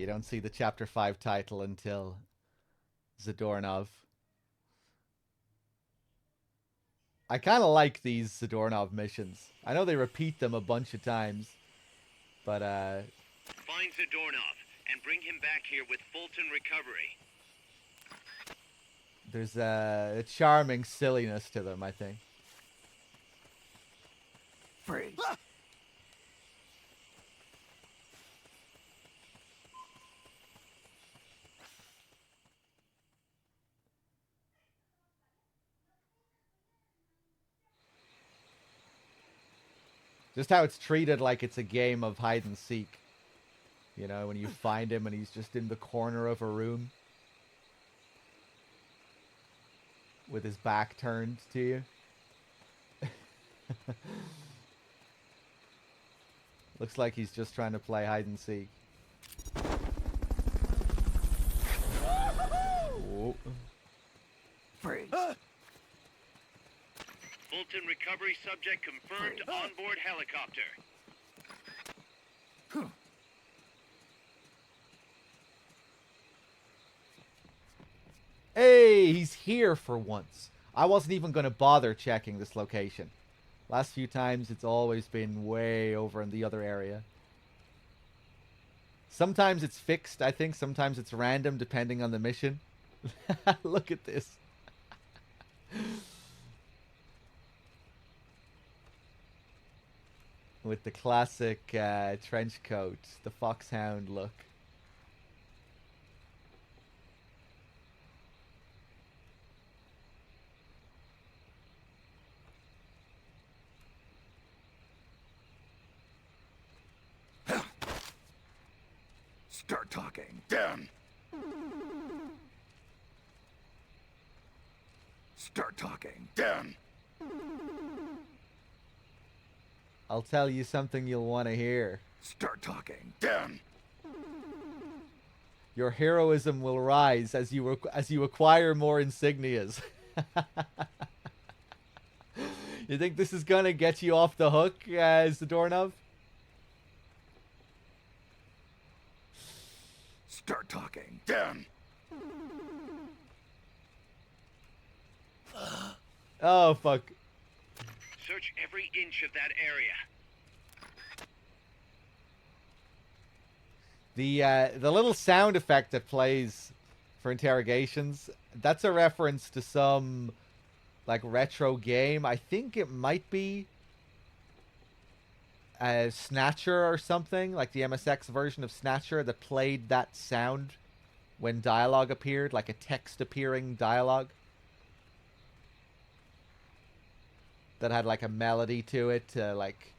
you don't see the Chapter 5 title until Zadornov. I kind of like these Zadornov missions. I know they repeat them a bunch of times, but Find Zadornov and bring him back here with Fulton recovery. there's a charming silliness to them, I think. Freeze. Just how it's treated like it's a game of hide and seek. You know, when you find him and he's just in the corner of a room with his back turned to you. Looks like he's just trying to play hide and seek. Whoa. Freeze. Fulton recovery subject confirmed onboard helicopter. Hey, he's here for once. I wasn't even going to bother checking this location. Last few times, it's always been way over in the other area. Sometimes it's fixed, I think. Sometimes it's random, depending on the mission. Look at this. With the classic trench coat, the foxhound look. Start talking. Down. Start talking. Down. I'll tell you something you'll want to hear. Start talking. Down. Your heroism will rise as you acquire more insignias. You think this is gonna get you off the hook, Zadornov? Start talking. Down. Oh fuck! Search every inch of that area. The little sound effect that plays for interrogations, that's a reference to some like retro game. I think it might be Snatcher or something, like the MSX version of Snatcher that played that sound when dialogue appeared, like a text appearing dialogue that had like a melody to it to like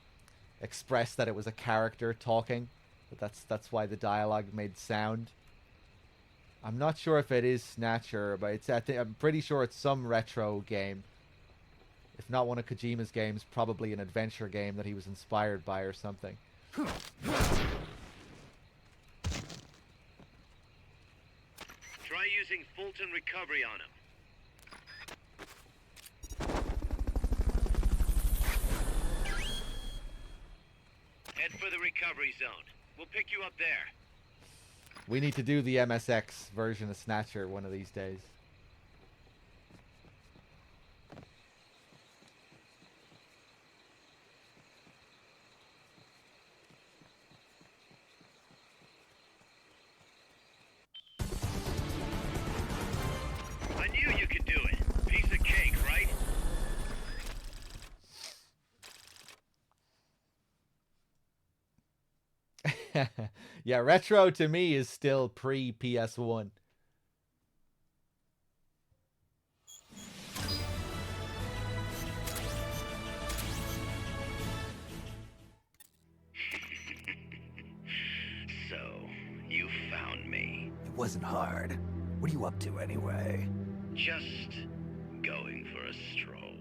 express that it was a character talking. But that's why the dialogue made sound. I'm not sure if it is Snatcher, but I'm pretty sure it's some retro game. If not one of Kojima's games, probably an adventure game that he was inspired by or something. Try using Fulton recovery on him. Head for the recovery zone. We'll pick you up there. We need to do the MSX version of Snatcher one of these days. I knew you could do it. Piece of cake, right? Yeah, retro to me is still pre-PS1. So, you found me. It wasn't hard. What are you up to anyway? Just going for a stroll.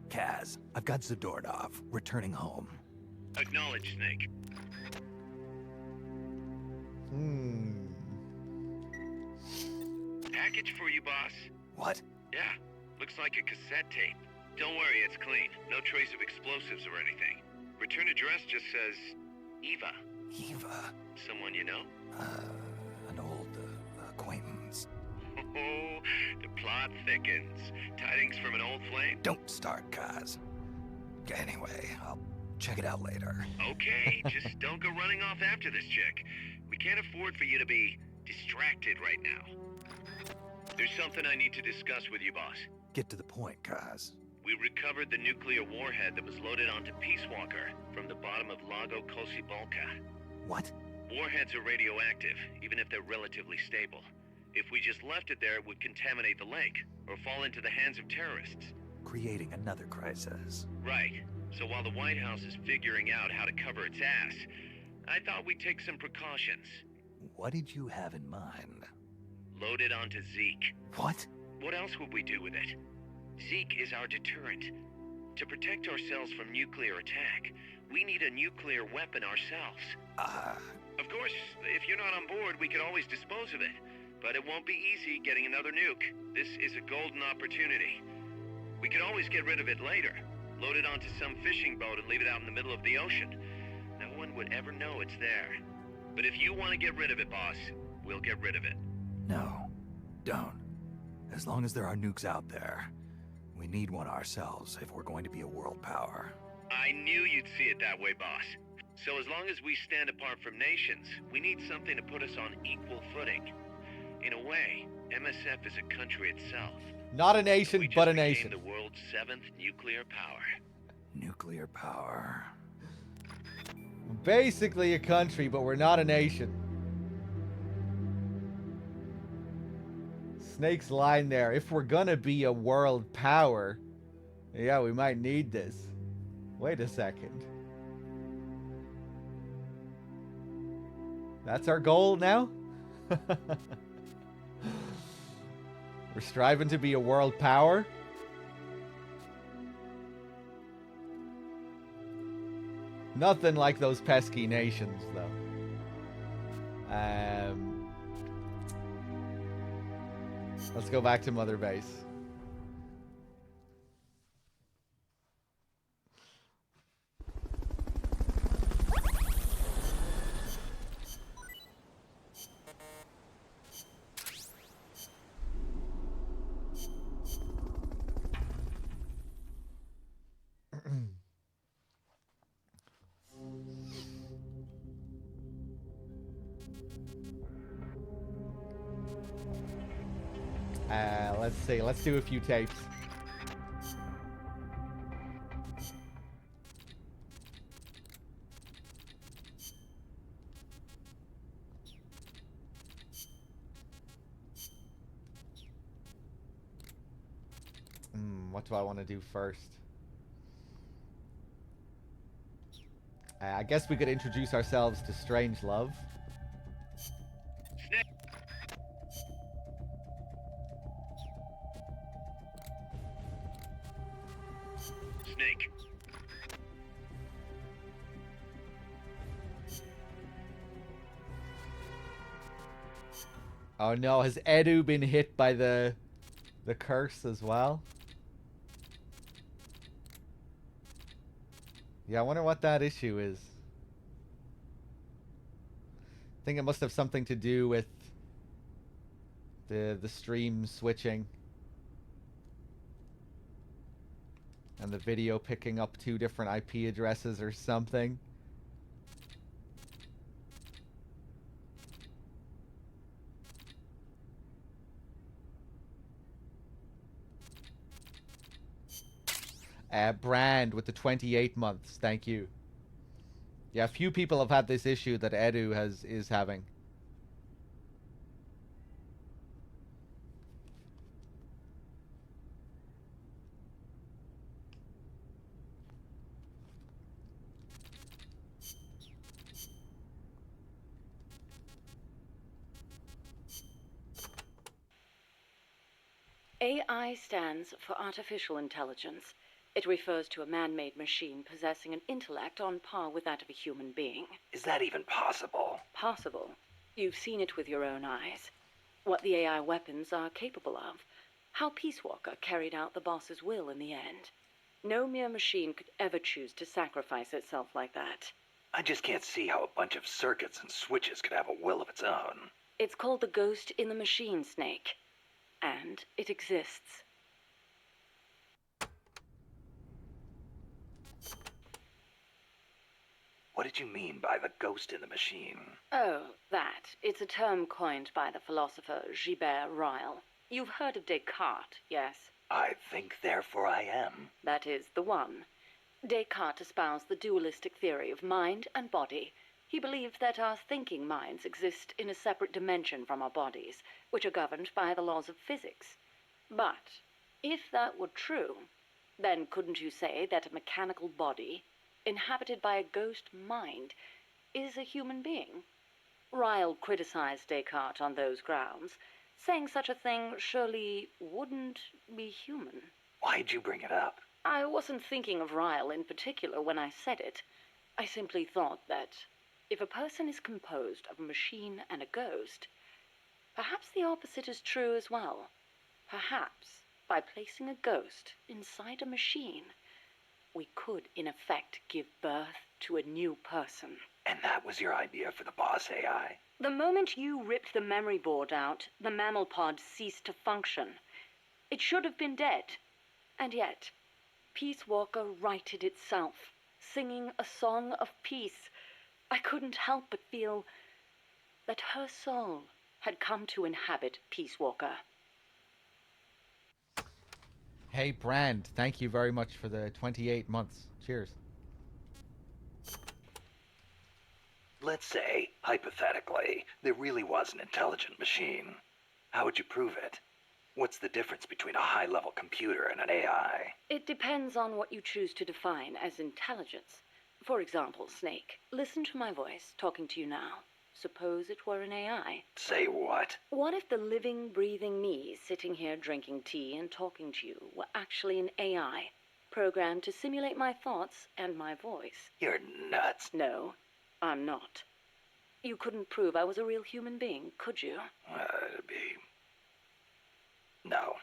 Kaz, I've got Zadornov returning home. Acknowledge, Snake. Package for you, boss. What? Yeah, looks like a cassette tape. Don't worry, it's clean. No trace of explosives or anything. Return address just says Eva. Eva? Someone you know? The plot thickens. Tidings from an old flame? Don't start, Kaz. Anyway, I'll check it out later. Okay, just don't go running off after this chick. We can't afford for you to be distracted right now. There's something I need to discuss with you, boss. Get to the point, Kaz. We recovered the nuclear warhead that was loaded onto Peace Walker from the bottom of Lago Kosibolka. What? Warheads are radioactive, even if they're relatively stable. If we just left it there, it would contaminate the lake, or fall into the hands of terrorists. Creating another crisis. Right. So while the White House is figuring out how to cover its ass, I thought we'd take some precautions. What did you have in mind? Load it onto Zeke. What? What else would we do with it? Zeke is our deterrent. To protect ourselves from nuclear attack, we need a nuclear weapon ourselves. Of course, if you're not on board, we could always dispose of it. But it won't be easy getting another nuke. This is a golden opportunity. We could always get rid of it later. Load it onto some fishing boat and leave it out in the middle of the ocean. No one would ever know it's there. But if you want to get rid of it, boss, we'll get rid of it. No, don't. As long as there are nukes out there, we need one ourselves if we're going to be a world power. I knew you'd see it that way, boss. So as long as we stand apart from nations, we need something to put us on equal footing. In a way, MSF is a country itself. Not a nation, We but just a nation. became the world's 7th nuclear power. Nuclear power. Basically a country, but we're not a nation. Snake's line there. If we're gonna be a world power, yeah, we might need this. Wait a second. That's our goal now? We're striving to be a world power? Nothing like those pesky nations, though. Let's go back to Mother Base. Let's see. Let's do a few tapes. What do I want to do first? I guess we could introduce ourselves to Strangelove. Snake! Snake. Oh no, has Edu been hit by the curse as well? Yeah, I wonder what that issue is. I think it must have something to do with the stream switching and the video picking up 2 different IP addresses or something. Brand with the 28 months. Thank you. Yeah, few people have had this issue that Edu is having. AI stands for artificial intelligence. It refers to a man-made machine possessing an intellect on par with that of a human being. Is that even possible? Possible. You've seen it with your own eyes. What the AI weapons are capable of. How Peace Walker carried out the boss's will in the end. No mere machine could ever choose to sacrifice itself like that. I just can't see how a bunch of circuits and switches could have a will of its own. It's called the ghost in the machine, Snake. and it exists. What did you mean by the ghost in the machine? Oh, that. It's a term coined by the philosopher Gilbert Ryle. You've heard of Descartes, yes? I think, therefore I am. That is the one. Descartes espoused the dualistic theory of mind and body. He believed that our thinking minds exist in a separate dimension from our bodies, which are governed by the laws of physics. But if that were true, then couldn't you say that a mechanical body, inhabited by a ghost mind, is a human being? Ryle criticized Descartes on those grounds, saying such a thing surely wouldn't be human. Why'd you bring it up? I wasn't thinking of Ryle in particular when I said it. I simply thought that if a person is composed of a machine and a ghost, perhaps the opposite is true as well. Perhaps, by placing a ghost inside a machine, we could, in effect, give birth to a new person. And that was your idea for the boss AI? The moment you ripped the memory board out, the mammal pod ceased to function. It should have been dead. And yet, Peace Walker righted itself, singing a song of peace. I couldn't help but feel that her soul had come to inhabit Peace Walker. Hey, Brand, thank you very much for the 28 months. Cheers. Let's say, hypothetically, there really was an intelligent machine. How would you prove it? What's the difference between a high-level computer and an AI? It depends on what you choose to define as intelligence. For example, Snake, listen to my voice talking to you now. Suppose it were an AI. Say what? What if the living, breathing me sitting here drinking tea and talking to you were actually an AI, programmed to simulate my thoughts and my voice? You're nuts. No, I'm not. You couldn't prove I was a real human being, could you? It'd be... No.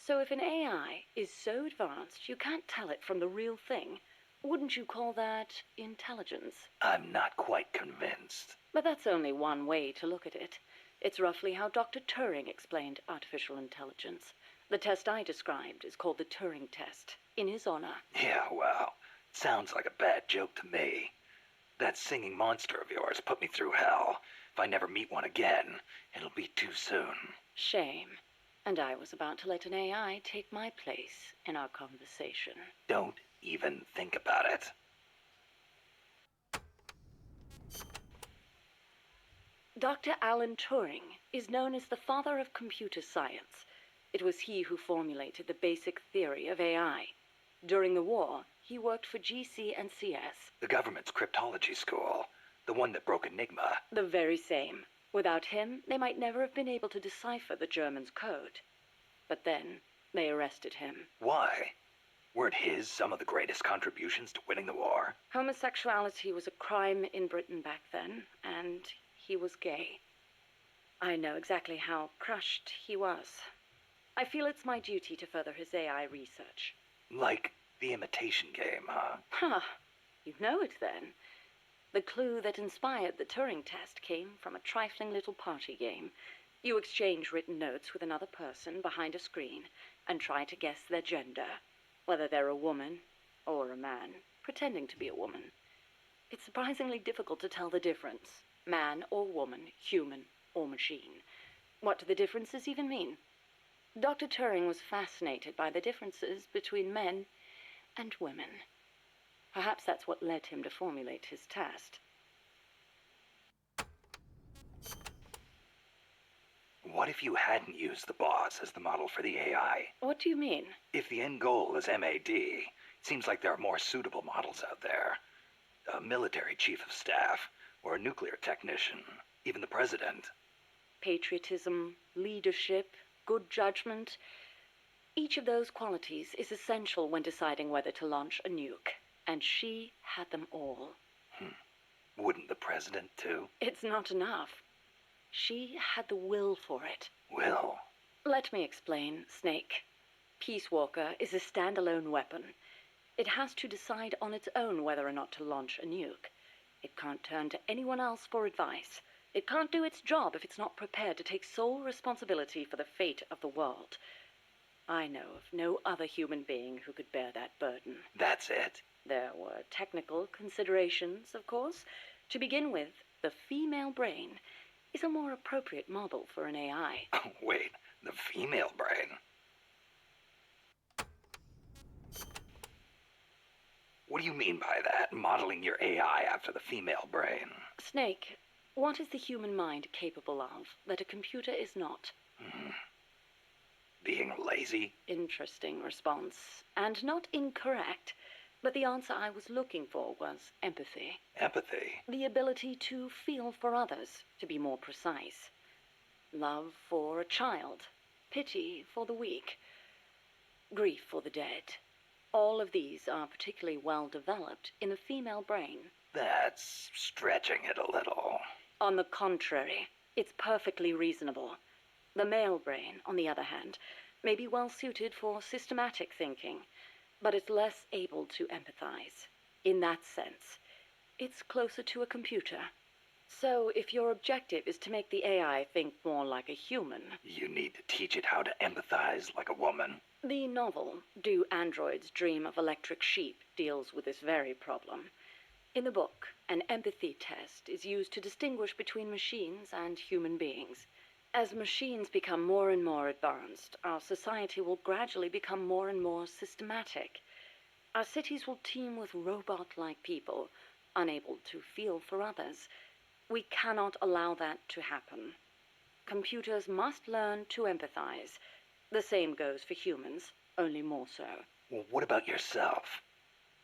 So if an AI is so advanced you can't tell it from the real thing, wouldn't you call that intelligence? I'm not quite convinced. But that's only one way to look at it. It's roughly how Dr. Turing explained artificial intelligence. The test I described is called the Turing test, in his honor. Yeah, well, sounds like a bad joke to me. That singing monster of yours put me through hell. If I never meet one again, it'll be too soon. Shame. And I was about to let an AI take my place in our conversation. Don't even think about it. Dr. Alan Turing is known as the father of computer science. It was he who formulated the basic theory of AI. During the war, he worked for GC and CS. The government's cryptology school. The one that broke Enigma. The very same. Without him, they might never have been able to decipher the Germans' code. But then, they arrested him. Why? Weren't his some of the greatest contributions to winning the war? Homosexuality was a crime in Britain back then, and he was gay. I know exactly how crushed he was. I feel it's my duty to further his AI research. Like the Imitation Game, huh? Huh. You know it then. The clue that inspired the Turing test came from a trifling little party game. You exchange written notes with another person behind a screen and try to guess their gender, whether they're a woman or a man, pretending to be a woman. It's surprisingly difficult to tell the difference. Man or woman, human or machine. What do the differences even mean? Dr. Turing was fascinated by the differences between men and women. Perhaps that's what led him to formulate his test. What if you hadn't used the boss as the model for the AI? What do you mean? If the end goal is MAD, it seems like there are more suitable models out there. A military chief of staff, or a nuclear technician, even the president. Patriotism, leadership, good judgment. Each of those qualities is essential when deciding whether to launch a nuke. And she had them all. Wouldn't the president, too? It's not enough. She had the will for it. Will? Let me explain, Snake. Peace Walker is a standalone weapon. It has to decide on its own whether or not to launch a nuke. It can't turn to anyone else for advice. It can't do its job if it's not prepared to take sole responsibility for the fate of the world. I know of no other human being who could bear that burden. That's it. There were technical considerations, of course. To begin with, the female brain is a more appropriate model for an AI. Oh, wait, the female brain? What do you mean by that, modeling your AI after the female brain? Snake, what is the human mind capable of that a computer is not? Being lazy? Interesting response, and not incorrect. But the answer I was looking for was empathy. Empathy? The ability to feel for others, to be more precise. Love for a child, pity for the weak, grief for the dead. All of these are particularly well developed in the female brain. That's stretching it a little. On the contrary, it's perfectly reasonable. The male brain, on the other hand, may be well suited for systematic thinking, but it's less able to empathize. In that sense, it's closer to a computer. So if your objective is to make the AI think more like a human... You need to teach it how to empathize like a woman. The novel, Do Androids Dream of Electric Sheep, deals with this very problem. In the book, an empathy test is used to distinguish between machines and human beings. As machines become more and more advanced, our society will gradually become more and more systematic. Our cities will teem with robot-like people, unable to feel for others. We cannot allow that to happen. Computers must learn to empathize. The same goes for humans, only more so. Well, what about yourself?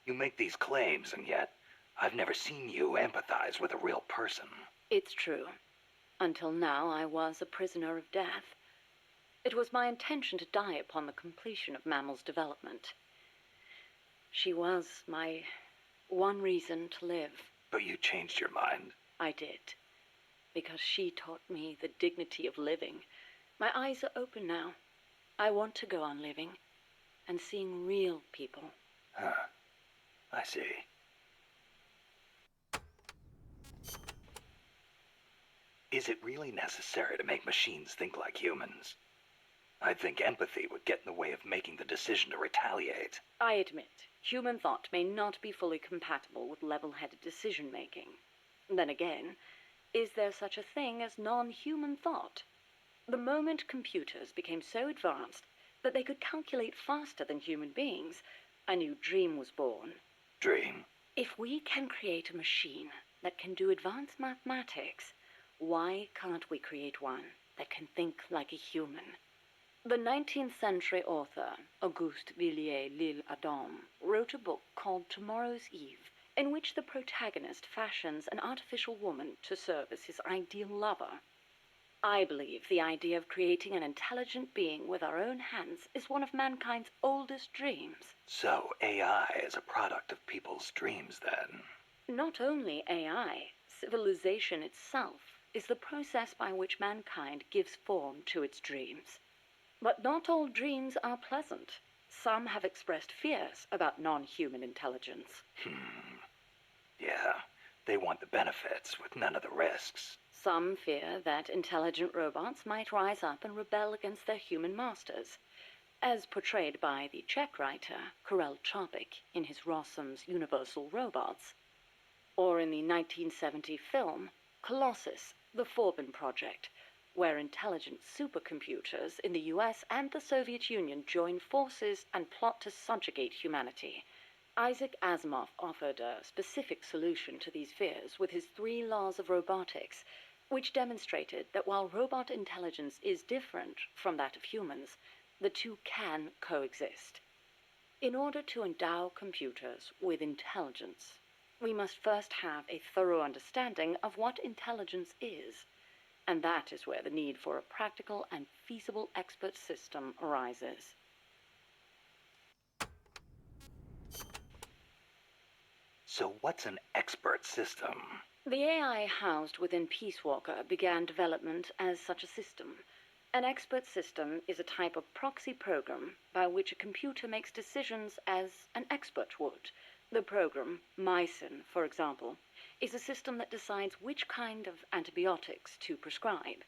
You make these claims, and yet I've never seen you empathize with a real person. It's true. Until now, I was a prisoner of death. It was my intention to die upon the completion of Mammal's development. She was my one reason to live. But you changed your mind. I did. Because she taught me the dignity of living. My eyes are open now. I want to go on living and seeing real people. Huh. I see. Is it really necessary to make machines think like humans? I think empathy would get in the way of making the decision to retaliate. I admit, human thought may not be fully compatible with level-headed decision-making. Then again, is there such a thing as non-human thought? The moment computers became so advanced that they could calculate faster than human beings, a new dream was born. Dream? If we can create a machine that can do advanced mathematics, why can't we create one that can think like a human? The 19th century author, Auguste Villiers-L'Isle-Adam, wrote a book called Tomorrow's Eve, in which the protagonist fashions an artificial woman to serve as his ideal lover. I believe the idea of creating an intelligent being with our own hands is one of mankind's oldest dreams. So AI is a product of people's dreams, then? Not only AI, civilization itself is the process by which mankind gives form to its dreams. But not all dreams are pleasant. Some have expressed fears about non-human intelligence. Yeah, they want the benefits with none of the risks. Some fear that intelligent robots might rise up and rebel against their human masters, as portrayed by the Czech writer Karel Čapek in his Rossum's Universal Robots, or in the 1970 film Colossus, the Forbin Project, where intelligent supercomputers in the US and the Soviet Union join forces and plot to subjugate humanity. Isaac Asimov offered a specific solution to these fears with his 3 laws of robotics, which demonstrated that while robot intelligence is different from that of humans, the two can coexist. In order to endow computers with intelligence, we must first have a thorough understanding of what intelligence is, and that is where the need for a practical and feasible expert system arises. So what's an expert system? The AI housed within Peace Walker began development as such a system. An expert system is a type of proxy program by which a computer makes decisions as an expert would. The program, Mycin, for example, is a system that decides which kind of antibiotics to prescribe.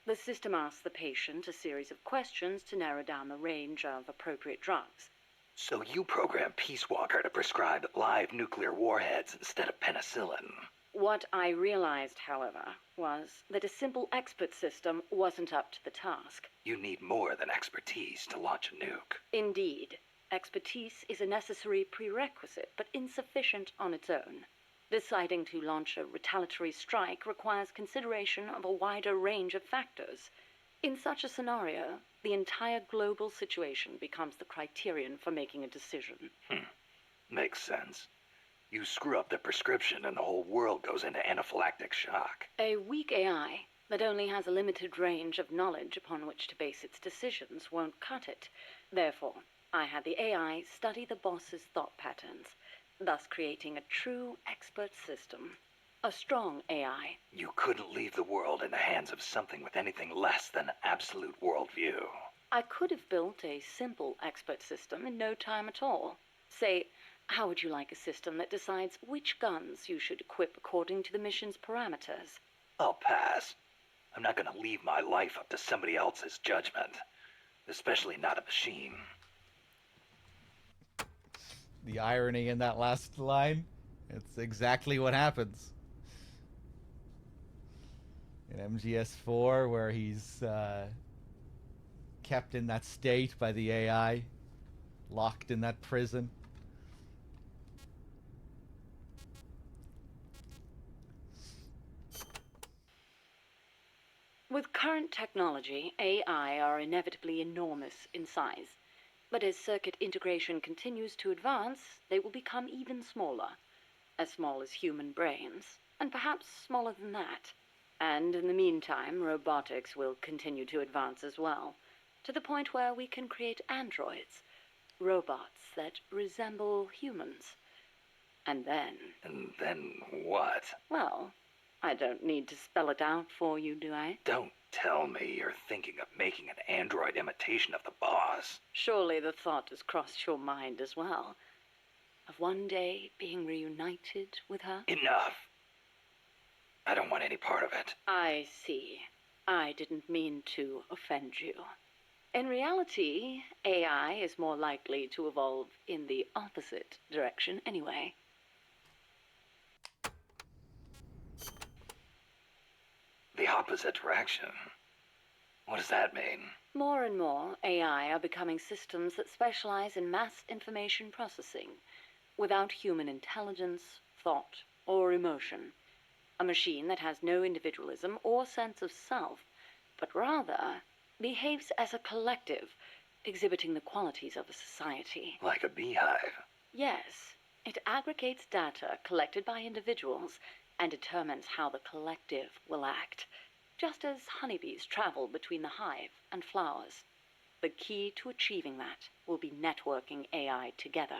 The system asks the patient a series of questions to narrow down the range of appropriate drugs. So you program Peace Walker to prescribe live nuclear warheads instead of penicillin. What I realized, however, was that a simple expert system wasn't up to the task. You need more than expertise to launch a nuke. Indeed, expertise is a necessary prerequisite, but insufficient on its own. Deciding to launch a retaliatory strike requires consideration of a wider range of factors. In such a scenario, the entire global situation becomes the criterion for making a decision. Makes sense. You screw up the prescription and the whole world goes into anaphylactic shock. A weak AI that only has a limited range of knowledge upon which to base its decisions won't cut it. Therefore, I had the AI study the boss's thought patterns, thus creating a true expert system. A strong AI. You couldn't leave the world in the hands of something with anything less than absolute worldview. I could have built a simple expert system in no time at all. Say, how would you like a system that decides which guns you should equip according to the mission's parameters? I'll pass. I'm not gonna leave my life up to somebody else's judgment. Especially not a machine. The irony in that last line, it's exactly what happens. In MGS4, where he's kept in that state by the AI, locked in that prison. With current technology, AI are inevitably enormous in size. But as circuit integration continues to advance, they will become even smaller. As small as human brains, and perhaps smaller than that. And in the meantime, robotics will continue to advance as well, to the point where we can create androids, robots that resemble humans. And then... And then what? Well, I don't need to spell it out for you, do I? Don't tell me you're thinking of making an android imitation of the boss. Surely the thought has crossed your mind as well, of one day being reunited with her? Enough. I don't want any part of it. I see. I didn't mean to offend you. In reality, AI is more likely to evolve in the opposite direction anyway. The opposite direction? What does that mean? More and more, AI are becoming systems that specialize in mass information processing, without human intelligence, thought, or emotion. A machine that has no individualism or sense of self, but rather behaves as a collective, exhibiting the qualities of a society. Like a beehive? Yes, it aggregates data collected by individuals and determines how the collective will act, just as honeybees travel between the hive and flowers. The key to achieving that will be networking AI together.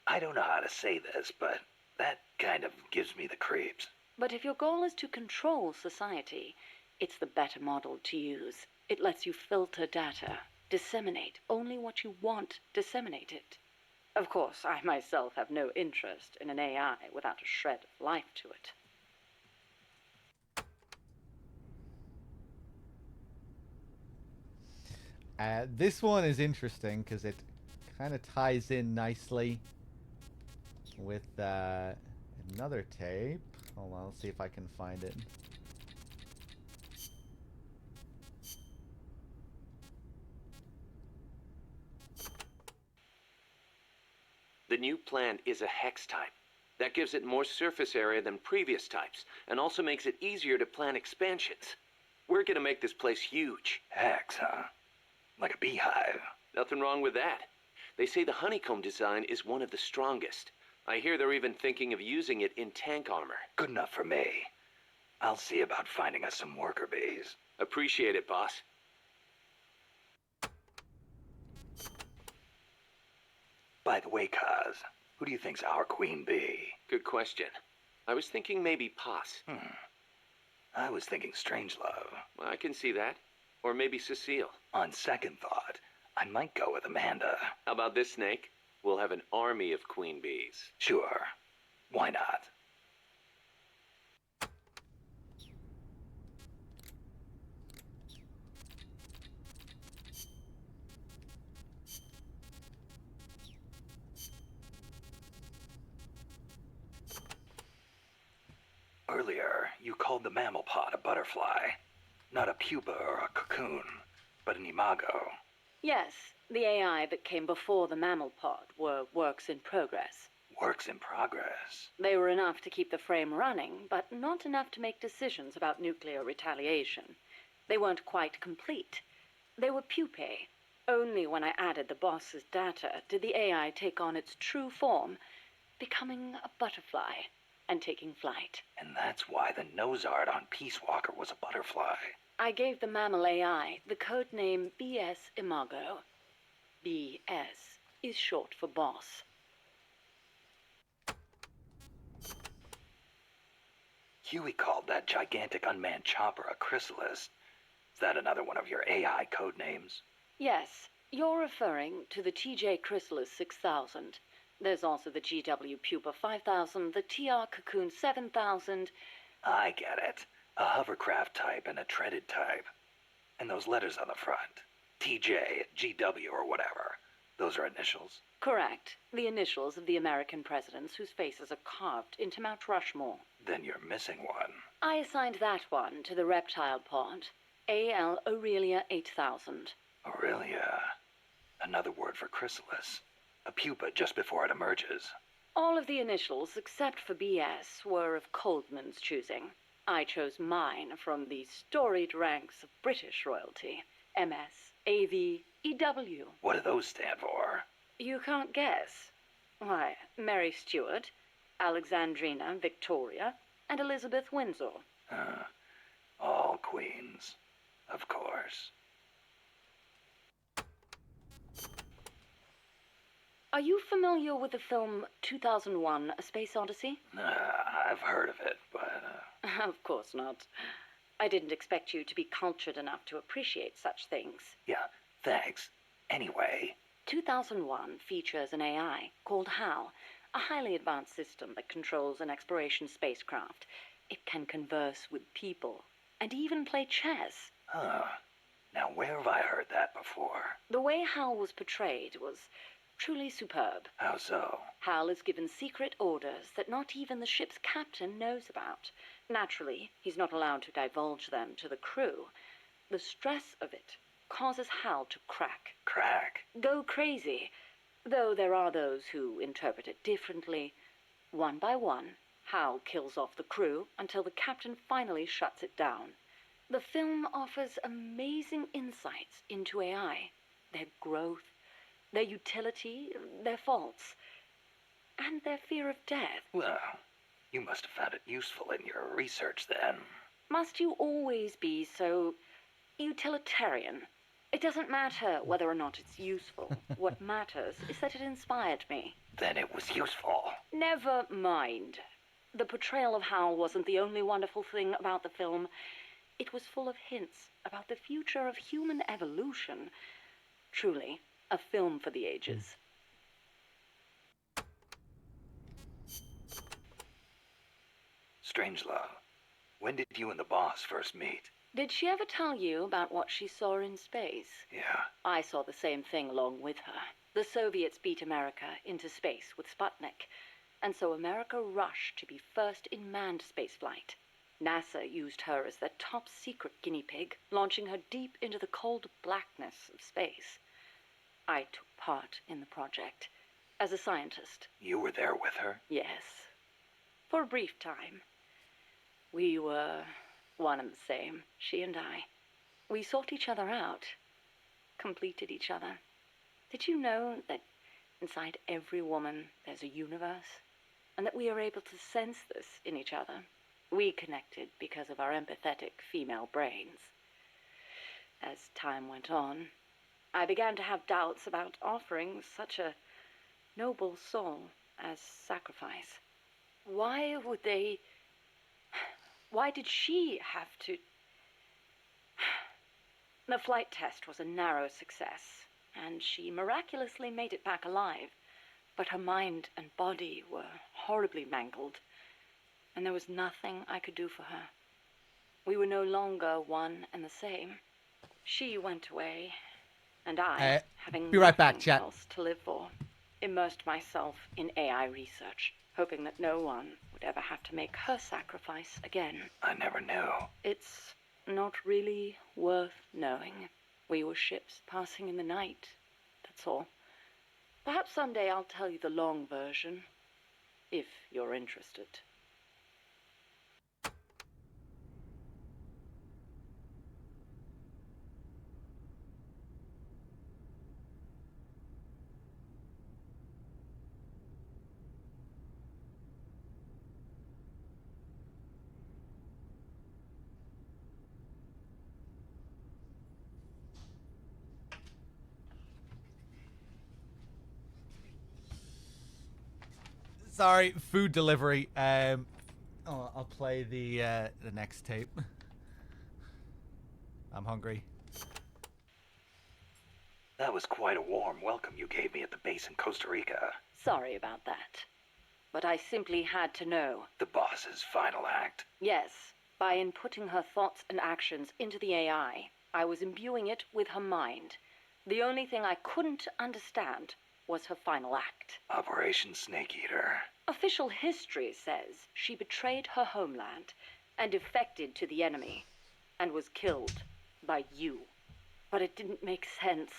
I don't know how to say this, but that kind of gives me the creeps. But if your goal is to control society, it's the better model to use. It lets you filter data, disseminate only what you want disseminated. Of course, I myself have no interest in an AI without a shred of life to it. This one is interesting because it kind of ties in nicely with another tape. Hold on, let's see if I can find it. The new plant is a hex type. That gives it more surface area than previous types, and also makes it easier to plan expansions. We're gonna make this place huge. Hex, huh? Like a beehive. Nothing wrong with that. They say the honeycomb design is one of the strongest. I hear they're even thinking of using it in tank armor. Good enough for me. I'll see about finding us some worker bees. Appreciate it, boss. By the way, Kaz, who do you think's our queen bee? Good question. I was thinking maybe Poss. I was thinking Strangelove. Well, I can see that. Or maybe Cecile. On second thought, I might go with Amanda. How about this, Snake? We'll have an army of queen bees. Sure. Why not? Earlier, you called the mammal pod a butterfly. Not a pupa or a cocoon, but an imago. Yes, the AI that came before the mammal pod were works in progress. Works in progress. They were enough to keep the frame running, but not enough to make decisions about nuclear retaliation. They weren't quite complete. They were pupae. Only when I added the boss's data did the AI take on its true form, becoming a butterfly and taking flight. And that's why the nose art on Peace Walker was a butterfly. I gave the mammal AI the code name BS Imago. BS is short for boss. Huey called that gigantic unmanned chopper a chrysalis. Is that another one of your AI code names? Yes, you're referring to the TJ Chrysalis 6000. There's also the GW Pupa 5000, the TR Cocoon 7000. I get it. A hovercraft type and a treaded type. And those letters on the front. TJ, GW, or whatever. Those are initials. Correct. The initials of the American presidents whose faces are carved into Mount Rushmore. Then you're missing one. I assigned that one to the reptile pod. AL Aurelia 8000. Aurelia. Another word for chrysalis. A pupa just before it emerges. All of the initials, except for BS, were of Coldman's choosing. I chose mine from the storied ranks of British royalty. MS, AV, EW. What do those stand for? You can't guess. Why, Mary Stuart, Alexandrina Victoria, and Elizabeth Windsor. All queens. Of course. Are you familiar with the film 2001: A Space Odyssey? I've heard of it, but... Of course not. I didn't expect you to be cultured enough to appreciate such things. Yeah, thanks. Anyway... 2001 features an AI called HAL, a highly advanced system that controls an exploration spacecraft. It can converse with people, and even play chess. Huh. Now where have I heard that before? The way HAL was portrayed was truly superb. How so? HAL is given secret orders that not even the ship's captain knows about. Naturally, he's not allowed to divulge them to the crew. The stress of it causes HAL to crack. Crack? Go crazy. Though there are those who interpret it differently. One by one, HAL kills off the crew until the captain finally shuts it down. The film offers amazing insights into AI, their growth, their utility, their faults, and their fear of death. Well, you must have found it useful in your research then. Must you always be so utilitarian? It doesn't matter whether or not it's useful. What matters is that it inspired me. Then it was useful. Never mind. The portrayal of Hal wasn't the only wonderful thing about the film. It was full of hints about the future of human evolution. Truly, a film for the ages. Strangelove, when did you and the boss first meet? Did she ever tell you about what she saw in space? Yeah. I saw the same thing along with her. The Soviets beat America into space with Sputnik, and so America rushed to be first in manned spaceflight. NASA used her as their top secret guinea pig, launching her deep into the cold blackness of space. I took part in the project as a scientist. You were there with her? Yes. For a brief time. We were one and the same, she and I. We sought each other out, completed each other. Did you know that inside every woman there's a universe? And that we are able to sense this in each other? We connected because of our empathetic female brains. As time went on, I began to have doubts about offering such a noble soul as sacrifice. Why did she have to... The flight test was a narrow success, and she miraculously made it back alive. But her mind and body were horribly mangled, and there was nothing I could do for her. We were no longer one and the same. She went away, and I, having be right back, nothing chat. else to live for, immersed myself in AI research, hoping that no one would ever have to make her sacrifice again. I never knew. It's not really worth knowing. We were ships passing in the night, that's all. Perhaps someday I'll tell you the long version, if you're interested. Sorry, food delivery. I'll play the next tape. I'm hungry. That was quite a warm welcome you gave me at the base in Costa Rica. Sorry about that. But I simply had to know. The boss's final act. Yes, by inputting her thoughts and actions into the AI, I was imbuing it with her mind. The only thing I couldn't understand was her final act. Operation Snake Eater. Official history says she betrayed her homeland and defected to the enemy and was killed by you. But it didn't make sense.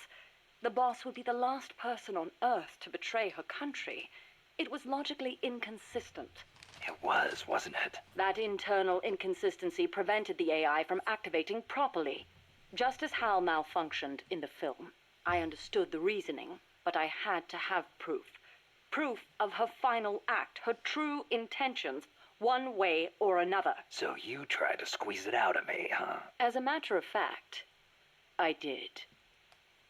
The boss would be the last person on Earth to betray her country. It was logically inconsistent. It was, wasn't it? That internal inconsistency prevented the AI from activating properly, just as HAL malfunctioned in the film. I understood the reasoning, but I had to have proof. Proof of her final act, her true intentions, one way or another. So you tried to squeeze it out of me, huh? As a matter of fact, I did.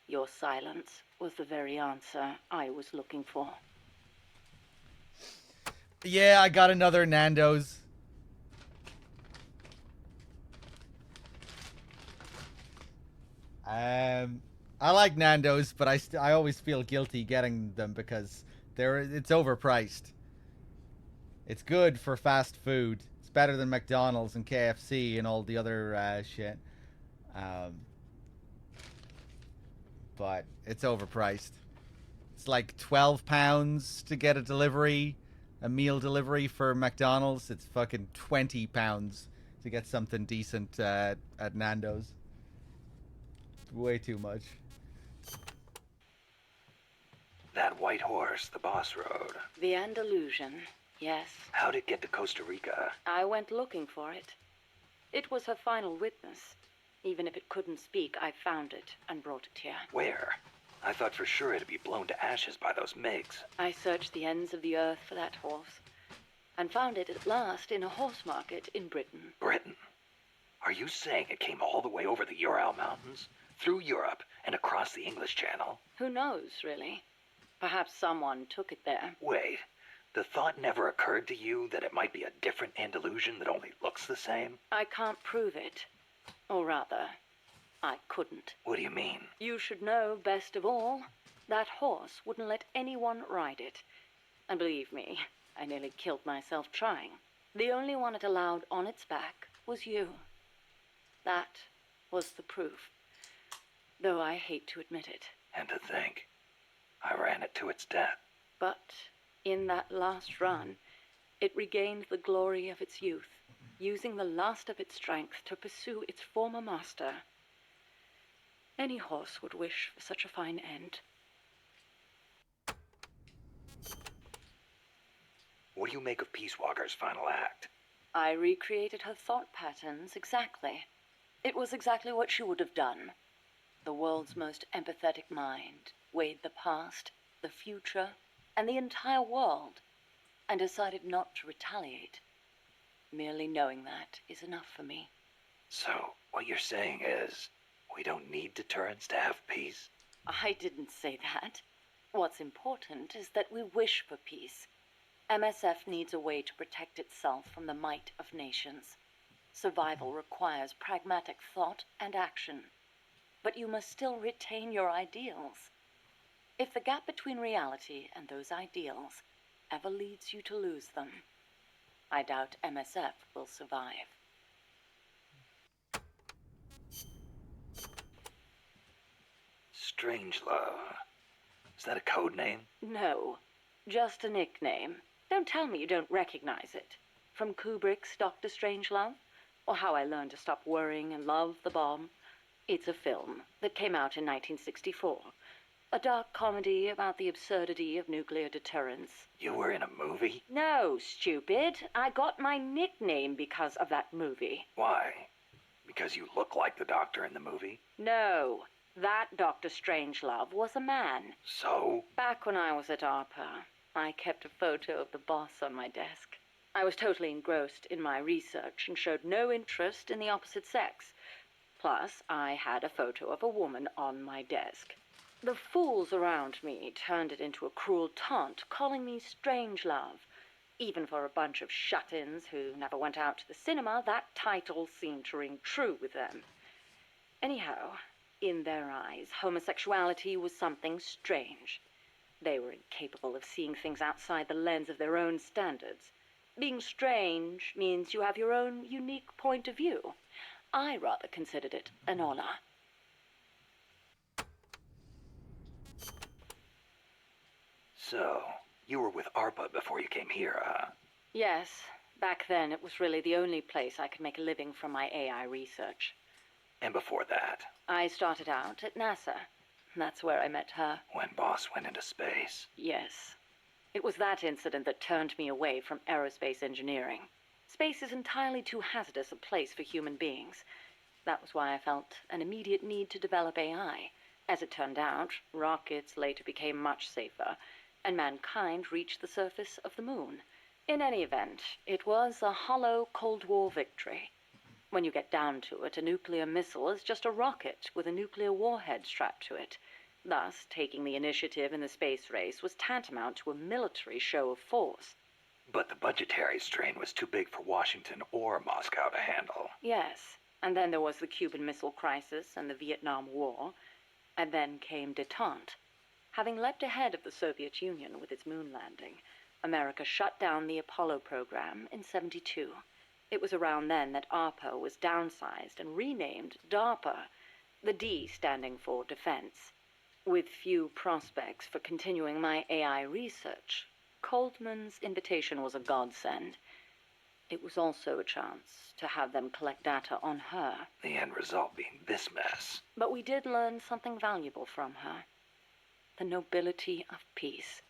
Your silence was the very answer I was looking for. Yeah, I got another Nando's. I like Nando's, but I always feel guilty getting them because it's overpriced. It's good for fast food. It's better than McDonald's and KFC and all the other shit. But it's overpriced. It's like £12 to get a meal delivery for McDonald's. It's fucking £20 to get something decent at Nando's. Way too much. That white horse the boss rode. The Andalusian, yes. How'd it get to Costa Rica? I went looking for it. It was her final witness. Even if it couldn't speak, I found it and brought it here. Where? I thought for sure it'd be blown to ashes by those MiGs. I searched the ends of the earth for that horse, and found it at last in a horse market in Britain. Britain? Are you saying it came all the way over the Ural Mountains, through Europe, and across the English Channel? Who knows, really? Perhaps someone took it there. Wait, the thought never occurred to you that it might be a different Andalusian that only looks the same? I can't prove it. Or rather, I couldn't. What do you mean? You should know best of all, that horse wouldn't let anyone ride it. And believe me, I nearly killed myself trying. The only one it allowed on its back was you. That was the proof. Though I hate to admit it. And to think, I ran it to its death. But in that last run, it regained the glory of its youth, using the last of its strength to pursue its former master. Any horse would wish for such a fine end. What do you make of Peace Walker's final act? I recreated her thought patterns exactly. It was exactly what she would have done. The world's most empathetic mind weighed the past, the future, and the entire world, and decided not to retaliate. Merely knowing that is enough for me. So, what you're saying is, we don't need deterrence to have peace? I didn't say that. What's important is that we wish for peace. MSF needs a way to protect itself from the might of nations. Survival requires pragmatic thought and action. But you must still retain your ideals. If the gap between reality and those ideals ever leads you to lose them, I doubt MSF will survive. Strangelove. Is that a code name? No, just a nickname. Don't tell me you don't recognize it. From Kubrick's Dr. Strangelove, or How I Learned to Stop Worrying and Love the Bomb. It's a film that came out in 1964. A dark comedy about the absurdity of nuclear deterrence. You were in a movie? No, stupid. I got my nickname because of that movie. Why? Because you look like the doctor in the movie? No, that Dr. Strangelove was a man. So? Back when I was at ARPA, I kept a photo of the boss on my desk. I was totally engrossed in my research and showed no interest in the opposite sex. Plus, I had a photo of a woman on my desk. The fools around me turned it into a cruel taunt, calling me Strangelove. Even for a bunch of shut-ins who never went out to the cinema, that title seemed to ring true with them. Anyhow, in their eyes, homosexuality was something strange. They were incapable of seeing things outside the lens of their own standards. Being strange means you have your own unique point of view. I rather considered it an honor. So, you were with ARPA before you came here, huh? Yes, back then it was really the only place I could make a living from my AI research. And before that, I started out at NASA. That's where I met her. when Boss went into space. Yes. It was that incident that turned me away from aerospace engineering. Space is entirely too hazardous a place for human beings. That was why I felt an immediate need to develop AI. As it turned out, rockets later became much safer, and mankind reached the surface of the moon. In any event, it was a hollow Cold War victory. When you get down to it, a nuclear missile is just a rocket with a nuclear warhead strapped to it. Thus, taking the initiative in the space race was tantamount to a military show of force. But the budgetary strain was too big for Washington or Moscow to handle. Yes, and then there was the Cuban Missile Crisis and the Vietnam War, and then came détente. Having leapt ahead of the Soviet Union with its moon landing, America shut down the Apollo program in '72. It was around then that ARPA was downsized and renamed DARPA, the D standing for Defense. With few prospects for continuing my AI research, Coldman's invitation was a godsend. It was also a chance to have them collect data on her. The end result being this mess. But we did learn something valuable from her. The nobility of peace.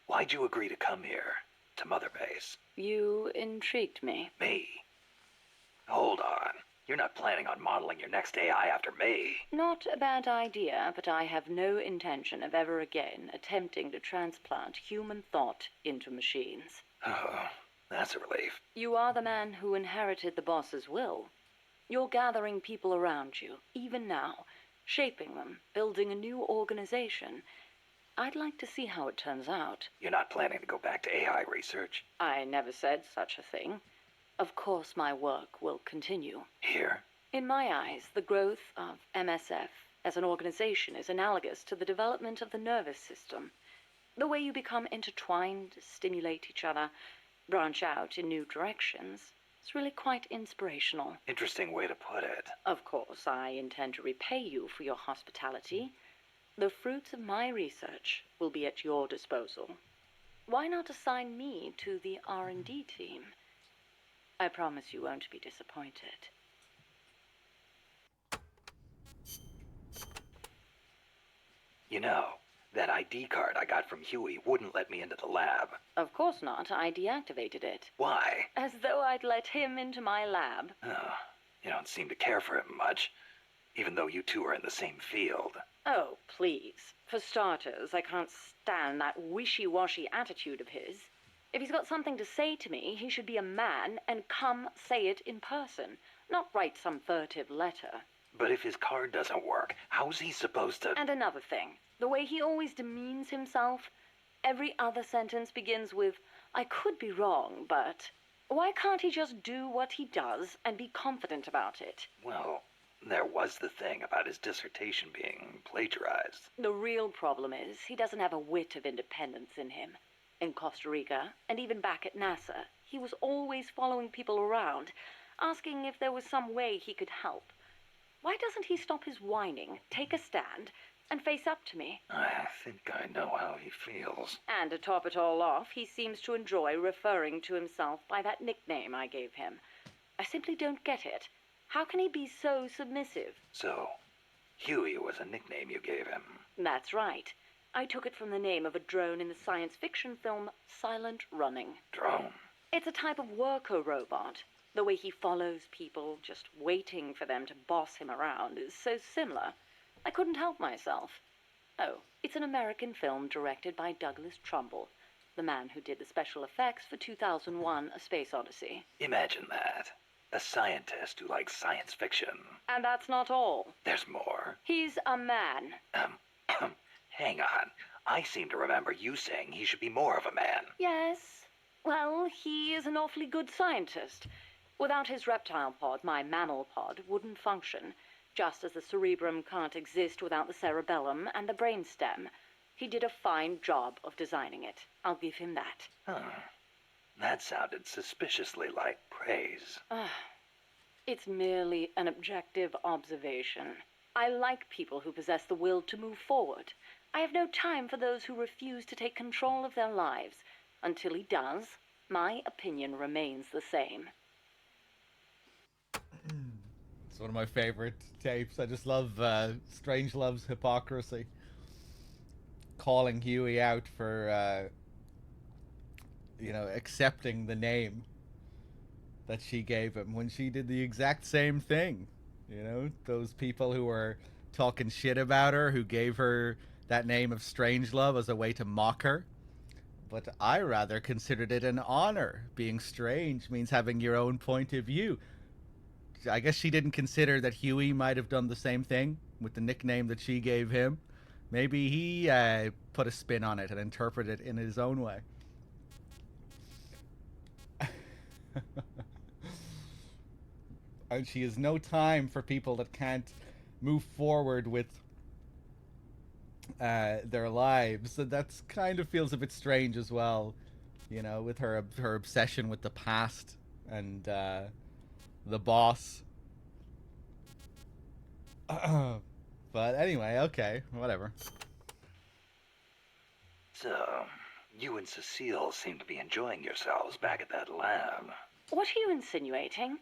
Why'd you agree to come here? To Mother Base? You intrigued me. Me? Hold on. You're not planning on modeling your next AI after me? Not a bad idea, but I have no intention of ever again attempting to transplant human thought into machines. Oh, that's a relief. You are the man who inherited the boss's will. You're gathering people around you, even now, shaping them, building a new organization. I'd like to see how it turns out. You're not planning to go back to AI research? I never said such a thing. Of course my work will continue. Here? In my eyes, the growth of MSF as an organization is analogous to the development of the nervous system. The way you become intertwined, stimulate each other, branch out in new directions, it's really quite inspirational. Interesting way to put it. Of course, I intend to repay you for your hospitality. The fruits of my research will be at your disposal. Why not assign me to the R&D team? I promise you won't be disappointed. You know, that ID card I got from Huey wouldn't let me into the lab. Of course not. I deactivated it. Why? As though I'd let him into my lab. Oh, you don't seem to care for him much, even though you two are in the same field. Oh, please. For starters, I can't stand that wishy-washy attitude of his. If he's got something to say to me, he should be a man and come say it in person, not write some furtive letter. But if his card doesn't work, how's he supposed to... And another thing, the way he always demeans himself. Every other sentence begins with, I could be wrong, but... Why can't he just do what he does and be confident about it? Well, there was the thing about his dissertation being plagiarized. The real problem is he doesn't have a whit of independence in him. In Costa Rica, and even back at NASA, he was always following people around. asking if there was some way he could help. Why doesn't he stop his whining, take a stand, and face up to me? I think I know how he feels. And to top it all off, he seems to enjoy referring to himself by that nickname I gave him. I simply don't get it. How can he be so submissive? So, Huey was a nickname you gave him. That's right. I took it from the name of a drone in the science fiction film Silent Running. Drone. It's a type of worker robot. The way he follows people, just waiting for them to boss him around, is so similar. I couldn't help myself. Oh, it's an American film directed by Douglas Trumbull, the man who did the special effects for 2001: A Space Odyssey. Imagine that. A scientist who likes science fiction. And that's not all. There's more. He's a man. Hang on. I seem to remember you saying he should be more of a man. Yes. Well, he is an awfully good scientist. Without his reptile pod, my mammal pod wouldn't function, just as the cerebrum can't exist without the cerebellum and the brainstem. He did a fine job of designing it. I'll give him that. That sounded suspiciously like praise. It's merely an objective observation. I like people who possess the will to move forward. I have no time for those who refuse to take control of their lives. Until he does, my opinion remains the same. It's one of my favorite tapes. I just love Strangelove's hypocrisy. Calling Huey out for, accepting the name that she gave him when she did the exact same thing. Those people who were talking shit about her, who gave her that name of Strangelove as a way to mock her. But I rather considered it an honor. Being strange means having your own point of view. I guess she didn't consider that Huey might have done the same thing with the nickname that she gave him. Maybe he put a spin on it and interpreted it in his own way. And she has no time for people that can't move forward with their lives. So that's kind of feels a bit strange as well, with her obsession with the past and the boss. But anyway, okay, whatever. So, you and Cecile seem to be enjoying yourselves back at that lab. What are you insinuating?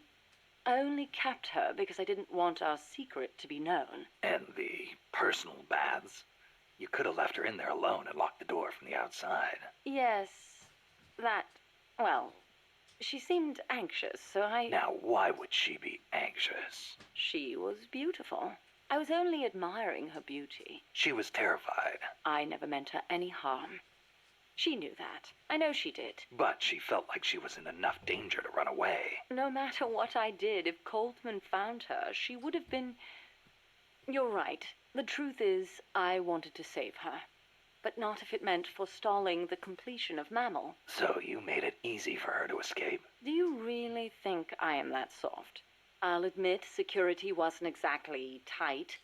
I only kept her because I didn't want our secret to be known. And the personal baths? You could have left her in there alone and locked the door from the outside. Yes, she seemed anxious, so I... Now, why would she be anxious? She was beautiful. I was only admiring her beauty. She was terrified. I never meant her any harm. She knew that. I know she did. But she felt like she was in enough danger to run away. No matter what I did, if Coltman found her, she would have been... You're right. The truth is, I wanted to save her. But not if it meant forestalling the completion of Mammal. So you made it easy for her to escape? Do you really think I am that soft? I'll admit security wasn't exactly tight.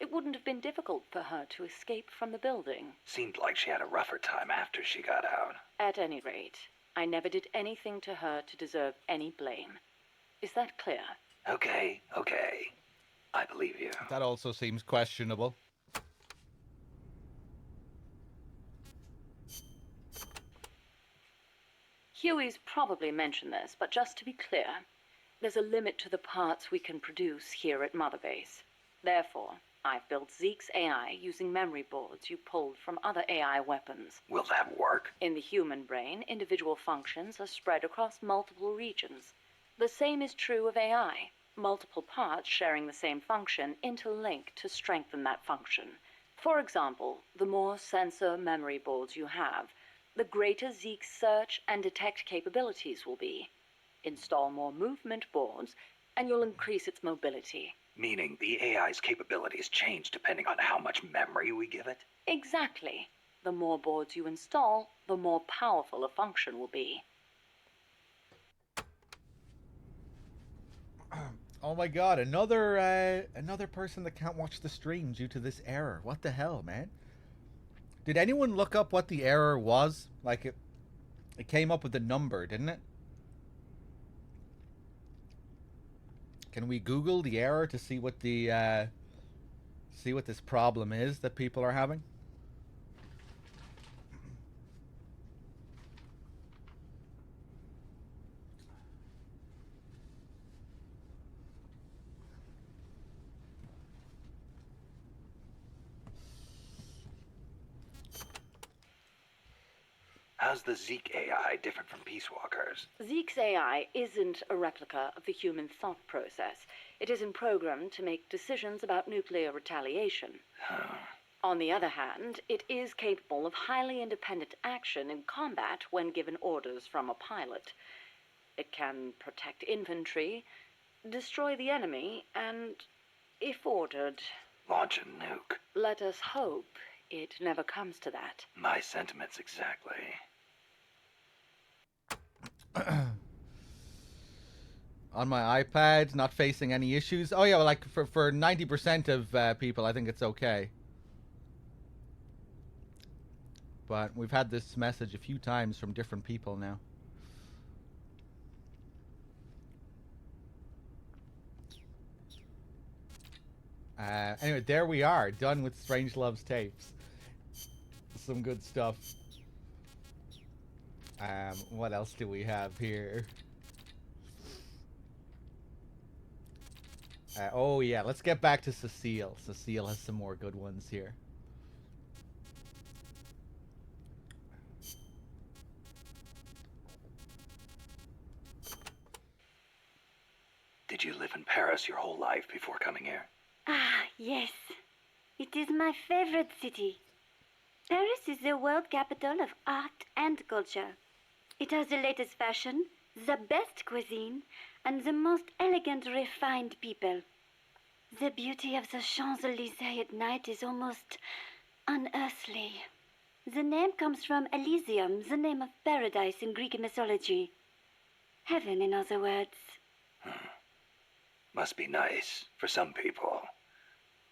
It wouldn't have been difficult for her to escape from the building. Seemed like she had a rougher time after she got out. At any rate, I never did anything to her to deserve any blame. Is that clear? Okay. I believe you. That also seems questionable. Huey's probably mentioned this, but just to be clear, there's a limit to the parts we can produce here at Mother Base. Therefore, I've built Zeke's AI using memory boards you pulled from other AI weapons. Will that work? In the human brain, individual functions are spread across multiple regions. The same is true of AI. Multiple parts sharing the same function interlink to strengthen that function. For example, the more sensor memory boards you have, the greater Zeke's search and detect capabilities will be. Install more movement boards, and you'll increase its mobility. Meaning the AI's capabilities change depending on how much memory we give it? Exactly. The more boards you install, the more powerful a function will be. Oh my god, another person that can't watch the stream due to this error. What the hell, man? Did anyone look up what the error was? Like, it came up with a number, didn't it? Can we Google the error to see what the see what this problem is that people are having? How's the Zeke AI different from Peace Walkers? Zeke's AI isn't a replica of the human thought process. It isn't programmed to make decisions about nuclear retaliation. On the other hand, it is capable of highly independent action in combat when given orders from a pilot. It can protect infantry, destroy the enemy, and, if ordered, Launch a nuke. let us hope it never comes to that. My sentiments exactly. On my iPad, not facing any issues. Oh yeah, well, like for 90% of people, I think it's okay. But we've had this message a few times from different people now. Anyway, there we are, done with Strangelove's tapes. Some good stuff. What else do we have here? Oh yeah, let's get back to Cecile. Cecile has some more good ones here. Did you live in Paris your whole life before coming here? Ah, yes. It is my favorite city. Paris is the world capital of art and culture. It has the latest fashion, the best cuisine, and the most elegant, refined people. The beauty of the Champs-Élysées at night is almost unearthly. The name comes from Elysium, the name of paradise in Greek mythology. Heaven, in other words. Must be nice for some people.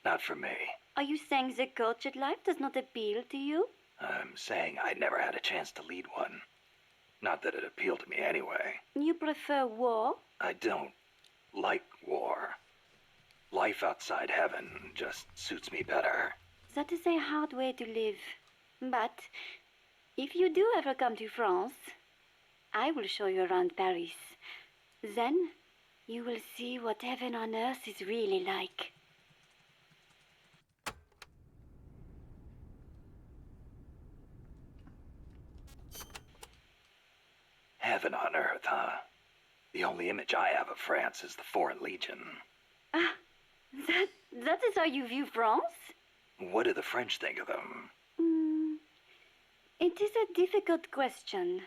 Not for me. Are you saying the cultured life does not appeal to you? I'm saying I never had a chance to lead one. Not that it appealed to me anyway. You prefer war? I don't like war. Life outside heaven just suits me better. That is a hard way to live. But if you do ever come to France, I will show you around Paris. Then you will see what heaven on earth is really like. Heaven on earth, huh? The only image I have of France is the Foreign Legion. Ah, that is how you view France? What do the French think of them? It is a difficult question.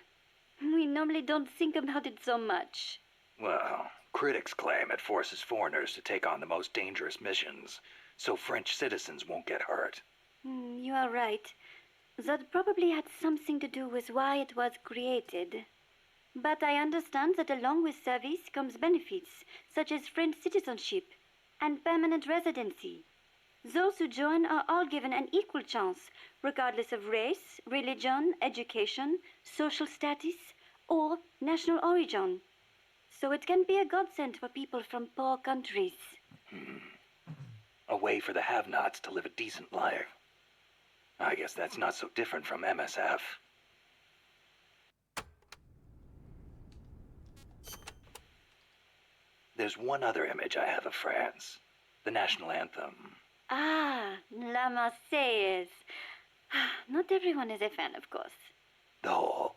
We normally don't think about it so much. Well, critics claim it forces foreigners to take on the most dangerous missions, so French citizens won't get hurt. You are right. That probably had something to do with why it was created. But I understand that along with service comes benefits, such as French citizenship and permanent residency. Those who join are all given an equal chance, regardless of race, religion, education, social status, or national origin. So it can be a godsend for people from poor countries. A way for the have-nots to live a decent life. I guess that's not so different from MSF. There's one other image I have of France. The national anthem. Ah, La Marseillaise. Not everyone is a fan, of course. The whole,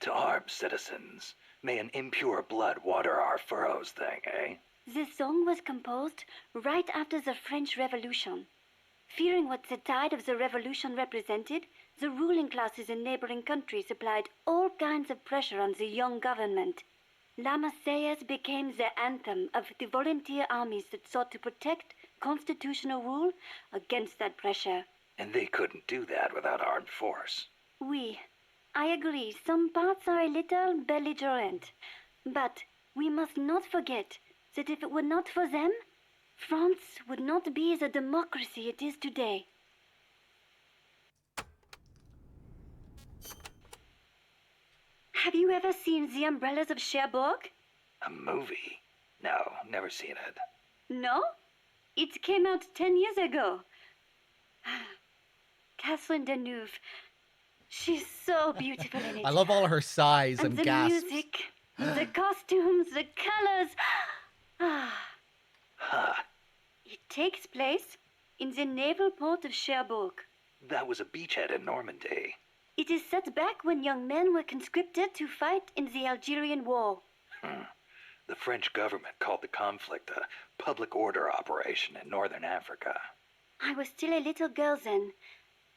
to arms, citizens. May an impure blood water our furrows thing, eh? The song was composed right after the French Revolution. Fearing what the tide of the revolution represented, the ruling classes in neighboring countries applied all kinds of pressure on the young government. La Marseillaise became the anthem of the volunteer armies that sought to protect constitutional rule against that pressure. And they couldn't do that without armed force. Oui, I agree, some parts are a little belligerent. But we must not forget that if it were not for them, France would not be the democracy it is today. Have you ever seen The Umbrellas of Cherbourg? A movie? No, never seen it. No? It came out 10 years ago. Catherine Deneuve. She's so beautiful in it. I love all her sighs and the gasps. music, the costumes, the colors. Huh. It takes place in the naval port of Cherbourg. That was a beachhead in Normandy. It is set back when young men were conscripted to fight in the Algerian War. The French government called the conflict a public order operation in northern Africa. I was still a little girl then,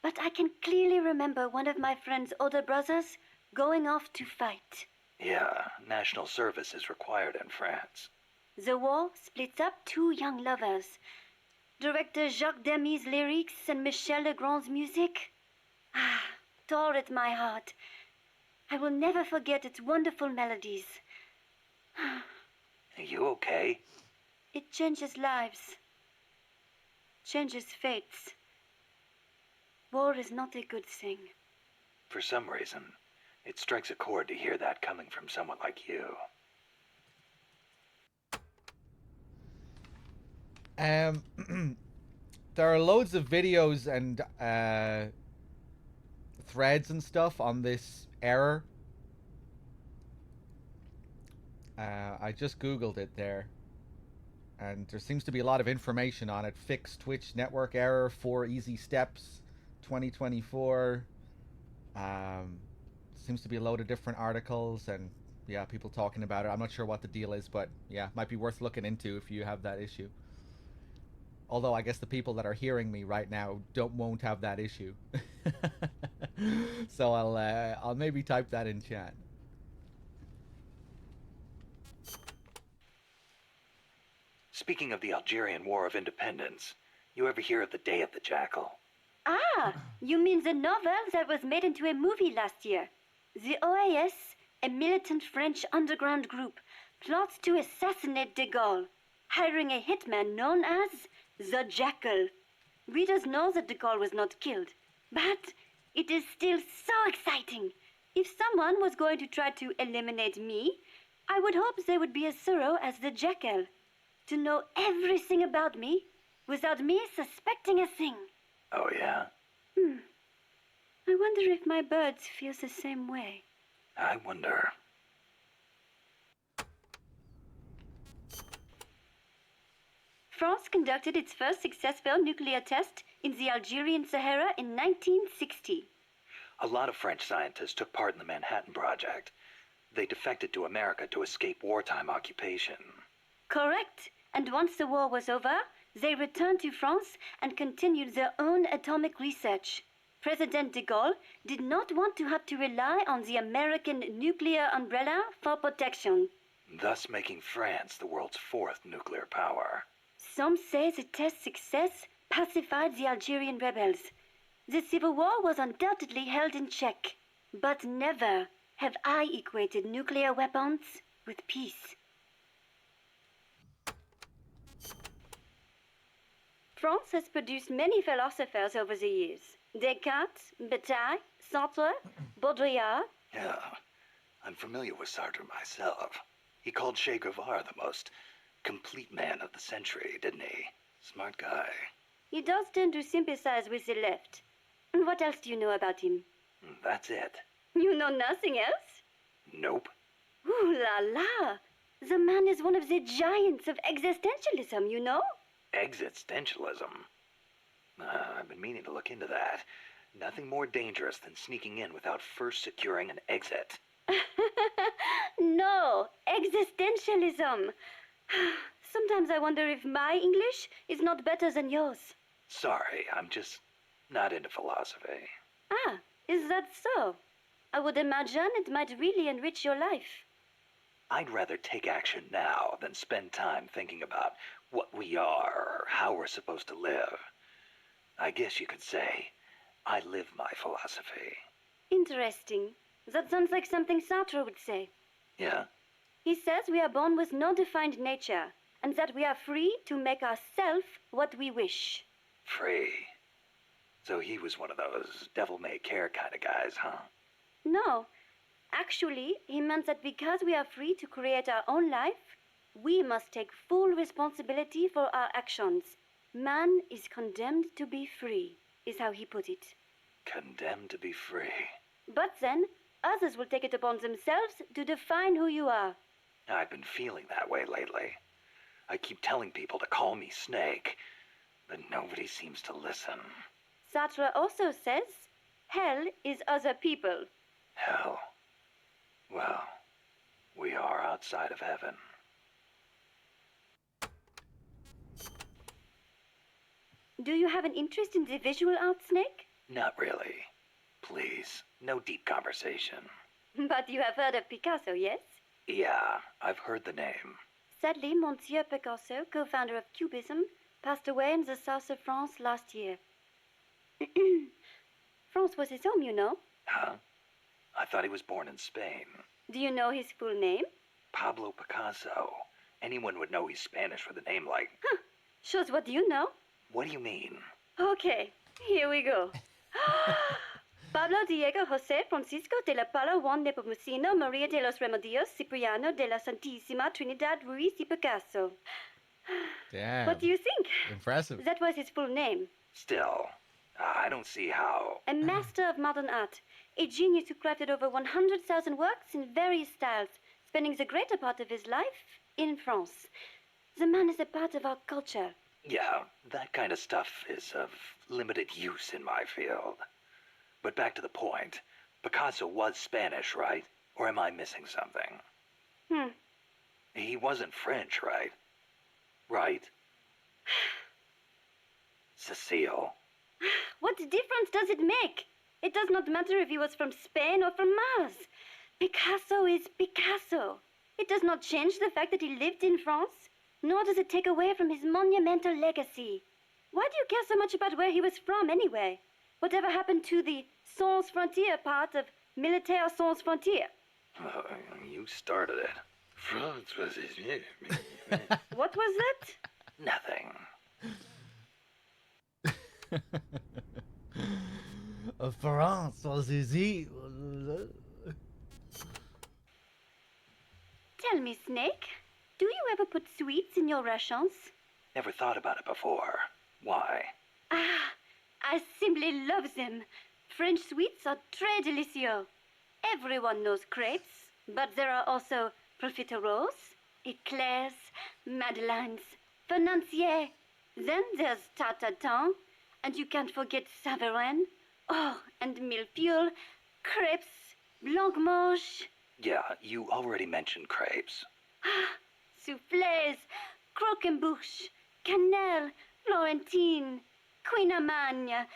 but I can clearly remember one of my friend's older brothers going off to fight. Yeah, national service is required in France. The war splits up two young lovers. Director Jacques Demy's lyrics and Michel Legrand's music tore at my heart. I will never forget its wonderful melodies. Are you okay? It changes lives, changes fates. War is not a good thing. For some reason, it strikes a chord to hear that coming from someone like you. There are loads of videos and threads and stuff on this error. I just googled it there, and there seems to be a lot of information on it. Fix Twitch network error, 4 easy steps, 2024. Seems to be a load of different articles and yeah, people talking about it. I'm not sure what the deal is, but yeah, might be worth looking into if you have that issue. Although I guess the people that are hearing me right now won't have that issue. So I'll maybe type that in chat. Speaking of the Algerian War of Independence, you ever hear of the Day of the Jackal? Ah, you mean the novel that was made into a movie last year? The OAS, a militant French underground group, plots to assassinate de Gaulle, hiring a hitman known as the Jackal. Readers know that de Gaulle was not killed, but it is still so exciting. If someone was going to try to eliminate me, I would hope they would be as thorough as the Jackal, to know everything about me without me suspecting a thing. Oh, yeah? I wonder if my birds feel the same way. I wonder. France conducted its first successful nuclear test in the Algerian Sahara in 1960. A lot of French scientists took part in the Manhattan Project. They defected to America to escape wartime occupation. Correct. And once the war was over, they returned to France and continued their own atomic research. President de Gaulle did not want to have to rely on the American nuclear umbrella for protection. Thus making France the world's 4th nuclear power. Some say the test success pacified the Algerian rebels. The civil war was undoubtedly held in check. But never have I equated nuclear weapons with peace. France has produced many philosophers over the years. Descartes, Bataille, Sartre, Baudrillard. Yeah, I'm familiar with Sartre myself. He called Che Guevara the most complete man of the century, didn't he? Smart guy. He does tend to sympathize with the left. And what else do you know about him? That's it. You know nothing else? Nope. Ooh la la! The man is one of the giants of existentialism, you know? Existentialism? I've been meaning to look into that. Nothing more dangerous than sneaking in without first securing an exit. No, existentialism. Sometimes I wonder if my English is not better than yours. Sorry, I'm just not into philosophy. Ah, is that so? I would imagine it might really enrich your life. I'd rather take action now than spend time thinking about what we are or how we're supposed to live. I guess you could say I live my philosophy. Interesting. That sounds like something Sartre would say. Yeah? He says we are born with no defined nature, and that we are free to make ourselves what we wish. Free. So he was one of those devil-may-care kind of guys, huh? No. Actually, he meant that because we are free to create our own life, We must take full responsibility for our actions. Man is condemned to be free, is how he put it. Condemned to be free. But then, others will take it upon themselves to define who you are. I've been feeling that way lately. I keep telling people to call me Snake, but nobody seems to listen. Sartre also says, hell is other people. Hell. Well, we are outside of heaven. Do you have an interest in the visual arts, Snake? Not really. Please, no deep conversation. But you have heard of Picasso, yes? Yeah, I've heard the name. Sadly, Monsieur Picasso, co-founder of Cubism, passed away in the south of France last year. France was his home, you know. Huh? I thought he was born in Spain. Do you know his full name? Pablo Picasso. Anyone would know he's Spanish with a name like... Shows what you know. What do you mean? Okay, here we go. Pablo Diego José Francisco de la Pala Juan Nepomuceno Maria de los Remedios Cipriano de la Santísima Trinidad Ruiz y Picasso. Damn. What do you think? Impressive. That was his full name. Still, I don't see how... A master of modern art. A genius who crafted over 100,000 works in various styles, spending the greater part of his life in France. The man is a part of our culture. Yeah, that kind of stuff is of limited use in my field. But back to the point. Picasso was Spanish, right? Or am I missing something? He wasn't French, right? Right? Cecile. What difference does it make? It does not matter if he was from Spain or from Mars. Picasso is Picasso. It does not change the fact that he lived in France, nor does it take away from his monumental legacy. Why do you care so much about where he was from, anyway? Whatever happened to the sans frontière part of Militaire sans frontière? You started it. France was his name. What was that? Nothing. France was easy. Tell me, Snake, do you ever put sweets in your rations? Never thought about it before. Why? Ah, I simply love them. French sweets are très délicieux. Everyone knows crepes, but there are also profiteroles, eclairs, madeleines, financiers. Then there's tarte-tatin, and you can't forget Savarin. Oh, and millefiori, crepes, blancmange. Yeah, you already mentioned crepes. Soufflés, croquembouche, cannelle, Florentine, Queen Amagne,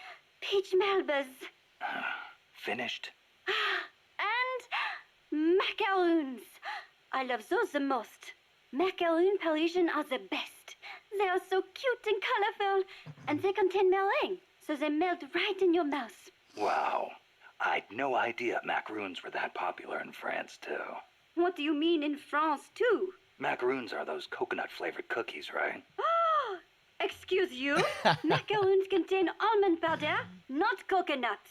peach melbas, Finished? and macaroons. I love those the most. Macaroon Parisian are the best. They are so cute and colorful, and they contain meringue, so they melt right in your mouth. Wow. I'd no idea macaroons were that popular in France, too. What do you mean in France, too? Macaroons are those coconut-flavored cookies, right? Oh, excuse you? Macaroons contain almond powder, not coconuts.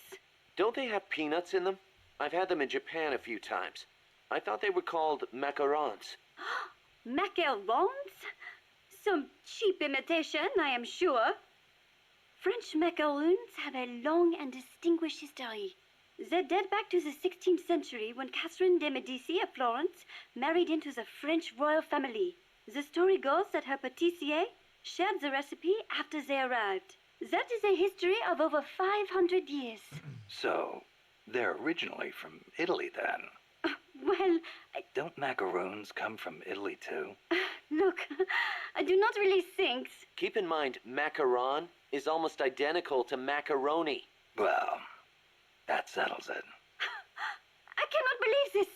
Don't they have peanuts in them? I've had them in Japan a few times. I thought they were called macarons. Macarons? Some cheap imitation, I am sure. French macaroons have a long and distinguished history. They date back to the 16th century when Catherine de' Medici of Florence married into the French royal family. The story goes that her pâtissier shared the recipe after they arrived. That is a history of over 500 years. So, they're originally from Italy, then? Well, Don't macaroons come from Italy, too? look, I do not really think. Keep in mind, macaron is almost identical to macaroni. Well, that settles it. I cannot believe this.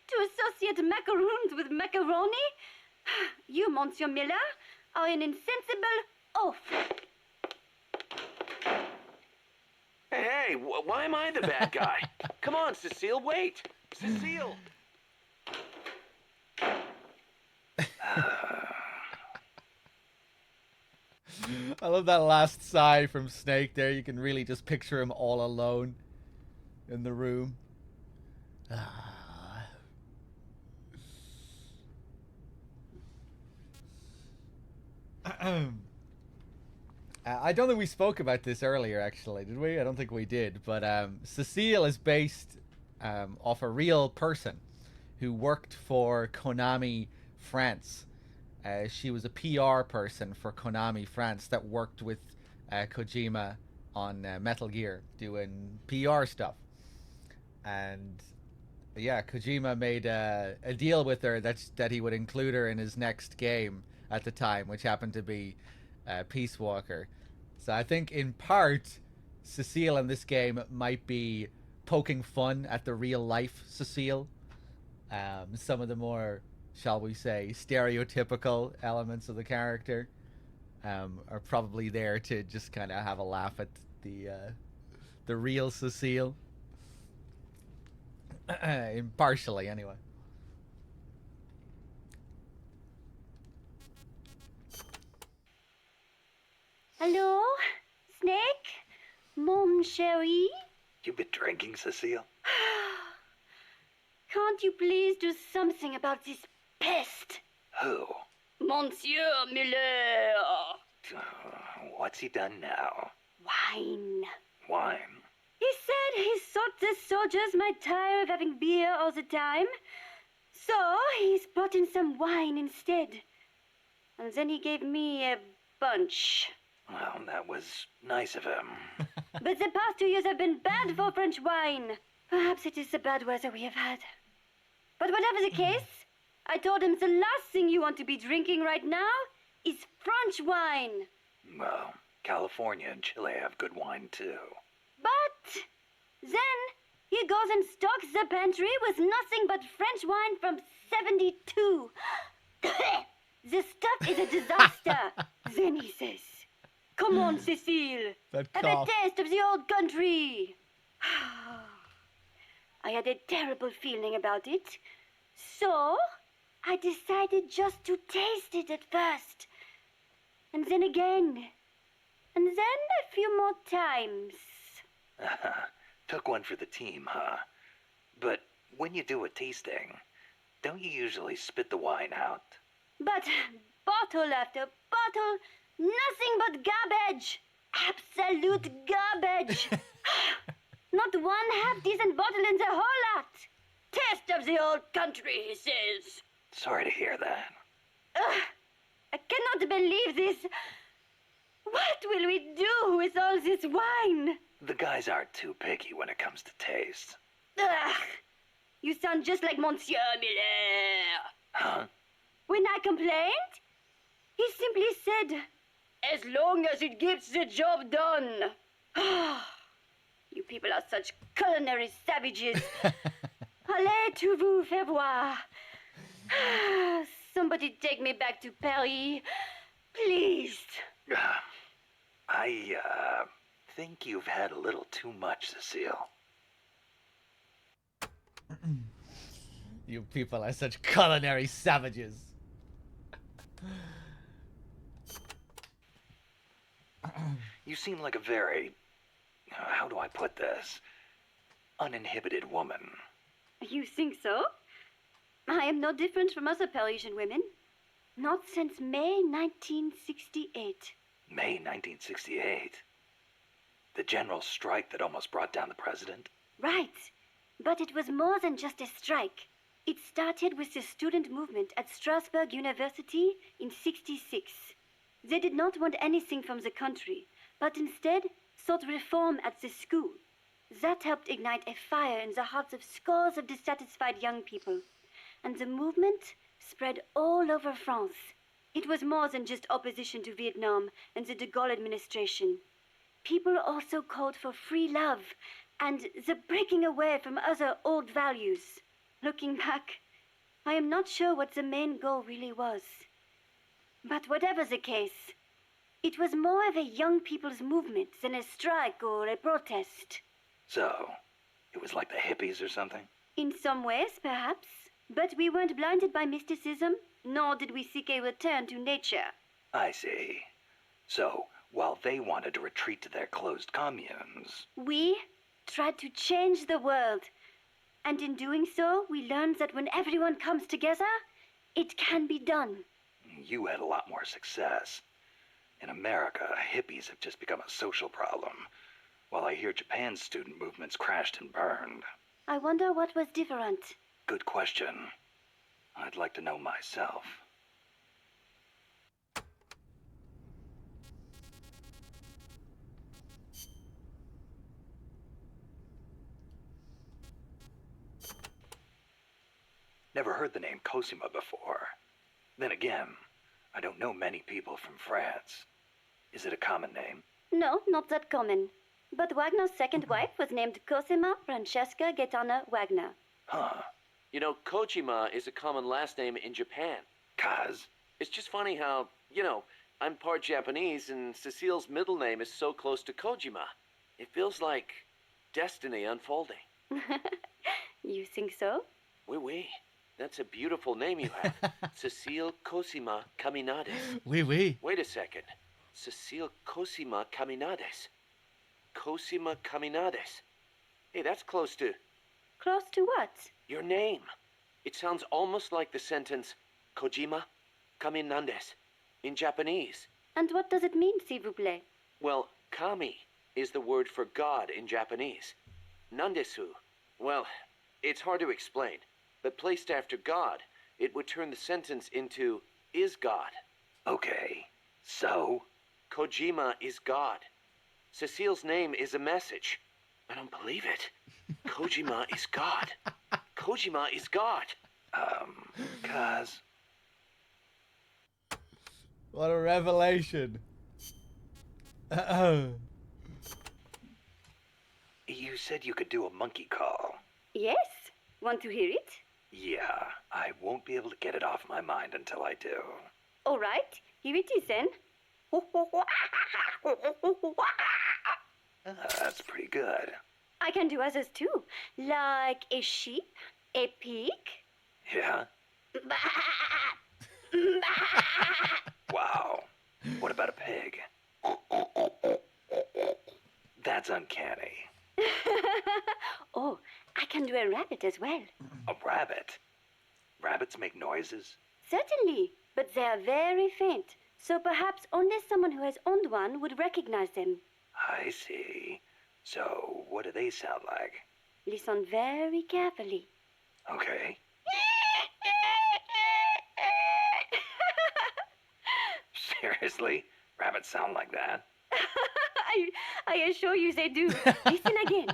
To associate macaroons with macaroni? You, Monsieur Miller, are an insensible oaf. Hey, why am I the bad guy? Come on, Cecile, wait! Cecile! I love that last sigh from Snake there. You can really just picture him all alone in the room. I don't think we spoke about this earlier, actually, did we? I don't think we did. But Cecile is based off a real person who worked for Konami France. She was a PR person for Konami France that worked with Kojima on Metal Gear, doing PR stuff. And yeah, Kojima made a deal with her that he would include her in his next game at the time, which happened to be Peace Walker. So I think in part, Cecile in this game might be poking fun at the real life Cecile. Some of the more, shall we say, stereotypical elements of the character are probably there to just kind of have a laugh at the real Cecile. Impartially, anyway. Hello? Snake? Mon chéri? You been drinking, Cecile? Can't you please do something about this pest? Who? Monsieur Muller! What's he done now? Wine. Wine? He said he thought the soldiers might tire of having beer all the time. So he's brought in some wine instead. And then he gave me a bunch. Well, that was nice of him. But the past 2 years have been bad for French wine. Perhaps it is the bad weather we have had. But whatever the case, I told him the last thing you want to be drinking right now is French wine. Well, California and Chile have good wine, too. But then he goes and stocks the pantry with nothing but French wine from 72. The stuff is a disaster. Then he says, "Come on, Cecile. That Have cough. a taste of the old country." I had a terrible feeling about it. So I decided just to taste it at first. And then again. And then a few more times. Took one for the team, huh? But when you do a tasting, don't you usually spit the wine out? But bottle after bottle, nothing but garbage. Absolute garbage. Not one half-decent bottle in the whole lot. Taste of the old country, he says. Sorry to hear that. I cannot believe this. What will we do with all this wine? The guys aren't too picky when it comes to taste. Ugh. You sound just like Monsieur Miller. Huh? When I complained, he simply said, "As long as it gets the job done." You people are such culinary savages. Allez, tout vous faire voir. Somebody take me back to Paris, please. I think you've had a little too much, Cecile. You people are such culinary savages. You seem like a very, how do I put this, uninhibited woman. You think so? I am no different from other Parisian women. Not since May 1968. May 1968. The general strike that almost brought down the president. Right. But it was more than just a strike. It started with the student movement at Strasbourg University in '66. They did not want anything from the country, but instead sought reform at the school. That helped ignite a fire in the hearts of scores of dissatisfied young people. And the movement spread all over France. It was more than just opposition to Vietnam and the de Gaulle administration. People also called for free love and the breaking away from other old values. Looking back, I am not sure what the main goal really was. But whatever the case, it was more of a young people's movement than a strike or a protest. So, it was like the hippies or something? In some ways, perhaps. But we weren't blinded by mysticism, nor did we seek a return to nature. I see. So, while they wanted to retreat to their closed communes... We tried to change the world. And in doing so, we learned that when everyone comes together, it can be done. You had a lot more success. In America, hippies have just become a social problem, while I hear Japan's student movements crashed and burned. I wonder what was different. Good question. I'd like to know myself. Never heard the name Cosima before. Then again, I don't know many people from France. Is it a common name? No, not that common. But Wagner's second wife was named Cosima Francesca Gaetana Wagner. Huh. You know, Kojima is a common last name in Japan. Kaz? It's just funny how, I'm part Japanese and Cecile's middle name is so close to Kojima. It feels like destiny unfolding. You think so? Oui, oui. That's a beautiful name you have. Cecile Cosima Caminades. Oui, oui. Wait a second. Cecile Cosima Caminades. Cosima Caminades. Hey, that's close to Close to what? your name. It sounds almost like the sentence Kojima Caminandes in Japanese. And what does it mean, s'il vous plaît? Well, kami is the word for God in Japanese. Nandesu, well, it's hard to explain, but placed after God, it would turn the sentence into is God. Okay. So? Kojima is God. Cecile's name is a message. I don't believe it. Kojima is God. Kojima is God. Kaz? What a revelation. You said you could do a monkey call. Yes. Want to hear it? Yeah, I won't be able to get it off my mind until I do. All right. Here it is then. That's pretty good. I can do others too, like a sheep, a pig. Yeah? Wow. What about a pig? That's uncanny. Oh, I can do a rabbit as well. A rabbit? Rabbits make noises? Certainly, but they are very faint, so perhaps only someone who has owned one would recognize them. I see. So, what do they sound like? Listen very carefully. Okay. Seriously? Rabbits sound like that? I assure you they do. Listen again.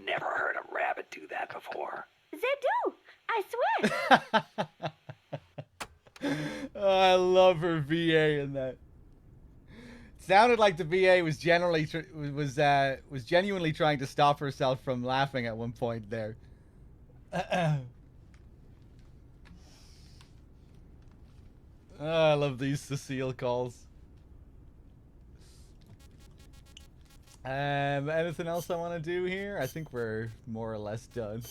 Never heard a rabbit do that before. They do. I swear. Oh, I love her VA in that. Sounded like the VA was was genuinely trying to stop herself from laughing at one point there. Oh, I love these Cecile calls. Anything else I want to do here? I think we're more or less done.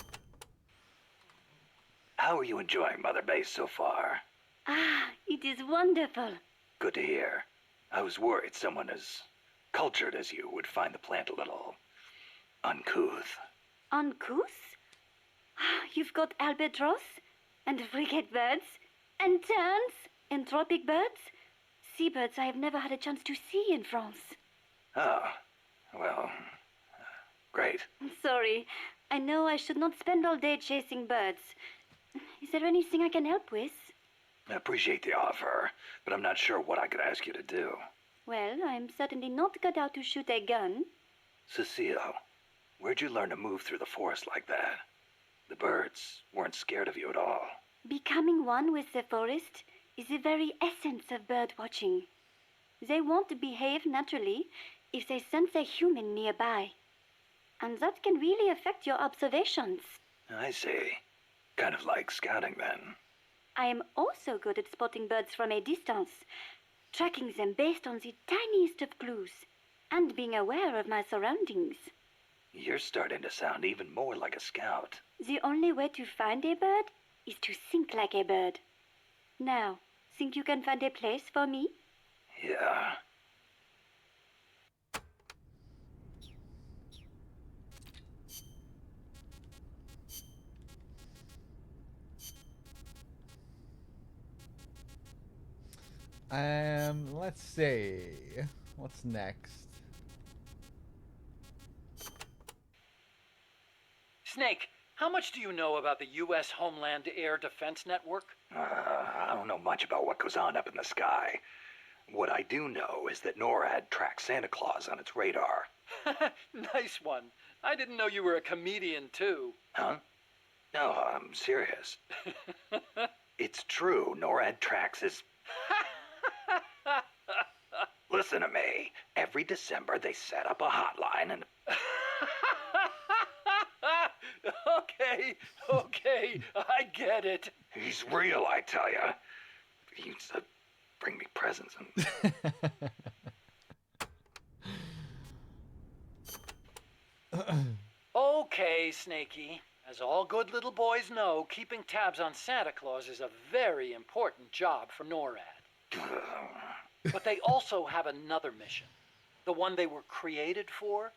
How are you enjoying Mother Base so far? Ah, it is wonderful. Good to hear. I was worried someone as cultured as you would find the plant a little uncouth. Uncouth? You've got albatross, and frigate birds, and terns, and tropic birds. Seabirds I have never had a chance to see in France. Oh, well, great. I'm sorry. I know I should not spend all day chasing birds. Is there anything I can help with? I appreciate the offer, but I'm not sure what I could ask you to do. Well, I'm certainly not cut out to shoot a gun. Cecile, where'd you learn to move through the forest like that? The birds weren't scared of you at all. Becoming one with the forest is the very essence of bird watching. They won't behave naturally if they sense a human nearby. And that can really affect your observations. I see. Kind of like scouting then. I am also good at spotting birds from a distance, tracking them based on the tiniest of clues, and being aware of my surroundings. You're starting to sound even more like a scout. The only way to find a bird is to think like a bird. Now, think you can find a place for me? Yeah. Let's see. What's next? Snake, how much do you know about the U.S. Homeland Air Defense Network? I don't know much about what goes on up in the sky. What I do know is that NORAD tracks Santa Claus on its radar. Nice one. I didn't know you were a comedian, too. Huh? No, I'm serious. It's true, NORAD tracks his... Listen to me. Every December they set up a hotline and... Okay, I get it. He's real, I tell you. He used to bring me presents and... Okay, Snakey. As all good little boys know, keeping tabs on Santa Claus is a very important job for NORAD. But they also have another mission. The one they were created for.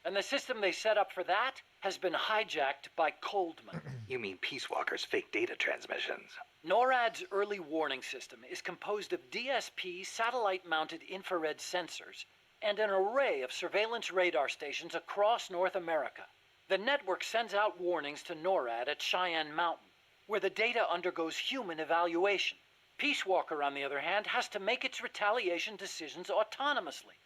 And the system they set up for that has been hijacked by Coldman. You mean Peace Walker's fake data transmissions? NORAD's early warning system is composed of DSP satellite-mounted infrared sensors and an array of surveillance radar stations across North America. The network sends out warnings to NORAD at Cheyenne Mountain, where the data undergoes human evaluation. Peace Walker, on the other hand, has to make its retaliation decisions autonomously.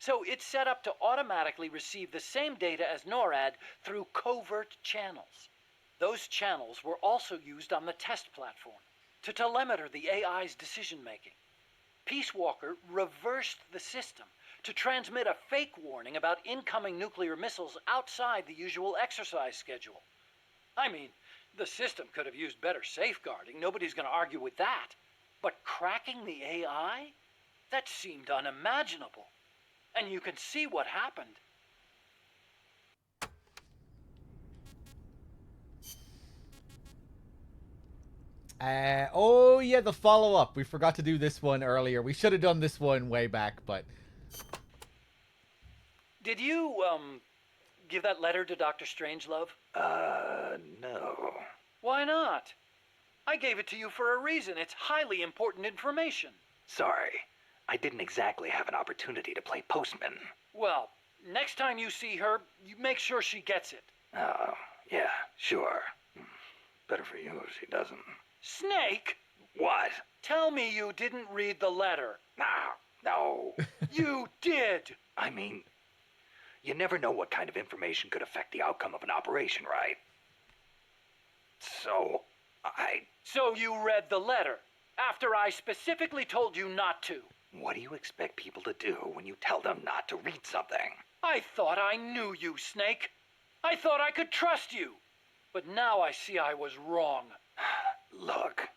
So it's set up to automatically receive the same data as NORAD through covert channels. Those channels were also used on the test platform to telemeter the AI's decision-making. Peace Walker reversed the system to transmit a fake warning about incoming nuclear missiles outside the usual exercise schedule. I mean, the system could have used better safeguarding. Nobody's going to argue with that. But cracking the AI? That seemed unimaginable. And you can see what happened. Oh yeah, the follow-up. We forgot to do this one earlier. We should have done this one way back, but... Did you, give that letter to Dr. Strangelove? No. Why not? I gave it to you for a reason. It's highly important information. Sorry. I didn't exactly have an opportunity to play postman. Well, next time you see her, you make sure she gets it. Oh, yeah, sure. Better for you if she doesn't. Snake! What? Tell me you didn't read the letter. No. You did! I mean, you never know what kind of information could affect the outcome of an operation, right? So you read the letter, after I specifically told you not to. What do you expect people to do when you tell them not to read something? I thought I knew you, Snake. I thought I could trust you. But now I see I was wrong. Look,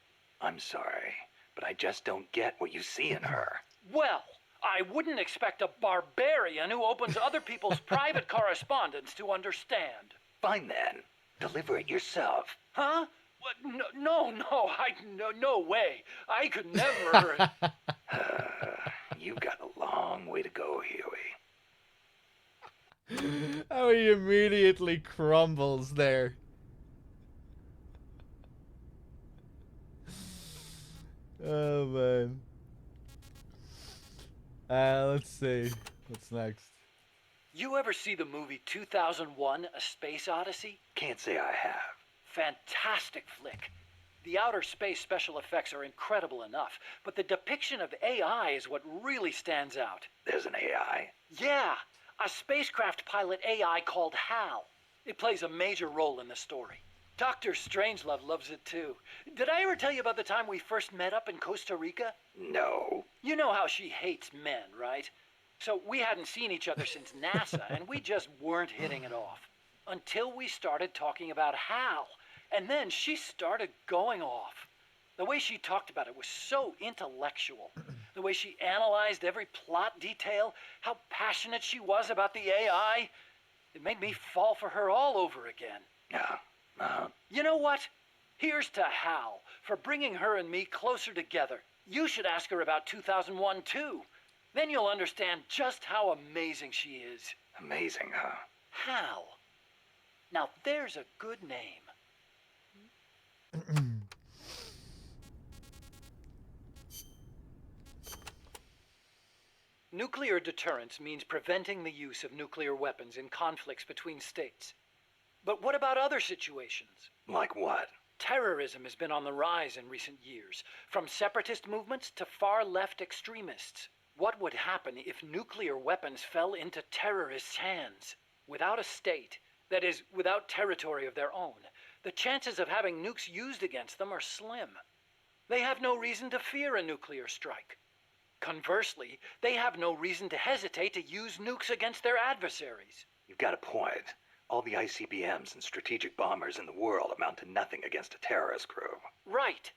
I'm sorry, but I just don't get what you see in her. Well, I wouldn't expect a barbarian who opens other people's private correspondence to understand. Fine then. Deliver it yourself. Huh? What? No, no way. I could never... You've got a long way to go, Huey. How he immediately crumbles there. Oh man. Let's see. What's next? You ever see the movie 2001: A Space Odyssey? Can't say I have. Fantastic flick. The outer space special effects are incredible enough, but the depiction of AI is what really stands out. There's an AI? Yeah, a spacecraft pilot AI called HAL. It plays a major role in the story. Dr. Strangelove loves it too. Did I ever tell you about the time we first met up in Costa Rica? No. You know how she hates men, right? So we hadn't seen each other since NASA, and we just weren't hitting it off. Until we started talking about HAL. And then she started going off. The way she talked about it was so intellectual. The way she analyzed every plot detail, how passionate she was about the AI. It made me fall for her all over again. Yeah. You know what? Here's to Hal for bringing her and me closer together. You should ask her about 2001 too. Then you'll understand just how amazing she is. Amazing, huh? Hal. Now there's a good name. Nuclear deterrence means preventing the use of nuclear weapons in conflicts between states. But what about other situations? Like what? Terrorism has been on the rise in recent years, from separatist movements to far-left extremists. What would happen if nuclear weapons fell into terrorists' hands? Without a state, that is, without territory of their own, the chances of having nukes used against them are slim. They have no reason to fear a nuclear strike. Conversely, they have no reason to hesitate to use nukes against their adversaries. You've got a point. All the ICBMs and strategic bombers in the world amount to nothing against a terrorist group. Right.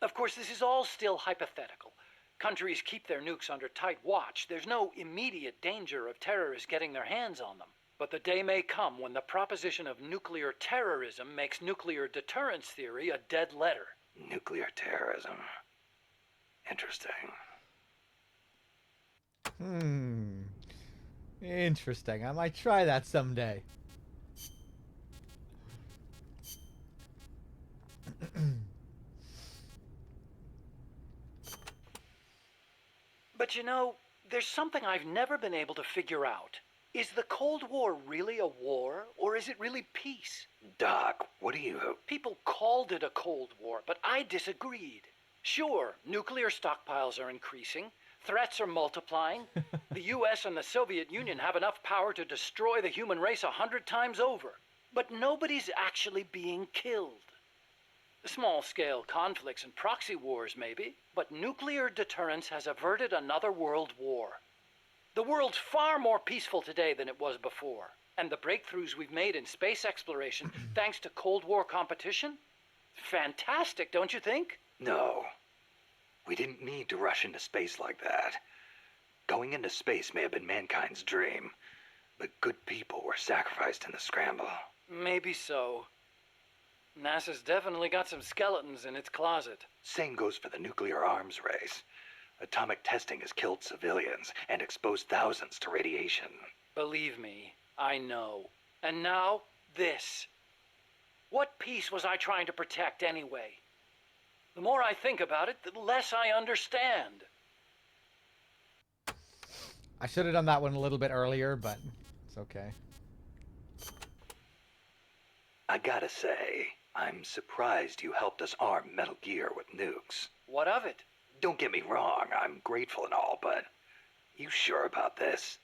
Of course, this is all still hypothetical. Countries keep their nukes under tight watch. There's no immediate danger of terrorists getting their hands on them. But the day may come when the proposition of nuclear terrorism makes nuclear deterrence theory a dead letter. Nuclear terrorism. Interesting. Interesting. I might try that someday. But you know, there's something I've never been able to figure out. Is the Cold War really a war, or is it really peace? Doc, what do you... People called it a Cold War, but I disagreed. Sure, nuclear stockpiles are increasing. Threats are multiplying. The US and the Soviet Union have enough power to destroy the human race 100 times over. But nobody's actually being killed. Small-scale conflicts and proxy wars, maybe, but nuclear deterrence has averted another world war. The world's far more peaceful today than it was before. And the breakthroughs we've made in space exploration, thanks to Cold War competition? Fantastic, don't you think? No. We didn't need to rush into space like that. Going into space may have been mankind's dream, but good people were sacrificed in the scramble. Maybe so. NASA's definitely got some skeletons in its closet. Same goes for the nuclear arms race. Atomic testing has killed civilians and exposed thousands to radiation. Believe me, I know. And now, this. What peace was I trying to protect anyway? The more I think about it, the less I understand. I should have done that one a little bit earlier, but it's okay. I gotta say, I'm surprised you helped us arm Metal Gear with nukes. What of it? Don't get me wrong, I'm grateful and all, but you sure about this?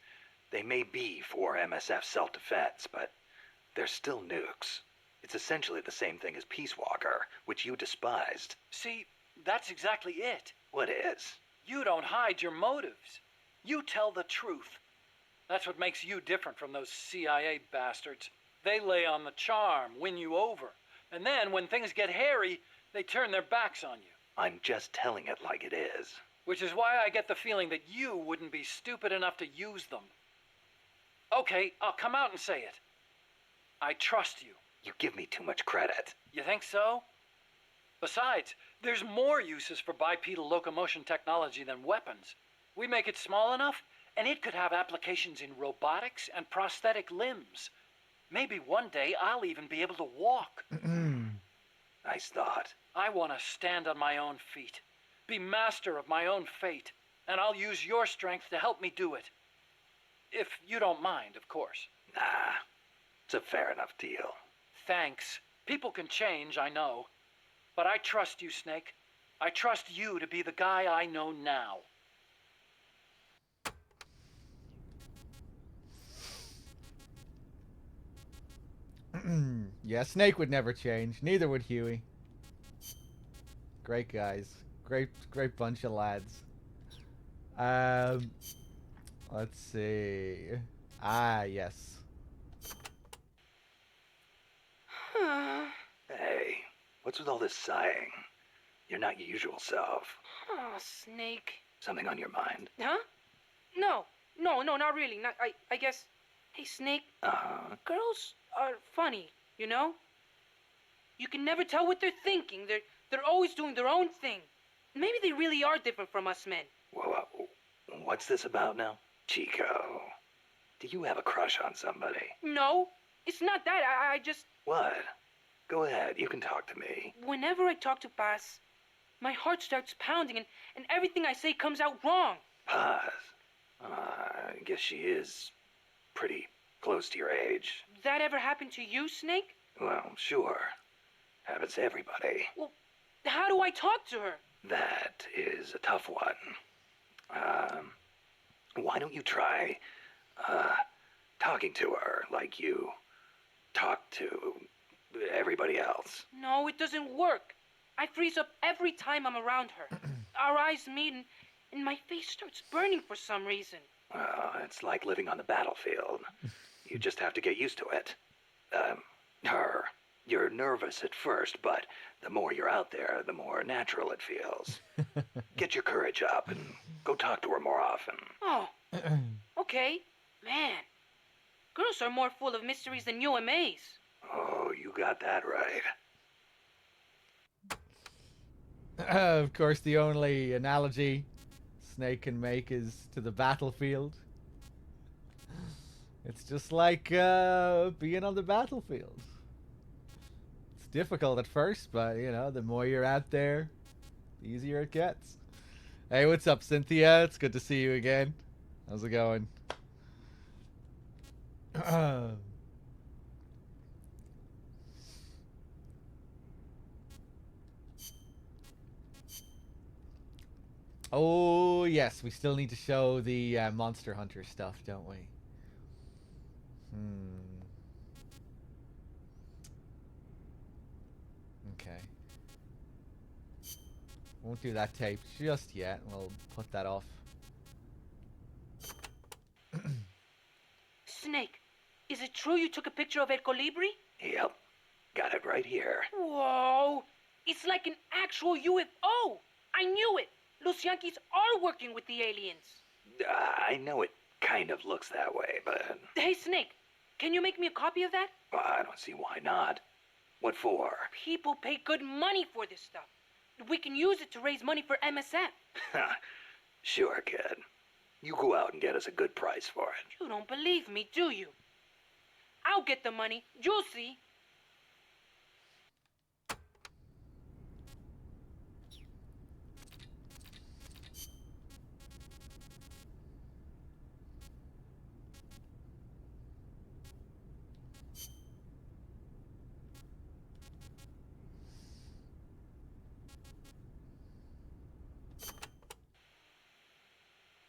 They may be for MSF self-defense, but they're still nukes. It's essentially the same thing as Peace Walker, which you despised. See, that's exactly it. What is? You don't hide your motives. You tell the truth. That's what makes you different from those CIA bastards. They lay on the charm, win you over. And then, when things get hairy, they turn their backs on you. I'm just telling it like it is. Which is why I get the feeling that you wouldn't be stupid enough to use them. Okay, I'll come out and say it. I trust you. You give me too much credit. You think so? Besides, there's more uses for bipedal locomotion technology than weapons. We make it small enough, and it could have applications in robotics and prosthetic limbs. Maybe one day I'll even be able to walk. Nice thought. I want to stand on my own feet, be master of my own fate, and I'll use your strength to help me do it. If you don't mind, of course. Nah, it's a fair enough deal. Thanks. People can change, I know. But I trust you, Snake. I trust you to be the guy I know now. Yeah, Snake would never change. Neither would Huey. Great guys. Great bunch of lads. Let's see. Ah, yes. Hey, what's with all this sighing? You're not your usual self. Oh, Snake. Something on your mind? Huh? No, not really. I guess. Hey, Snake. Girls are funny, you know? You can never tell what they're thinking. They're always doing their own thing. Maybe they really are different from us men. Whoa, what's this about now? Chico, do you have a crush on somebody? No, it's not that. I just... What? Go ahead, you can talk to me. Whenever I talk to Paz, my heart starts pounding and everything I say comes out wrong. Paz? I guess she is pretty close to your age. That ever happened to you, Snake? Well, sure. Happens to everybody. Well, how do I talk to her? That is a tough one. Why don't you try, talking to her like you talk to everybody else? No, it doesn't work. I freeze up every time I'm around her. Our eyes meet and my face starts burning for some reason. Well, it's like living on the battlefield. You just have to get used to it. You're nervous at first, but the more you're out there, the more natural it feels. Get your courage up and go talk to her more often. Oh, okay. Man, girls are more full of mysteries than UMAs. Oh, you got that right. Of course, the only analogy Snake can make is to the battlefield. It's just like being on the battlefield. It's difficult at first, but you know, the more you're out there, the easier it gets. Hey, what's up, Cynthia? It's good to see you again. How's it going? Oh, yes, we still need to show the Monster Hunter stuff, don't we? Okay. Won't do that tape just yet. We'll put that off. Snake, is it true you took a picture of El Colibri? Yep, got it right here. Whoa! It's like an actual UFO! I knew it! Los Yankees are working with the aliens. I know it kind of looks that way, but Hey, Snake, can you make me a copy of that? I don't see why not. What for? People pay good money for this stuff. We can use it to raise money for MSF. Sure, kid. You go out and get us a good price for it. You don't believe me, do you? I'll get the money. You'll see.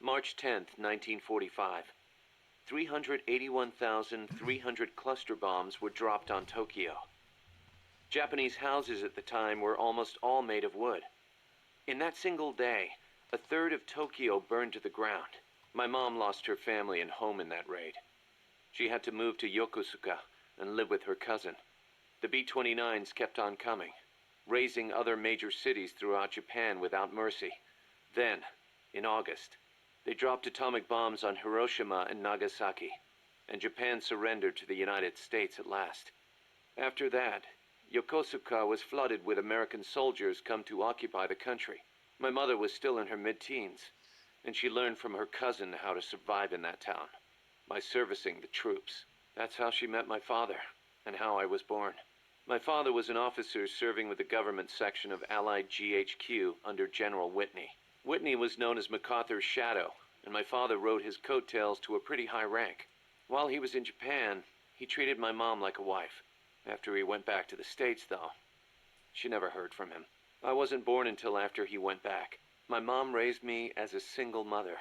March 10th, 1945. 381,300 cluster bombs were dropped on Tokyo. Japanese houses at the time were almost all made of wood. In that single day, a third of Tokyo burned to the ground. My mom lost her family and home in that raid. She had to move to Yokosuka and live with her cousin. The B-29s kept on coming, razing other major cities throughout Japan without mercy. Then, in August, they dropped atomic bombs on Hiroshima and Nagasaki, and Japan surrendered to the United States at last. After that, Yokosuka was flooded with American soldiers come to occupy the country. My mother was still in her mid-teens, and she learned from her cousin how to survive in that town, by servicing the troops. That's how she met my father, and how I was born. My father was an officer serving with the government section of Allied GHQ under General Whitney. Whitney was known as MacArthur's shadow, and my father rode his coattails to a pretty high rank. While he was in Japan, he treated my mom like a wife. After he went back to the States, though, she never heard from him. I wasn't born until after he went back. My mom raised me as a single mother.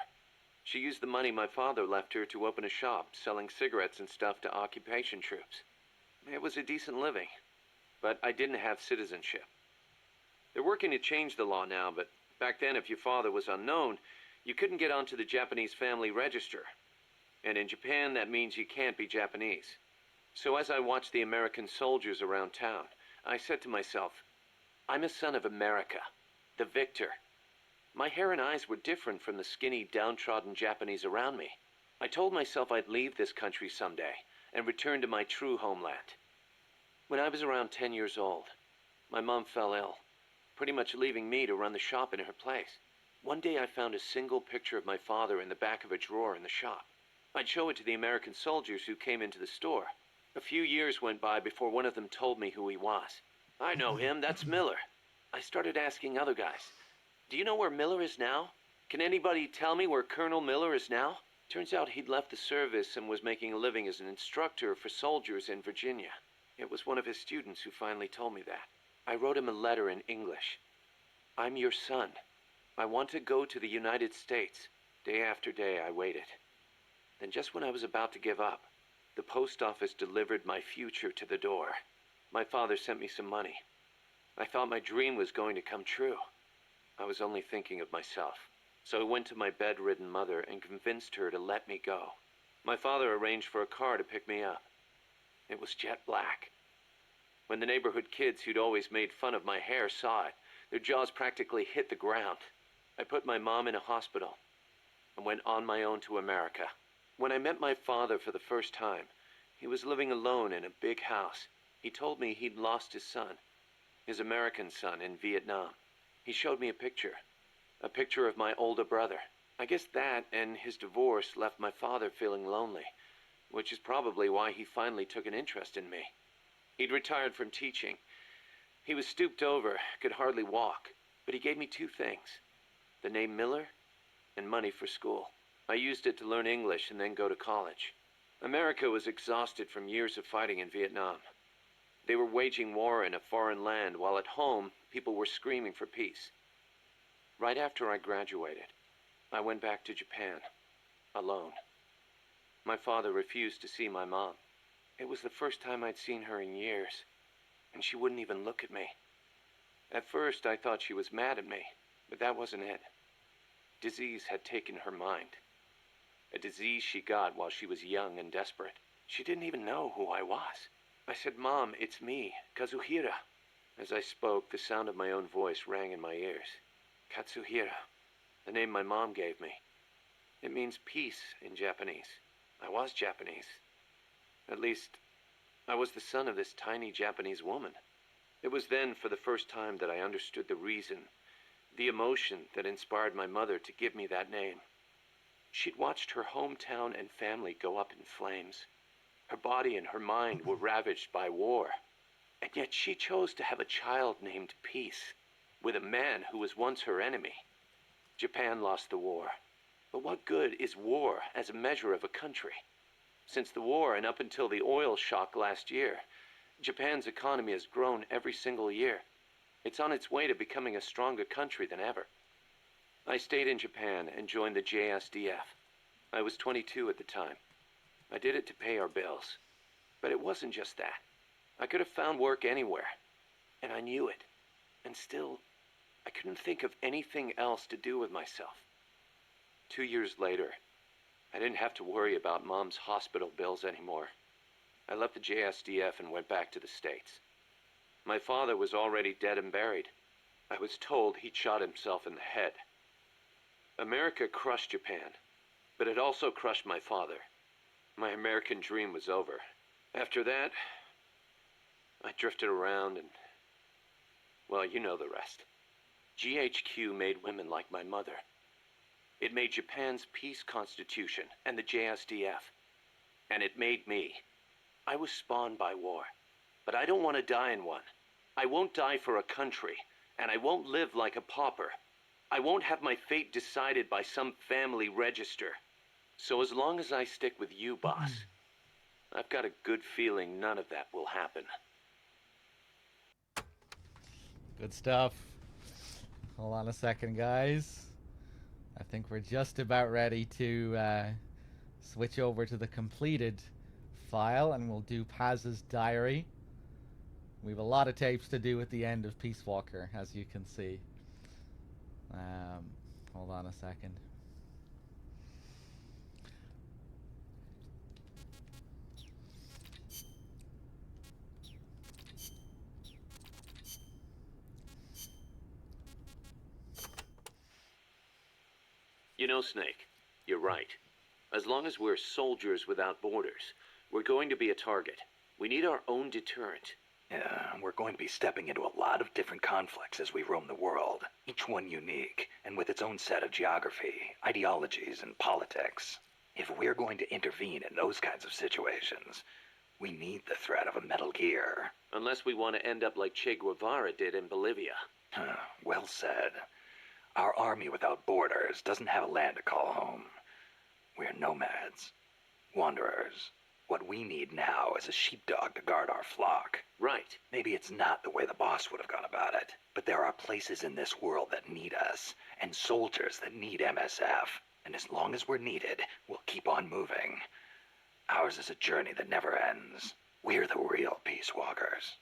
She used the money my father left her to open a shop selling cigarettes and stuff to occupation troops. It was a decent living, but I didn't have citizenship. They're working to change the law now, but back then, if your father was unknown, you couldn't get onto the Japanese family register. And in Japan, that means you can't be Japanese. So as I watched the American soldiers around town, I said to myself, I'm a son of America, the victor. My hair and eyes were different from the skinny, downtrodden Japanese around me. I told myself I'd leave this country someday and return to my true homeland. When I was around 10 years old, my mom fell ill, pretty much leaving me to run the shop in her place. One day I found a single picture of my father in the back of a drawer in the shop. I'd show it to the American soldiers who came into the store. A few years went by before one of them told me who he was. I know him, that's Miller. I started asking other guys, do you know where Miller is now? Can anybody tell me where Colonel Miller is now? Turns out he'd left the service and was making a living as an instructor for soldiers in Virginia. It was one of his students who finally told me that. I wrote him a letter in English. I'm your son. I want to go to the United States. Day after day, I waited. Then just when I was about to give up, the post office delivered my future to the door. My father sent me some money. I thought my dream was going to come true. I was only thinking of myself. So I went to my bedridden mother and convinced her to let me go. My father arranged for a car to pick me up. It was jet black. When the neighborhood kids who'd always made fun of my hair saw it, their jaws practically hit the ground. I put my mom in a hospital and went on my own to America. When I met my father for the first time, he was living alone in a big house. He told me he'd lost his son, his American son, in Vietnam. He showed me a picture of my older brother. I guess that and his divorce left my father feeling lonely, which is probably why he finally took an interest in me. He'd retired from teaching. He was stooped over, could hardly walk, but he gave me two things: the name Miller and money for school. I used it to learn English and then go to college. America was exhausted from years of fighting in Vietnam. They were waging war in a foreign land, while at home, people were screaming for peace. Right after I graduated, I went back to Japan, alone. My father refused to see my mom. It was the first time I'd seen her in years, and she wouldn't even look at me. At first, I thought she was mad at me, but that wasn't it. Disease had taken her mind. A disease she got while she was young and desperate. She didn't even know who I was. I said, "Mom, it's me, Kazuhira." As I spoke, the sound of my own voice rang in my ears. Katsuhira, the name my mom gave me. It means peace in Japanese. I was Japanese. At least, I was the son of this tiny Japanese woman. It was then, for the first time, that I understood the reason, the emotion that inspired my mother to give me that name. She'd watched her hometown and family go up in flames. Her body and her mind were ravaged by war. And yet she chose to have a child named Peace, with a man who was once her enemy. Japan lost the war. But what good is war as a measure of a country? Since the war and up until the oil shock last year, Japan's economy has grown every single year. It's on its way to becoming a stronger country than ever. I stayed in Japan and joined the JSDF. I was 22 at the time. I did it to pay our bills. But it wasn't just that. I could have found work anywhere, and I knew it. And still, I couldn't think of anything else to do with myself. 2 years later, I didn't have to worry about Mom's hospital bills anymore. I left the JSDF and went back to the States. My father was already dead and buried. I was told he'd shot himself in the head. America crushed Japan, but it also crushed my father. My American dream was over. After that, I drifted around and, well, you know the rest. GHQ made women like my mother. It made Japan's peace constitution and the JSDF. And it made me. I was spawned by war, but I don't want to die in one. I won't die for a country, and I won't live like a pauper. I won't have my fate decided by some family register. So as long as I stick with you, boss, I've got a good feeling none of that will happen. Good stuff. Hold on a second, guys. I think we're just about ready to switch over to the completed file, and we'll do Paz's diary. We have a lot of tapes to do at the end of Peace Walker, as you can see. Hold on a second. You know, Snake, you're right. As long as we're soldiers without borders, we're going to be a target. We need our own deterrent. Yeah, we're going to be stepping into a lot of different conflicts as we roam the world, each one unique, and with its own set of geography, ideologies, and politics. If we're going to intervene in those kinds of situations, we need the threat of a Metal Gear. Unless we want to end up like Che Guevara did in Bolivia. Well said. Our army without borders doesn't have a land to call home. We're nomads, wanderers. What we need now is a sheepdog to guard our flock. Right. Maybe it's not the way the boss would have gone about it, but there are places in this world that need us, and soldiers that need MSF. And as long as we're needed, we'll keep on moving. Ours is a journey that never ends. We're the real Peace Walkers.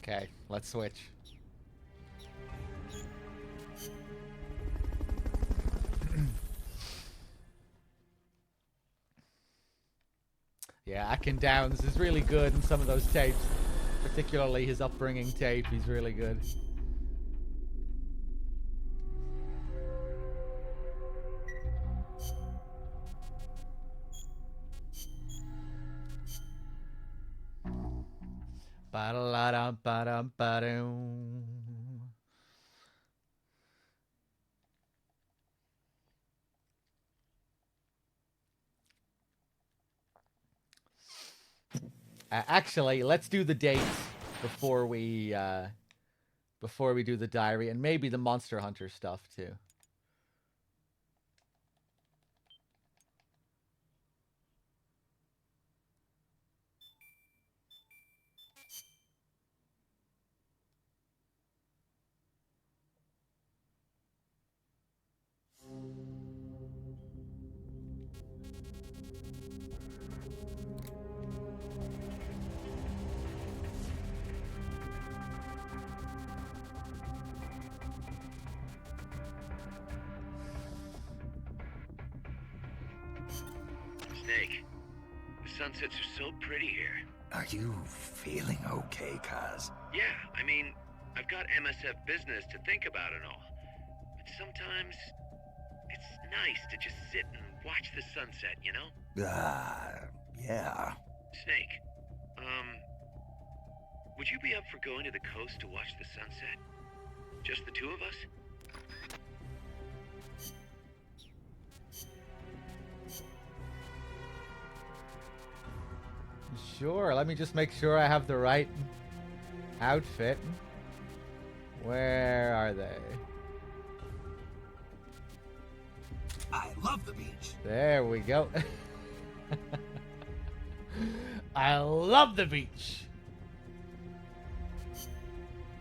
Okay, let's switch. Yeah, Akin Downs is really good in some of those tapes. Particularly his upbringing tape, he's really good. Ba-da-la-dum, ba-dum, ba-dum. Actually, let's do the dates before we do the diary, and maybe the Monster Hunter stuff too. Snake, the sunsets are so pretty here. Are you feeling okay, Kaz? Yeah, I mean, I've got MSF business to think about and all. But sometimes, it's nice to just sit and watch the sunset, you know? Yeah. Snake, would you be up for going to the coast to watch the sunset? Just the two of us? Sure, let me just make sure I have the right outfit. Where are they? I love the beach. There we go. I love the beach.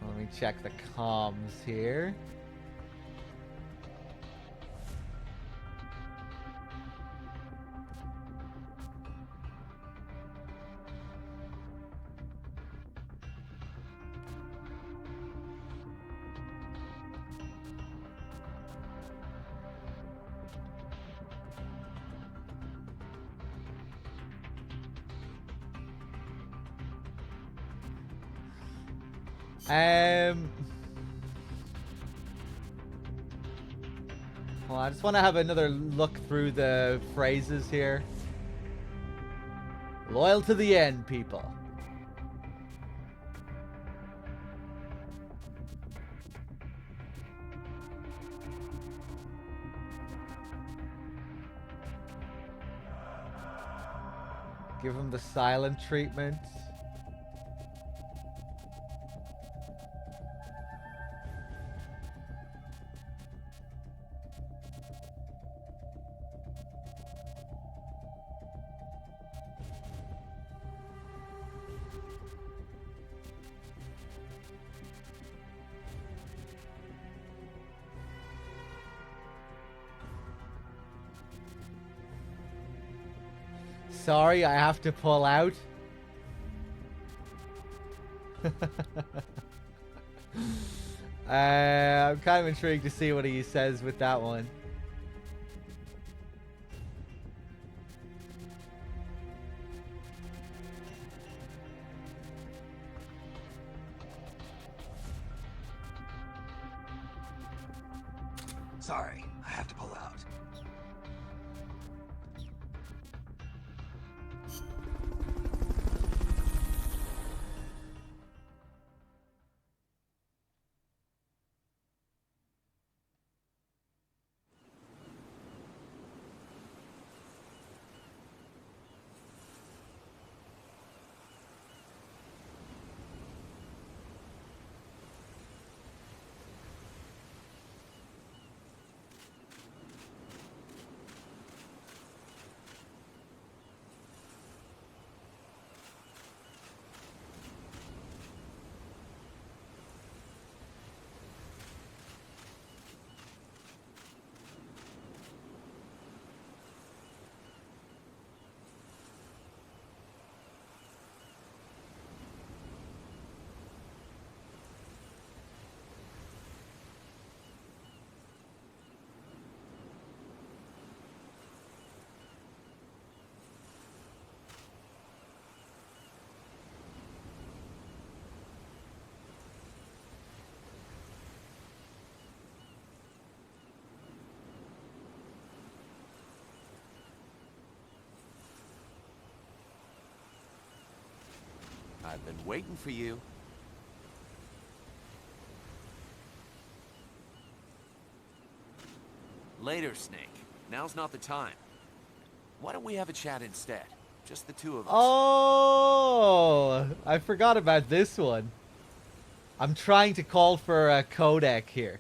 Let me check the comms here. Well, I just want to have another look through the phrases here. Loyal to the end, people. Give them the silent treatment. Sorry, I have to pull out. I'm kind of intrigued to see what he says with that one. Sorry, I have to pull out. I've been waiting for you. Later, Snake. Now's not the time. Why don't we have a chat instead? Just the two of us. Oh, I forgot about this one. I'm trying to call for a codec here.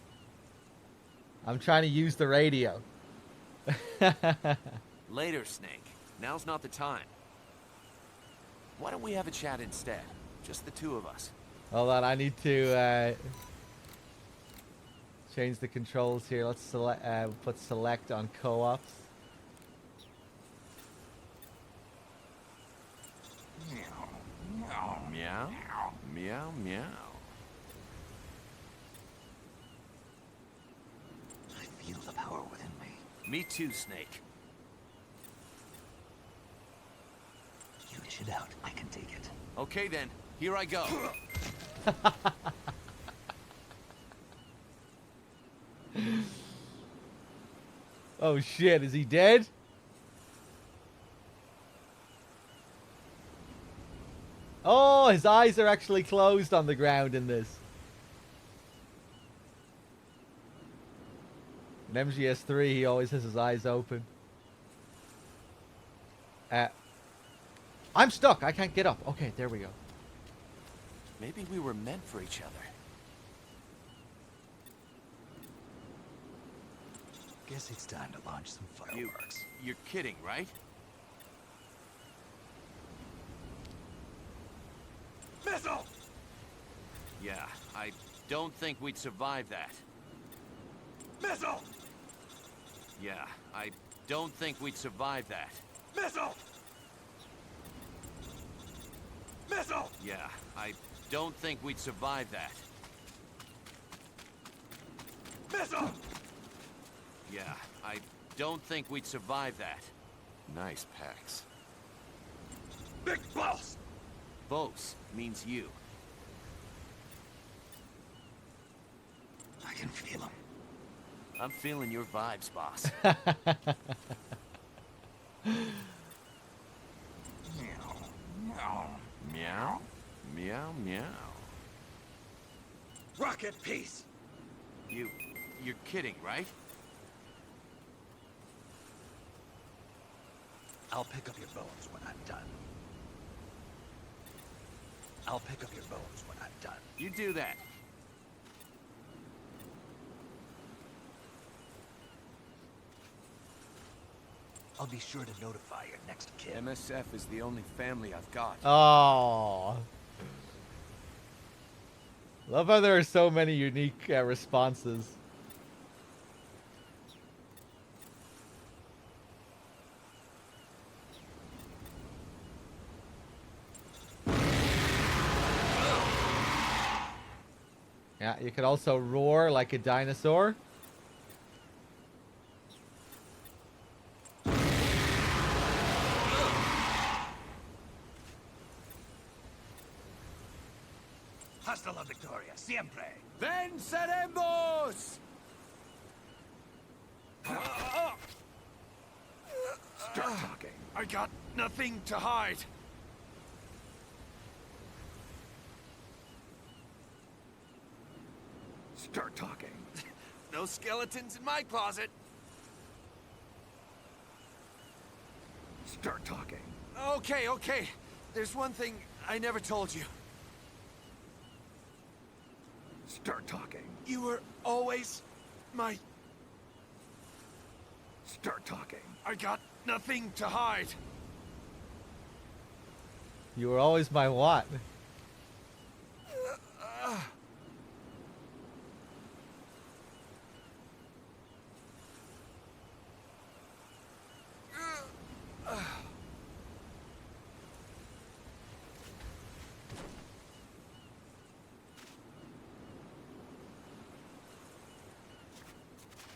I'm trying to use the radio. Later, Snake. Now's not the time. Why don't we have a chat instead? Just the two of us. Hold on, I need to change the controls here. Let's select, put select on co-ops. Meow, meow, meow. I feel the power within me. Me too, Snake. You dish it out. I can take it. Okay then, here I go. Oh shit, is he dead? Oh, his eyes are actually closed on the ground in this. In MGS3, he always has his eyes open. I'm stuck. I can't get up. Okay, there we go. Maybe we were meant for each other. Guess it's time to launch some fireworks. You're kidding, right? Missile! Yeah, I don't think we'd survive that. Missile! Yeah, I don't think we'd survive that. Missile! Missile! Yeah, I don't think we'd survive that. Missile! Yeah, I don't think we'd survive that. Nice packs. Big boss! Boss means you. I can feel him. I'm feeling your vibes, boss. Meow, meow, meow. Rocket piece! You're kidding, right? I'll pick up your bones when I'm done. I'll pick up your bones when I'm done. You do that. I'll be sure to notify your next kid. MSF is the only family I've got. Oh. Love how there are so many unique responses. Yeah, you could also roar like a dinosaur. Hasta la victoria, siempre! Venceremos! Start talking. I got nothing to hide. Start talking. No skeletons in my closet. Start talking. Okay. There's one thing I never told you. Start talking. You were always my... Start talking. I got nothing to hide. You were always my what?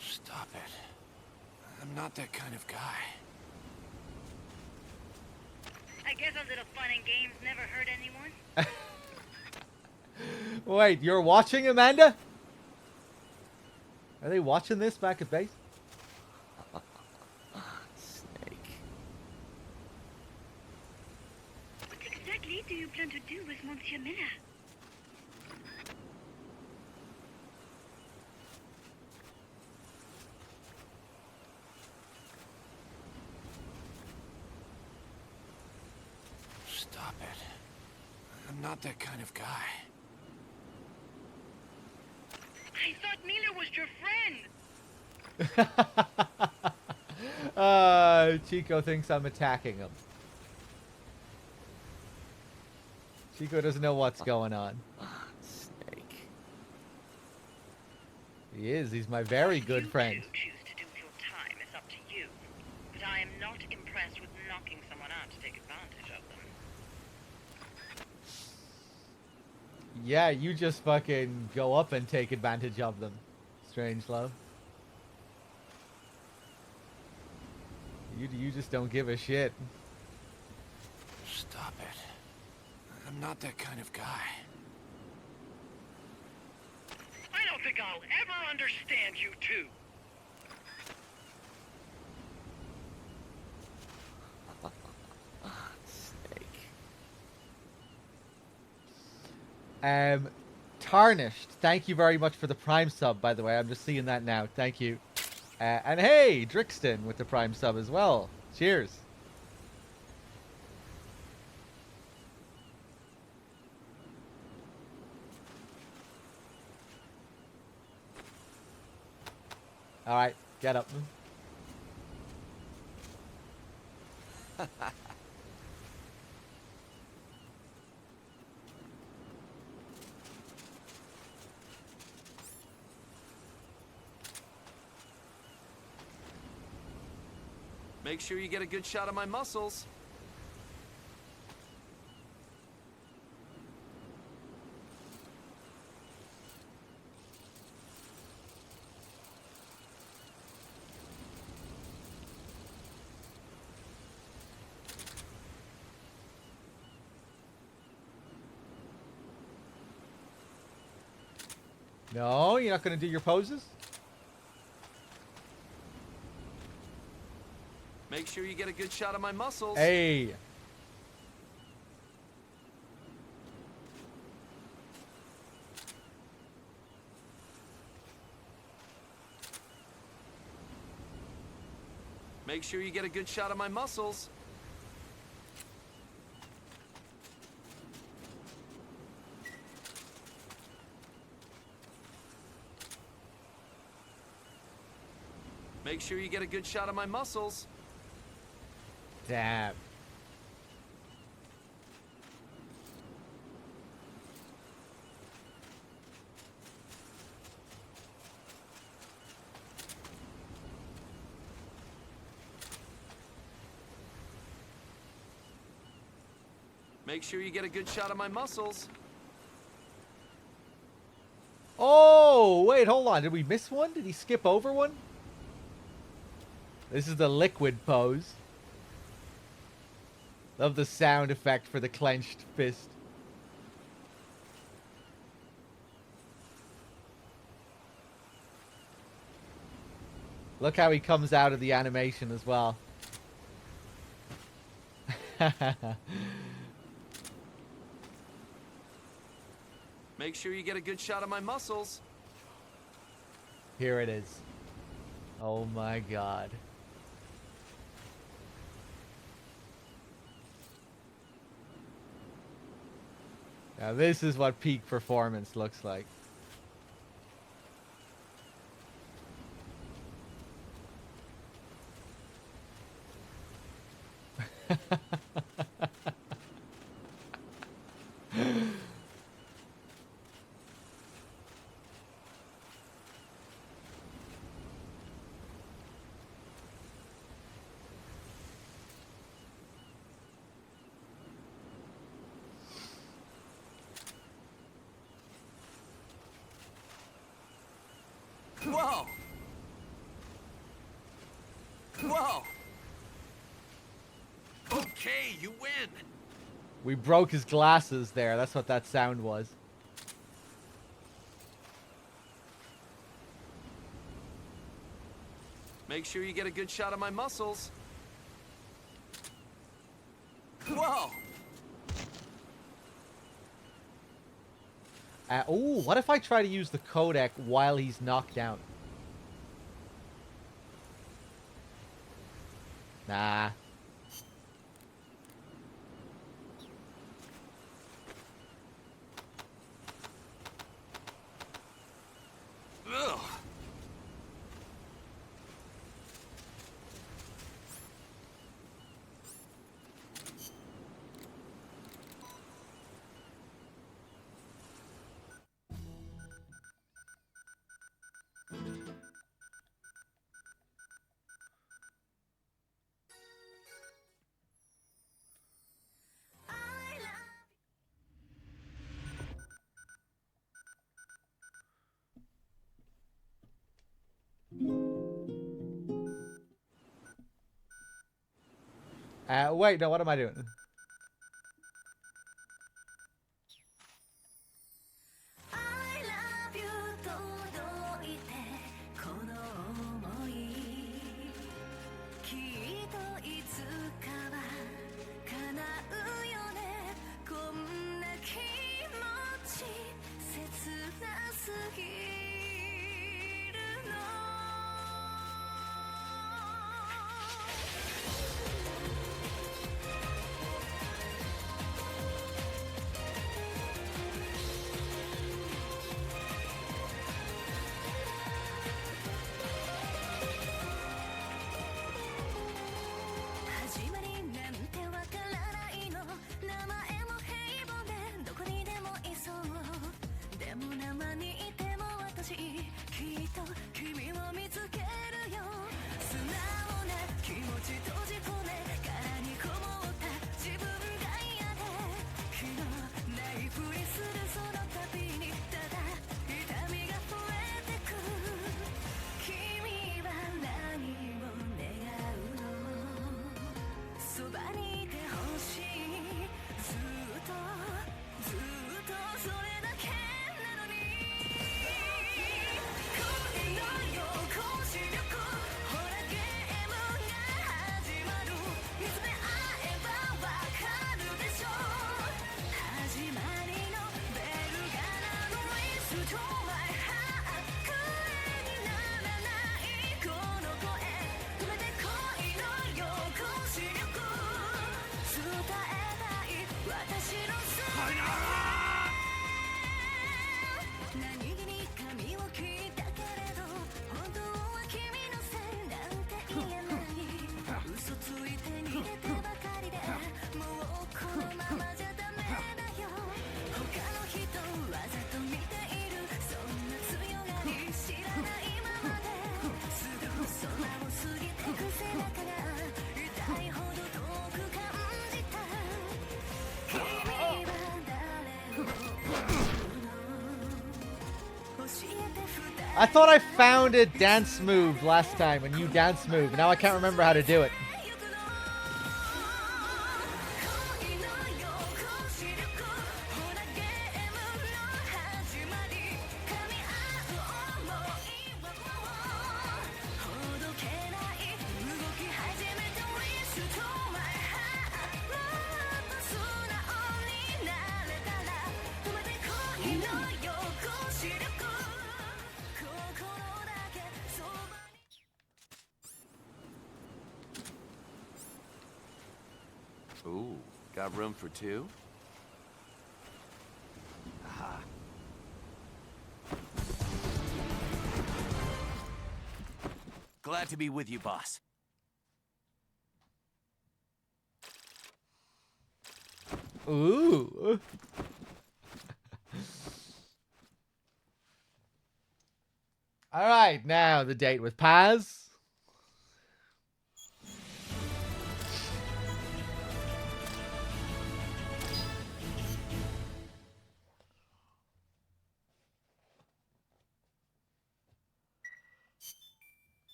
Stop it. I'm not that kind of guy. I guess a little fun and games never hurt anyone. Wait, you're watching, Amanda? Are they watching this back at base? Snake. Jackie, exactly do you plan to do with Monsieur Miller? Stop it. I'm not that kind of guy. I thought Miller was your friend. Chico thinks I'm attacking him. Chico doesn't know what's going on. Snake. He is. He's my very good friend. You choose to do with your time is up to you. But I am not impressed with knocking someone out to take advantage of them. Yeah, you just fucking go up and take advantage of them. Strangelove. You just don't give a shit. Stop it. I'm not that kind of guy. I don't think I'll ever understand you two. Snake. Tarnished. Thank you very much for the Prime sub, by the way. I'm just seeing that now. Thank you. And hey, Drixton with the Prime sub as well. Cheers. All right, get up. Make sure you get a good shot of my muscles. No, you're not going to do your poses? Make sure you get a good shot of my muscles. Hey. Make sure you get a good shot of my muscles. Make sure you get a good shot of my muscles. Damn. Make sure you get a good shot of my muscles. Oh, wait, hold on. Did we miss one? Did he skip over one? This is the liquid pose. Love the sound effect for the clenched fist. Look how he comes out of the animation as well. Make sure you get a good shot of my muscles. Here it is. Oh my god. Now this is what peak performance looks like. Whoa! Whoa! Okay, you win! We broke his glasses there. That's what that sound was. Make sure you get a good shot of my muscles. Whoa! Oh, what if I try to use the codec while he's knocked down? Nah. Ugh. Wait, no, what am I doing? I thought I found a dance move last time, a new dance move. Now I can't remember how to do it. Ooh, got room for two? Aha. Glad to be with you, boss. Ooh. All right, now the date with Paz.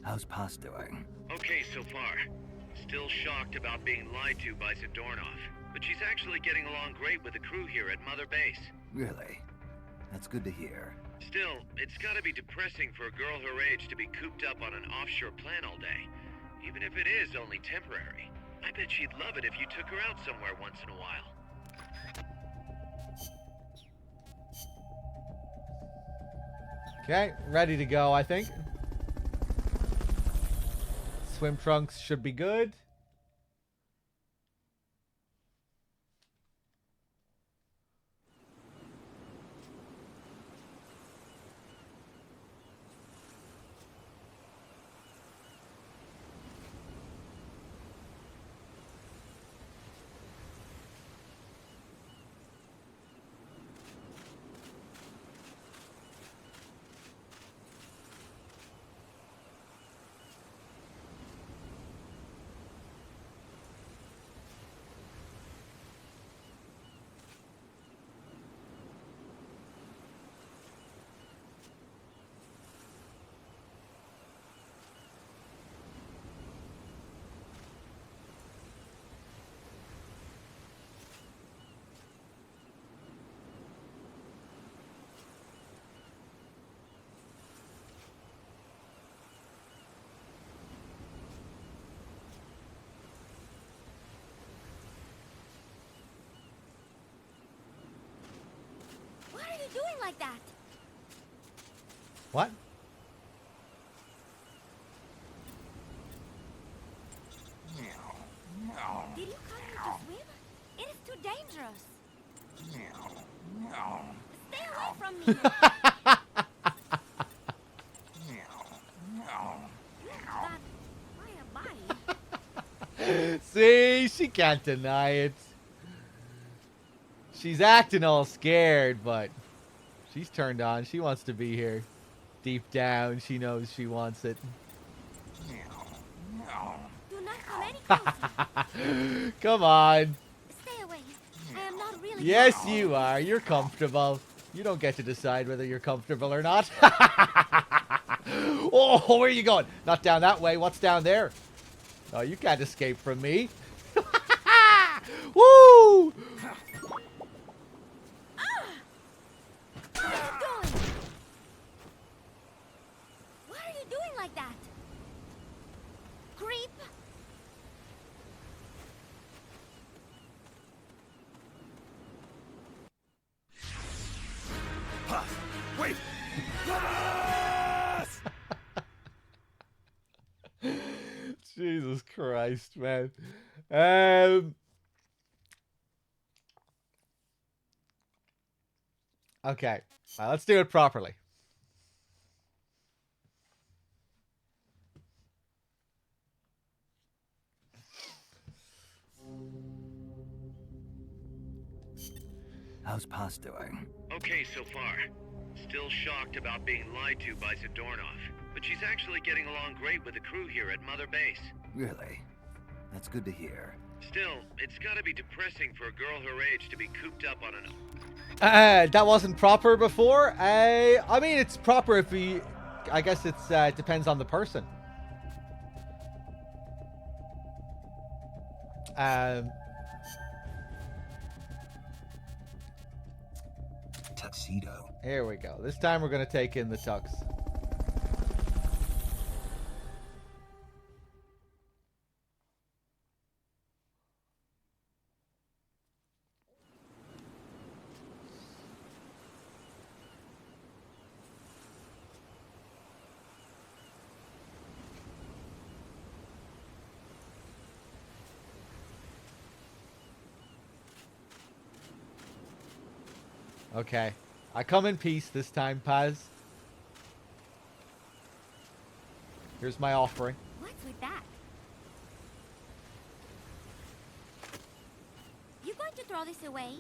How's Paz doing? Okay so far. Still shocked about being lied to by Zadornov, but she's actually getting along great with the crew here at Mother Base. Really? That's good to hear. Still, it's gotta be depressing for a girl her age to be cooped up on an offshore plant all day. Even if it is only temporary. I bet she'd love it if you took her out somewhere once in a while. Okay, ready to go, I think. Swim trunks should be good. Why are you doing like that? What? Did you come here to swim? It is too dangerous. Stay away from me. See, she can't deny it. She's acting all scared, but she's turned on. She wants to be here. Deep down, she knows she wants it. Do not come any closer. Come on. Stay away. I am not really. Yes, you are. You're comfortable. You don't get to decide whether you're comfortable or not. Oh, where are you going? Not down that way. What's down there? Oh, you can't escape from me. Woo! Where are you going? Why are you doing like that? Creep. Wait! Jesus Christ, man. Okay, let's do it properly. How's Paz doing? Okay so far. Still shocked about being lied to by Zadornov, but she's actually getting along great with the crew here at Mother Base. Really? That's good to hear. Still, it's gotta be depressing for a girl her age to be cooped up on an... That wasn't proper before. I mean, it's proper if we... I guess it's depends on the person. Tuxedo. Here we go. This time we're going to take in the tux. Okay. I come in peace this time, Paz. Here's my offering. What's with that? You going to throw this away?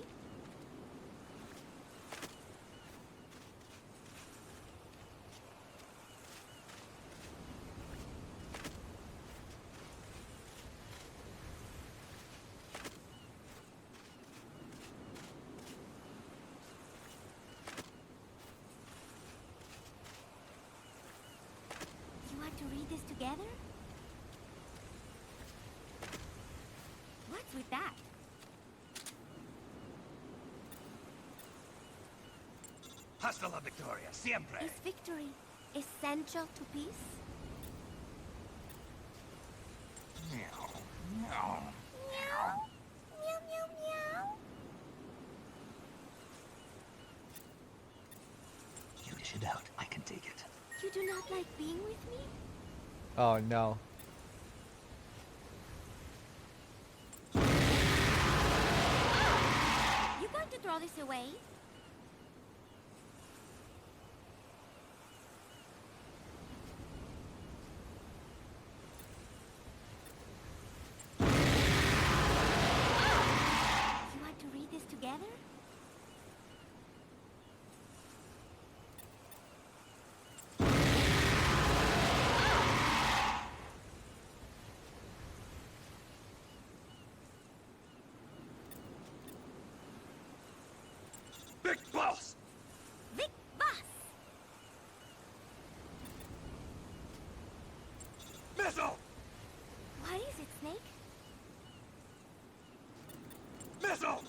You want to read this together? What's with that? Hasta la victoria, siempre. Is victory essential to peace? Meow, meow. Meow. Meow, meow, meow. You dish it out. I can take it. You do not like being with me? Oh no. You going to throw this away? You want to read this together? Big boss! Vic Boss! Missile! What is it, Snake? Missile!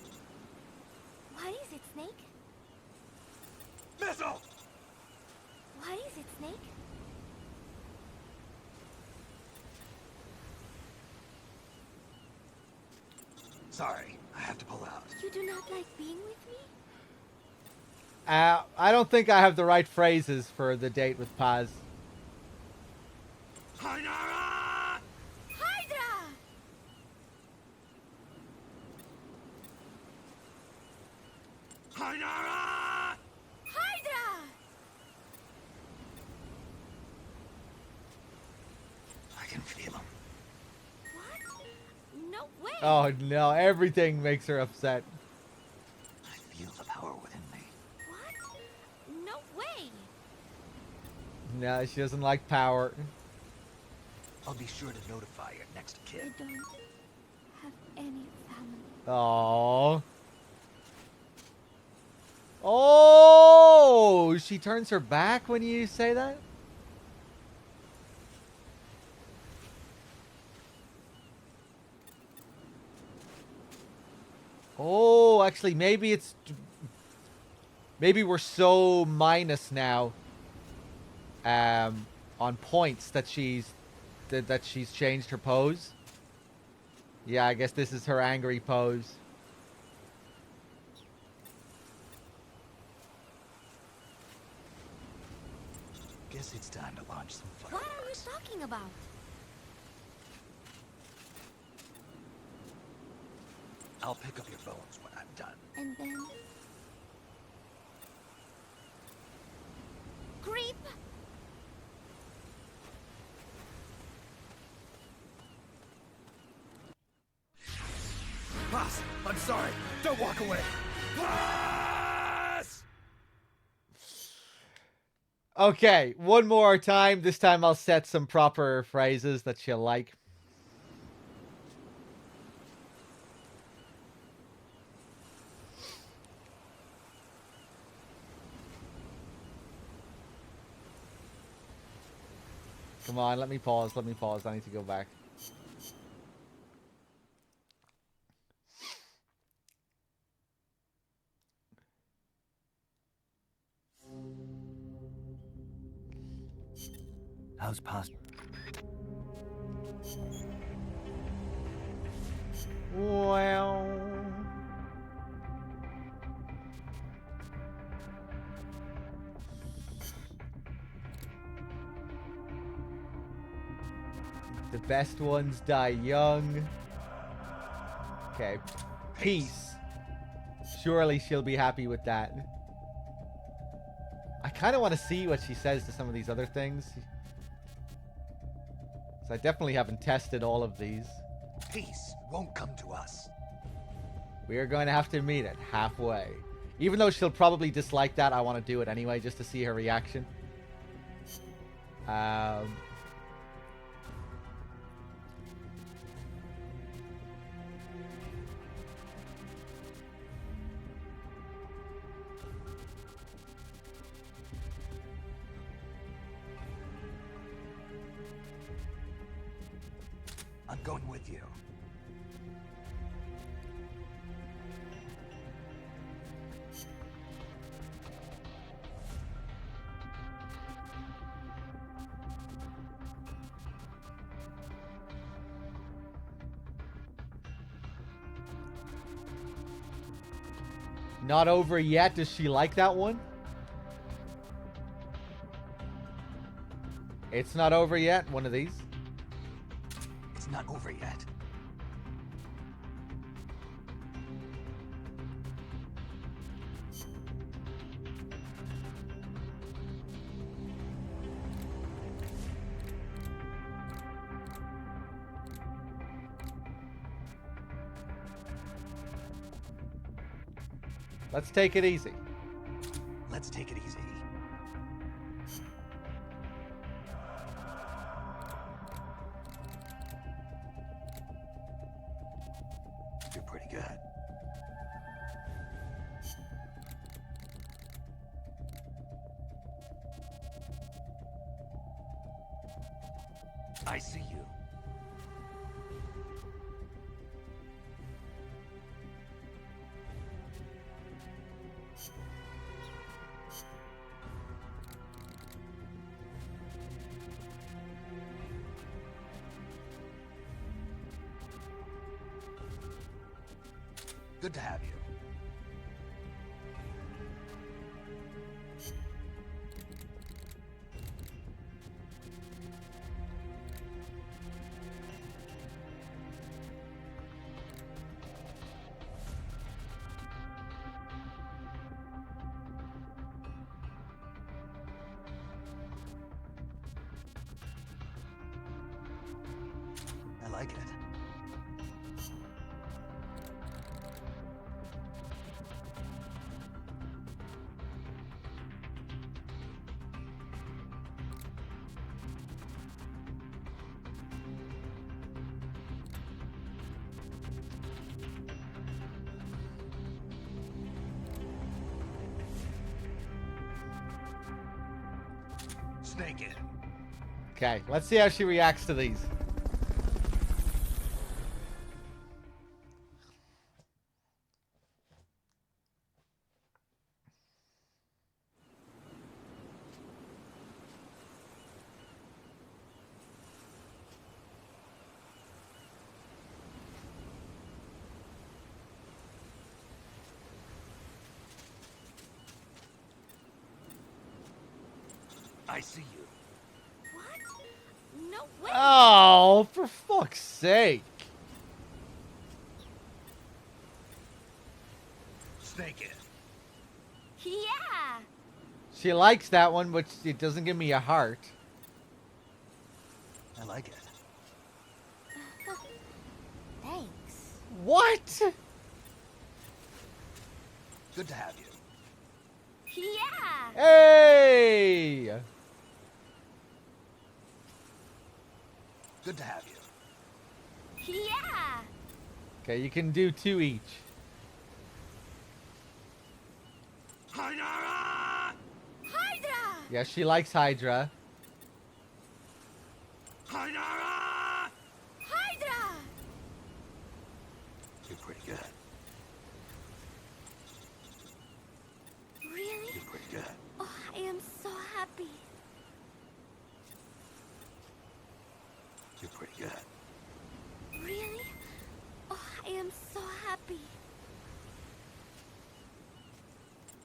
What is it, Snake? Missile! What is it, Snake? Sorry, I have to pull out. You do not like being with me? I don't think I have the right phrases for the date with Paz. Hainara! Hydra! Hainara! Hydra! I can feel him. What? No way! Oh no, everything makes her upset. I feel the power within me. What? No way! No, she doesn't like power. I'll be sure to notify your next I kid. don't have any family. Oh. Oh, she turns her back when you say that? Oh, actually, maybe it's... Maybe we're so minus now on points that she's changed her pose. Yeah, I guess this is her angry pose. Guess it's time to launch some What fireworks. are you talking about? I'll pick up your bones when I'm done. And then... Creep! Boss, I'm sorry. Don't walk away. Boss! Okay, one more time. This time I'll set some proper phrases that she'll like. Come on, let me pause. Let me pause. I need to go back. How's past? Well... The best ones die young. Okay. Peace. Surely she'll be happy with that. I kind of want to see what she says to some of these other things. So I definitely haven't tested all of these. Peace won't come to us. We are going to have to meet it halfway. Even though she'll probably dislike that, I want to do it anyway just to see her reaction. I'm going with you. Not over yet. Does she like that one? It's not over yet. One of these. It's not over yet. Let's take it easy. Let's take it easy. You're pretty good. I see you. Good to have you. I like it. Snake it. Okay, let's see how she reacts to these. I see you. What? No way! Oh, for fuck's sake. Snake it. Yeah! She likes that one, but it doesn't give me a heart. I like it. Thanks. What? Good to have you. Yeah! Hey! Good to have you. Yeah! Okay, you can do 2 each. Hydra! Hydra! Yeah, she likes Hydra. Hydra! Hydra! You're pretty good. Really? You're pretty good. Oh, I am so happy. You're pretty good. Really? Oh, I am so happy.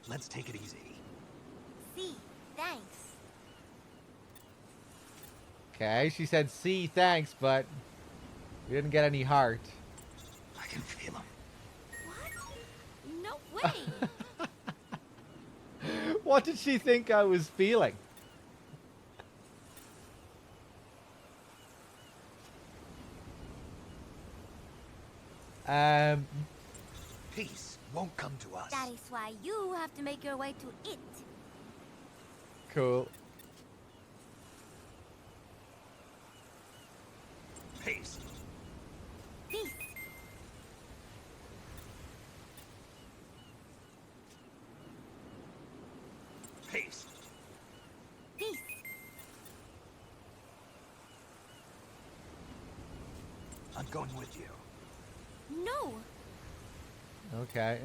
Let's take it easy. See, thanks. Okay, she said C, thanks, but we didn't get any heart. I can feel him. What? No way! What did she think I was feeling? Peace won't come to us. That is why you have to make your way to it. Cool. Peace. Peace. Peace. Peace. I'm going with you. No. Okay.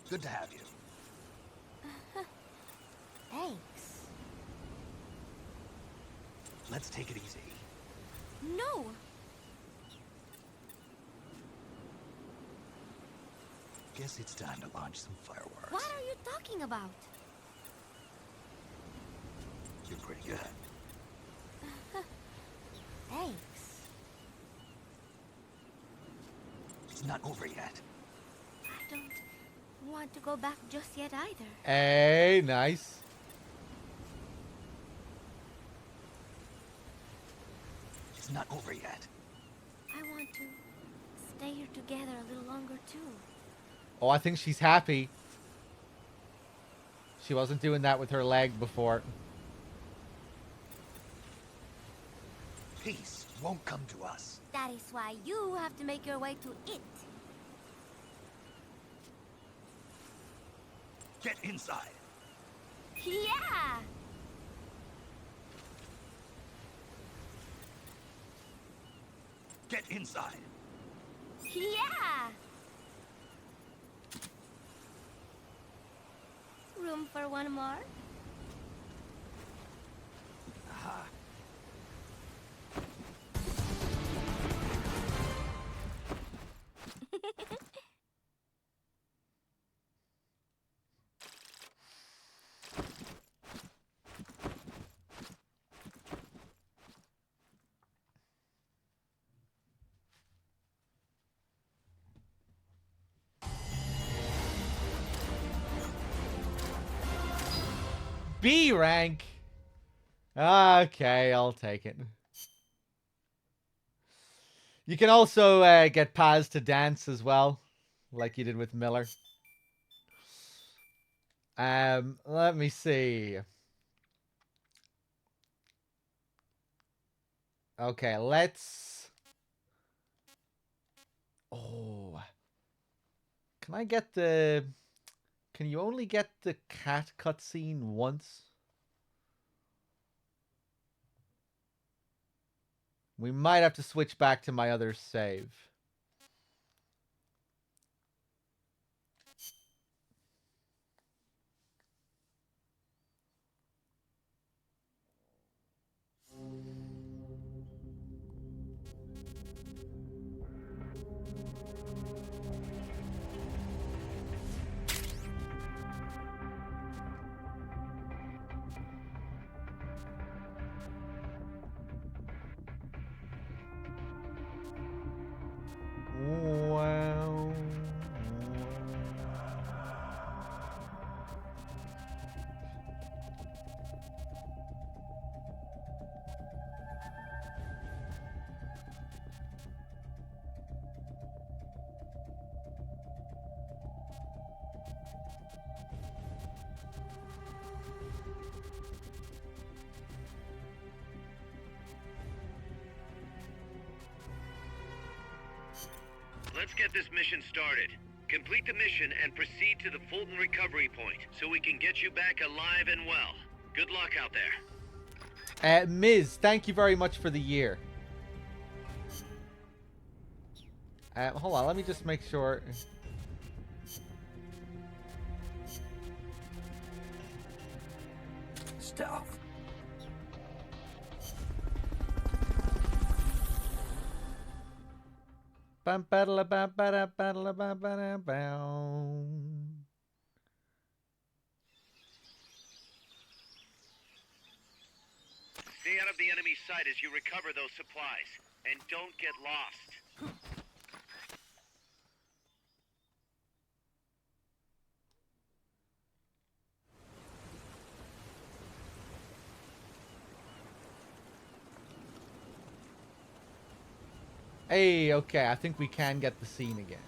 Good to have you. Thanks. Let's take it easy. No. Guess it's time to launch some fireworks. What are you talking about? You're pretty good. Thanks. It's not over yet. I don't want to go back just yet either. Hey, nice. It's not over yet. I want to stay here together a little longer too. Oh, I think she's happy. She wasn't doing that with her leg before. Peace won't come to us. That is why you have to make your way to it. Get inside. Yeah! Get inside. Yeah! Room for one more? Aha. B rank. Okay, I'll take it. You can also get Paz to dance as well, like you did with Miller. Let me see. Okay, let's... Oh. Can I get the... Can you only get the cat cutscene once? We might have to switch back to my other save. Wow. Let's get this mission started. Complete the mission and proceed to the Fulton recovery point so we can get you back alive and well. Good luck out there. Ms., thank you very much for the year. Hold on, let me just make sure. Stealth. Bam badala bam bada badala bam bada bam. Stay out of the enemy's sight as you recover those supplies. And don't get lost. Hey, okay, I think we can get the scene again.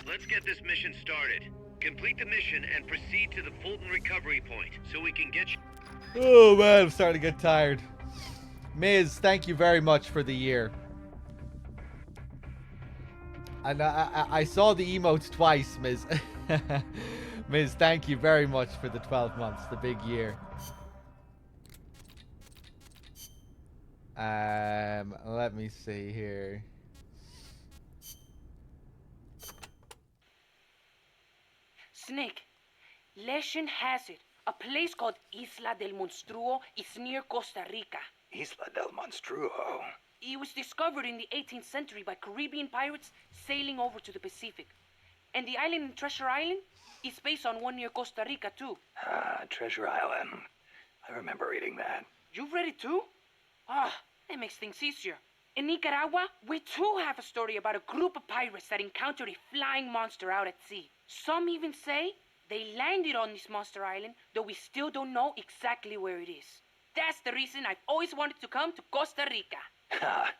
Let's get this mission started. Complete the mission and proceed to the Fulton recovery point so we can get you... Oh man, I'm starting to get tired. Ms., thank you very much for the year. And I saw the emotes twice, Ms. Ms., thank you very much for the 12 months, the big year. Let me see here. Snake, Legend has it, a place called Isla del Monstruo is near Costa Rica. Isla del Monstruo. It was discovered in the 18th century by Caribbean pirates sailing over to the Pacific. And the island in Treasure Island is based on one near Costa Rica, too. Ah, Treasure Island. I remember reading that. You've read it, too? Ah, that makes things easier. In Nicaragua, we too have a story about a group of pirates that encountered a flying monster out at sea. Some even say they landed on this monster island, though we still don't know exactly where it is. That's the reason I've always wanted to come to Costa Rica. Ha,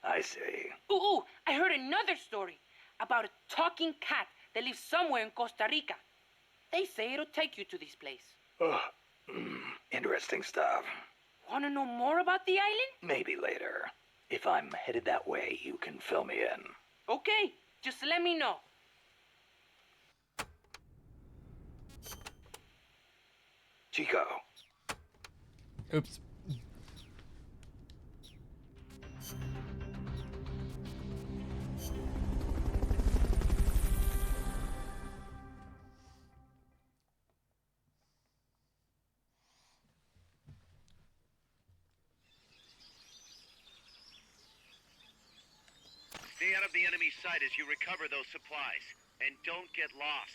I see. Ooh, I heard another story about a talking cat that lives somewhere in Costa Rica. They say it'll take you to this place. Oh, interesting stuff. Want to know more about the island? Maybe later. If I'm headed that way, you can fill me in. Okay, just let me know. Chico. Oops. Stay out of the enemy's sight as you recover those supplies. And don't get lost.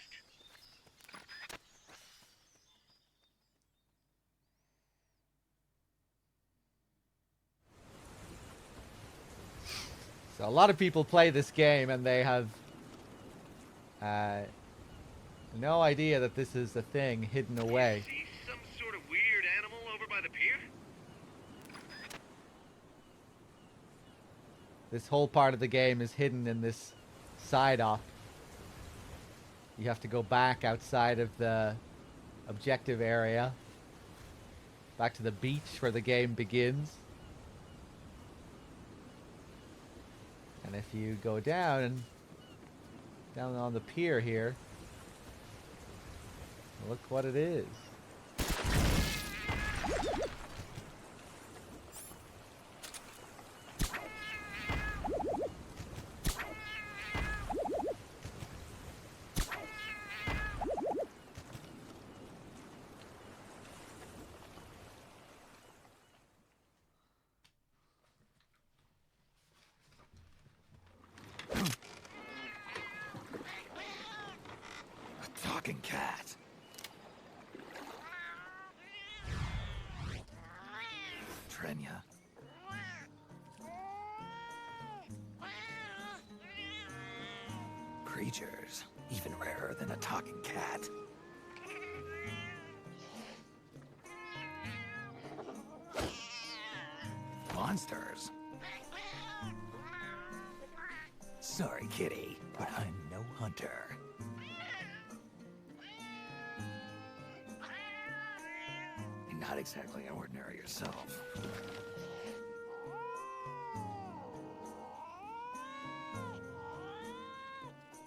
So a lot of people play this game and they have no idea that this is a thing hidden away. See some sort of weird animal over by the pier? This whole part of the game is hidden in this side off. You have to go back outside of the objective area. Back to the beach where the game begins. And if you go down on the pier here, look what it is. Talking cat. Trenya. Creatures, even rarer than a talking cat. Monsters. Sorry, kitty, but I'm no hunter. Not exactly ordinary yourself.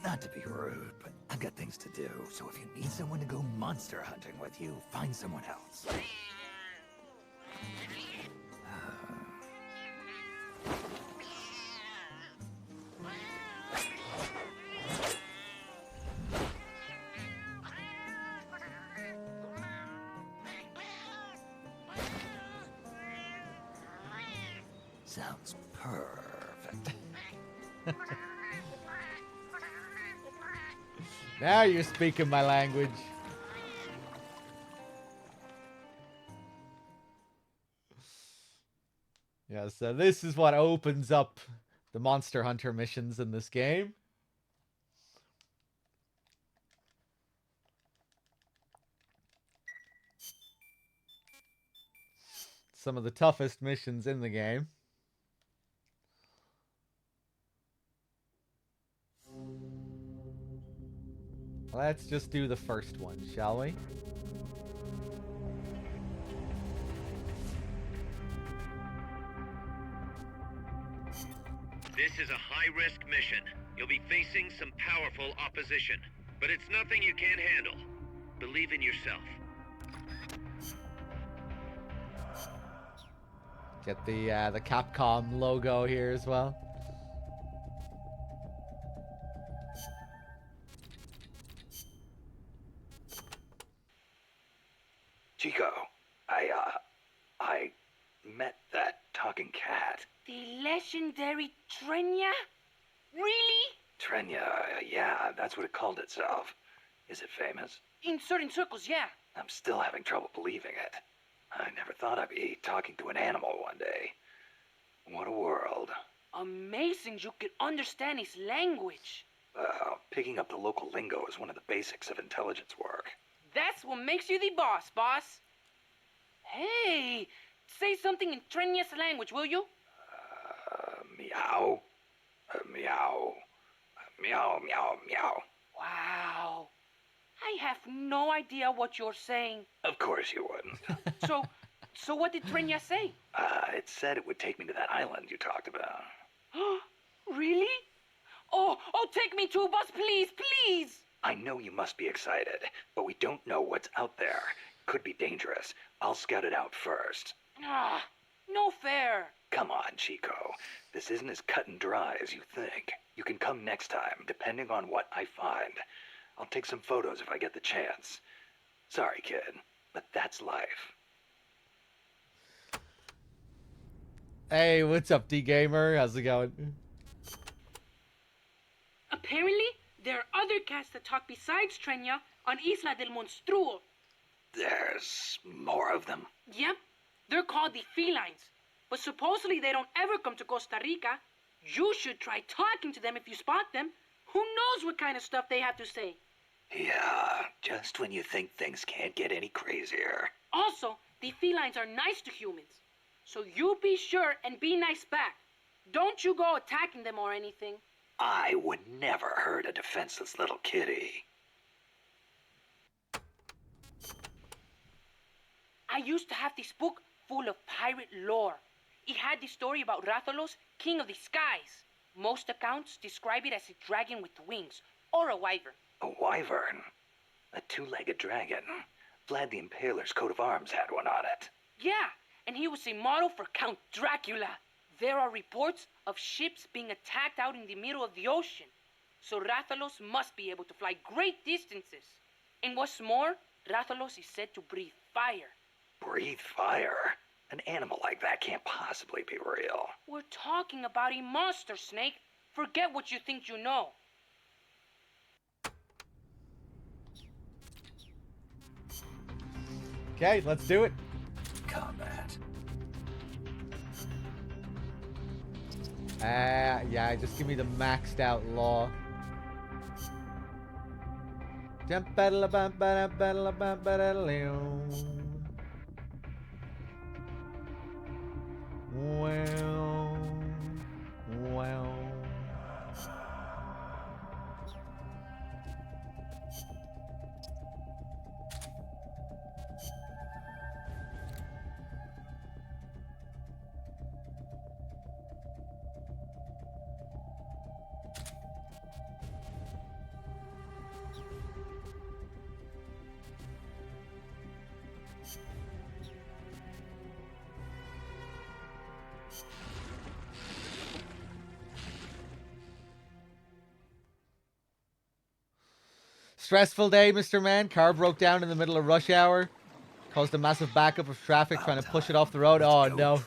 Not to be rude, but I've got things to do, so if you need someone to go monster hunting with you, find someone else. Sounds perfect. Now you're speaking my language. Yeah, so this is what opens up the Monster Hunter missions in this game. Some of the toughest missions in the game. Let's just do the first one, shall we? This is a high-risk mission. You'll be facing some powerful opposition, but it's nothing you can't handle. Believe in yourself. Get the Capcom logo here as well. Chico, I met that talking cat. The legendary Trenya? Really? Trenya, yeah, that's what it called itself. Is it famous? In certain circles, yeah. I'm still having trouble believing it. I never thought I'd be talking to an animal one day. What a world. Amazing you could understand his language. Picking up the local lingo is one of the basics of intelligence work. That's what makes you the boss, boss. Hey, say something in Trenya's language, will you? Meow. Meow. Meow, meow, meow. Wow. I have no idea what you're saying. Of course you wouldn't. So what did Trenya say? It said it would take me to that island you talked about. Really? Oh, take me too, boss, please, please. I know you must be excited, but we don't know what's out there. Could be dangerous. I'll scout it out first. No fair. Come on, Chico. This isn't as cut and dry as you think. You can come next time, depending on what I find. I'll take some photos if I get the chance. Sorry, kid, but that's life. Hey, what's up, D-Gamer? How's it going? Apparently, there are other cats that talk besides Trenya on Isla del Monstruo. There's more of them? Yep, they're called the felines. But supposedly they don't ever come to Costa Rica. You should try talking to them if you spot them. Who knows what kind of stuff they have to say? Yeah, just when you think things can't get any crazier. Also, the felines are nice to humans. So you be sure and be nice back. Don't you go attacking them or anything. I would never hurt a defenseless little kitty. I used to have this book full of pirate lore. It had the story about Rathalos, king of the skies. Most accounts describe it as a dragon with wings, or a wyvern. A wyvern? A two-legged dragon? Vlad the Impaler's coat of arms had one on it. Yeah, and he was a model for Count Dracula. There are reports of ships being attacked out in the middle of the ocean. So Rathalos must be able to fly great distances. And what's more, Rathalos is said to breathe fire. Breathe fire? An animal like that can't possibly be real. We're talking about a monster, Snake. Forget what you think you know. Okay, let's do it. Combat. Yeah, just give me the maxed out law. Well. Stressful day, Mr. Man. Car broke down in the middle of rush hour. Caused a massive backup of traffic trying to push it off the road. Oh, no.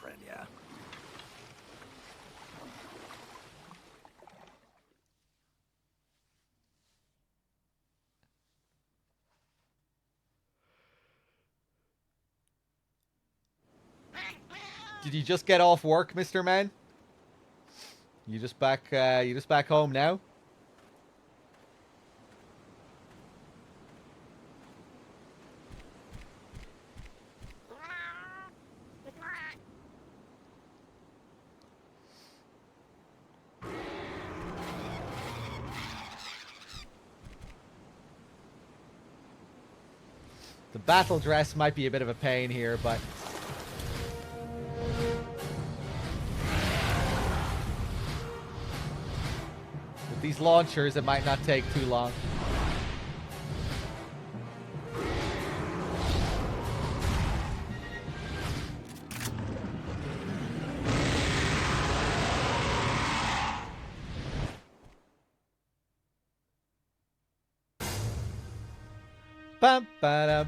Did you just get off work, Mr. Man? You just back home now? The battle dress might be a bit of a pain here, but... with these launchers, it might not take too long. Bum, ba-dum.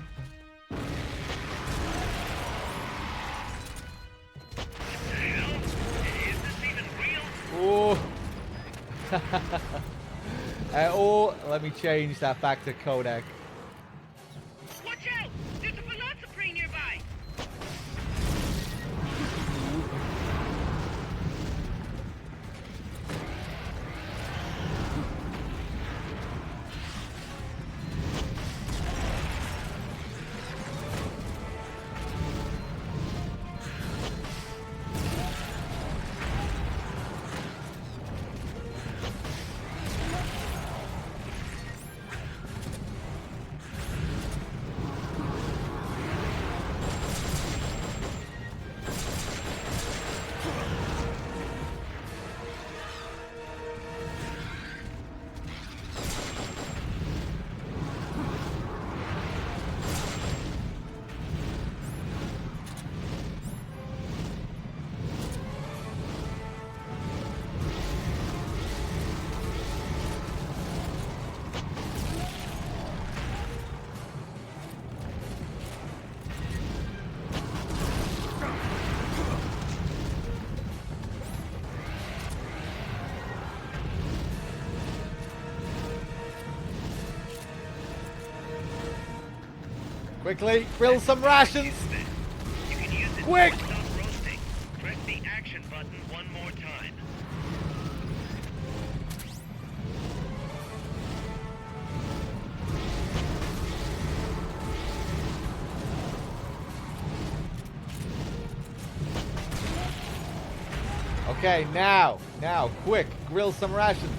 Oh, let me change that back to codec. Watch out! There's a Velocipede nearby! Quickly, grill some rations. You can use it Quick! to stop roasting. Press the action button one more time. Okay, now, quick, grill some rations.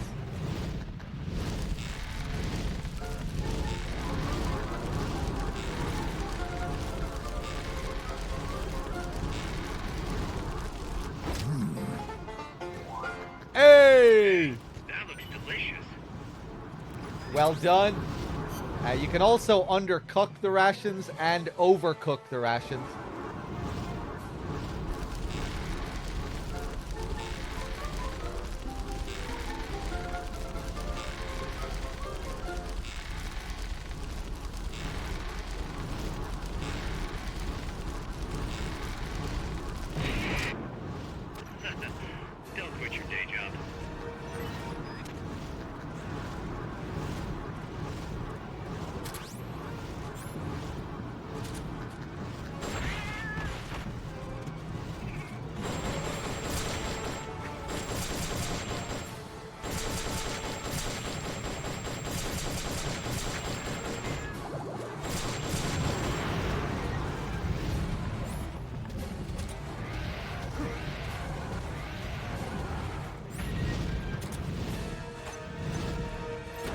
Hey! That looks delicious. Well done. You can also undercook the rations and overcook the rations. Don't quit your day job.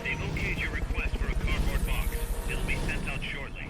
They've okayed your request for a cardboard box. It'll be sent out shortly.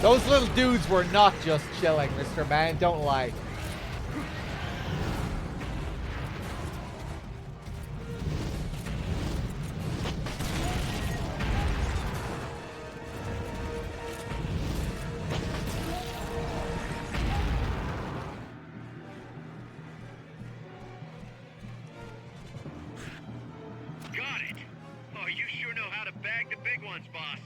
Those little dudes were not just chilling, Mr. Man, don't lie. Got it! Oh, you sure know how to bag the big ones, boss.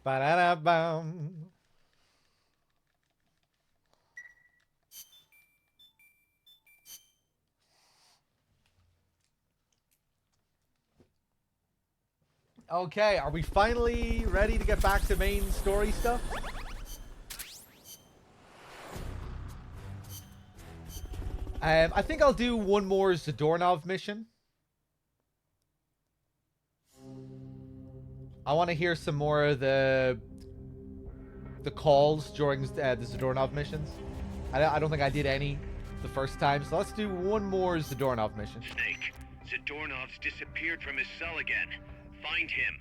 Ba-da-da-bum. Okay, are we finally ready to get back to main story stuff? I think I'll do one more Zadornov mission. I want to hear some more of the calls during the Zadornov missions. I don't think I did any the first time, so let's do one more Zadornov mission. Snake, Zadornov's disappeared from his cell again. Find him.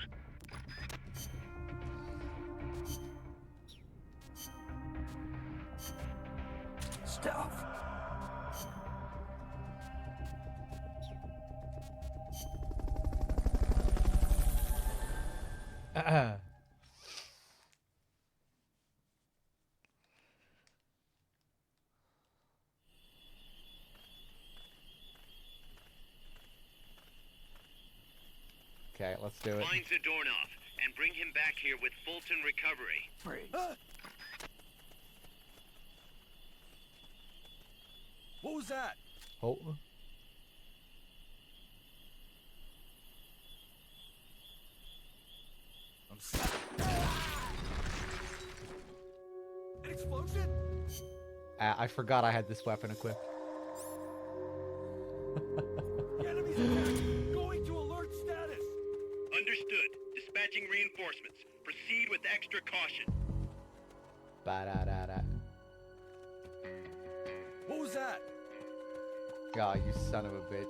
Stuff. Okay, let's do it. Find Zadornov and bring him back here with Fulton Recovery. Freeze. What was that? Oh. I'm sorry. An explosion? I forgot I had this weapon equipped. The enemy's attack. Going to alert status. Understood. Dispatching reinforcements. Proceed with extra caution. Ba-da-da-da. What was that? God, you son of a bitch.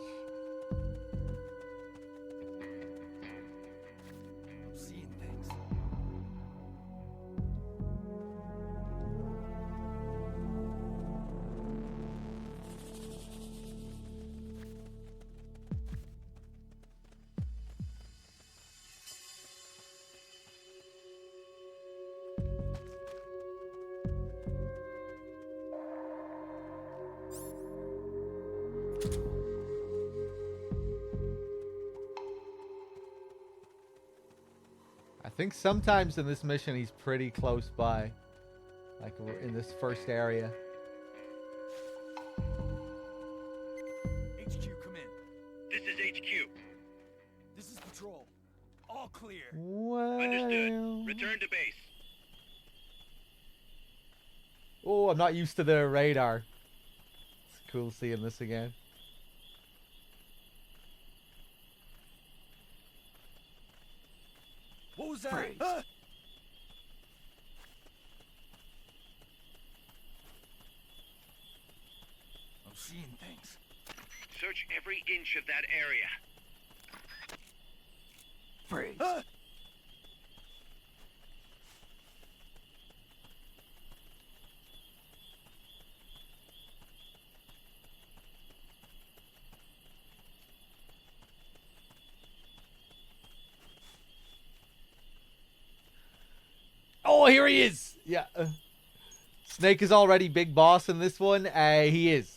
I'm seeing things. I think sometimes in this mission he's pretty close by. Like we're in this first area. HQ, come in. This is HQ. This is patrol. All clear. Well... Understood. Return to base. Oh, I'm not used to the radar. It's cool seeing this again. What was that? Freeze. I'm seeing things. Search every inch of that area. Freeze. Oh, here he is! Yeah. Snake is already big boss in this one. He is.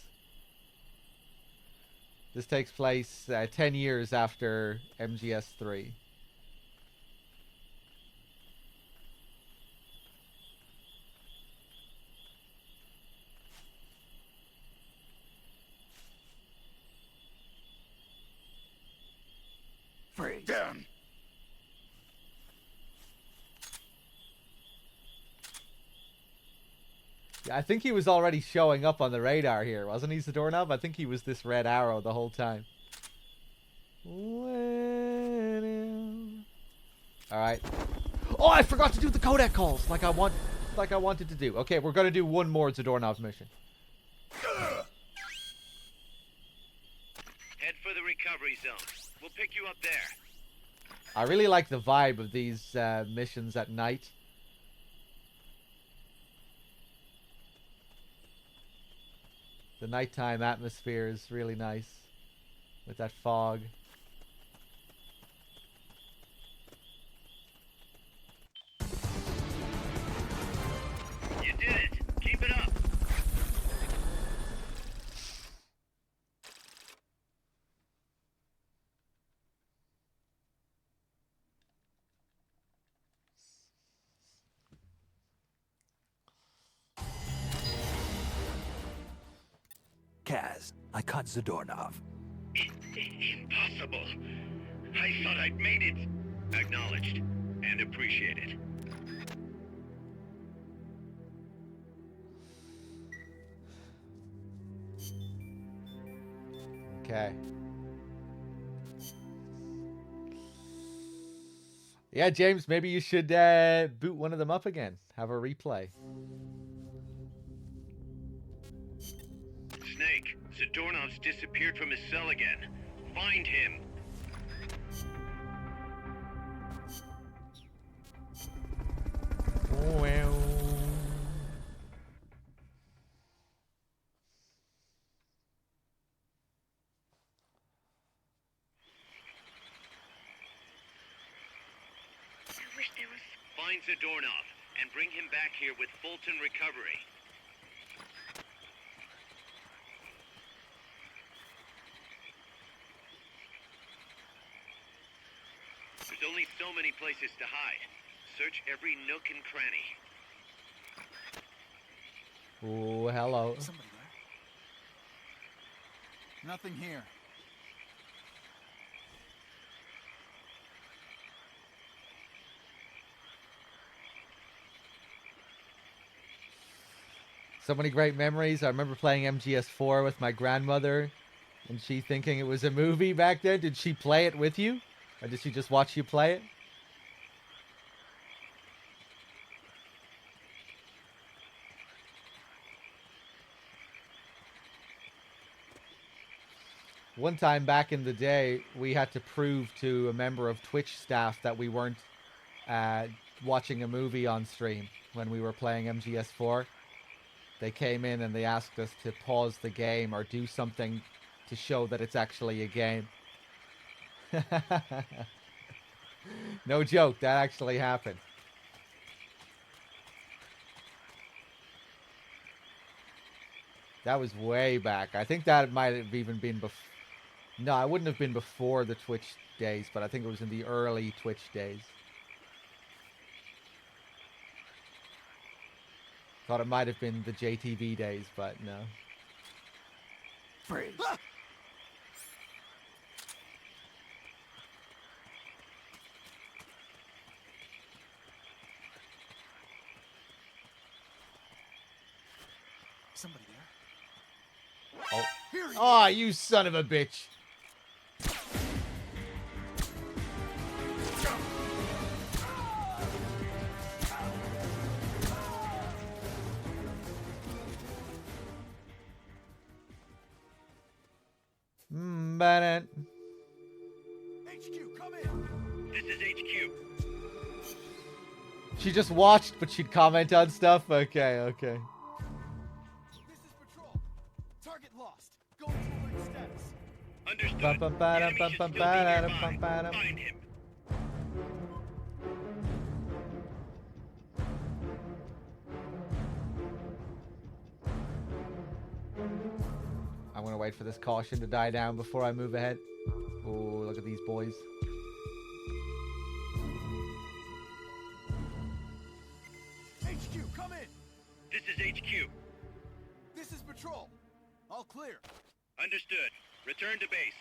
This takes place 10 years after MGS3. Freeze. Down. Yeah, I think he was already showing up on the radar here, wasn't he, Zadornov? I think he was this red arrow the whole time. Alright. Oh, I forgot to do the codec calls like I wanted to do. Okay, we're gonna do one more Zadornov mission. Head for the recovery zone. We'll pick you up there. I really like the vibe of these missions at night. The nighttime atmosphere is really nice with that fog. You did it. Keep it up. Kaz, I caught Zadornov. Impossible. I thought I'd made it. Acknowledged and appreciated. Okay. Yeah, James, maybe you should boot one of them up again. Have a replay. Snake, Zadornov's disappeared from his cell again. Find him. Well. I wish there was... Find Zadornov and bring him back here with Fulton Recovery. There's only so many places to hide. Search every nook and cranny. Oh, hello. Somebody there? Nothing here. So many great memories. I remember playing MGS4 with my grandmother, and she thinking it was a movie back then. Did she play it with you? Or did she just watch you play it? One time back in the day, we had to prove to a member of Twitch staff that we weren't watching a movie on stream when we were playing MGS4. They came in and they asked us to pause the game or do something to show that it's actually a game. No joke, that actually happened. That was way back. I think that might have even been before. No, it wouldn't have been before the Twitch days, but I think it was in the early Twitch days. Thought it might have been the JTV days, but no. Freeze. Somebody there? Oh. Here he Oh, is. you son of a bitch. Bennett. HQ, come in. This is HQ. She just watched, but she'd comment on stuff? Okay, okay. This is patrol. Target lost. Go to alert status. Understood. Bum, bum, ba, The enemy bum, should bum, still ba, be da, nearby. bum, ba, da. Find him. I'm gonna wait for this caution to die down before I move ahead. Oh, look at these boys. HQ, come in. This is HQ. This is patrol. All clear. Understood. Return to base.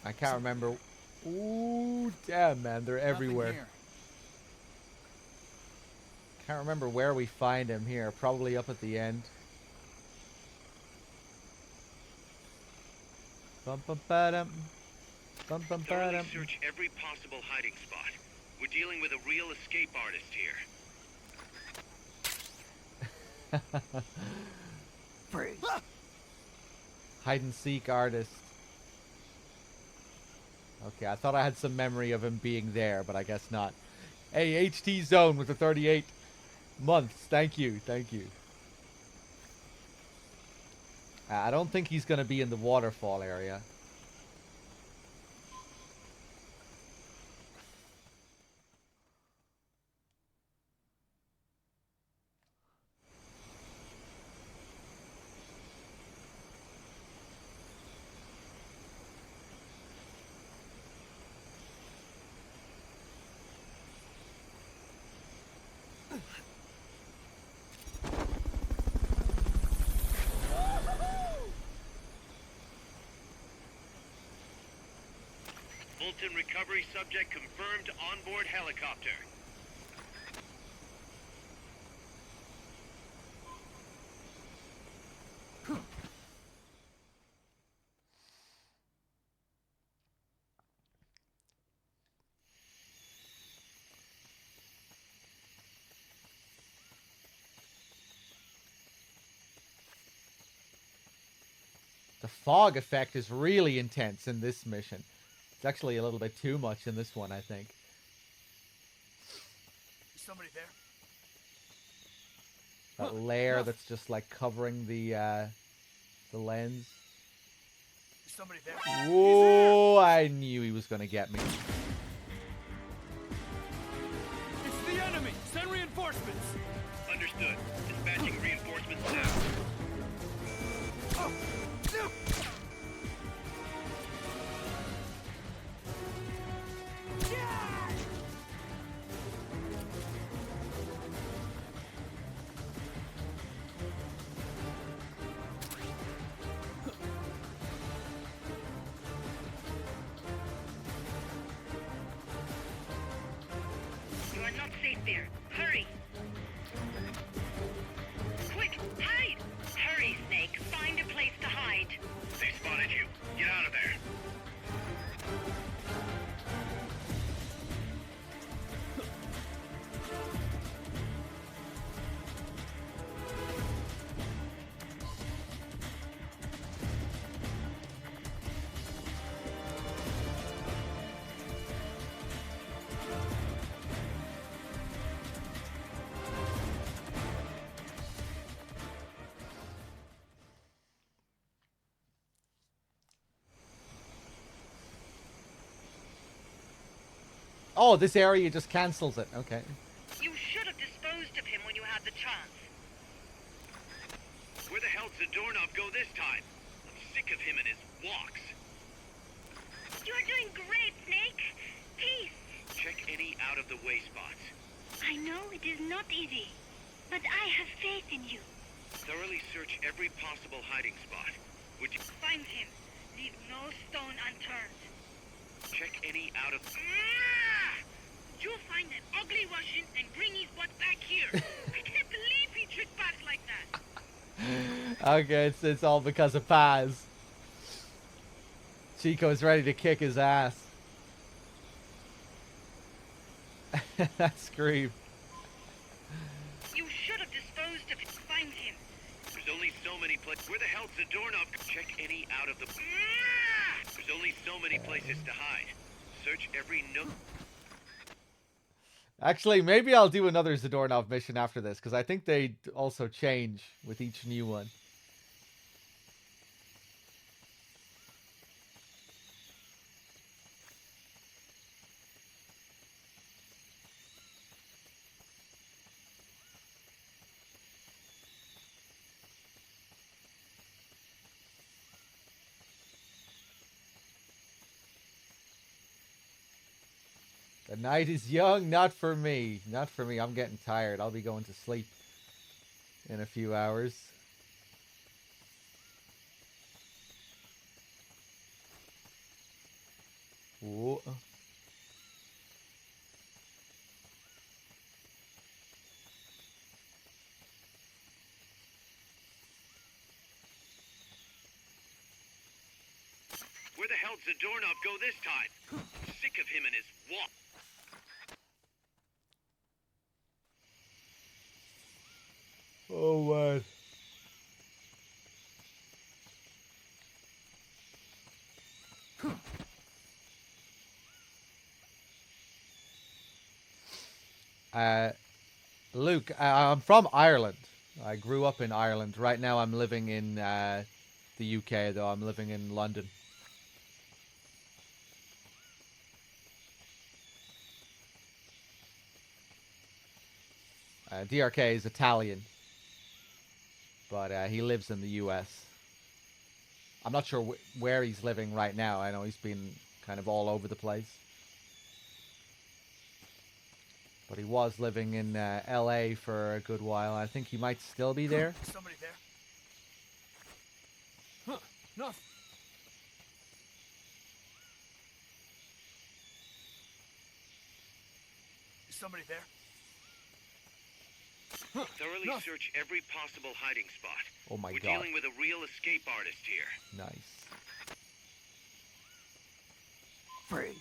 I can't remember. Ooh, damn, man, they're everywhere. Nothing here. Can't remember where we find him here. Probably up at the end. Bum bum ba-dum. Bum bum Thoroughly ba-dum. search every possible hiding spot. We're dealing with a real escape artist here. Freeze. Hide and seek artist. Okay, I thought I had some memory of him being there, but I guess not. Hey, HT Zone with the 38 months. Thank you, thank you. I don't think he's going to be in the waterfall area. Fulton recovery subject confirmed onboard helicopter. The fog effect is really intense in this mission. It's actually a little bit too much in this one, I think. Is somebody there? That layer that's just like covering the lens. Is somebody there? Whoa! I knew he was gonna get me. It's the enemy! Send reinforcements! Understood. Dispatching reinforcements now. Oh! No! You are not safe there. Hurry! Quick, hide! Hurry, Snake. Find a place to hide. They spotted you. Get out of there. Oh, this area just cancels it. Okay. You should have disposed of him when you had the chance. Where the hell did Zadornov go this time? I'm sick of him and his walks. You're doing great, Snake. Peace. Check any out-of-the-way spots. I know it is not easy, but I have faith in you. Thoroughly search every possible hiding spot. Would you Find him. Leave no stone unturned. check any out of... You'll find that ugly Russian and bring his butt back here. I can't believe he tricked back like that. Okay, it's all because of Paz. Chico's ready to kick his ass. That scream. You should have disposed of him. Find him. There's only so many places... Where the hell Zadornov... Check any out of the... There's only so many places to hide. Search every nook... Actually, maybe I'll do another Zadornov mission after this, because I think they also change with each new one. The night is young, not for me. Not for me. I'm getting tired. I'll be going to sleep in a few hours. Whoa. Where the hell did Zadornov go this time? Sick of him and his walk. Oh, man. Luke, I'm from Ireland. I grew up in Ireland. Right now I'm living in the UK, though. I'm living in London. DRK is Italian, but he lives in the US. I'm not sure where he's living right now. I know he's been kind of all over the place. But he was living in LA for a good while. I think he might still be there. Somebody there? Huh, nothing. somebody there? Thoroughly search every possible hiding spot. Oh my We're god. dealing with a real escape artist here. Nice. Freeze.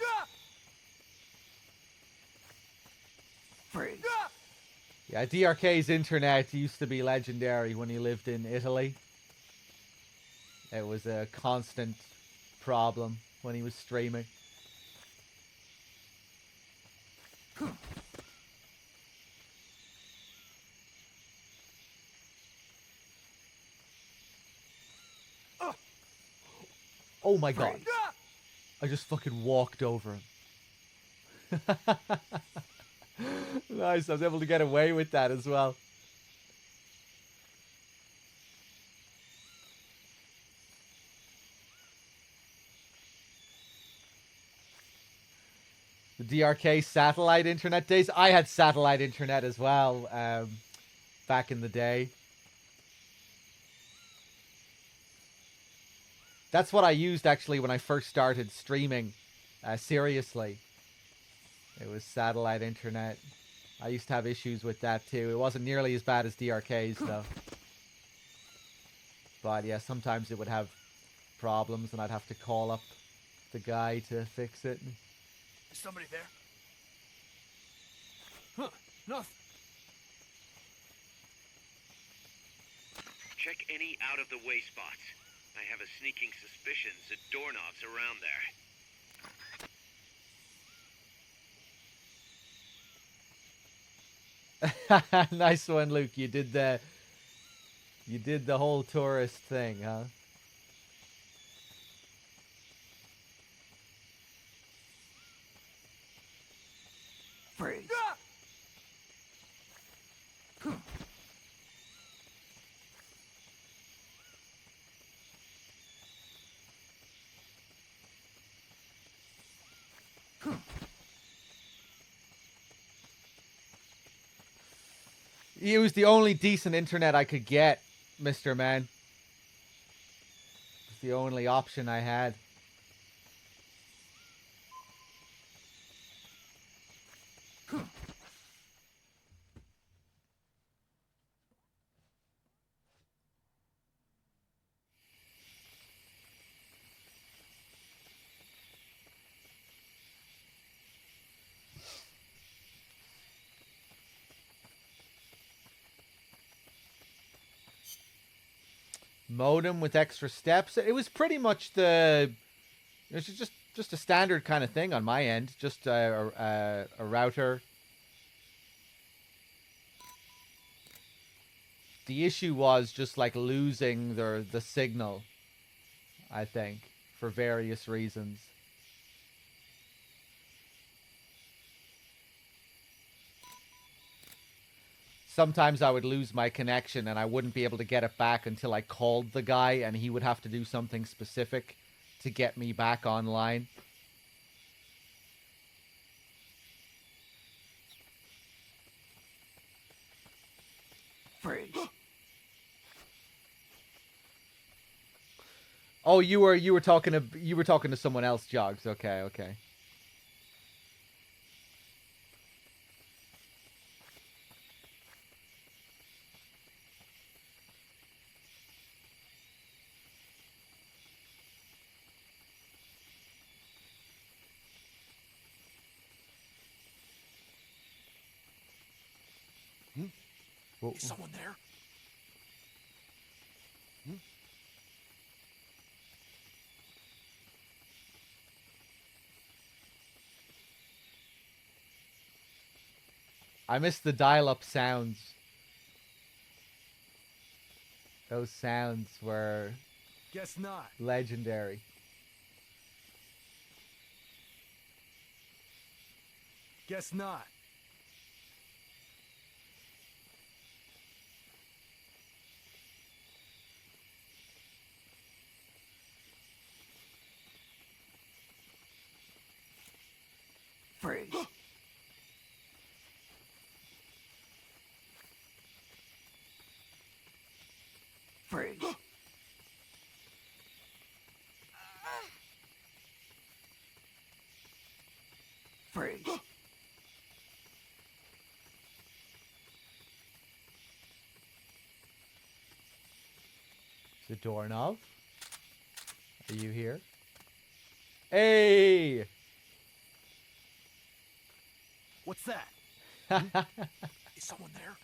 Freeze. Yeah, DRK's internet used to be legendary when he lived in Italy. It was a constant problem when he was streaming. Oh my god. I just fucking walked over him. Nice, I was able to get away with that as well. The DRK satellite internet days. I had satellite internet as well back in the day. That's what I used actually when I first started streaming seriously. It was satellite internet. I used to have issues with that too. It wasn't nearly as bad as DRK's though. But yeah, sometimes it would have problems and I'd have to call up the guy to fix it. Is somebody there? Huh, nothing. Check any out-of-the-way spots. I have a sneaking suspicion that doorknobs around there. Nice one, Luke. You did the whole tourist thing, huh? Freeze. It was the only decent internet I could get, Mr. Man. It's the only option I had. Modem with extra steps. It was pretty much it was just a standard kind of thing on my end. Just a router. The issue was just like losing the signal, I think, for various reasons. Sometimes I would lose my connection and I wouldn't be able to get it back until I called the guy and he would have to do something specific to get me back online. Freeze. Oh, you were talking to someone else, Jogs. Okay, okay. Whoa. Is someone there? I miss the dial-up sounds. Those sounds were Guess not. legendary. Guess not. Freeze. Freeze. Freeze. The doorknob. Are you here? Hey! What's that? Is someone there?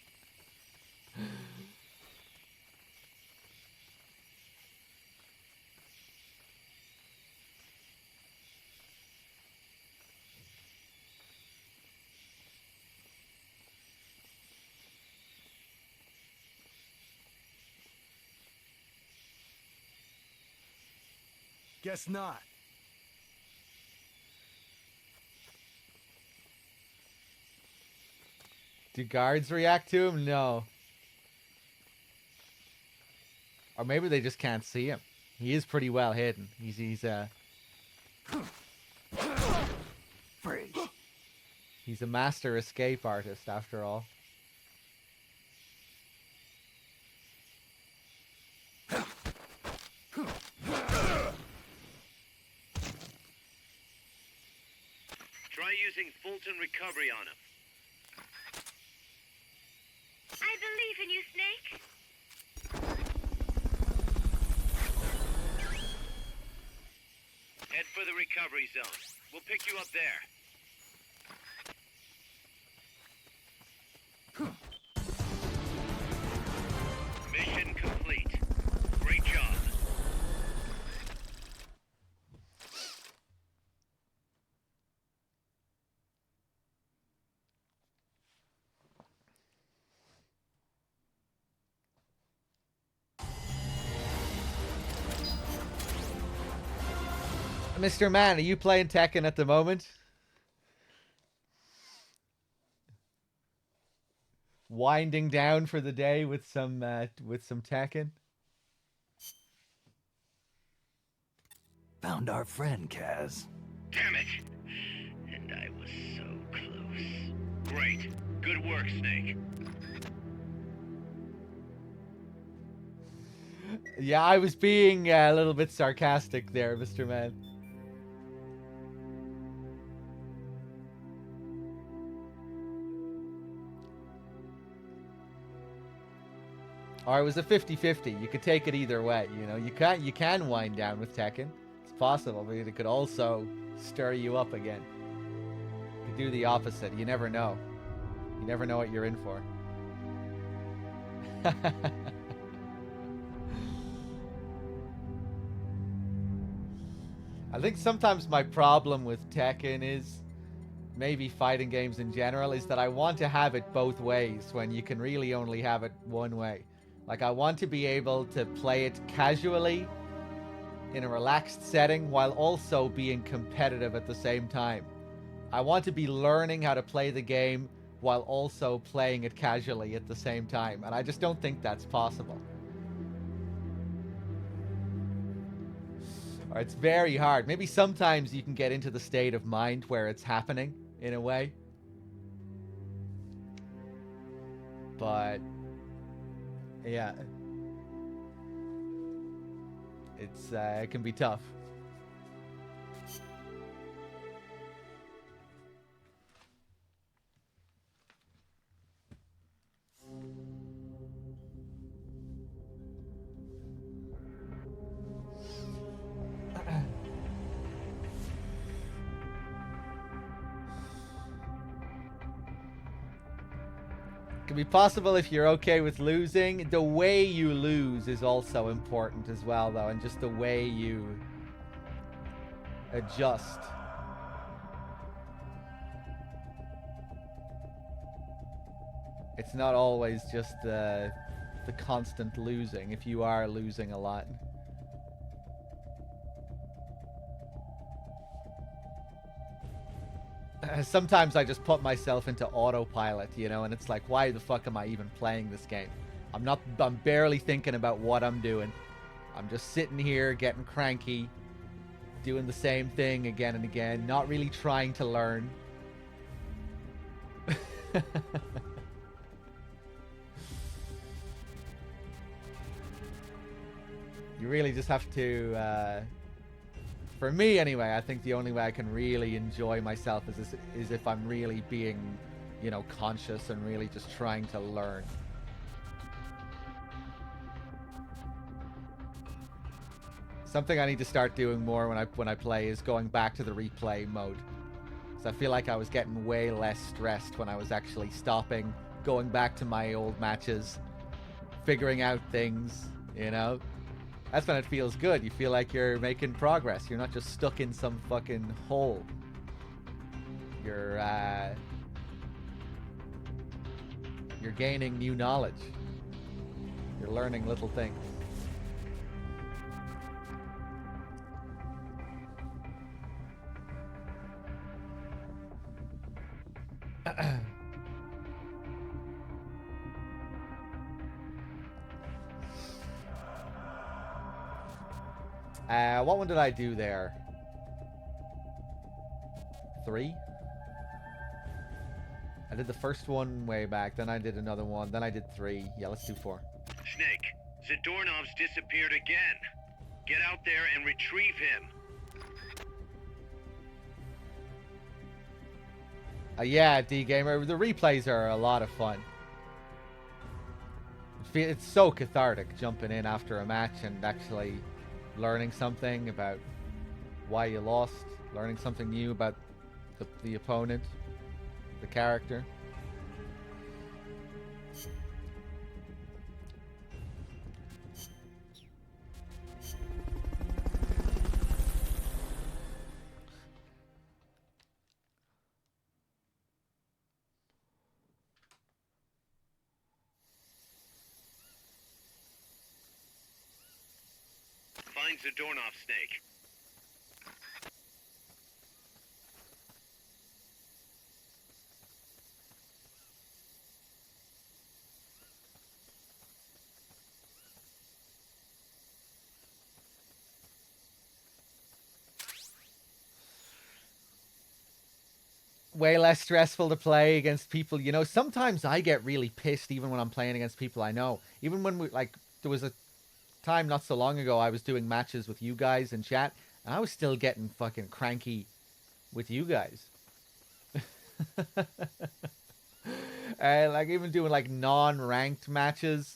Guess not. Do guards react to him? No. Or maybe they just can't see him. He is pretty well hidden. He's Freeze. He's a master escape artist after all. Try using Fulton Recovery on him. I believe in you, Snake. Head for the recovery zone. We'll pick you up there. Mission complete. Great job. Mr. Man, are you playing Tekken at the moment? Winding down for the day with some Tekken. Found our friend, Kaz. Damn it! And I was so close. Great. Good work, Snake. Yeah, I was being a little bit sarcastic there, Mr. Man. Or it was a 50-50. You could take it either way, you know. You can wind down with Tekken. It's possible, but it could also stir you up again. You could do the opposite. You never know. You never know what you're in for. I think sometimes my problem with Tekken is, maybe fighting games in general, is that I want to have it both ways when you can really only have it one way. Like, I want to be able to play it casually in a relaxed setting while also being competitive at the same time. I want to be learning how to play the game while also playing it casually at the same time, and I just don't think that's possible. Or it's very hard. Maybe sometimes you can get into the state of mind where it's happening in a way. But yeah, it can be tough. Can be possible if you're okay with losing. The way you lose is also important as well, though, and just the way you adjust. It's not always just the constant losing if you are losing a lot. Sometimes I just put myself into autopilot, you know, and it's like, why the fuck am I even playing this game? I'm barely thinking about what I'm doing. I'm just sitting here getting cranky, doing the same thing again and again, not really trying to learn. You really just have to, for me anyway, I think the only way I can really enjoy myself is if I'm really being, you know, conscious and really just trying to learn. Something I need to start doing more when I play is going back to the replay mode. So I feel like I was getting way less stressed when I was actually stopping, going back to my old matches, figuring out things, you know? That's when it feels good. You feel like you're making progress. You're not just stuck in some fucking hole. You're gaining new knowledge. You're learning little things. What one did I do there? 3? I did the first one way back, then I did another one, then I did 3. Yeah, let's do 4. Snake, Zadornov's disappeared again. Get out there and retrieve him. Yeah, D-Gamer, the replays are a lot of fun. It's so cathartic jumping in after a match and actually learning something about why you lost, learning something new about the opponent, the character. Find Zadornov, Snake. Way less stressful to play against people. You know, sometimes I get really pissed even when I'm playing against people I know. Even when there was a time not so long ago I was doing matches with you guys in chat, and I was still getting fucking cranky with you guys. Like even doing like non-ranked matches.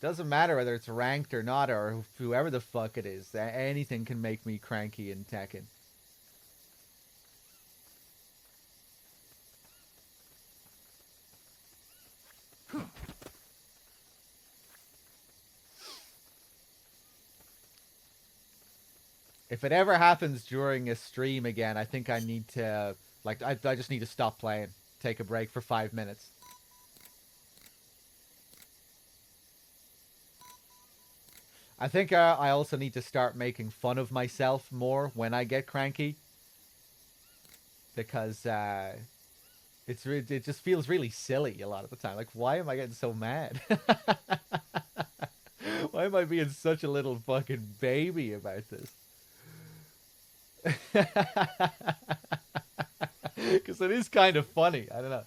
Doesn't matter whether it's ranked or not, or whoever the fuck it is. Anything can make me cranky in Tekken. If it ever happens during a stream again, I think I need to, like, I just need to stop playing. Take a break for 5 minutes. I think I also need to start making fun of myself more when I get cranky. Because it just feels really silly a lot of the time. Like, why am I getting so mad? Why am I being such a little fucking baby about this? Because it is kind of funny. I don't know.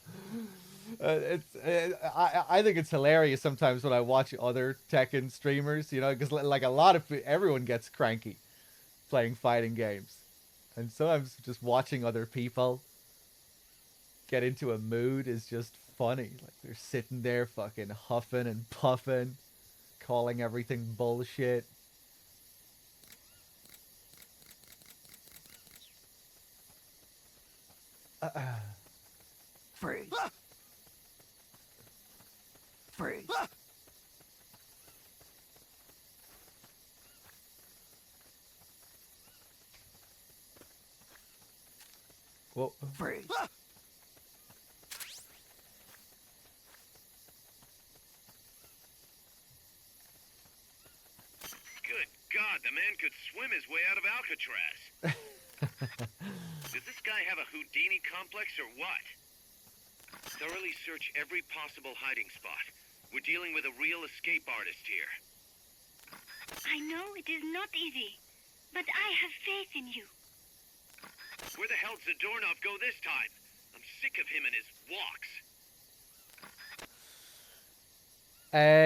I think it's hilarious sometimes when I watch other Tekken streamers, you know, because like everyone gets cranky playing fighting games, and sometimes just watching other people get into a mood is just funny. Like they're sitting there fucking huffing and puffing, calling everything bullshit. Freeze. Freeze. Whoa. Freeze. Good God, the man could swim his way out of Alcatraz. Does this guy have a Houdini complex or what? Thoroughly search every possible hiding spot. We're dealing with a real escape artist here. I know it is not easy, but I have faith in you. Where the hell did Zadornov go this time? I'm sick of him and his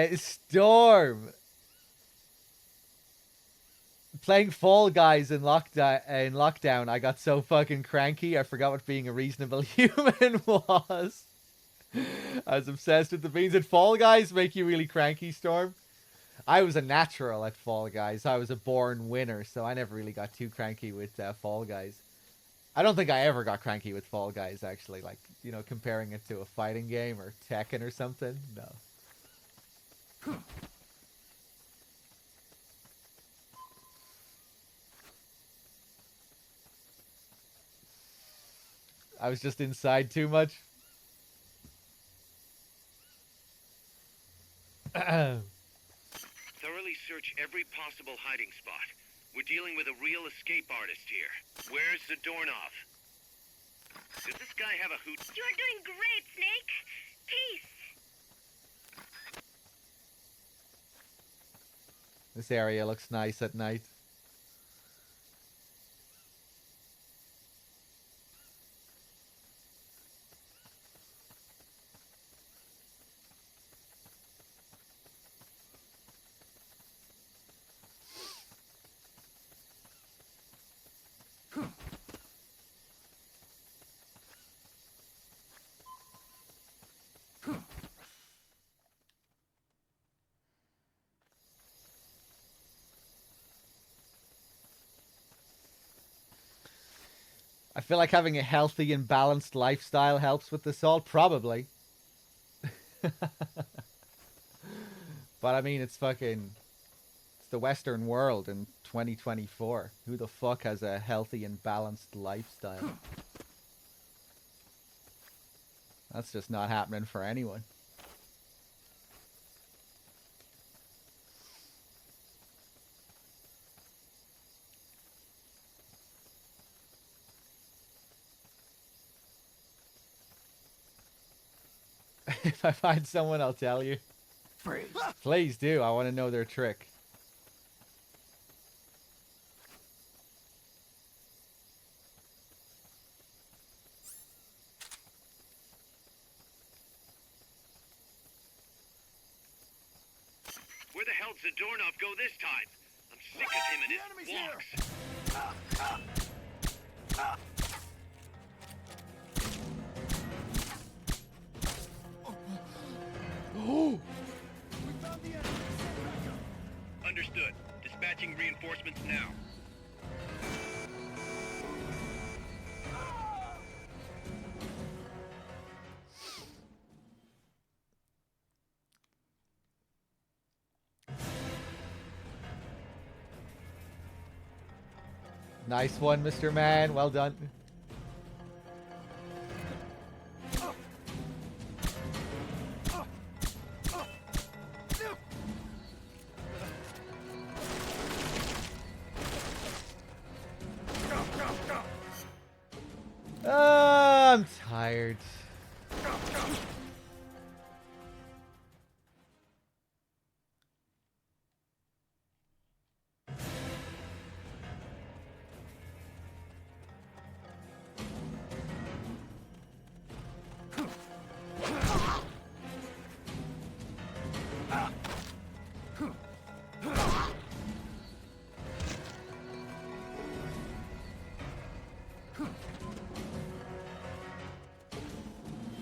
walks. Storm. Playing Fall Guys in lockdown, I got so fucking cranky, I forgot what being a reasonable human was. I was obsessed with the beans. Did Fall Guys make you really cranky, Storm? I was a natural at Fall Guys. I was a born winner, so I never really got too cranky with Fall Guys. I don't think I ever got cranky with Fall Guys, actually. Like, you know, comparing it to a fighting game or Tekken or something. No. I was just inside too much. Thoroughly search every possible hiding spot. We're dealing with a real escape artist here. Where's Zadornov? Does this guy have a hoot? You're doing great, Snake. Peace. This area looks nice at night. I feel like having a healthy and balanced lifestyle helps with this all, probably. But I mean, it's the Western world in 2024. Who the fuck has a healthy and balanced lifestyle? That's just not happening for anyone. If I find someone, I'll tell you. Freeze. Please do. I want to know their trick. Where the hell did Zadornov go this time? I'm sick of him and his walks. Oh! Understood. Dispatching reinforcements now. Nice one, Mr. Man. Well done. I'm tired.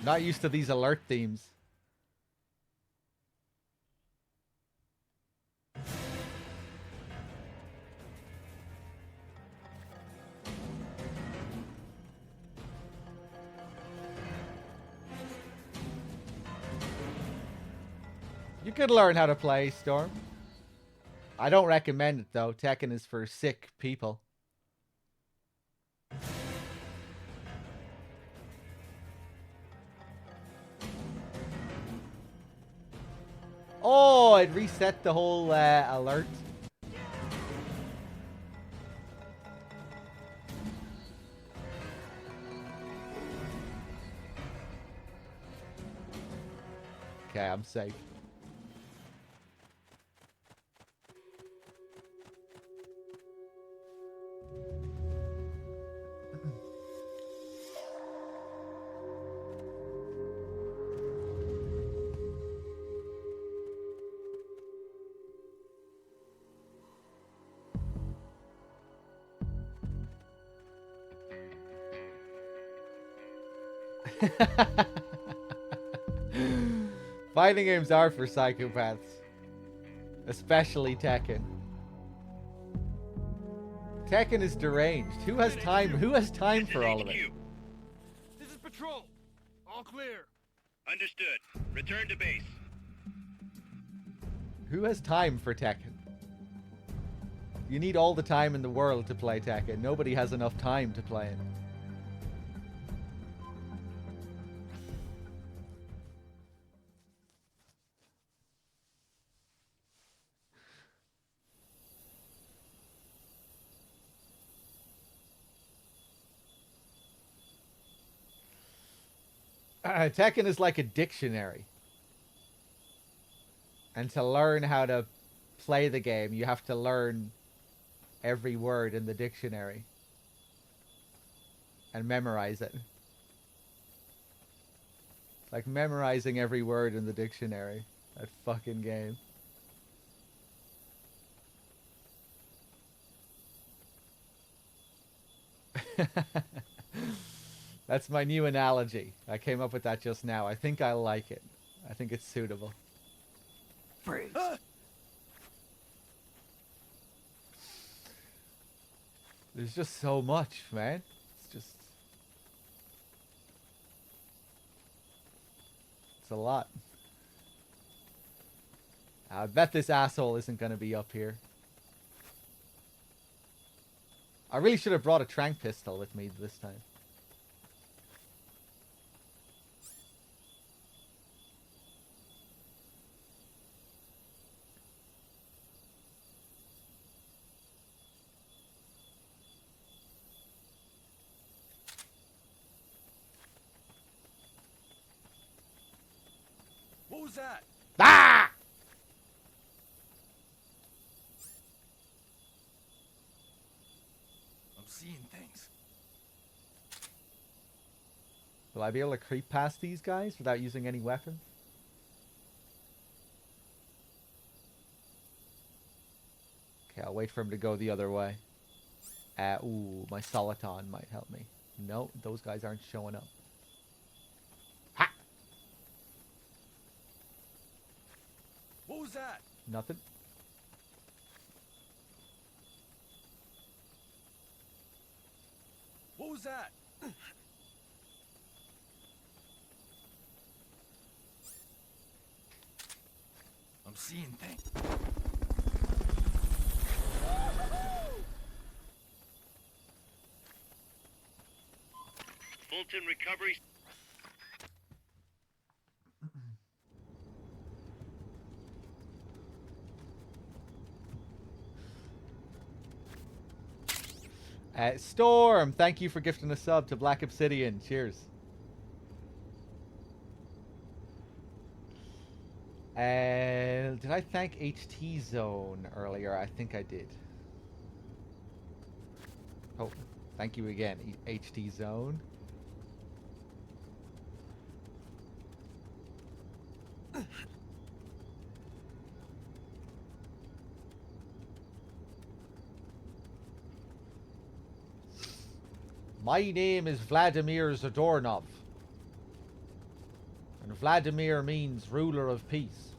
Not used to these alert themes. You could learn how to play Storm. I don't recommend it though. Tekken is for sick people. Oh, it reset the whole alert. Okay, I'm safe. Fighting games are for psychopaths. Especially Tekken. Tekken is deranged. Who has time? Who has time for all of it? This is Patrol. All clear. Understood. Return to base. Who has time for Tekken? You need all the time in the world to play Tekken. Nobody has enough time to play it. Tekken is like a dictionary. And to learn how to play the game, you have to learn every word in the dictionary. And memorize it. Like memorizing every word in the dictionary. That fucking game. That's my new analogy. I came up with that just now. I think I like it. I think it's suitable. Freeze. There's just so much, man. It's just... It's a lot. I bet this asshole isn't going to be up here. I really should have brought a tranq pistol with me this time. What was that? Ah! I'm seeing things. Will I be able to creep past these guys without using any weapon? Okay, I'll wait for him to go the other way. Ooh, my Soliton might help me. No, those guys aren't showing up. Ha! What was that? Nothing. What was that? I'm seeing things. Fulton recovery. Storm, thank you for gifting a sub to Black Obsidian. Cheers. Did I thank HT Zone earlier? I think I did. Oh, thank you again, HT Zone. My name is Vladimir Zadornov. And Vladimir means ruler of peace.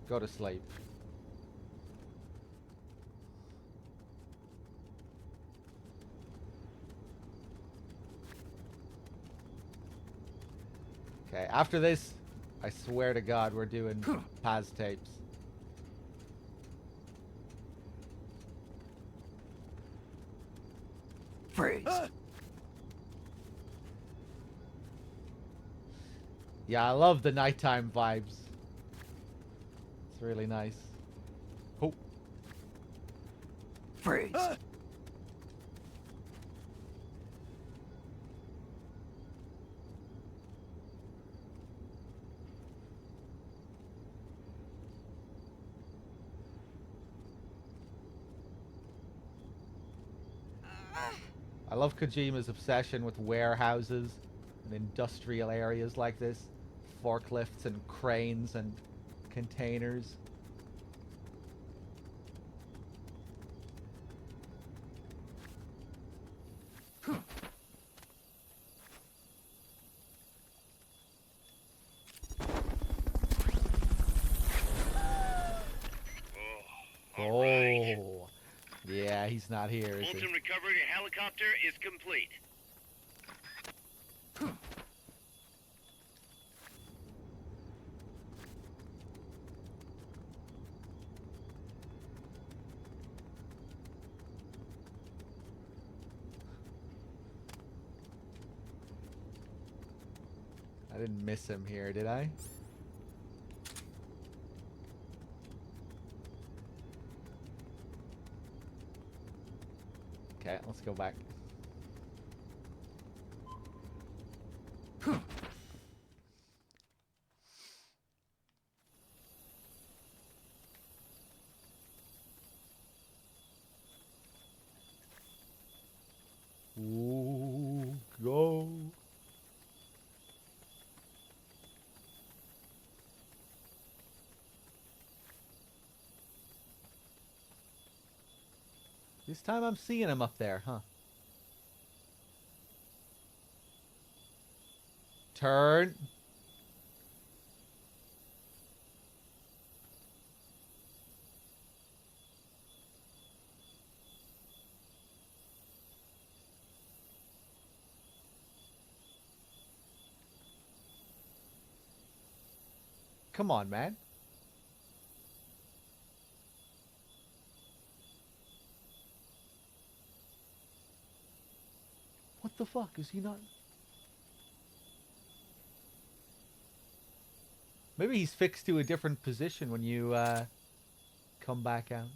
Go to sleep. Okay, after this, I swear to God, we're doing Paz tapes. Freeze. Yeah, I love the nighttime vibes. It's really nice. Oh. Freeze. I love Kojima's obsession with warehouses and industrial areas like this. Forklifts and cranes and containers. not here, is he? Fulton recovered a helicopter is complete. I didn't miss him here, did I? Okay, let's go back. Ooh, go. This time I'm seeing him up there, huh? Turn. Come on, man. What the fuck? Is he not? Maybe he's fixed to a different position when you come back out.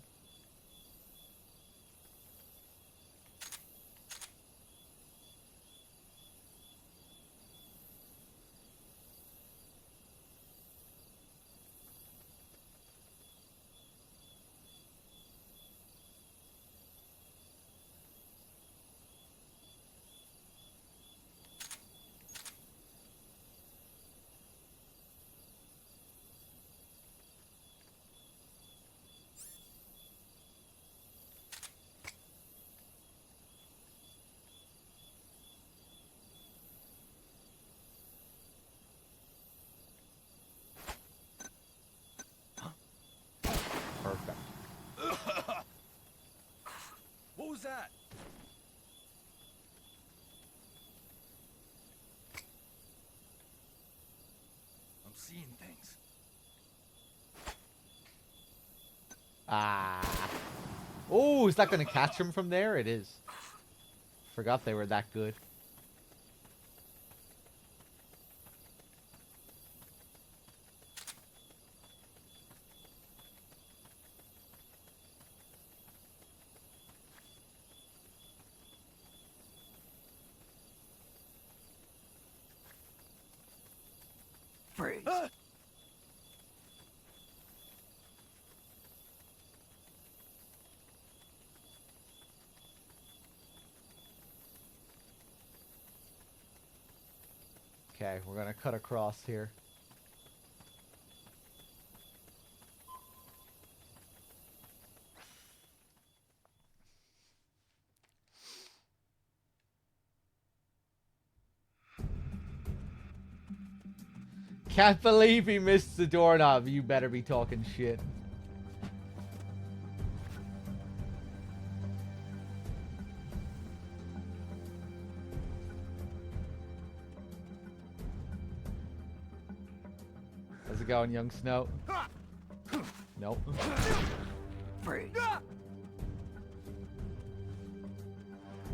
Perfect. What was that? I'm seeing things. Ah. Oh, is that going to catch him from there? It is. Forgot they were that good. Freeze. Okay, we're going to cut across here. Can't believe he missed the doorknob. You better be talking shit. How's it going, young Snow? Nope. Freeze.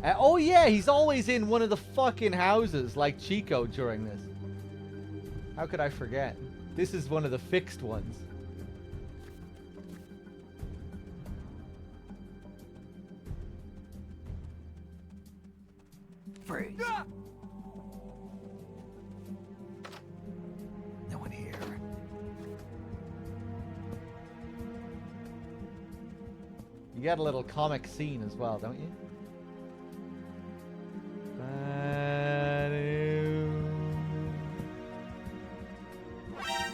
Oh yeah, he's always in one of the fucking houses like Chico during this. How could I forget? This is one of the fixed ones. Freeze. No one here. You got a little comic scene as well, don't you?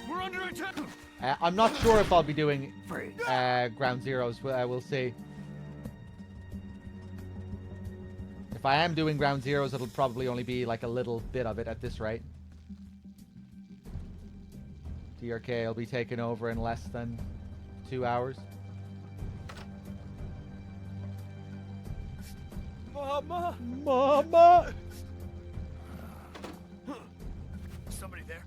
We're under attack. I'm not sure if I'll be doing Ground Zeroes. We'll see. If I am doing Ground Zeroes, it'll probably only be like a little bit of it at this rate. DRK will be taken over in less than 2 hours. Mama! Mama! Somebody there?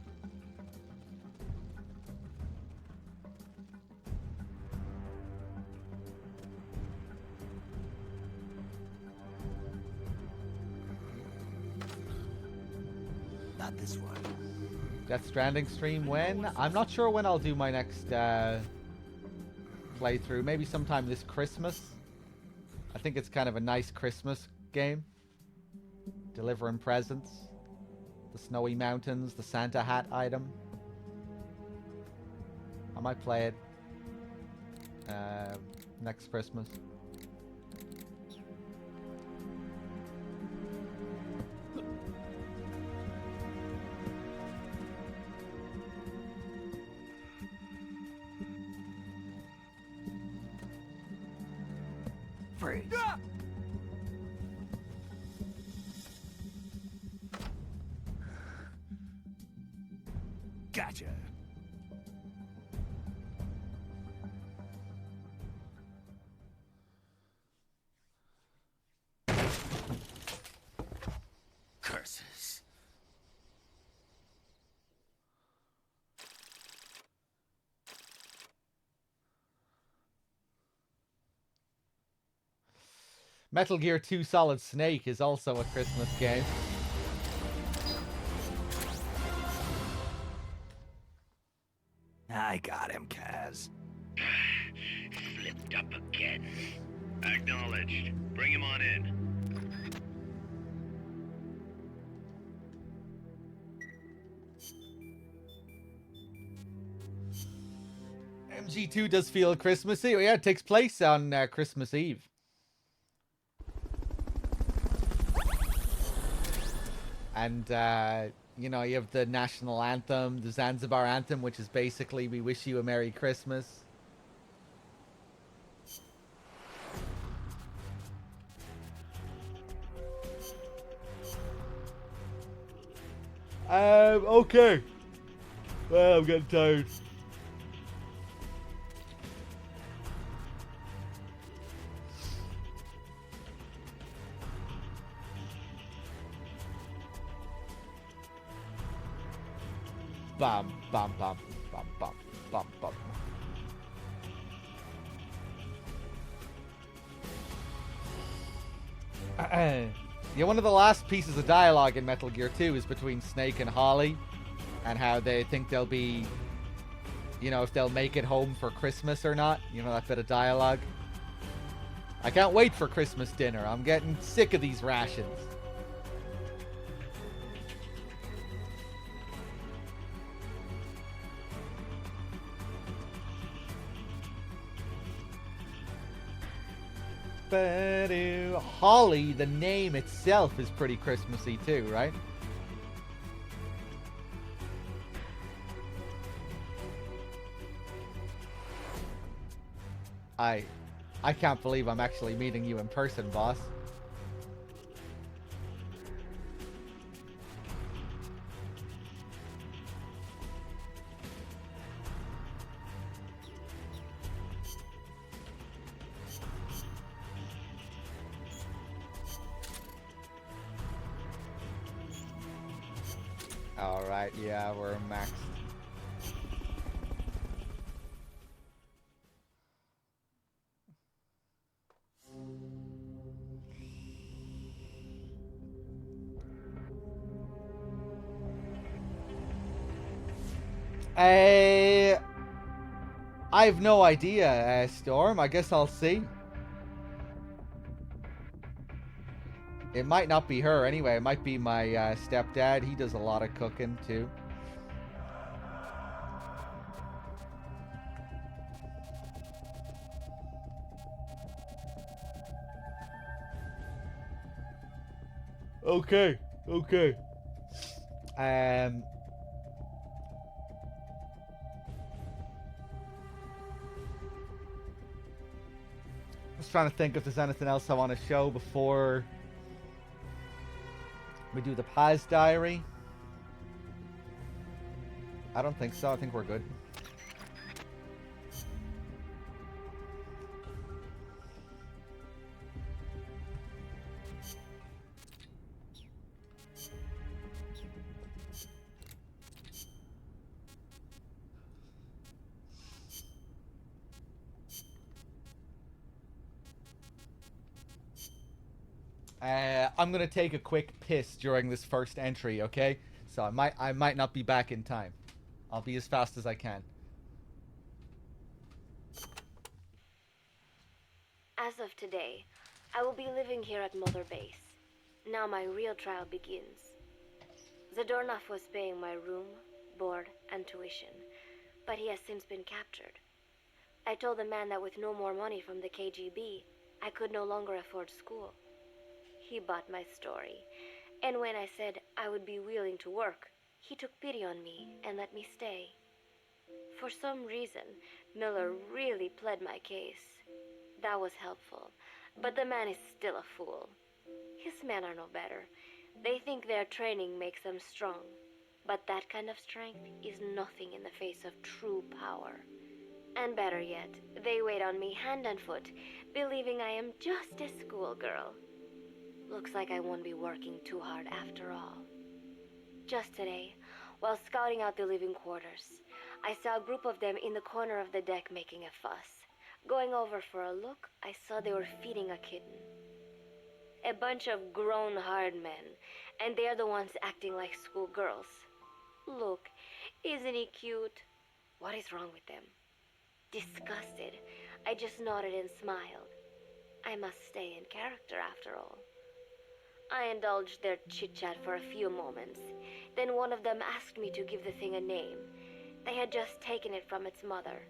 Not this one. Death Stranding stream when? I'm not sure when I'll do my next playthrough. Maybe sometime this Christmas. I think it's kind of a nice Christmas game. Delivering presents. The snowy mountains, the Santa hat item. I might play it next Christmas. Freeze. Gotcha. Curses. Metal Gear 2 Solid Snake is also a Christmas game. I got him, Kaz. Slipped up again. Acknowledged. Bring him on in. MG2 does feel Christmassy. Yeah, it takes place on Christmas Eve. And, you know, you have the national anthem, the Zanzibar anthem, which is basically, we wish you a Merry Christmas. Okay. Well, I'm getting tired. Bam, bam, bam, bam, bam, bam, bam. Yeah, one of the last pieces of dialogue in Metal Gear 2 is between Snake and Holly, and how they think they'll be, you know, if they'll make it home for Christmas or not. You know, that bit of dialogue. I can't wait for Christmas dinner. I'm getting sick of these rations. Holly, the name itself is pretty Christmassy too, right? I can't believe I'm actually meeting you in person, boss. Alright, yeah, we're maxed. I have no idea, Storm. I guess I'll see. It might not be her anyway. It might be my stepdad. He does a lot of cooking too. Okay. Okay. Just trying to think if there's anything else I want to show before we do the Paz diary. I don't think so. I think we're good. I'm gonna take a quick piss during this first entry, okay? So I might not be back in time. I'll be as fast as I can. As of today, I will be living here at Mother Base. Now my real trial begins. Zadornov was paying my room, board, and tuition, but he has since been captured. I told the man that with no more money from the KGB, I could no longer afford school. He bought my story, and when I said I would be willing to work, he took pity on me and let me stay. For some reason, Miller really pled my case. That was helpful, but the man is still a fool. His men are no better. They think their training makes them strong, but that kind of strength is nothing in the face of true power. And better yet, they wait on me hand and foot, believing I am just a schoolgirl. Looks like I won't be working too hard after all. Just today, while scouting out the living quarters, I saw a group of them in the corner of the deck making a fuss. Going over for a look, I saw they were feeding a kitten. A bunch of grown hard men, and they're the ones acting like schoolgirls. Look, isn't he cute? What is wrong with them? Disgusted, I just nodded and smiled. I must stay in character after all. I indulged their chit-chat for a few moments. Then one of them asked me to give the thing a name. They had just taken it from its mother.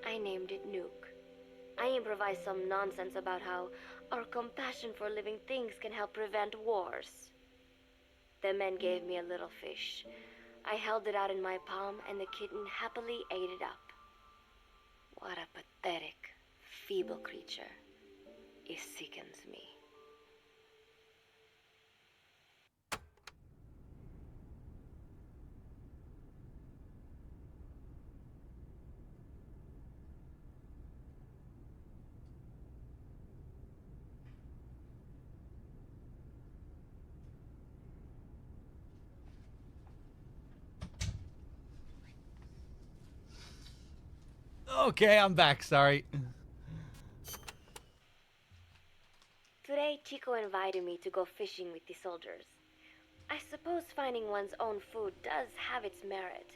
I named it Nuke. I improvised some nonsense about how our compassion for living things can help prevent wars. The men gave me a little fish. I held it out in my palm and the kitten happily ate it up. What a pathetic, feeble creature. It sickens me. Okay, I'm back, sorry. Today, Chico invited me to go fishing with the soldiers. I suppose finding one's own food does have its merit,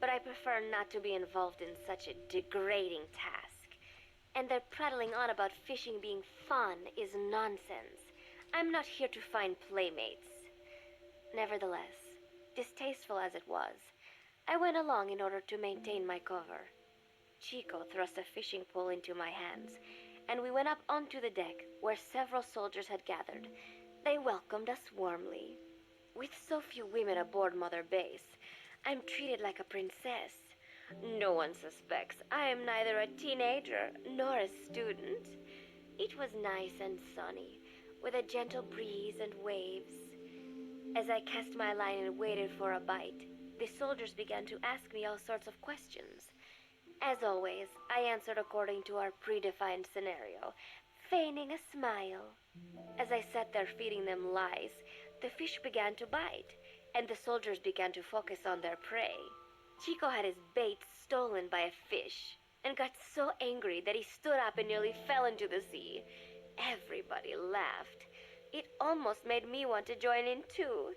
but I prefer not to be involved in such a degrading task. And their prattling on about fishing being fun is nonsense. I'm not here to find playmates. Nevertheless, distasteful as it was, I went along in order to maintain my cover. Chico thrust a fishing pole into my hands, and we went up onto the deck where several soldiers had gathered. They welcomed us warmly. With so few women aboard Mother Base, I'm treated like a princess. No one suspects I am neither a teenager nor a student. It was nice and sunny, with a gentle breeze and waves. As I cast my line and waited for a bite, the soldiers began to ask me all sorts of questions. As always, I answered according to our predefined scenario, feigning a smile. As I sat there feeding them lies, the fish began to bite, and the soldiers began to focus on their prey. Chico had his bait stolen by a fish, and got so angry that he stood up and nearly fell into the sea. Everybody laughed. It almost made me want to join in too.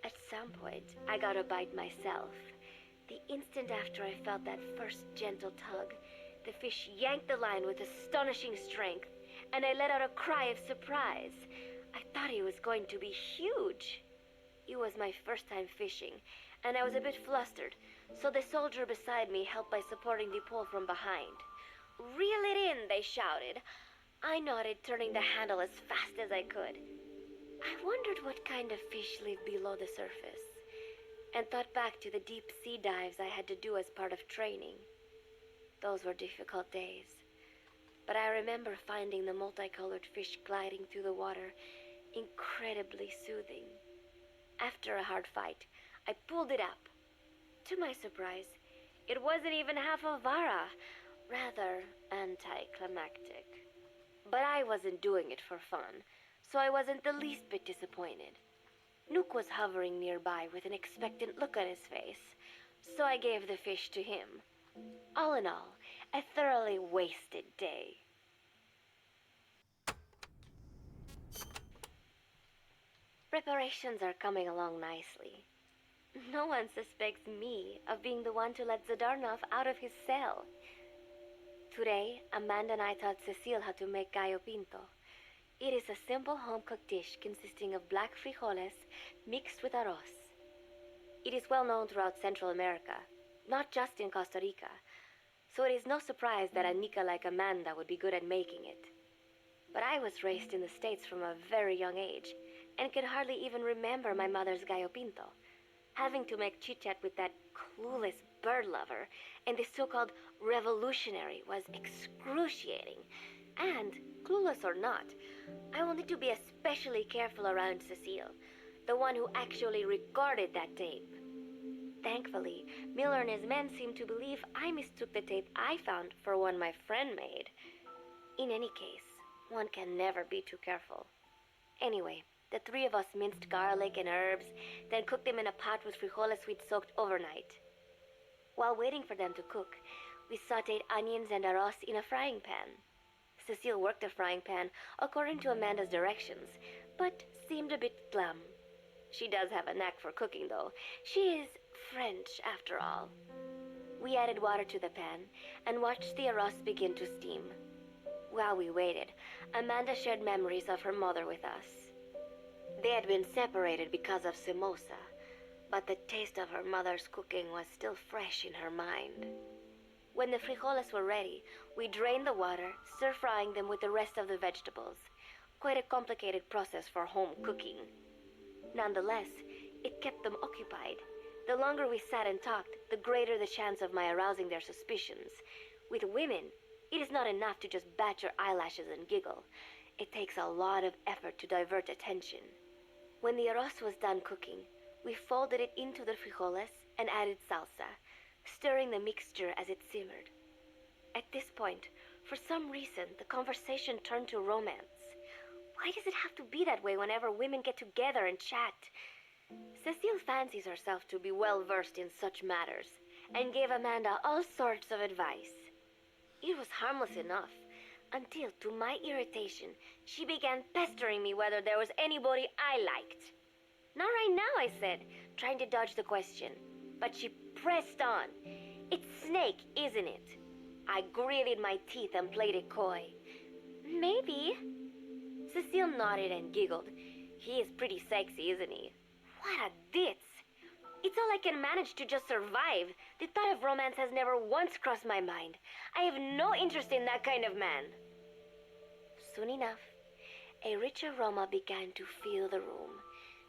At some point, I got a bite myself. The instant after I felt that first gentle tug, the fish yanked the line with astonishing strength, and I let out a cry of surprise. I thought he was going to be huge. It was my first time fishing, and I was a bit flustered, so the soldier beside me helped by supporting the pole from behind. "Reel it in," they shouted. I nodded, turning the handle as fast as I could. I wondered what kind of fish lived below the surface, and thought back to the deep sea dives I had to do as part of training. Those were difficult days, but I remember finding the multicolored fish gliding through the water incredibly soothing. After a hard fight, I pulled it up. To my surprise, it wasn't even half a vara, rather anticlimactic. But I wasn't doing it for fun, so I wasn't the least bit disappointed. Nuke was hovering nearby with an expectant look on his face, so I gave the fish to him. All in all, a thoroughly wasted day. Preparations are coming along nicely. No one suspects me of being the one to let Zadarnov out of his cell. Today, Amanda and I taught Cecile how to make gallo pinto. It is a simple home-cooked dish consisting of black frijoles mixed with arroz. It is well known throughout Central America, not just in Costa Rica, so it is no surprise that a Nika like Amanda would be good at making it. But I was raised in the States from a very young age, and could hardly even remember my mother's gallo pinto. Having to make chit-chat with that clueless bird lover and the so-called revolutionary was excruciating. And, clueless or not, I will need to be especially careful around Cecile, the one who actually recorded that tape. Thankfully, Miller and his men seem to believe I mistook the tape I found for one my friend made. In any case, one can never be too careful. Anyway, the three of us minced garlic and herbs, then cooked them in a pot with frijoles we'd soaked overnight. While waiting for them to cook, we sautéed onions and arroz in a frying pan. Cecile worked the frying pan according to Amanda's directions, but seemed a bit glum. She does have a knack for cooking, though. She is French, after all. We added water to the pan and watched the arroz begin to steam. While we waited, Amanda shared memories of her mother with us. They had been separated because of Simosa, but the taste of her mother's cooking was still fresh in her mind. When the frijoles were ready, we drained the water, stir-frying them with the rest of the vegetables. Quite a complicated process for home cooking. Nonetheless, it kept them occupied. The longer we sat and talked, the greater the chance of my arousing their suspicions. With women, it is not enough to just bat your eyelashes and giggle. It takes a lot of effort to divert attention. When the arroz was done cooking, we folded it into the frijoles and added salsa, stirring the mixture as it simmered. At this point, for some reason, the conversation turned to romance. Why does it have to be that way whenever women get together and chat? Cecile fancies herself to be well versed in such matters, and gave Amanda all sorts of advice. It was harmless enough, until, to my irritation, she began pestering me whether there was anybody I liked. Not right now, I said, trying to dodge the question. But she pressed on. It's Snake, isn't it? I gritted my teeth and played it coy. Maybe. Cecile nodded and giggled. He is pretty sexy, isn't he? What a ditz. It's all I can manage to just survive. The thought of romance has never once crossed my mind. I have no interest in that kind of man. Soon enough, a rich aroma began to fill the room.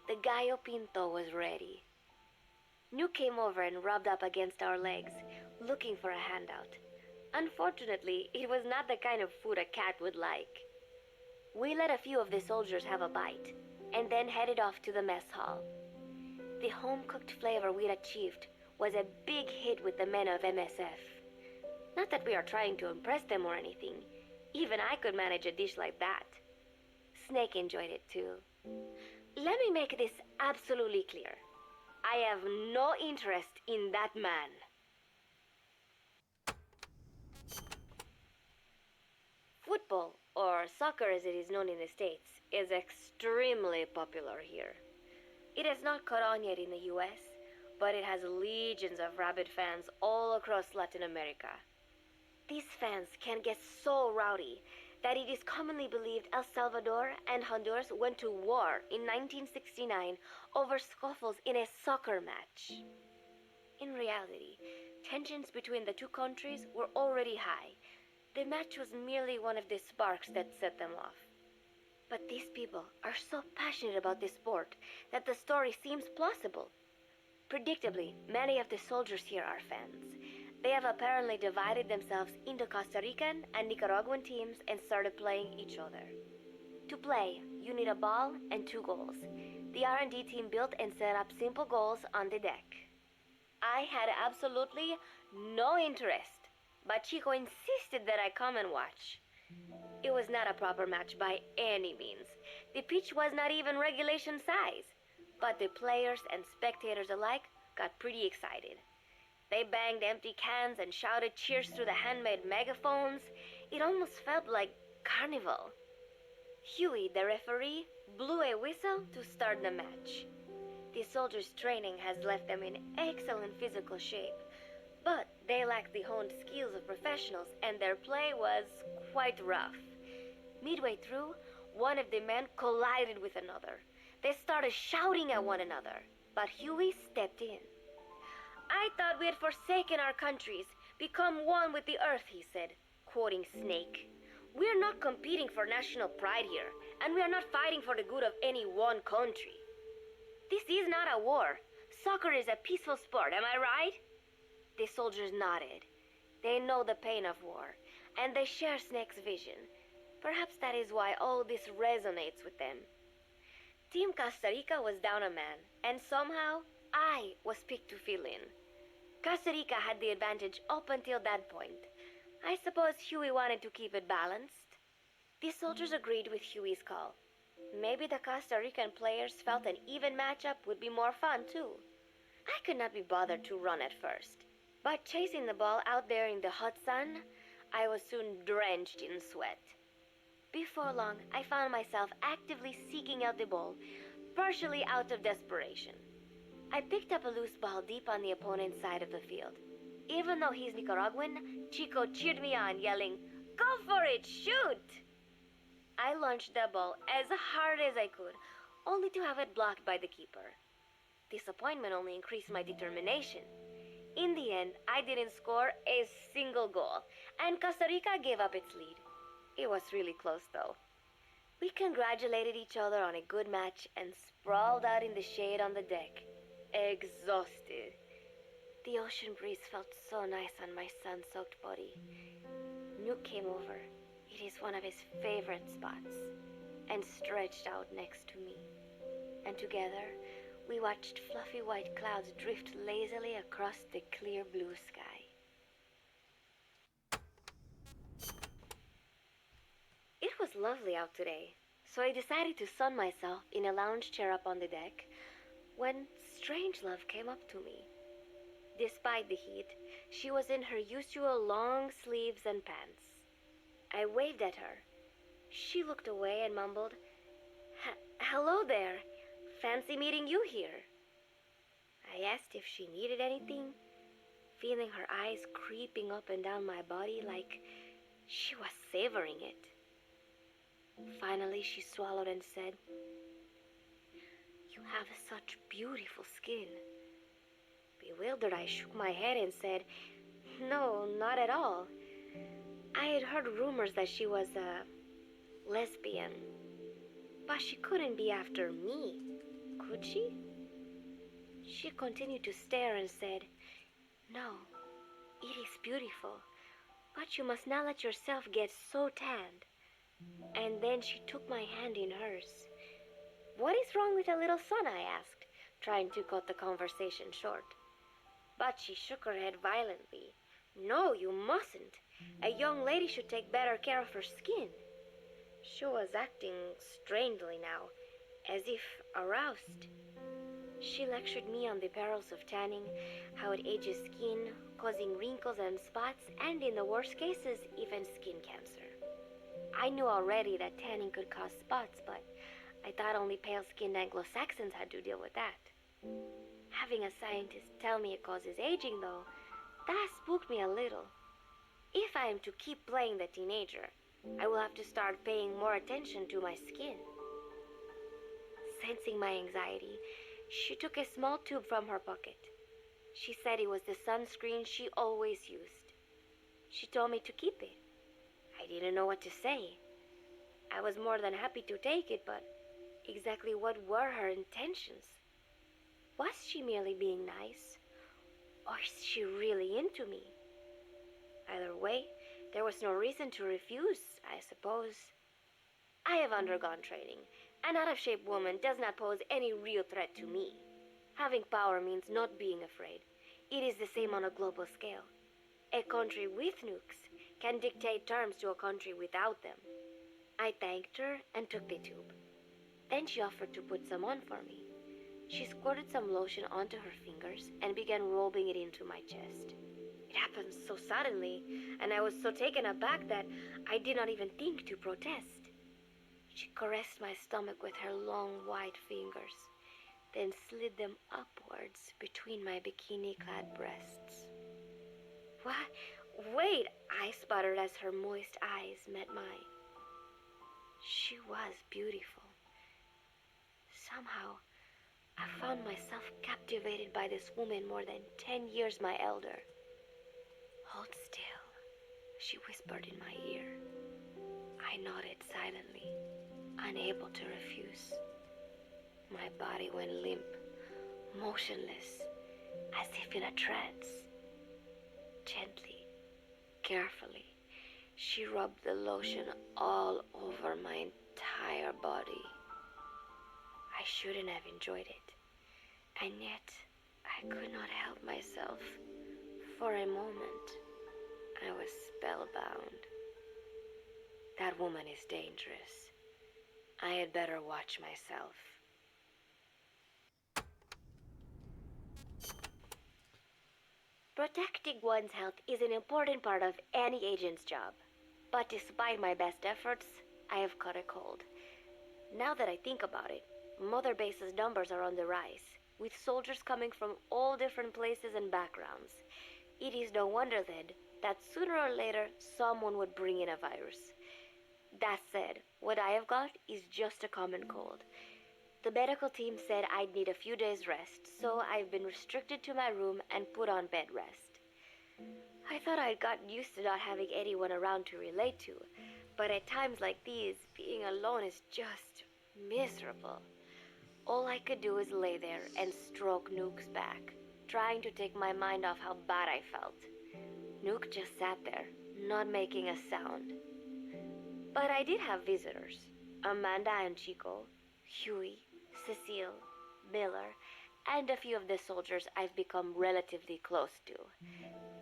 The gallo pinto was ready. New came over and rubbed up against our legs, looking for a handout. Unfortunately, it was not the kind of food a cat would like. We let a few of the soldiers have a bite, and then headed off to the mess hall. The home-cooked flavor we'd achieved was a big hit with the men of MSF. Not that we are trying to impress them or anything. Even I could manage a dish like that. Snake enjoyed it too. Let me make this absolutely clear. I have no interest in that man. Football, or soccer as it is known in the States, is extremely popular here. It has not caught on yet in the US, but it has legions of rabid fans all across Latin America. These fans can get so rowdy that it is commonly believed El Salvador and Honduras went to war in 1969 over scuffles in a soccer match. In reality, tensions between the two countries were already high. The match was merely one of the sparks that set them off. But these people are so passionate about this sport that the story seems plausible. Predictably, many of the soldiers here are fans. They have apparently divided themselves into Costa Rican and Nicaraguan teams and started playing each other. To play, you need a ball and 2 goals. The R&D team built and set up simple goals on the deck. I had absolutely no interest, but Chico insisted that I come and watch. It was not a proper match by any means. The pitch was not even regulation size, but the players and spectators alike got pretty excited. They banged empty cans and shouted cheers through the handmade megaphones. It almost felt like carnival. Huey, the referee, blew a whistle to start the match. The soldiers' training has left them in excellent physical shape, but they lack the honed skills of professionals and their play was quite rough. Midway through, one of the men collided with another. They started shouting at one another, but Huey stepped in. "I thought we had forsaken our countries, become one with the earth," he said, quoting Snake. "We're not competing for national pride here, and we are not fighting for the good of any one country. This is not a war. Soccer is a peaceful sport, am I right?" The soldiers nodded. They know the pain of war, and they share Snake's vision. Perhaps that is why all this resonates with them. Team Costa Rica was down a man, and somehow I was picked to fill in. Costa Rica had the advantage up until that point. I suppose Huey wanted to keep it balanced. The soldiers agreed with Huey's call. Maybe the Costa Rican players felt an even matchup would be more fun too. I could not be bothered to run at first, but chasing the ball out there in the hot sun, I was soon drenched in sweat. Before long, I found myself actively seeking out the ball, partially out of desperation. I picked up a loose ball deep on the opponent's side of the field. Even though he's Nicaraguan, Chico cheered me on, yelling, "Go for it, shoot!" I launched the ball as hard as I could, only to have it blocked by the keeper. Disappointment only increased my determination. In the end, I didn't score a single goal, and Costa Rica gave up its lead. It was really close, though. We congratulated each other on a good match and sprawled out in the shade on the deck, exhausted. The ocean breeze felt so nice on my sun-soaked body. Nuke came over. It is one of his favorite spots, and stretched out next to me. And together, we watched fluffy white clouds drift lazily across the clear blue sky. It was lovely out today, so I decided to sun myself in a lounge chair up on the deck when Strangelove came up to me. Despite the heat, she was in her usual long sleeves and pants. I waved at her. She looked away and mumbled, "Hello there. Fancy meeting you here." I asked if she needed anything, feeling her eyes creeping up and down my body like she was savoring it. Finally, she swallowed and said, "You have such beautiful skin." Bewildered, I shook my head and said, "No, not at all. I had heard rumors that she was a lesbian. But she couldn't be after me, could she?" She continued to stare and said, "No, it is beautiful, but you must not let yourself get so tanned." And then she took my hand in hers. "What is wrong with a little sun?" I asked, trying to cut the conversation short. But she shook her head violently. "No, you mustn't. A young lady should take better care of her skin." She was acting strangely now, as if aroused. She lectured me on the perils of tanning, how it ages skin, causing wrinkles and spots, and in the worst cases, even skin cancer. I knew already that tanning could cause spots, but I thought only pale-skinned Anglo-Saxons had to deal with that. Having a scientist tell me it causes aging, though, that spooked me a little. If I am to keep playing the teenager, I will have to start paying more attention to my skin. Sensing my anxiety, she took a small tube from her pocket. She said it was the sunscreen she always used. She told me to keep it. I didn't know what to say. I was more than happy to take it, but exactly what were her intentions? Was she merely being nice? Or is she really into me? Either way, there was no reason to refuse, I suppose. I have undergone training. An out-of-shape woman does not pose any real threat to me. Having power means not being afraid. It is the same on a global scale. A country with nukes can dictate terms to a country without them. I thanked her and took the tube. Then she offered to put some on for me. She squirted some lotion onto her fingers and began rubbing it into my chest. It happened so suddenly, and I was so taken aback that I did not even think to protest. She caressed my stomach with her long white fingers, then slid them upwards between my bikini-clad breasts. What? Wait, I sputtered as her moist eyes met mine. She was beautiful. Somehow, I found myself captivated by this woman more than 10 years my elder. Hold still, she whispered in my ear. I nodded silently, unable to refuse. My body went limp, motionless, as if in a trance. Gently, carefully, she rubbed the lotion all over my entire body. I shouldn't have enjoyed it, and yet I could not help myself. For a moment, I was spellbound. That woman is dangerous. I had better watch myself. Protecting one's health is an important part of any agent's job. But despite my best efforts, I have caught a cold. Now that I think about it, Mother Base's numbers are on the rise, with soldiers coming from all different places and backgrounds. It is no wonder then that sooner or later someone would bring in a virus. That said, what I have got is just a common cold. The medical team said I'd need a few days rest, so I've been restricted to my room and put on bed rest. I thought I'd gotten used to not having anyone around to relate to, but at times like these, being alone is just miserable. All I could do is lay there and stroke Nook's back, trying to take my mind off how bad I felt. Nook just sat there, not making a sound. But I did have visitors. Amanda and Chico, Huey, Cecile, Miller, and a few of the soldiers I've become relatively close to.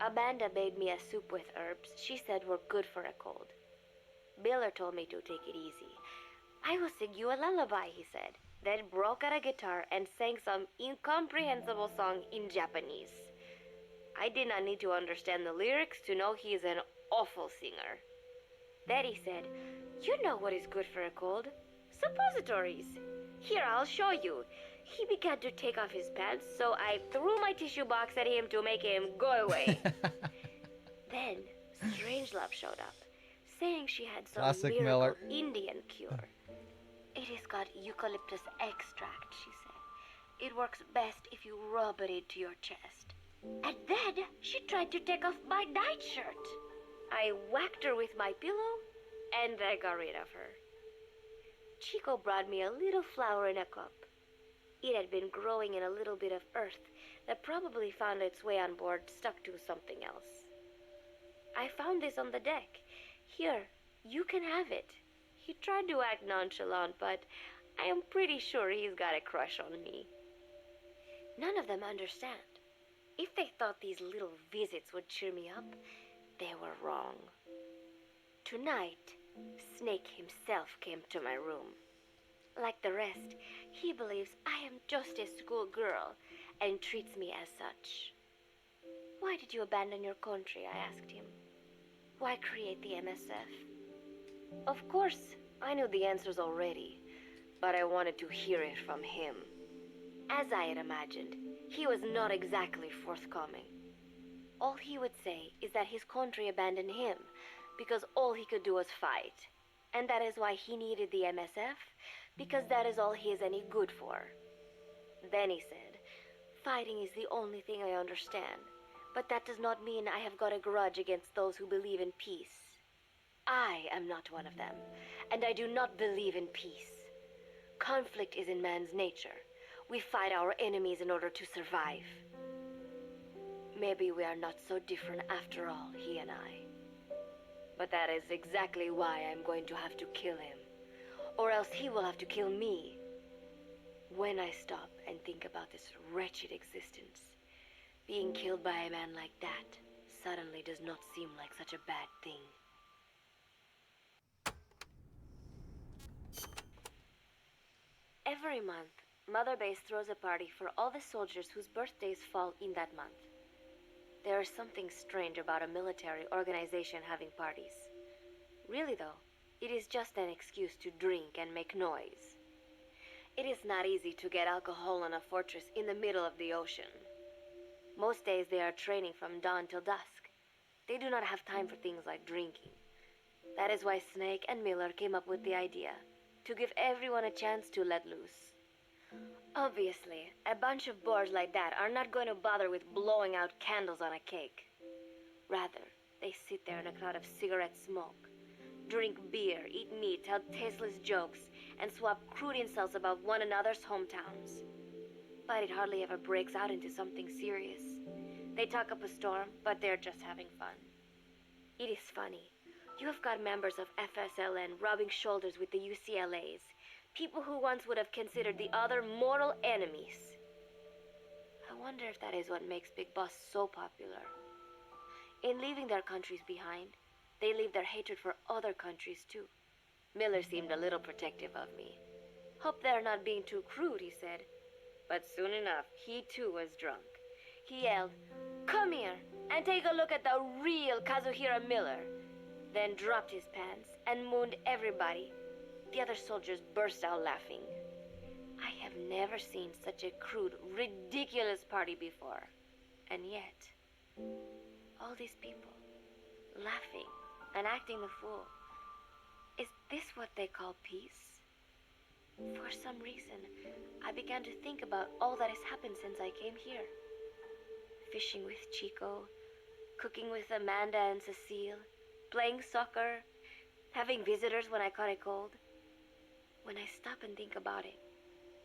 Amanda made me a soup with herbs she said were good for a cold. Miller told me to take it easy. I will sing you a lullaby, he said, then broke out a guitar and sang some incomprehensible song in Japanese. I did not need to understand the lyrics to know he is an awful singer. Then he said, "You know what is good for a cold? Suppositories. Here, I'll show you." He began to take off his pants, so I threw my tissue box at him to make him go away. Then Strangelove showed up, saying she had some Classic miracle Miller. Indian cure. It has got eucalyptus extract, she said. It works best if you rub it into your chest. And then she tried to take off my nightshirt. I whacked her with my pillow, and I got rid of her. Chico brought me a little flower in a cup. It had been growing in a little bit of earth that probably found its way on board stuck to something else. I found this on the deck. Here, you can have it. He tried to act nonchalant, but I am pretty sure he's got a crush on me. None of them understand. If they thought these little visits would cheer me up, they were wrong. Tonight, Snake himself came to my room. Like the rest, he believes I am just a schoolgirl and treats me as such. Why did you abandon your country? I asked him. Why create the MSF? Of course, I knew the answers already, but I wanted to hear it from him. As I had imagined, he was not exactly forthcoming. All he would say is that his country abandoned him because all he could do was fight, and that is why he needed the MSF, because that is all he is any good for. Then he said, "Fighting is the only thing I understand, but that does not mean I have got a grudge against those who believe in peace. I am not one of them, and I do not believe in peace. Conflict is in man's nature. We fight our enemies in order to survive. Maybe we are not so different after all, he and I. But that is exactly why I'm going to have to kill him, or else he will have to kill me. When I stop and think about this wretched existence, being killed by a man like that suddenly does not seem like such a bad thing." Every month, Mother Base throws a party for all the soldiers whose birthdays fall in that month. There is something strange about a military organization having parties. Really though, It is just an excuse to drink and make noise. It is not easy to get alcohol on a fortress in the middle of the ocean. Most days they are training from dawn till dusk. They do not have time for things like drinking. That is why Snake and Miller came up with the idea, to give everyone a chance to let loose. Obviously, a bunch of boors like that are not going to bother with blowing out candles on a cake. Rather, they sit there in a cloud of cigarette smoke, drink beer, eat meat, tell tasteless jokes, and swap crude insults about one another's hometowns. But it hardly ever breaks out into something serious. They talk up a storm, but they're just having fun. It is funny. You have got members of FSLN rubbing shoulders with the UCLAs, people who once would have considered the other mortal enemies. I wonder if that is what makes Big Boss so popular. In leaving their countries behind, they leave their hatred for other countries too. Miller seemed a little protective of me. Hope they're not being too crude, he said. But soon enough, he too was drunk. He yelled, "Come here and take a look at the real Kazuhira Miller," then dropped his pants and mooned everybody. The other soldiers burst out laughing. I have never seen such a crude, ridiculous party before. And yet, all these people, laughing and acting the fool. Is this what they call peace? For some reason, I began to think about all that has happened since I came here. Fishing with Chico, cooking with Amanda and Cecile, playing soccer, having visitors when I caught a cold. When I stop and think about it,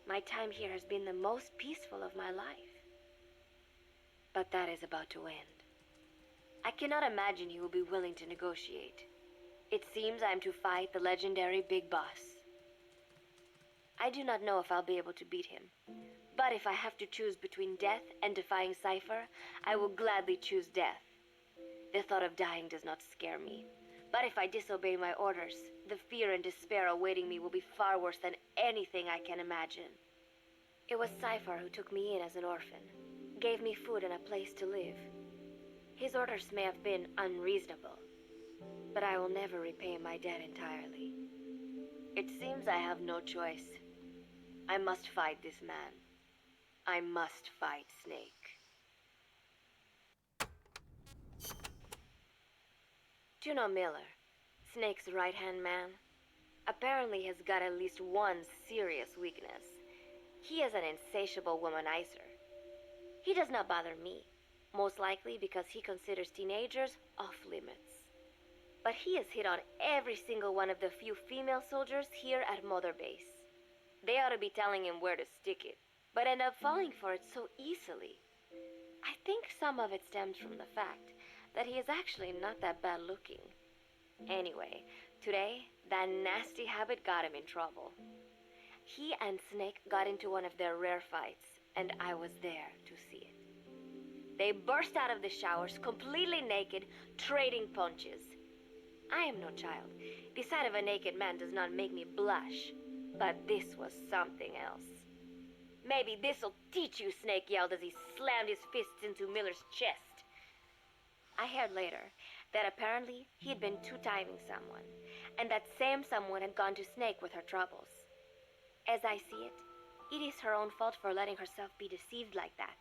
my time here has been the most peaceful of my life. But that is about to end. I cannot imagine he will be willing to negotiate. It seems I am to fight the legendary Big Boss. I do not know if I'll be able to beat him, but if I have to choose between death and defying Cypher, I will gladly choose death. The thought of dying does not scare me, but if I disobey my orders, the fear and despair awaiting me will be far worse than anything I can imagine. It was Cypher who took me in as an orphan, gave me food and a place to live. His orders may have been unreasonable, but I will never repay my debt entirely. It seems I have no choice. I must fight this man. I must fight Snake. Juno Miller, Snake's right-hand man, apparently has got at least one serious weakness. He is an insatiable womanizer. He does not bother me, most likely because he considers teenagers off-limits. But he has hit on every single one of the few female soldiers here at Mother Base. They ought to be telling him where to stick it, but end up falling for it so easily. I think some of it stems from the fact that he is actually not that bad looking. Anyway, today, that nasty habit got him in trouble. He and Snake got into one of their rare fights, and I was there to see it. They burst out of the showers, completely naked, trading punches. I am no child. The sight of a naked man does not make me blush. But this was something else. "Maybe this'll teach you," Snake yelled as he slammed his fists into Miller's chest. I heard later that apparently he had been two-timing someone, and that same someone had gone to Snake with her troubles. As I see it, it is her own fault for letting herself be deceived like that.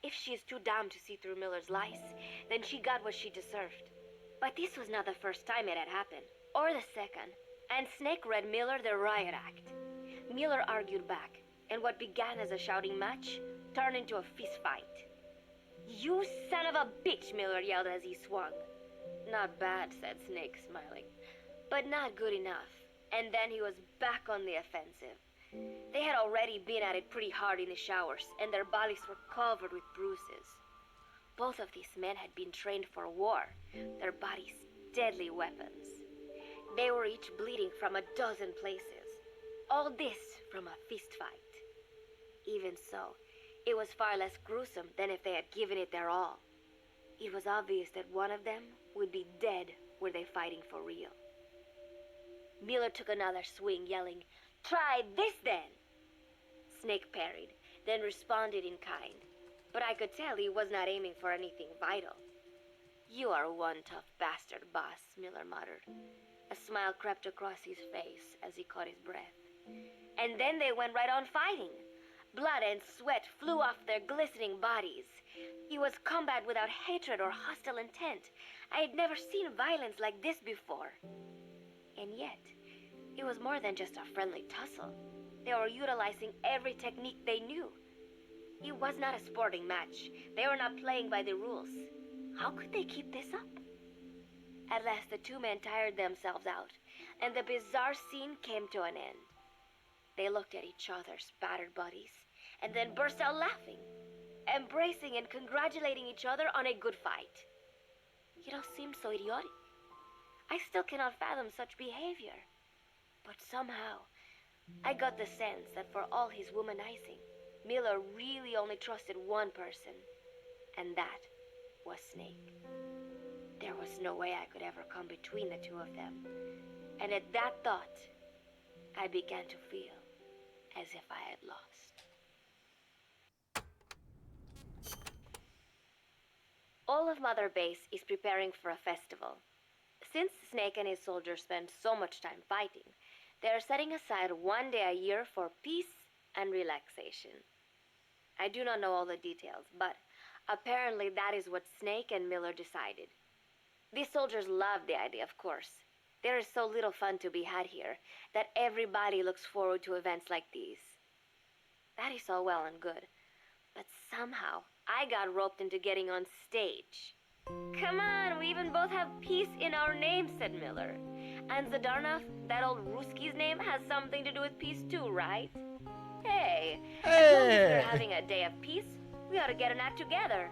If she is too dumb to see through Miller's lies, then she got what she deserved. But this was not the first time it had happened, or the second, and Snake read Miller the riot act. Miller argued back, and what began as a shouting match turned into a fist fight. "You son of a bitch," Miller yelled as he swung. "Not bad," said Snake, smiling, "but not good enough." And then he was back on the offensive. They had already been at it pretty hard in the showers, and their bodies were covered with bruises. Both of these men had been trained for war, their bodies deadly weapons. They were each bleeding from a dozen places. All this from a fist fight. Even so, it was far less gruesome than if they had given it their all. It was obvious that one of them would be dead were they fighting for real. Miller took another swing, yelling, "Try this then!" Snake parried, then responded in kind, but I could tell he was not aiming for anything vital. "You are one tough bastard, boss," Miller muttered. A smile crept across his face as he caught his breath. And then they went right on fighting. Blood and sweat flew off their glistening bodies. It was combat without hatred or hostile intent. I had never seen violence like this before. And yet, it was more than just a friendly tussle. They were utilizing every technique they knew. It was not a sporting match. They were not playing by the rules. How could they keep this up? At last, the two men tired themselves out, and the bizarre scene came to an end. They looked at each other's battered bodies, and then burst out laughing, embracing and congratulating each other on a good fight. It all seemed so idiotic. I still cannot fathom such behavior. But somehow, I got the sense that for all his womanizing, Miller really only trusted one person, and that was Snake. There was no way I could ever come between the two of them. And at that thought, I began to feel as if I had lost. All of Mother Base is preparing for a festival. Since Snake and his soldiers spend so much time fighting, they are setting aside one day a year for peace and relaxation. I do not know all the details, but apparently that is what Snake and Miller decided. These soldiers love the idea, of course. There is so little fun to be had here that everybody looks forward to events like these. That is all well and good, but somehow I got roped into getting on stage. Come on, we even both have peace in our name, said Miller. And Zdarnov, that old Ruski's name, has something to do with peace too, right? Hey, as long as we're having a day of peace, we ought to get an act together.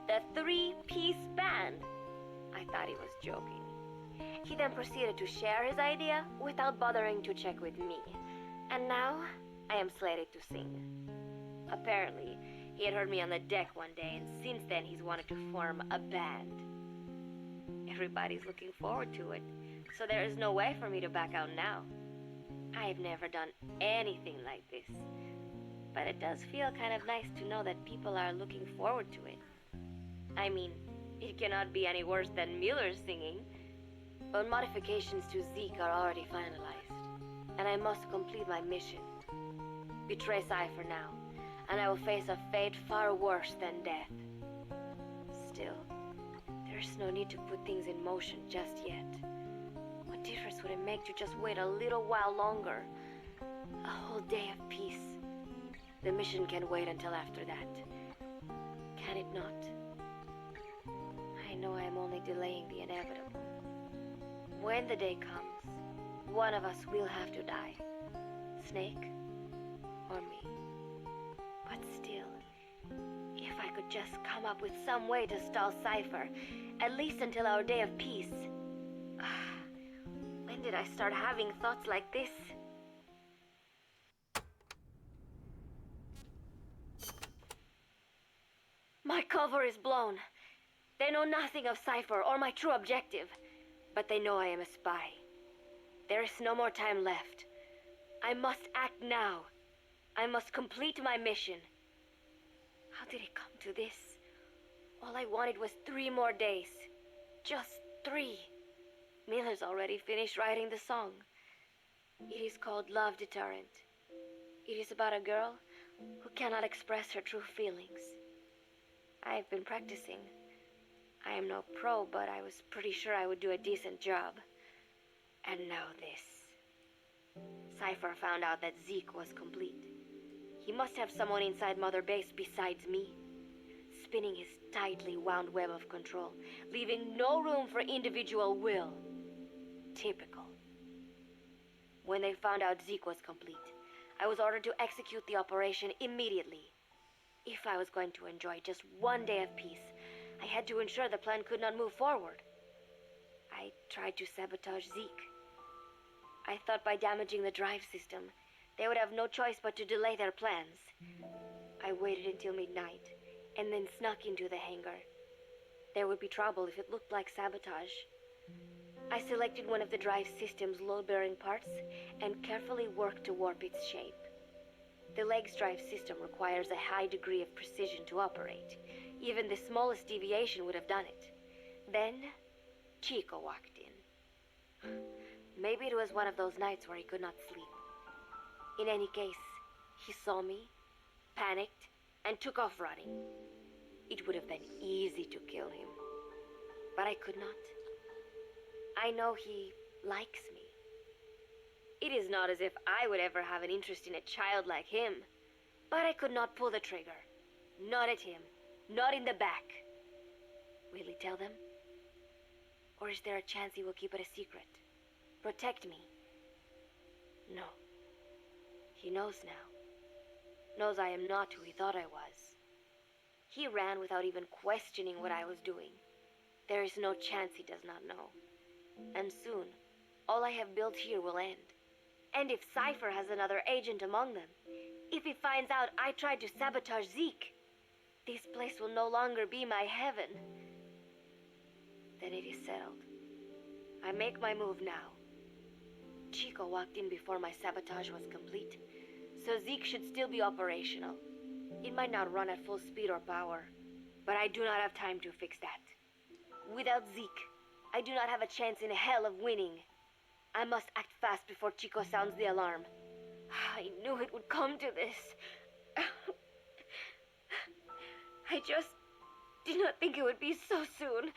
The Three-Piece Band. I thought he was joking. He then proceeded to share his idea without bothering to check with me. And now, I am slated to sing. Apparently, he had heard me on the deck one day, and since then he's wanted to form a band. Everybody's looking forward to it, so there is no way for me to back out now. I've never done anything like this, but it does feel kind of nice to know that people are looking forward to it. I mean, it cannot be any worse than Miller's singing, but modifications to Zeke are already finalized, and I must complete my mission. Betray Cypher now, and I will face a fate far worse than death. Still, there's no need to put things in motion just yet. What difference would it make to just wait a little while longer? A whole day of peace. The mission can wait until after that. Can it not? I know I am only delaying the inevitable. When the day comes, one of us will have to die. Snake or me. But still, if I could just come up with some way to stall Cypher, at least until our day of peace. When did I start having thoughts like this? My cover is blown. They know nothing of Cypher or my true objective, but they know I am a spy. There is no more time left. I must act now. I must complete my mission. How did it come to this? All I wanted was 3 more days. Just 3. Miller's already finished writing the song. It is called Love Deterrent. It is about a girl who cannot express her true feelings. I have been practicing. I am no pro, but I was pretty sure I would do a decent job. And now this. Cypher found out that Zeke was complete. He must have someone inside Mother Base besides me, spinning his tightly wound web of control, leaving no room for individual will. Typical. When they found out Zeke was complete, I was ordered to execute the operation immediately. If I was going to enjoy just one day of peace, I had to ensure the plan could not move forward. I tried to sabotage Zeke. I thought by damaging the drive system, they would have no choice but to delay their plans. I waited until midnight, and then snuck into the hangar. There would be trouble if it looked like sabotage. I selected one of the drive system's load-bearing parts and carefully worked to warp its shape. The leg's drive system requires a high degree of precision to operate. Even the smallest deviation would have done it. Then, Chico walked in. Maybe it was one of those nights where he could not sleep. In any case, he saw me, panicked, and took off running. It would have been easy to kill him, but I could not. I know he likes me. It is not as if I would ever have an interest in a child like him, but I could not pull the trigger. Not at him, not in the back. Will he tell them? Or is there a chance he will keep it a secret? Protect me? No. He knows now. Knows I am not who he thought I was. He ran without even questioning what I was doing. There is no chance he does not know. And soon, all I have built here will end. And if Cypher has another agent among them, if he finds out I tried to sabotage Zeke, this place will no longer be my heaven. Then it is settled. I make my move now. Chico walked in before my sabotage was complete, so Zeke should still be operational. It might not run at full speed or power, but I do not have time to fix that. Without Zeke, I do not have a chance in hell of winning. I must act fast before Chico sounds the alarm. I knew it would come to this. I just did not think it would be so soon.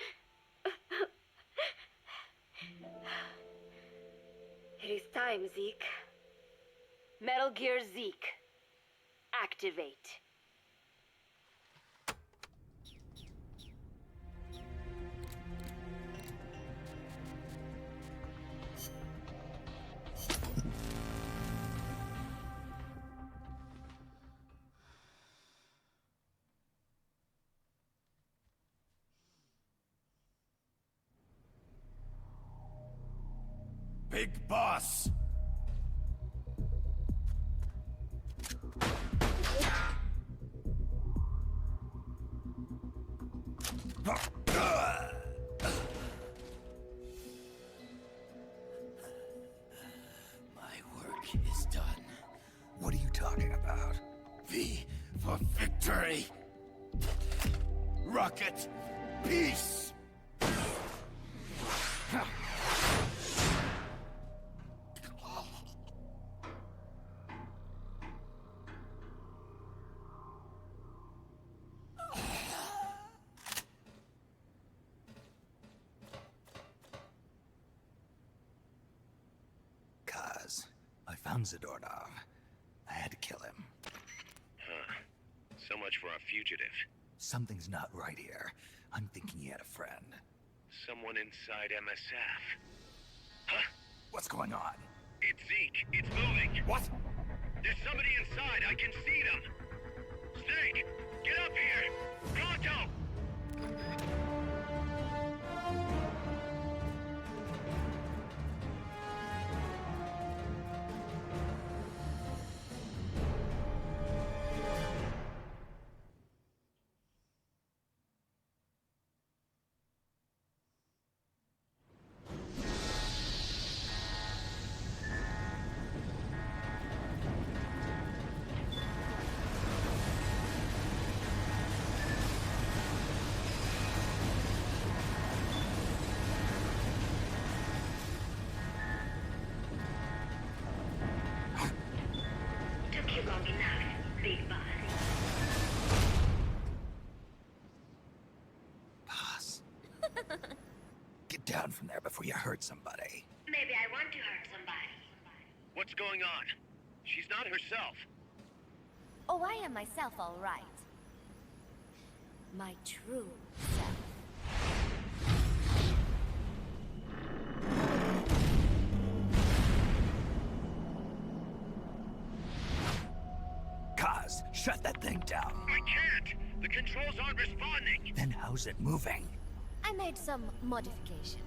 It is time, Zeke. Metal Gear Zeke. Activate. Big boss! My work is done. What are you talking about? V for victory! Rocket, peace! I found Zadornov. I had to kill him. Huh. So much for our fugitive. Something's not right here. I'm thinking he had a friend. Someone inside MSF. Huh? What's going on? It's Zeke. It's moving. What? There's somebody inside. I can see them. Snake, get up here. Pronto! Down from there before you hurt somebody. Maybe I want to hurt somebody. What's going on? She's not herself. Oh, I am myself, all right. My true self. Kaz, shut that thing down. I can't! The controls aren't responding! Then how's it moving? I made some modifications.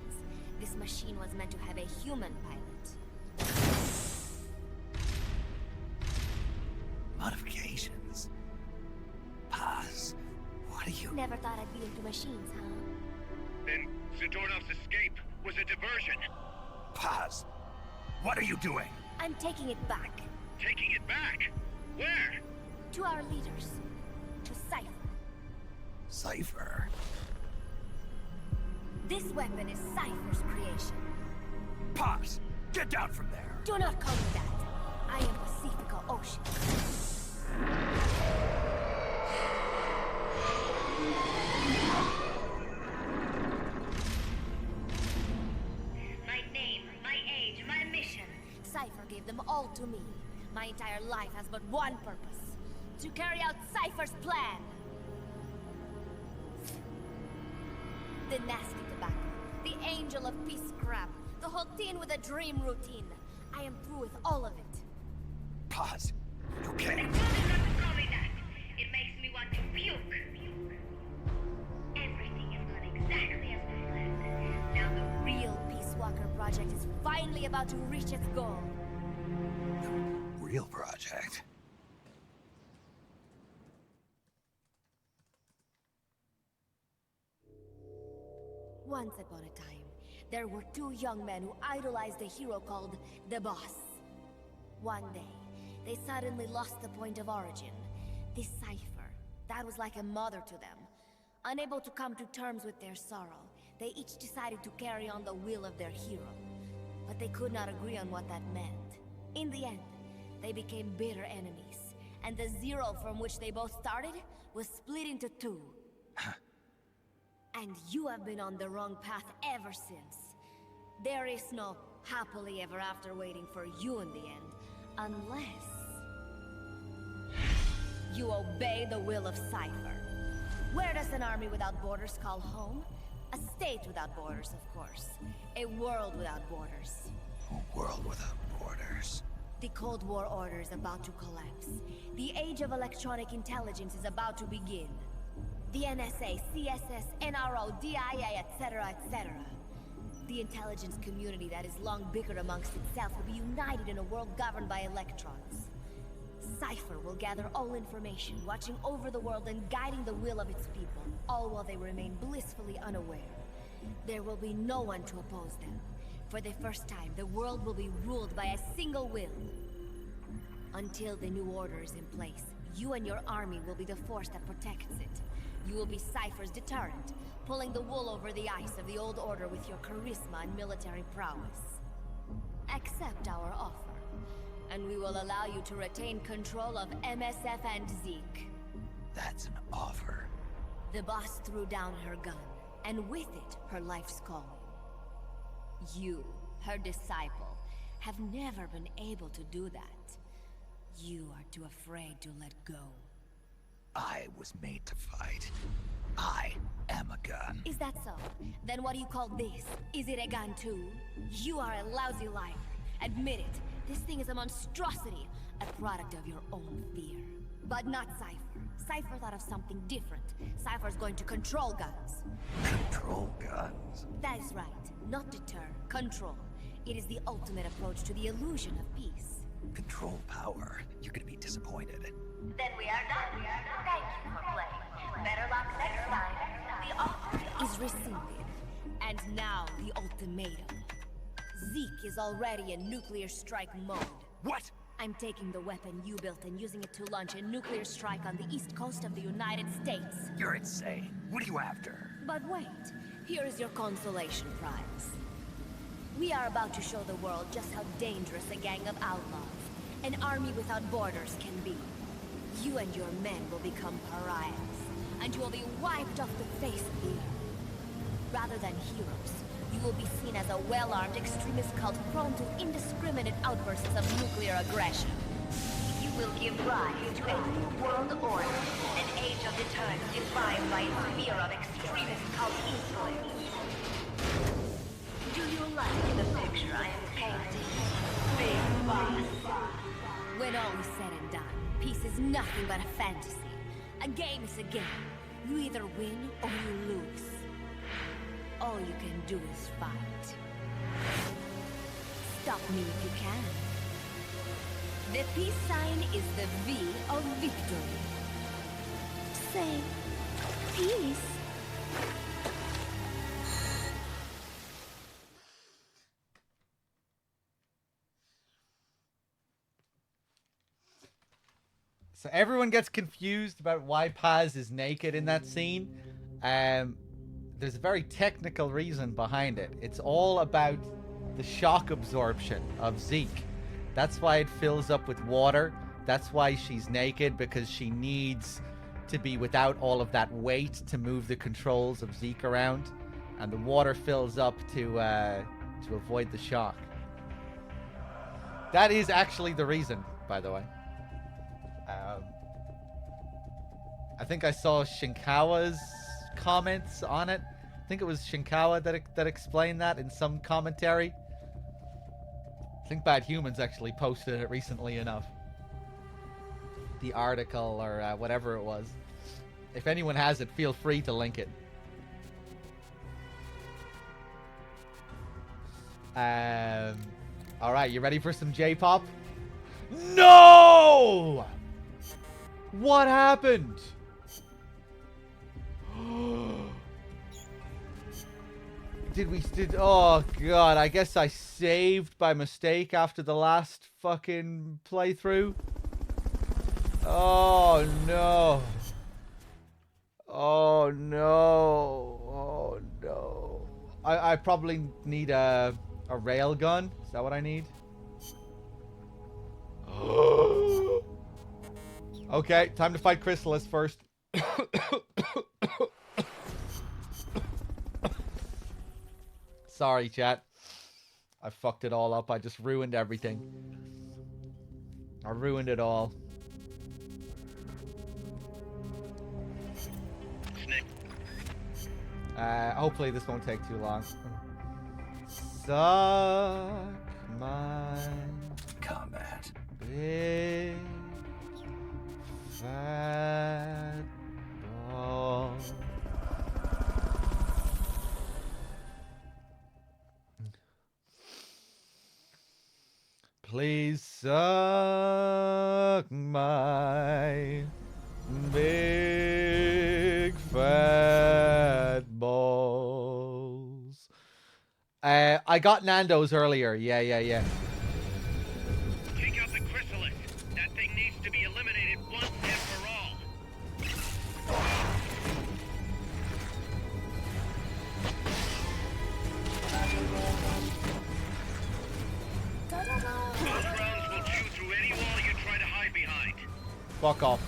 This machine was meant to have a human pilot. Modifications? Paz, what are you... Never thought I'd be into machines, huh? Then Zadornov's escape was a diversion. Paz, what are you doing? I'm taking it back. Taking it back? Where? To our leaders. To Cypher. Cypher? This weapon is Cypher's creation. Paz! Get down from there! Do not call me that. I am Pacifica Ocean. My name, my age, my mission. Cypher gave them all to me. My entire life has but one purpose. To carry out Cypher's plan. The nasty tobacco. The angel of peace scrap. The whole teen with a dream routine. I am through with all of it. Pause. Okay. I told you not to call me that. It makes me want to puke. Everything has gone exactly as planned. Now the Real Peace Walker project is finally about to reach its goal. Real project. Once upon a time, there were two young men who idolized a hero called the Boss. One day, they suddenly lost the point of origin. This Cypher, that was like a mother to them. Unable to come to terms with their sorrow, they each decided to carry on the will of their hero. But they could not agree on what that meant. In the end, they became bitter enemies, and the Zero from which they both started was split into two. And you have been on the wrong path ever since. There is no happily ever after waiting for you in the end, unless you obey the will of Cypher. Where does an army without borders call home? A state without borders, of course. A world without borders. A world without borders. The Cold War order is about to collapse. The age of electronic intelligence is about to begin. The NSA, CSS, NRO, DIA, etc., etc. The intelligence community that is long bickered amongst itself will be united in a world governed by electrons. Cypher will gather all information, watching over the world and guiding the will of its people, all while they remain blissfully unaware. There will be no one to oppose them. For the first time, the world will be ruled by a single will. Until the new order is in place, you and your army will be the force that protects it. You will be Cypher's deterrent, pulling the wool over the eyes of the old order with your charisma and military prowess. Accept our offer, and we will allow you to retain control of MSF and Zeke. That's an offer. The boss threw down her gun, and with it, her life's calling. You, her disciple, have never been able to do that. You are too afraid to let go. I was made to fight. I am a gun. Is that so? Then what do you call this? Is it a gun too? You are a lousy liar. Admit it. This thing is a monstrosity, a product of your own fear. But not Cypher. Cypher thought of something different. Cypher's going to control guns. Control guns? That is right. Not deter, control. It is the ultimate approach to the illusion of peace. Control power. You're gonna be disappointed. Then we are done. Thank you for playing. Better luck next time. The offer is rescinded. And now the ultimatum. Zeke is already in nuclear strike mode. What? I'm taking the weapon you built and using it to launch a nuclear strike on the east coast of the United States. You're insane. What are you after? But wait, here is your consolation prize. We are about to show the world just how dangerous a gang of outlaws, an army without borders, can be. You and your men will become pariahs, and you will be wiped off the face of the earth. Rather than heroes, you will be seen as a well-armed extremist cult prone to indiscriminate outbursts of nuclear aggression. You will give rise to a new world order, an age of deterrence defined by its fear of extremist cult influence. Do you like the picture I am painting, Big Boss? When all is said and done, peace is nothing but a fantasy. A game is a game. You either win or you lose. All you can do is fight. Stop me if you can. The peace sign is the V of victory. Say, peace. So everyone gets confused about why Paz is naked in that scene. There's a very technical reason behind it. It's all about the shock absorption of Zeke. That's why it fills up with water. That's why she's naked, because she needs to be without all of that weight to move the controls of Zeke around. And the water fills up to avoid the shock. That is actually the reason, by the way. I think I saw Shinkawa's comments on it. I think it was Shinkawa that explained that in some commentary. I think Bad Humans actually posted it recently enough. The article or whatever it was. If anyone has it, feel free to link it. All right, you ready for some J-pop? No! What happened? Oh god, I guess I saved by mistake after the last fucking playthrough. Oh no. Oh no. Oh no. I probably need a railgun. Is that what I need? Okay, time to fight Chrysalis first. Sorry, chat. I fucked it all up. I just ruined everything. I ruined it all. Hopefully this won't take too long. Suck my combat. Big fat ball. Please suck my big fat balls. I got Nando's earlier. Yeah. Take out the chrysalis. That thing needs to be eliminated once and for all. Those rounds will chew through any wall you try to hide behind. Fuck off.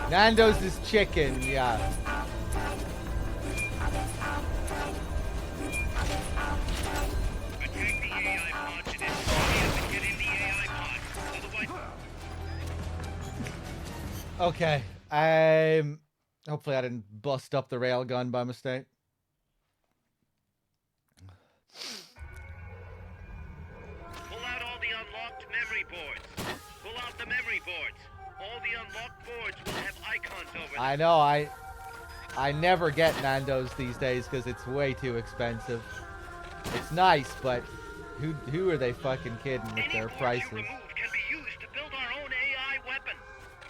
Nando's is chicken, yeah. Okay. Hopefully I didn't bust up the railgun by mistake. Pull out all the unlocked memory boards. Pull out the memory boards. All the unlocked boards will have icons over them. I know, I never get Nando's these days because it's way too expensive. It's nice, but who are they fucking kidding with their prices? Can be used to build our own AI weapon.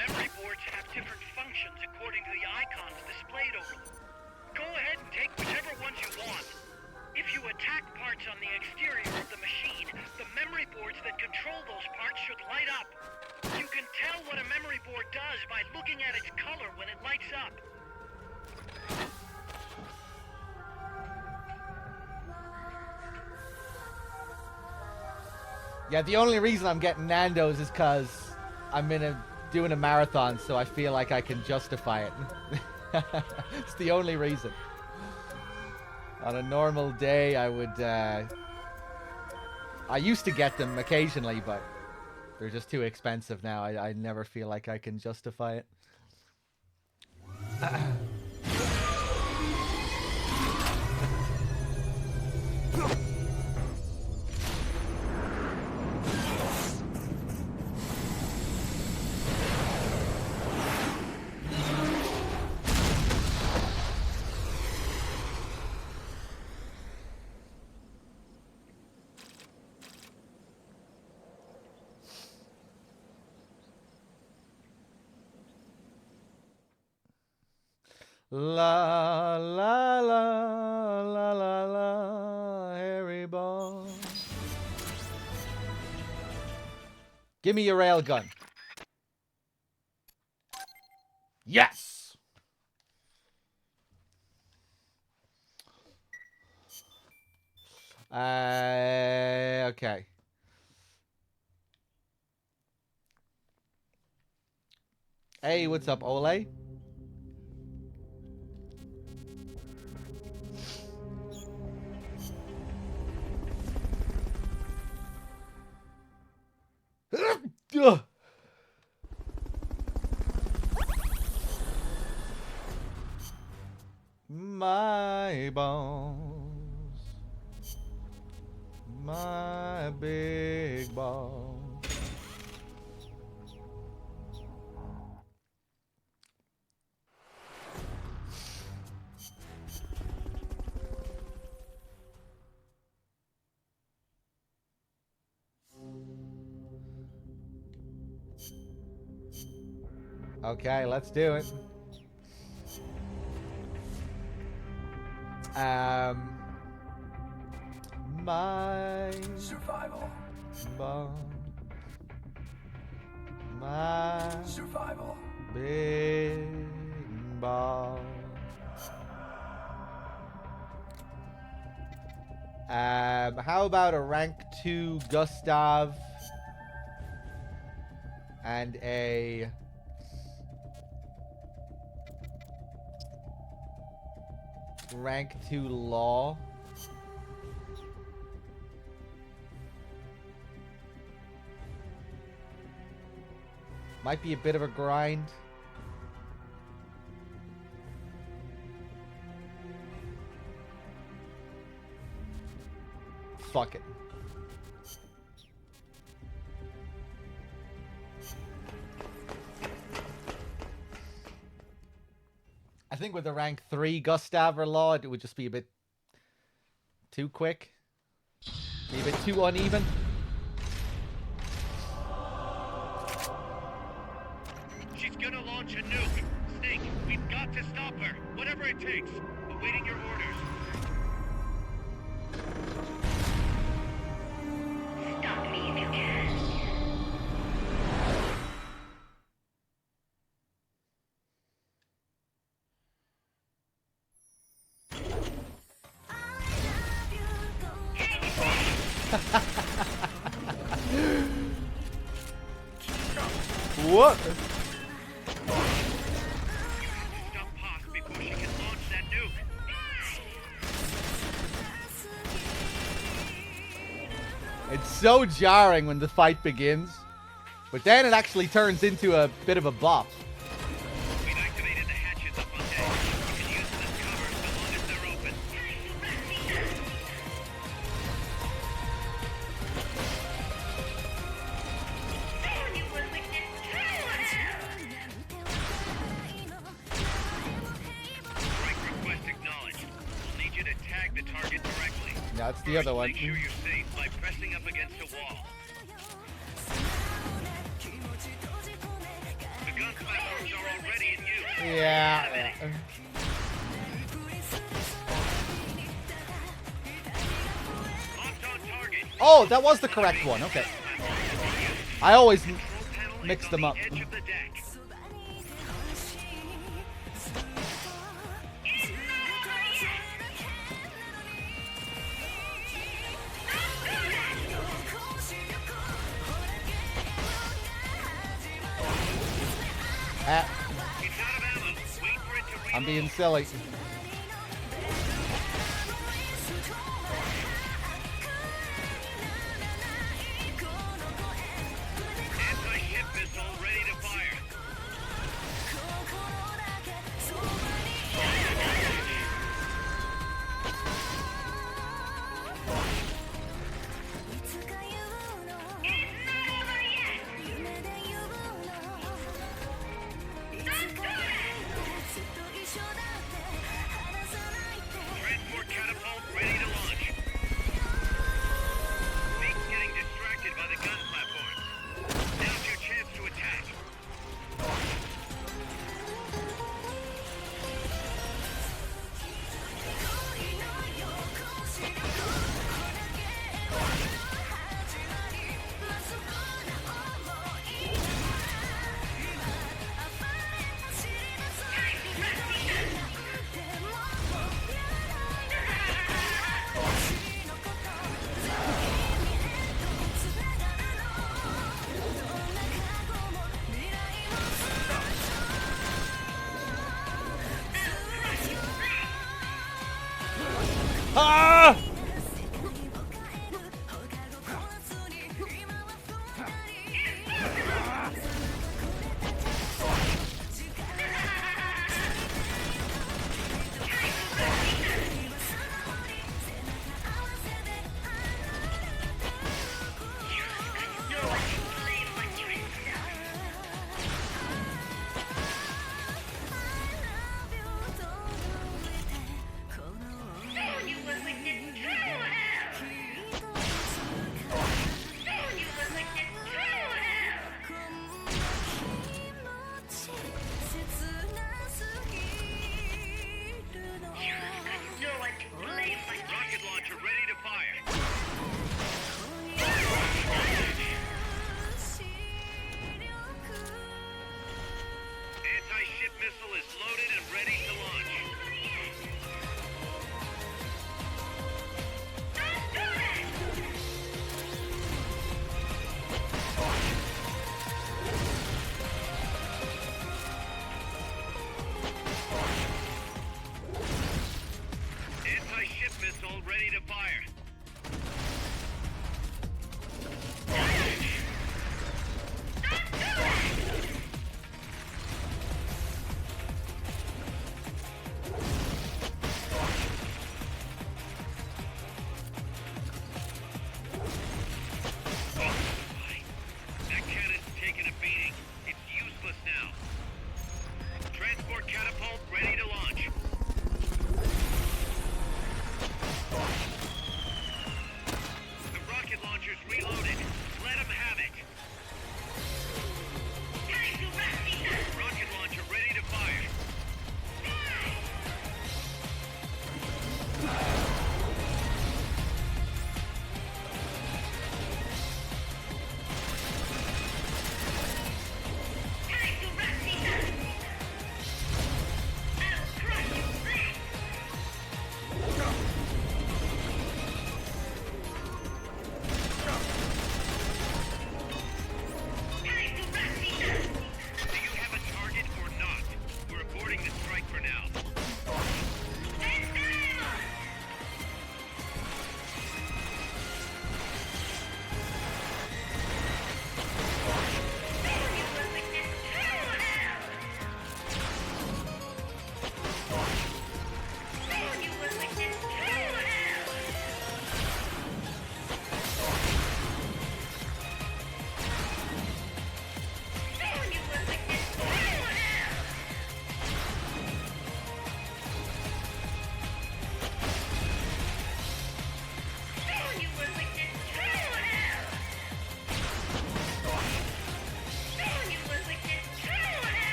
Memory boards have different functions according to the icons displayed over them. Go ahead and take whichever ones you want. If you attack parts on the exterior of the machine, the memory boards that control those parts should light up. You can tell what a memory board does by looking at its color when it lights up. Yeah, the only reason I'm getting Nando's is because I'm doing a marathon, so I feel like I can justify it. It's the only reason. On a normal day, I would... I used to get them occasionally, but they're just too expensive now. I never feel like I can justify it. La la la la la la, Harry Ball. Give me your rail gun. Yes. Okay. Hey, what's up, Ole? My bones, my big bones. Okay, let's do it. My survival. My survival. Big ball. How about a rank 2 Gustav and a rank 2 Law? Might be a bit of a grind. Fuck it. I think with a rank 3 Gustav or Law, it would just be a bit too quick. Be a bit too uneven. She's gonna launch a nuke. Snake, we've got to stop her. Whatever it takes. Awaiting your orders. Stop me if you can. What? Stop Paz before she can launch that nuke. It's so jarring when the fight begins, but then it actually turns into a bit of a bop. We've activated the hatches up on deck. You can use them as cover so long as they're open. Strike request acknowledged. We'll need you to tag the target directly. That's the other one. Make sure you're safe by pressing up against a wall. The gun platforms are already in use. Yeah. Locked on target. Oh, that was the correct one. Okay. I always mix them up. Edge of the deck. I'm being silly. Anti-ship missile ready to fire.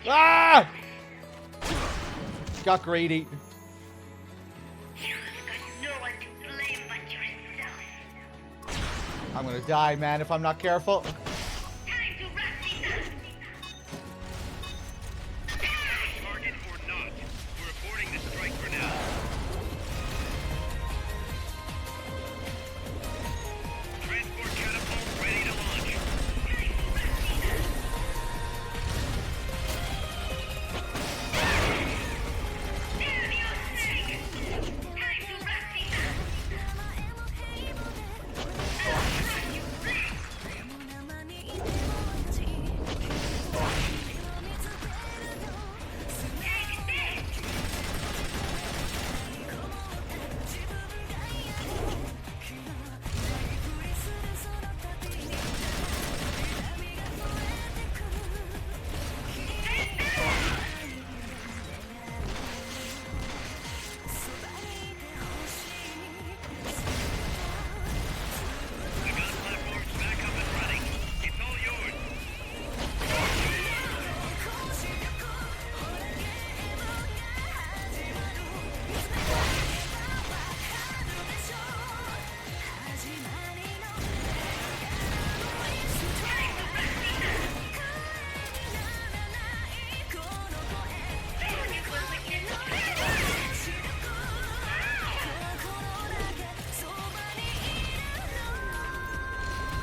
Ah! Got greedy. No one to blame but yourself. I'm gonna die, man, if I'm not careful. Time to wrap things up. Target or not, we're aborting the strike for now. Transport catapult ready to launch.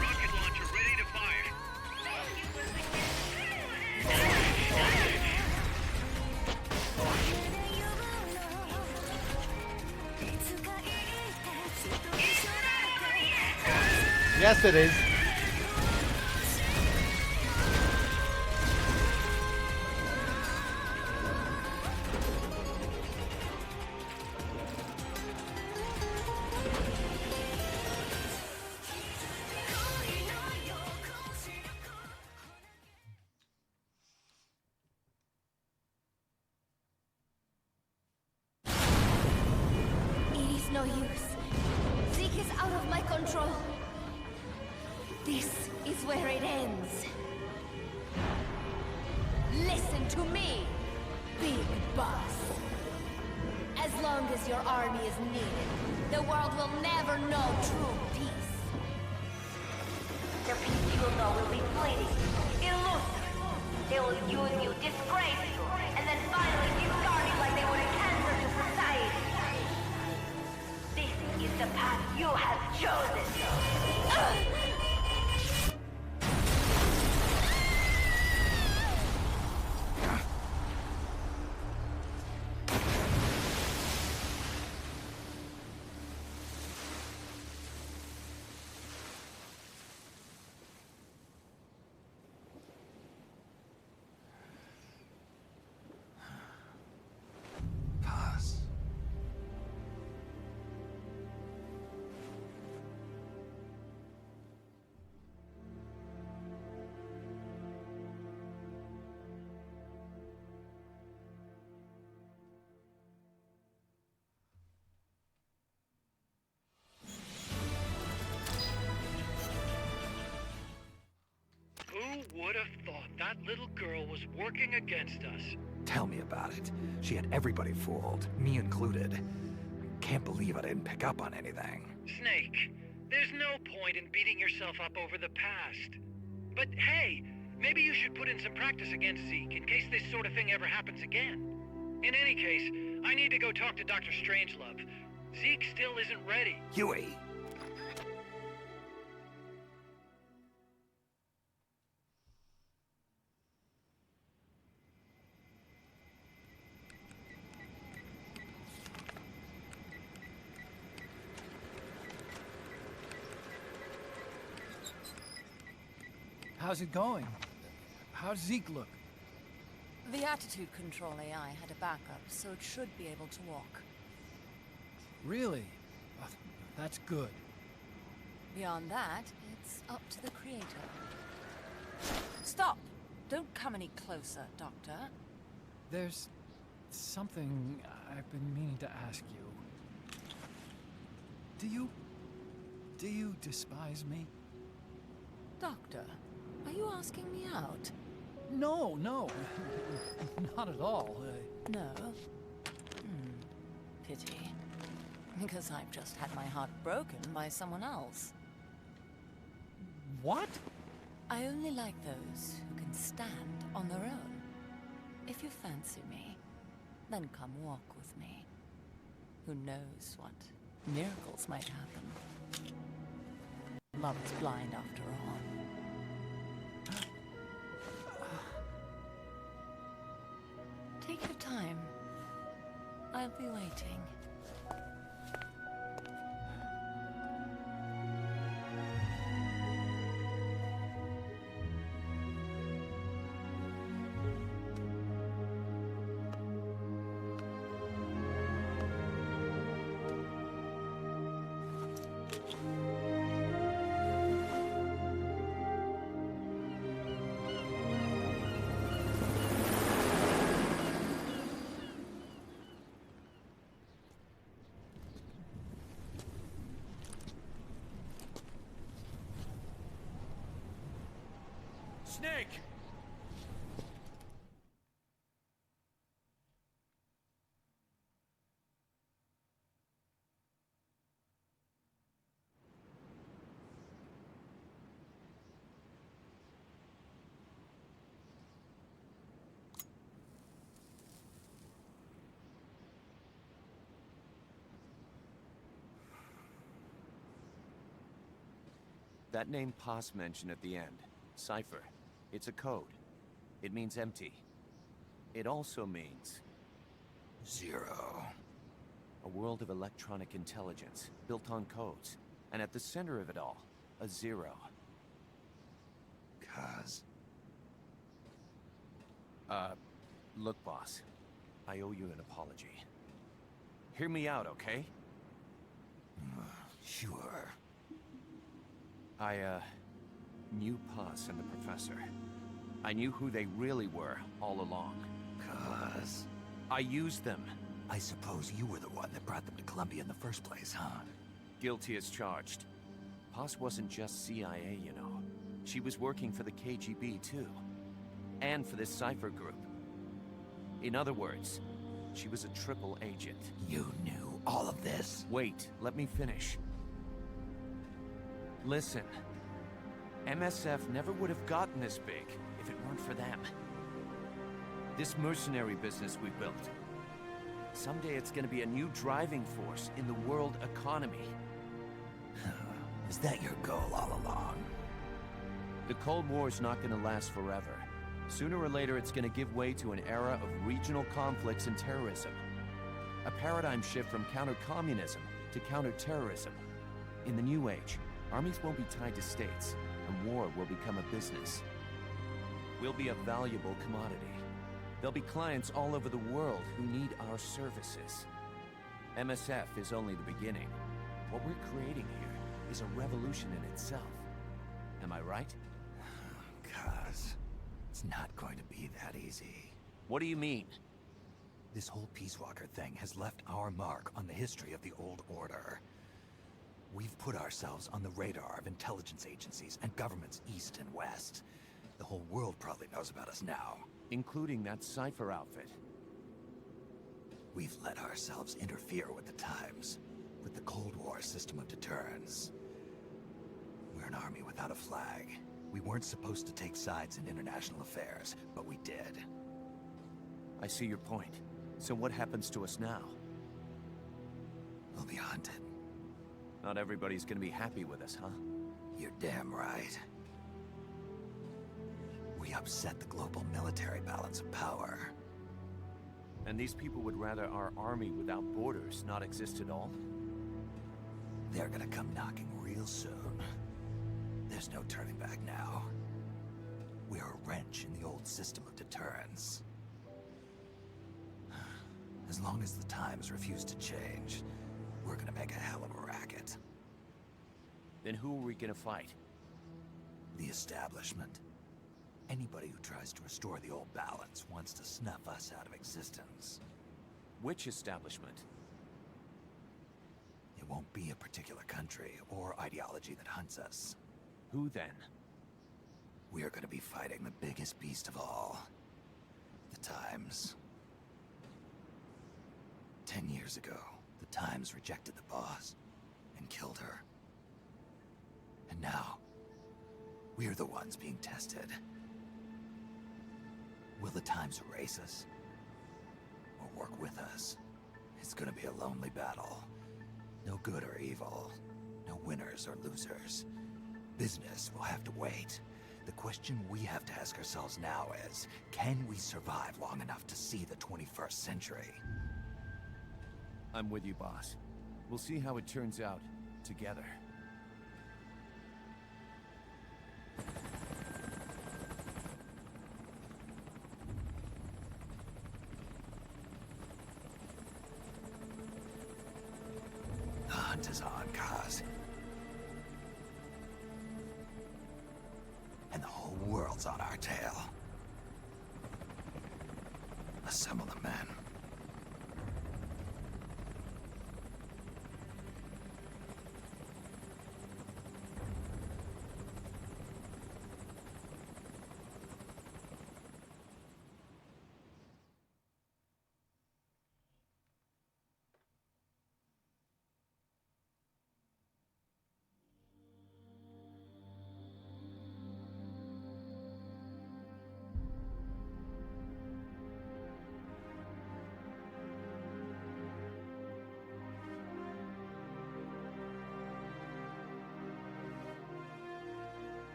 Rocket launcher ready to fire. Yes, it is. It is no use. Zeke is out of my control. This is where it ends. Listen to me, Big Boss. As long as your army is needed, the world will never know true peace. The peace you will know will be fleeting, elusive. They will use you, disgrace you, and then finally discard you like they would a cancer to society. This is the path you have chosen. Paz. Who would have thought that little girl was working against us? Tell me about it. She had everybody fooled, me included. Can't believe I didn't pick up on anything. Snake, there's no point in beating yourself up over the past. But hey, maybe you should put in some practice against Zeke in case this sort of thing ever happens again. In any case, I need to go talk to Dr. Strangelove. Zeke still isn't ready. Huey! How's it going? How's Zeke look? The attitude control AI had a backup, so it should be able to walk. Really? That's good. Beyond that, it's up to the creator. Stop! Don't come any closer, Doctor. There's something I've been meaning to ask you. Do you despise me? Doctor, are you asking me out? No, no. Not at all. No? Pity. Because I've just had my heart broken by someone else. What? I only like those who can stand on their own. If you fancy me, then come walk with me. Who knows what miracles might happen? Love is blind after all. Take your time. I'll be waiting. Snake! That name Paz mentioned at the end, Cipher. It's a code. It means empty. It also means... Zero. A world of electronic intelligence, built on codes. And at the center of it all, a zero. Cause... Look, boss. I owe you an apology. Hear me out, okay? Sure. I, knew Paz and the Professor. I knew who they really were all along. Cause... I used them. I suppose you were the one that brought them to Columbia in the first place, huh? Guilty as charged. Paz wasn't just CIA, you know. She was working for the KGB, too. And for this Cipher group. In other words, she was a triple agent. You knew all of this? Wait, let me finish. Listen. MSF never would have gotten this big if it weren't for them. This mercenary business we built. Someday it's gonna be a new driving force in the world economy. Is that your goal all along? The Cold War's not gonna last forever. Sooner or later it's gonna give way to an era of regional conflicts and terrorism. A paradigm shift from counter-communism to counter-terrorism. In the new age, armies won't be tied to states, and war will become a business. We'll be a valuable commodity. There'll be clients all over the world who need our services. MSF is only the beginning. What we're creating here is a revolution in itself. Am I right? Cuz, it's not going to be that easy. What do you mean? This whole Peace Walker thing has left our mark on the history of the Old Order. We've put ourselves on the radar of intelligence agencies and governments east and west. The whole world probably knows about us now. Including that Cipher outfit. We've let ourselves interfere with the times, with the Cold War system of deterrence. We're an army without a flag. We weren't supposed to take sides in international affairs, but we did. I see your point. So what happens to us now? We'll be hunted. Not everybody's gonna be happy with us, huh? You're damn right. We upset the global military balance of power. And these people would rather our army without borders not exist at all? They're gonna come knocking real soon. There's no turning back now. We're a wrench in the old system of deterrence. As long as the times refuse to change, we're gonna make a hell of a racket. Then who are we gonna fight? The establishment. Anybody who tries to restore the old balance wants to snuff us out of existence. Which establishment? It won't be a particular country or ideology that hunts us. Who then? We are going to be fighting the biggest beast of all. The Times. 10 years ago, the Times rejected the boss and killed her. And now, we're the ones being tested. Will the Times erase us? Or work with us? It's gonna be a lonely battle. No good or evil. No winners or losers. Business will have to wait. The question we have to ask ourselves now is, can we survive long enough to see the 21st century? I'm with you, boss. We'll see how it turns out together. The hunt is on, Kaz. And the whole world's on our tail. Assemble the men.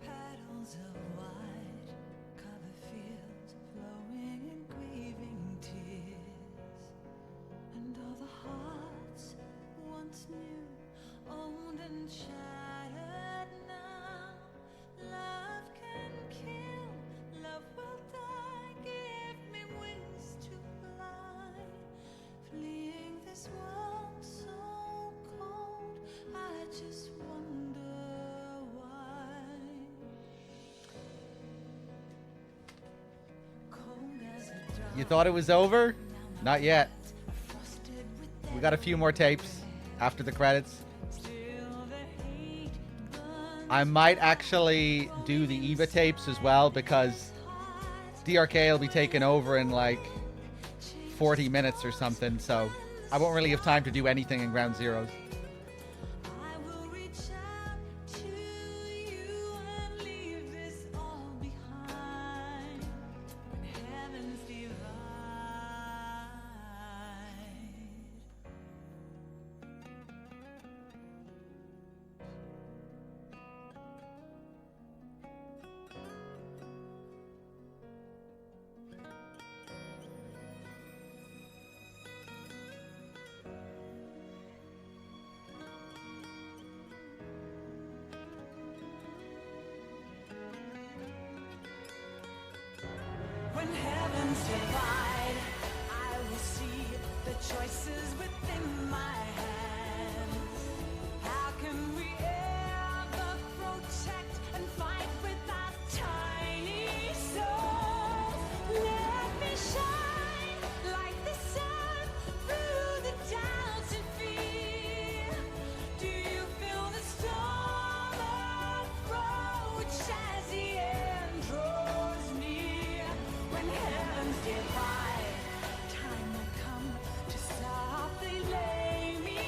Petals of white cover fields flowing in grieving tears, and all the hearts once new, owned and shattered now. Love can kill, love will die. Give me wings to fly, fleeing this world so cold. I just wonder why. Cold as a You thought it was over? Not yet. We got a few more tapes after the credits. I might actually do the Eva tapes as well, because DRK will be taken over in like 40 minutes or something, so I won't really have time to do anything in Ground Zeroes. When heavens divide, I will see the choices within my hands. How can we ever protect and fight with our tiny souls? Let me shine like the sun through the doubts and fear. Do you feel the storm approach as the end draws near? When heavens divide, time will come to softly lay me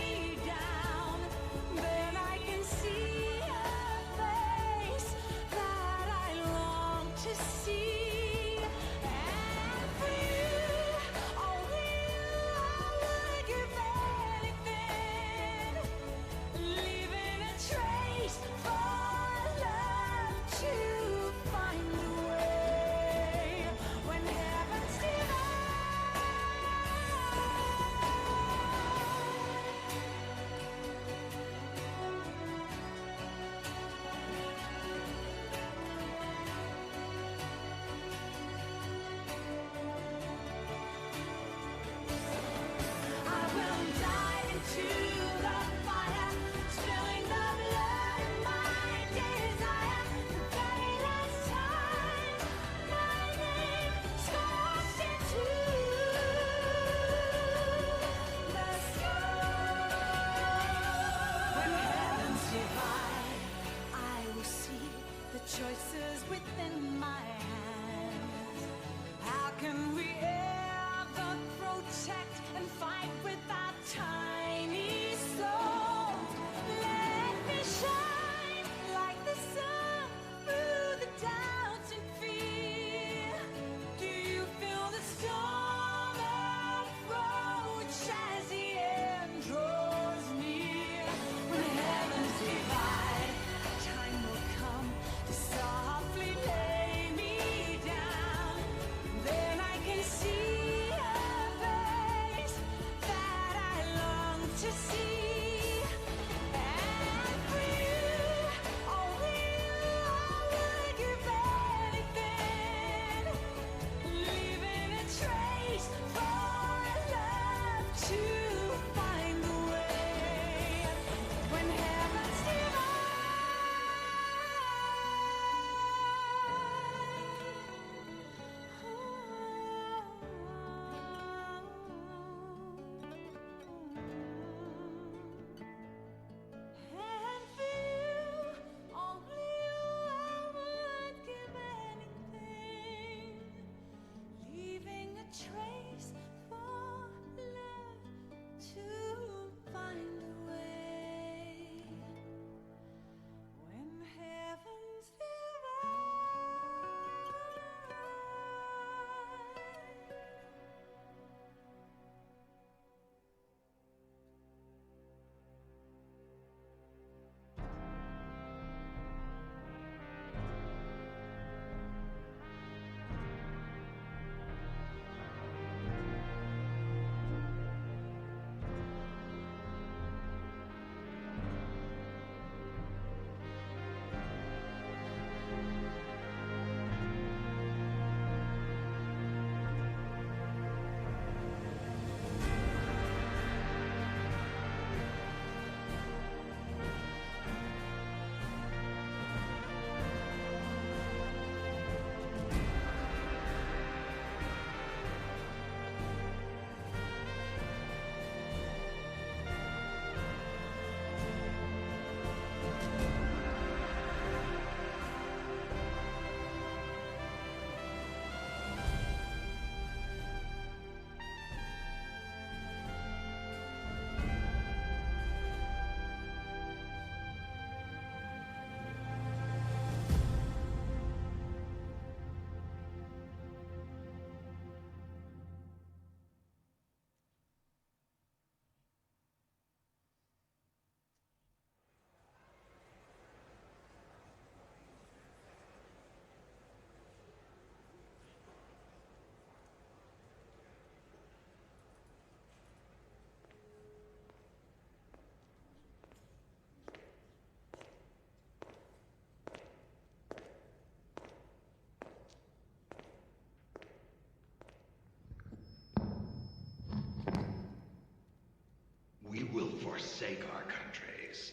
forsake our countries.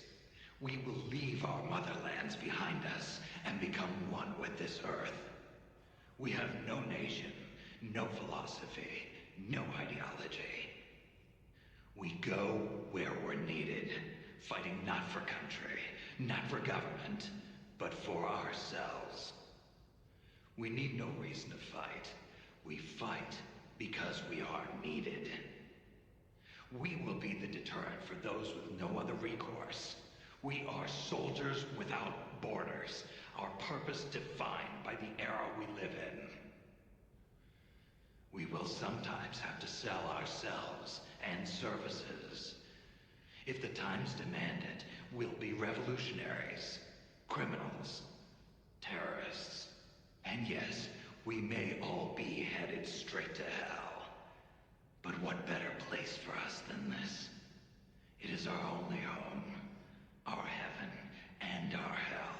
We will leave our motherlands behind us and become one with this earth. We have no nation, no philosophy, no ideology. We go where we're needed, fighting not for country, not for government, but for ourselves. We need no reason to fight. We fight because we are needed. We will be the deterrent for those with no other recourse. We are soldiers without borders, our purpose defined by the era we live in. We will sometimes have to sell ourselves and services. If the times demand it, we'll be revolutionaries, criminals, terrorists. And yes, we may all be headed straight to hell. But what better place for us than this? It is our only home, our heaven and our hell.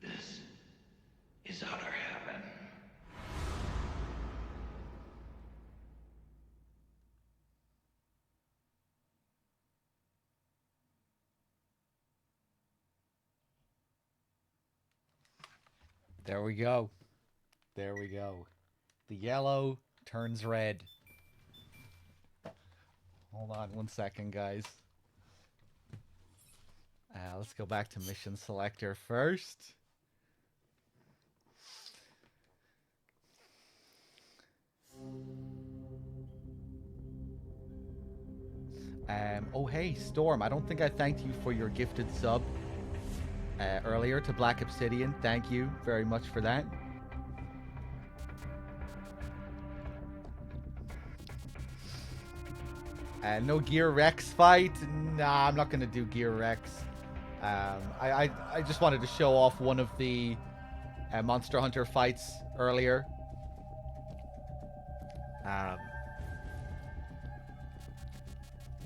This is outer heaven. There we go. There we go. The yellow turns red. Hold on one second, guys. Let's go back to mission selector first. Oh hey, Storm, I don't think I thanked you for your gifted sub earlier to Black Obsidian. Thank you very much for that. No Gear Rex fight. Nah, I'm not gonna do Gear Rex. I just wanted to show off one of the Monster Hunter fights earlier.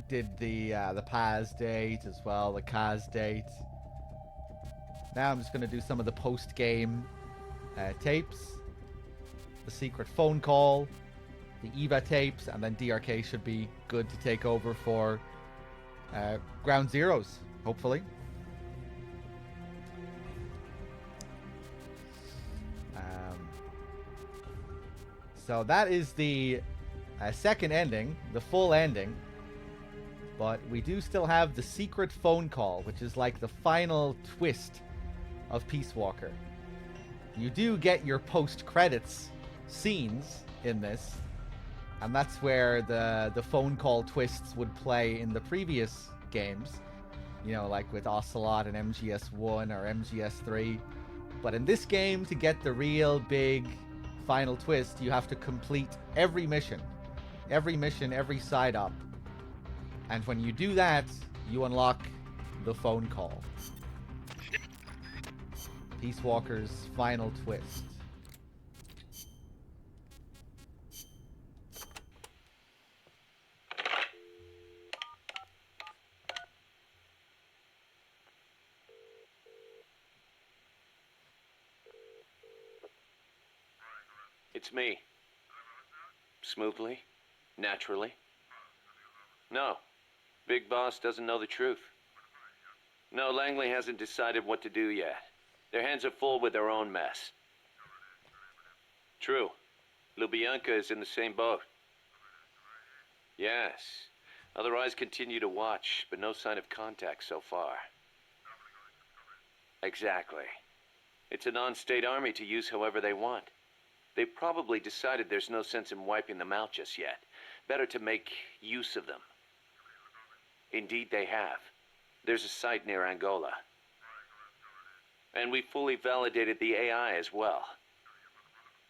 Did the Paz date as well, the Kaz date. Now I'm just gonna do some of the post-game tapes, the secret phone call, the Eva tapes, and then DRK should be good to take over for Ground Zeroes, hopefully. So that is the second ending, the full ending. But we do still have the secret phone call, which is like the final twist of Peace Walker. You do get your post-credits scenes in this, and that's where the phone call twists would play in the previous games, you know, like with Ocelot and MGS1 or MGS3. But in this game, to get the real big final twist, you have to complete every mission, every side up. And when you do that, you unlock the phone call. Peace Walker's final twist. It's me. Smoothly? Naturally? No. Big Boss doesn't know the truth. No, Langley hasn't decided what to do yet. Their hands are full with their own mess. True. Lubyanka is in the same boat. Yes. Other eyes continue to watch, but no sign of contact so far. Exactly. It's a non-state army to use however they want. They've probably decided there's no sense in wiping them out just yet. Better to make use of them. Indeed they have. There's a site near Angola. And we fully validated the AI as well.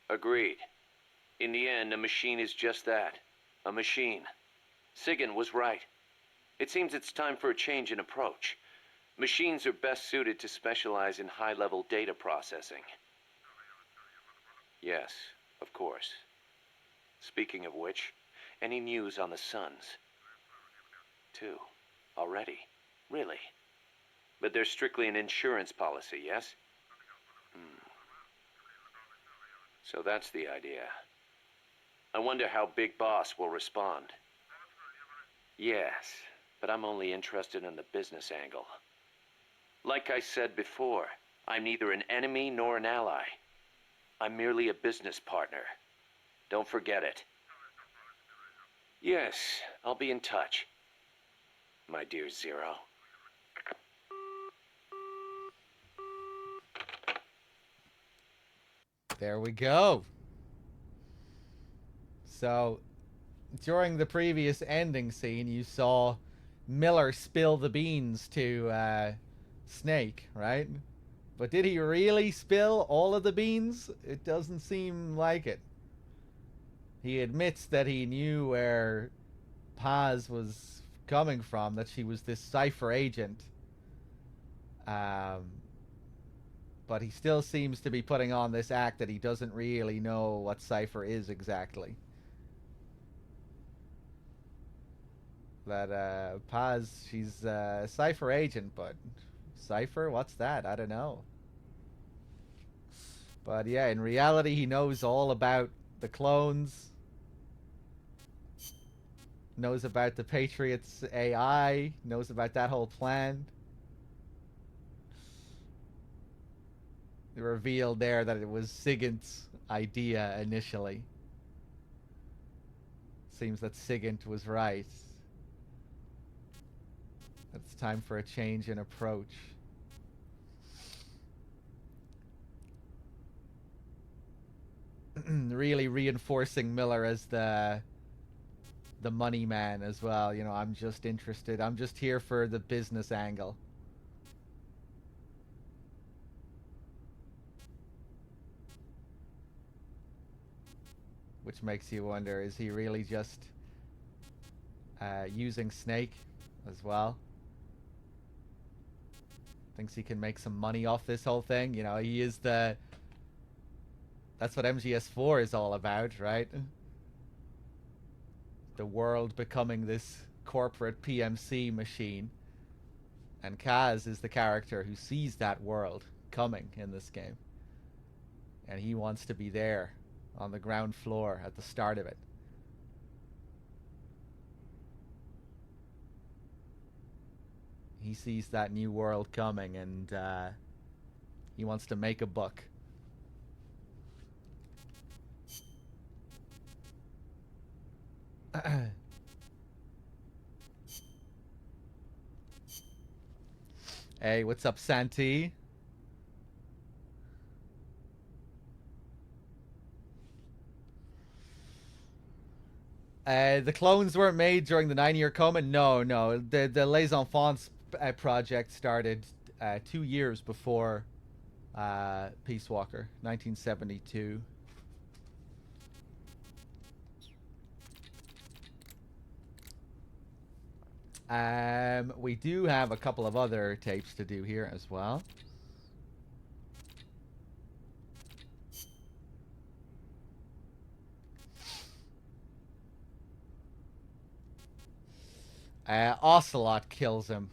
Agreed. In the end, a machine is just that. A machine. Sigan was right. It seems it's time for a change in approach. Machines are best suited to specialize in high-level data processing. Yes, of course. Speaking of which, any news on the Suns? 2. Already? Really? But they're strictly an insurance policy, yes? So that's the idea. I wonder how Big Boss will respond. Yes, but I'm only interested in the business angle. Like I said before, I'm neither an enemy nor an ally. I'm merely a business partner. Don't forget it. Yes, I'll be in touch, my dear Zero. There we go. So, during the previous ending scene, you saw Miller spill the beans to Snake, right? But did he really spill all of the beans? It doesn't seem like it. He admits that he knew where Paz was coming from, that she was this Cypher agent. But he still seems to be putting on this act that he doesn't really know what Cypher is exactly. That Paz, she's a Cypher agent, but Cypher? What's that? I don't know. But yeah, in reality, he knows all about the clones. Knows about the Patriots AI. Knows about that whole plan. They revealed there that it was Sigint's idea initially. Seems that Sigint was right. It's time for a change in approach. Really reinforcing Miller as the money man as well. You know, I'm just interested. I'm just here for the business angle. Which makes you wonder, is he really just using Snake as well? Thinks he can make some money off this whole thing? You know, he is the... That's what MGS4 is all about, right? The world becoming this corporate PMC machine. And Kaz is the character who sees that world coming in this game. And he wants to be there on the ground floor at the start of it. He sees that new world coming and he wants to make a buck. Hey, what's up, Santi? The clones weren't made during the 9-year coma? No. The Les Enfants project started 2 years before Peace Walker, 1972. We do have a couple of other tapes to do here as well. Ocelot kills him.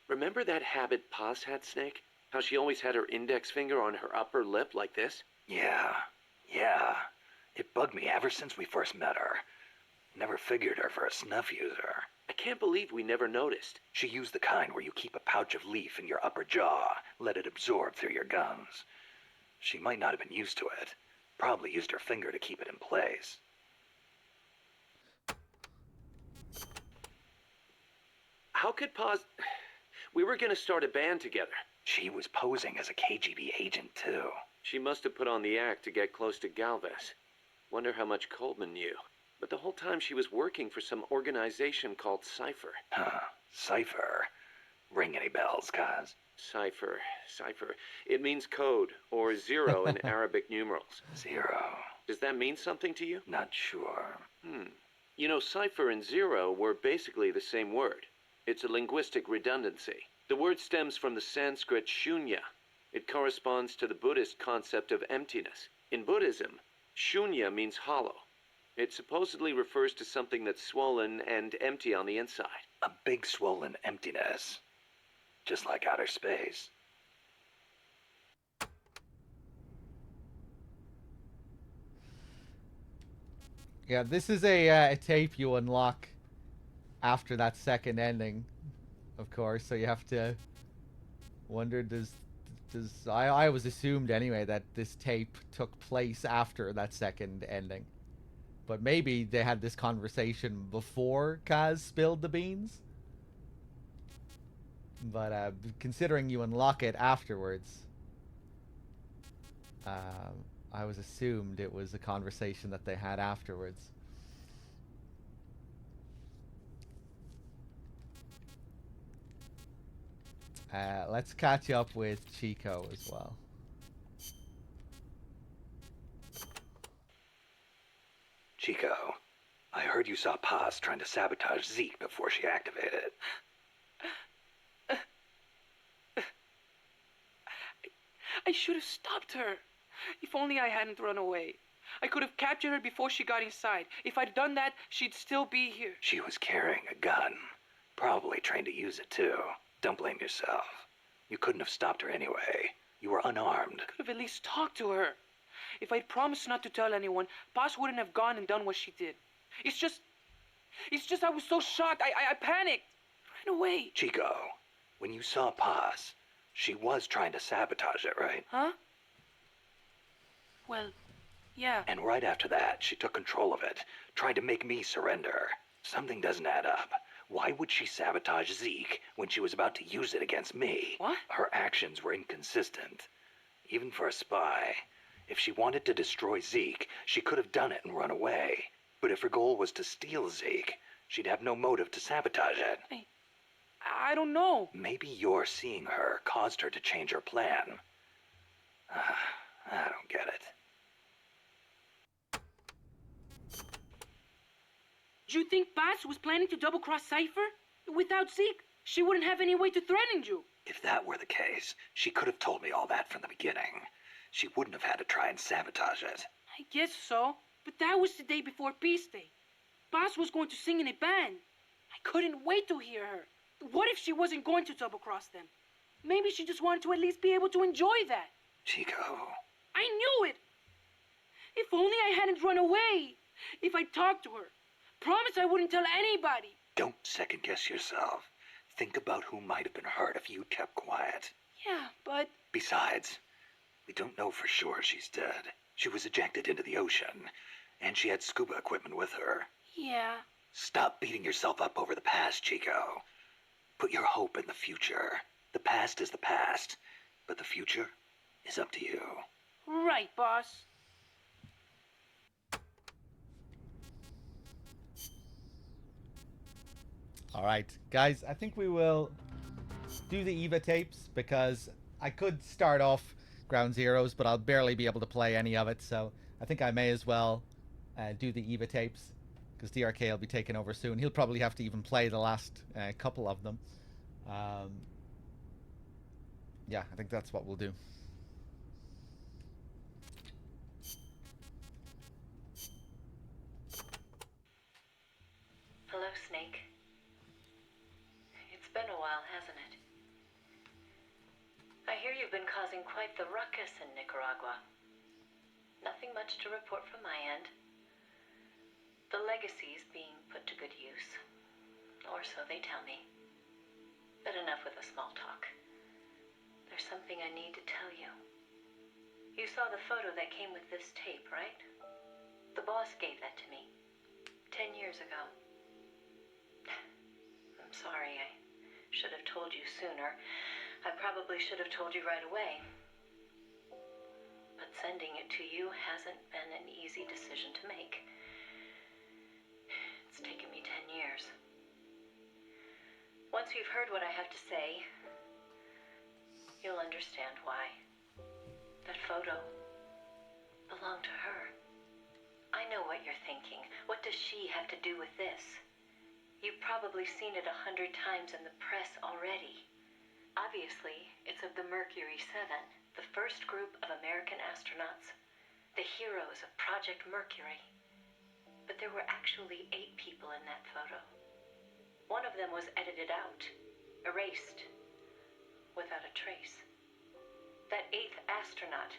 Remember that habit Paz had, Snake? How she always had her index finger on her upper lip like this? Yeah. It bugged me ever since we first met her. Never figured her for a snuff user. I can't believe we never noticed. She used the kind where you keep a pouch of leaf in your upper jaw, let it absorb through your gums. She might not have been used to it. Probably used her finger to keep it in place. How could Paz... We were gonna start a band together. She was posing as a KGB agent, too. She must have put on the act to get close to Galvez. Wonder how much Coleman knew. But the whole time she was working for some organization called Cypher. Huh. Cypher? Ring any bells, Kaz? Cypher. It means code, or zero in Arabic numerals. Zero. Does that mean something to you? Not sure. You know, Cypher and zero were basically the same word. It's a linguistic redundancy. The word stems from the Sanskrit shunya. It corresponds to the Buddhist concept of emptiness. In Buddhism, shunya means hollow. It supposedly refers to something that's swollen and empty on the inside. A big swollen emptiness. just like outer space. Yeah, this is a tape you unlock after that second ending, of course. So you have to wonder, does I always assumed anyway that this tape took place after that second ending, but maybe they had this conversation before Kaz spilled the beans. But considering you unlock it afterwards, I was assumed it was a conversation that they had afterwards. Let's catch up with Chico as well. Chico, I heard you saw Paz trying to sabotage Zeke before she activated. I should have stopped her. If only I hadn't run away. I could have captured her before she got inside. If I'd done that, she'd still be here. She was carrying a gun. Probably trained to use it too. Don't blame yourself. You couldn't have stopped her anyway. You were unarmed. Could have at least talked to her. If I'd promised not to tell anyone, Paz wouldn't have gone and done what she did. It's just I was so shocked. I panicked. Ran away. Chico, when you saw Paz, she was trying to sabotage it, right? Huh? Well, yeah. And right after that, she took control of it, tried to make me surrender. Something doesn't add up. Why would she sabotage Zeke when she was about to use it against me? What? Her actions were inconsistent. Even for a spy. If she wanted to destroy Zeke, she could have done it and run away. But if her goal was to steal Zeke, she'd have no motive to sabotage it. I don't know. Maybe your seeing her caused her to change her plan. I don't get it. Do you think Paz was planning to double-cross Cypher? Without Zeke, she wouldn't have any way to threaten you. If that were the case, she could have told me all that from the beginning. She wouldn't have had to try and sabotage it. I guess so, but that was the day before Peace Day. Paz was going to sing in a band. I couldn't wait to hear her. What if she wasn't going to double-cross them? Maybe she just wanted to at least be able to enjoy that. Chico. I knew it! If only I hadn't run away. If I talked to her. Promise I wouldn't tell anybody. Don't second-guess yourself. Think about who might have been hurt if you kept quiet. Yeah, but... Besides, we don't know for sure she's dead. She was ejected into the ocean, and she had scuba equipment with her. Yeah. Stop beating yourself up over the past, Chico. Put your hope in the future. The past is the past, but the future is up to you. Right, boss. All right, guys, I think we will do the EVA tapes because I could start off Ground Zeroes, but I'll barely be able to play any of it. So I think I may as well do the EVA tapes because DRK will be taking over soon. He'll probably have to even play the last couple of them. Yeah, I think that's what we'll do. Hello, Snake. It's been a while, hasn't it? I hear you've been causing quite the ruckus in Nicaragua. Nothing much to report from my end. The legacy's being put to good use. Or so they tell me. But enough with the small talk. There's something I need to tell you. You saw the photo that came with this tape, right? The boss gave that to me 10 years ago. I'm sorry, I should have told you sooner. I probably should have told you right away. But sending it to you hasn't been an easy decision to make. It's taken me 10 years. Once you've heard what I have to say, you'll understand why. That photo belonged to her. I know what you're thinking. What does she have to do with this? You've probably seen it 100 times in the press already. Obviously, it's of the Mercury 7, the first group of American astronauts, the heroes of Project Mercury. But there were actually 8 people in that photo. One of them was edited out, erased. without a trace. That 8th astronaut,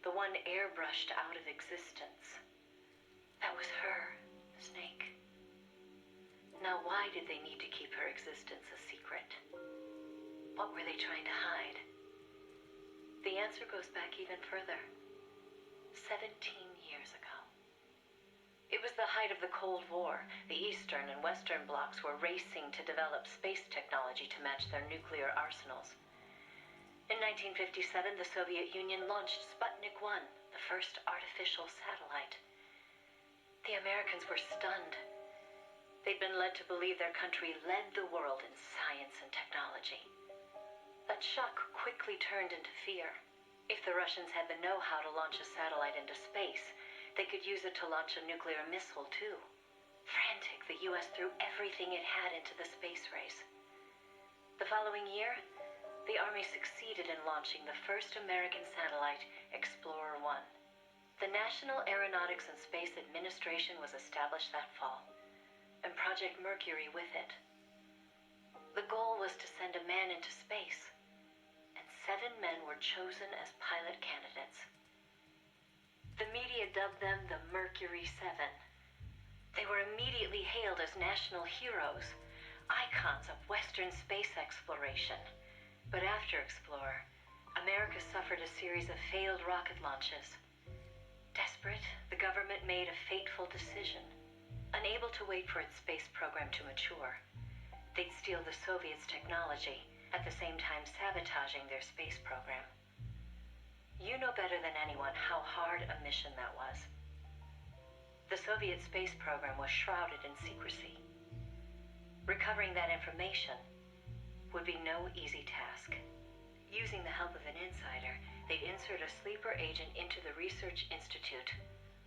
the one airbrushed out of existence, that was her, Snake. Now why did they need to keep her existence a secret? What were they trying to hide? The answer goes back even further. 17 years ago. It was the height of the Cold War. The Eastern and Western blocs were racing to develop space technology to match their nuclear arsenals. In 1957, the Soviet Union launched Sputnik 1, the first artificial satellite. The Americans were stunned. They'd been led to believe their country led the world in science and technology. That shock quickly turned into fear. If the Russians had the know-how to launch a satellite into space, they could use it to launch a nuclear missile, too. Frantic, the U.S. threw everything it had into the space race. The following year, the Army succeeded in launching the first American satellite, Explorer 1. The National Aeronautics and Space Administration was established that fall, and Project Mercury with it. The goal was to send a man into space, and 7 men were chosen as pilot candidates. The media dubbed them the Mercury 7. They were immediately hailed as national heroes, icons of Western space exploration. But after Explorer, America suffered a series of failed rocket launches. Desperate, the government made a fateful decision. Unable to wait for its space program to mature, they'd steal the Soviets' technology, at the same time sabotaging their space program. You know better than anyone how hard a mission that was. The Soviet space program was shrouded in secrecy. Recovering that information would be no easy task. Using the help of an insider, they'd insert a sleeper agent into the research institute,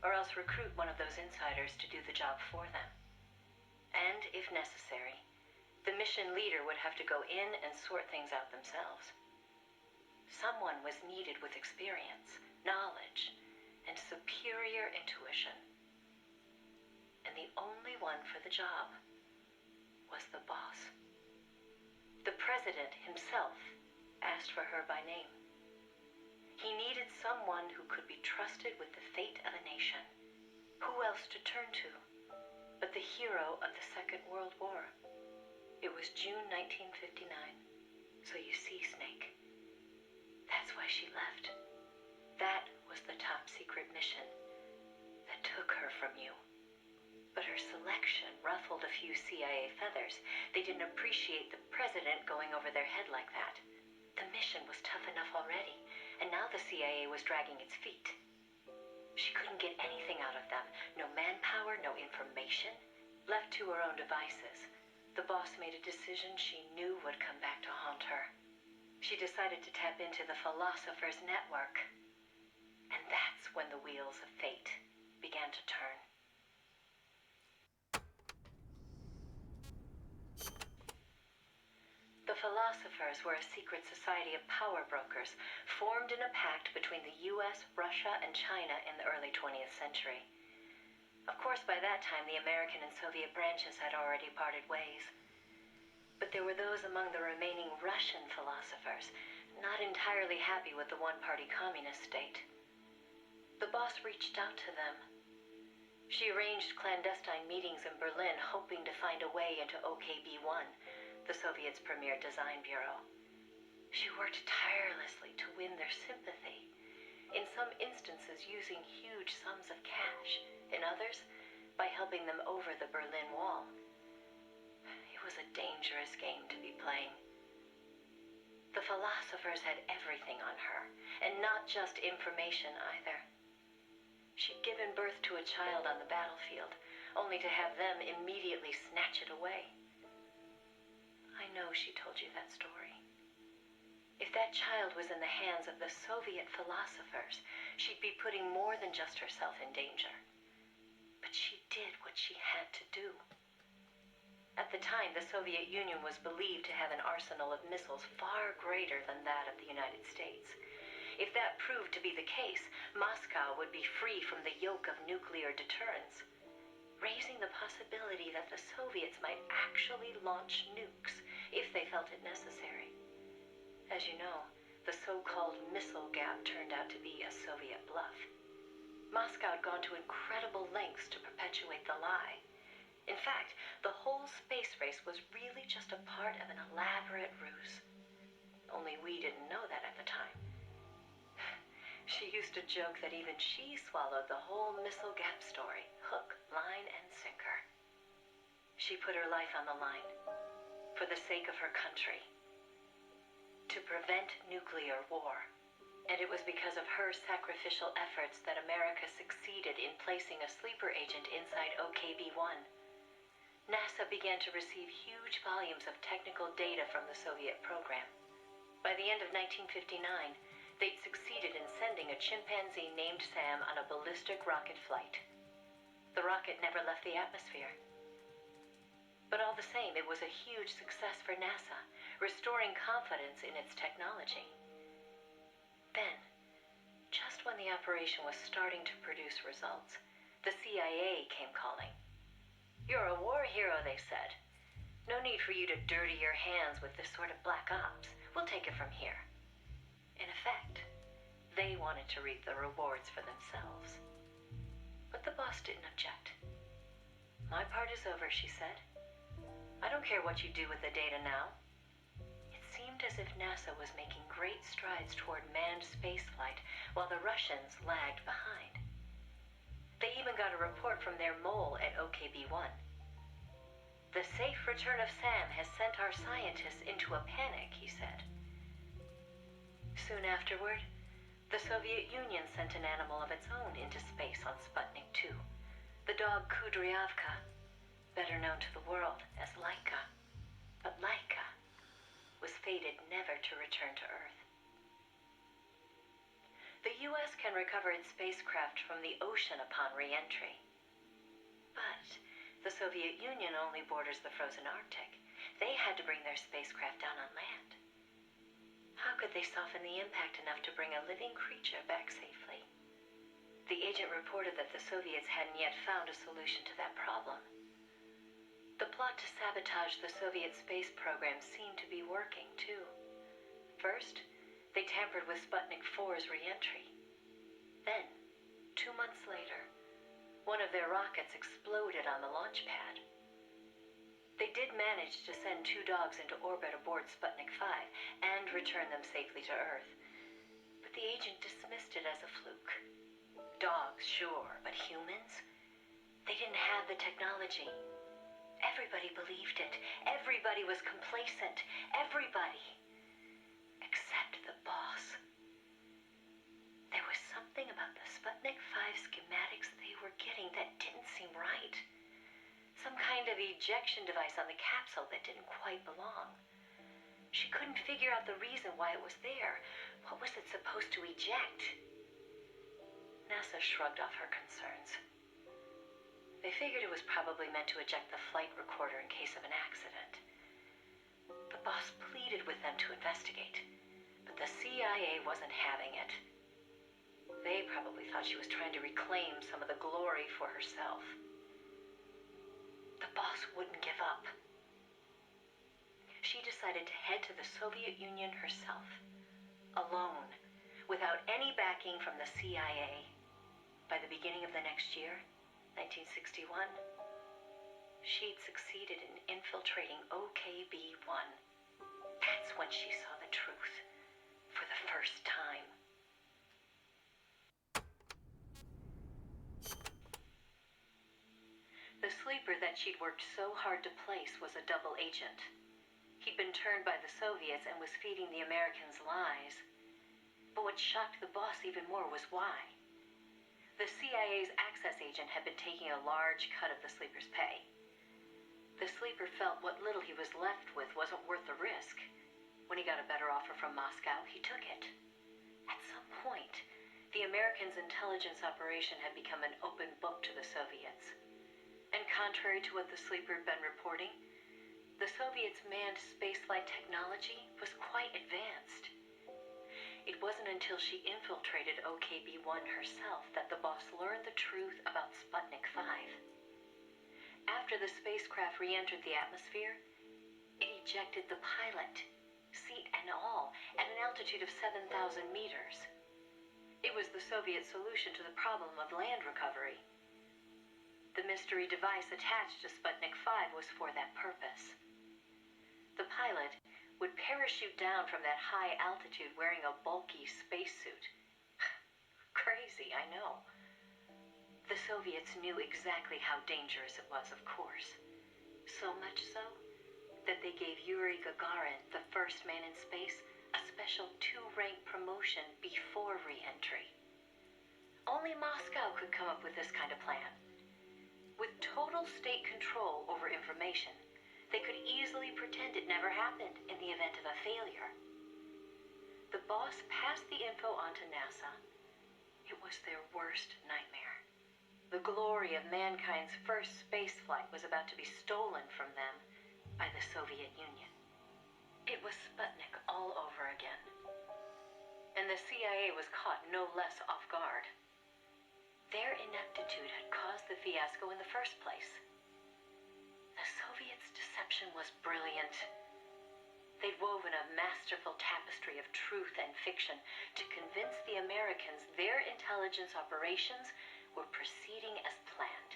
or else recruit one of those insiders to do the job for them. And, if necessary, the mission leader would have to go in and sort things out themselves. Someone was needed with experience, knowledge, and superior intuition. And the only one for the job was the boss. The president himself asked for her by name. He needed someone who could be trusted with the fate of a nation. Who else to turn to but the hero of the Second World War? It was June 1959. So you see, Snake, that's why she left. That was the top secret mission that took her from you. But her selection ruffled a few CIA feathers. They didn't appreciate the president going over their head like that. The mission was tough enough already, and now the CIA was dragging its feet. She couldn't get anything out of them. No manpower, no information. Left to her own devices, the boss made a decision she knew would come back to haunt her. She decided to tap into the Philosopher's Network. And that's when the wheels of fate began to turn. The Philosophers were a secret society of power brokers formed in a pact between the US, Russia, and China in the early 20th century. Of course, by that time, the American and Soviet branches had already parted ways. But there were those among the remaining Russian philosophers not entirely happy with the one-party communist state. The boss reached out to them. She arranged clandestine meetings in Berlin, hoping to find a way into OKB-1, the Soviets' premier design bureau. She worked tirelessly to win their sympathy, in some instances using huge sums of cash, in others by helping them over the Berlin Wall. It was a dangerous game to be playing. The Philosophers had everything on her, and not just information either. She'd given birth to a child on the battlefield, only to have them immediately snatch it away. I know she told you that story. If that child was in the hands of the Soviet philosophers, she'd be putting more than just herself in danger. But she did what she had to do. At the time, the Soviet Union was believed to have an arsenal of missiles far greater than that of the United States. If that proved to be the case, Moscow would be free from the yoke of nuclear deterrence, raising the possibility that the Soviets might actually launch nukes if they felt it necessary. As you know, the so-called missile gap turned out to be a Soviet bluff. Moscow had gone to incredible lengths to perpetuate the lie. In fact, the whole space race was really just a part of an elaborate ruse. Only we didn't know that at the time. She used to joke that even she swallowed the whole missile gap story, hook, line, and sinker. She put her life on the line, for the sake of her country, to prevent nuclear war. And it was because of her sacrificial efforts that America succeeded in placing a sleeper agent inside OKB-1. NASA began to receive huge volumes of technical data from the Soviet program. By the end of 1959, they'd succeeded in sending a chimpanzee named Sam on a ballistic rocket flight. The rocket never left the atmosphere. But all the same, it was a huge success for NASA, restoring confidence in its technology. Then, just when the operation was starting to produce results, the CIA came calling. "You're a war hero," they said. "No need for you to dirty your hands with this sort of black ops. We'll take it from here." In effect, they wanted to reap the rewards for themselves. But the boss didn't object. "My part is over," she said. "I don't care what you do with the data now." It seemed as if NASA was making great strides toward manned spaceflight, while the Russians lagged behind. They even got a report from their mole at OKB-1. "The safe return of Sam has sent our scientists into a panic," he said. Soon afterward, the Soviet Union sent an animal of its own into space on Sputnik 2, the dog Kudryavka, better known to the world as Laika. But Laika was fated never to return to Earth. The U.S. can recover its spacecraft from the ocean upon re-entry. But the Soviet Union only borders the frozen Arctic. They had to bring their spacecraft down on land. How could they soften the impact enough to bring a living creature back safely? The agent reported that the Soviets hadn't yet found a solution to that problem. The plot to sabotage the Soviet space program seemed to be working, too. First, they tampered with Sputnik 4's re-entry. Then, 2 months later, one of their rockets exploded on the launch pad. They did manage to send 2 dogs into orbit aboard Sputnik 5 and return them safely to Earth. But the agent dismissed it as a fluke. Dogs, sure, but humans? They didn't have the technology. Everybody believed it. Everybody was complacent. Everybody. Except the boss. There was something about the Sputnik 5 schematics they were getting that didn't seem right. Some kind of ejection device on the capsule that didn't quite belong. She couldn't figure out the reason why it was there. What was it supposed to eject? NASA shrugged off her concerns. They figured it was probably meant to eject the flight recorder in case of an accident. The boss pleaded with them to investigate, but the CIA wasn't having it. They probably thought she was trying to reclaim some of the glory for herself. The boss wouldn't give up. She decided to head to the Soviet Union herself, alone, without any backing from the CIA. By the beginning of the next year, 1961, she'd succeeded in infiltrating OKB-1. That's when she saw the truth, for the first time. The sleeper that she'd worked so hard to place was a double agent. He'd been turned by the Soviets and was feeding the Americans lies. But what shocked the boss even more was why. The CIA's access agent had been taking a large cut of the sleeper's pay. The sleeper felt what little he was left with wasn't worth the risk. When he got a better offer from Moscow, he took it. At some point, the Americans' intelligence operation had become an open book to the Soviets. And contrary to what the sleeper had been reporting, the Soviets' manned spaceflight technology was quite advanced. It wasn't until she infiltrated OKB-1 herself that the boss learned the truth about Sputnik 5. After the spacecraft re-entered the atmosphere, it ejected the pilot, seat, and and all at an altitude of 7,000 meters. It was the Soviet solution to the problem of land recovery. The mystery device attached to Sputnik 5 was for that purpose. The pilot would parachute down from that high altitude wearing a bulky spacesuit. Crazy, I know. The Soviets knew exactly how dangerous it was, of course. So much so that they gave Yuri Gagarin, the first man in space, a special 2-rank promotion before re-entry. Only Moscow could come up with this kind of plan. With total state control over information, they could easily pretend it never happened in the event of a failure. The boss passed the info on to NASA. It was their worst nightmare. The glory of mankind's first spaceflight was about to be stolen from them by the Soviet Union. It was Sputnik all over again. And the CIA was caught no less off guard. Their ineptitude had caused the fiasco in the first place. The Soviets' deception was brilliant. They'd woven a masterful tapestry of truth and fiction to convince the Americans their intelligence operations were proceeding as planned.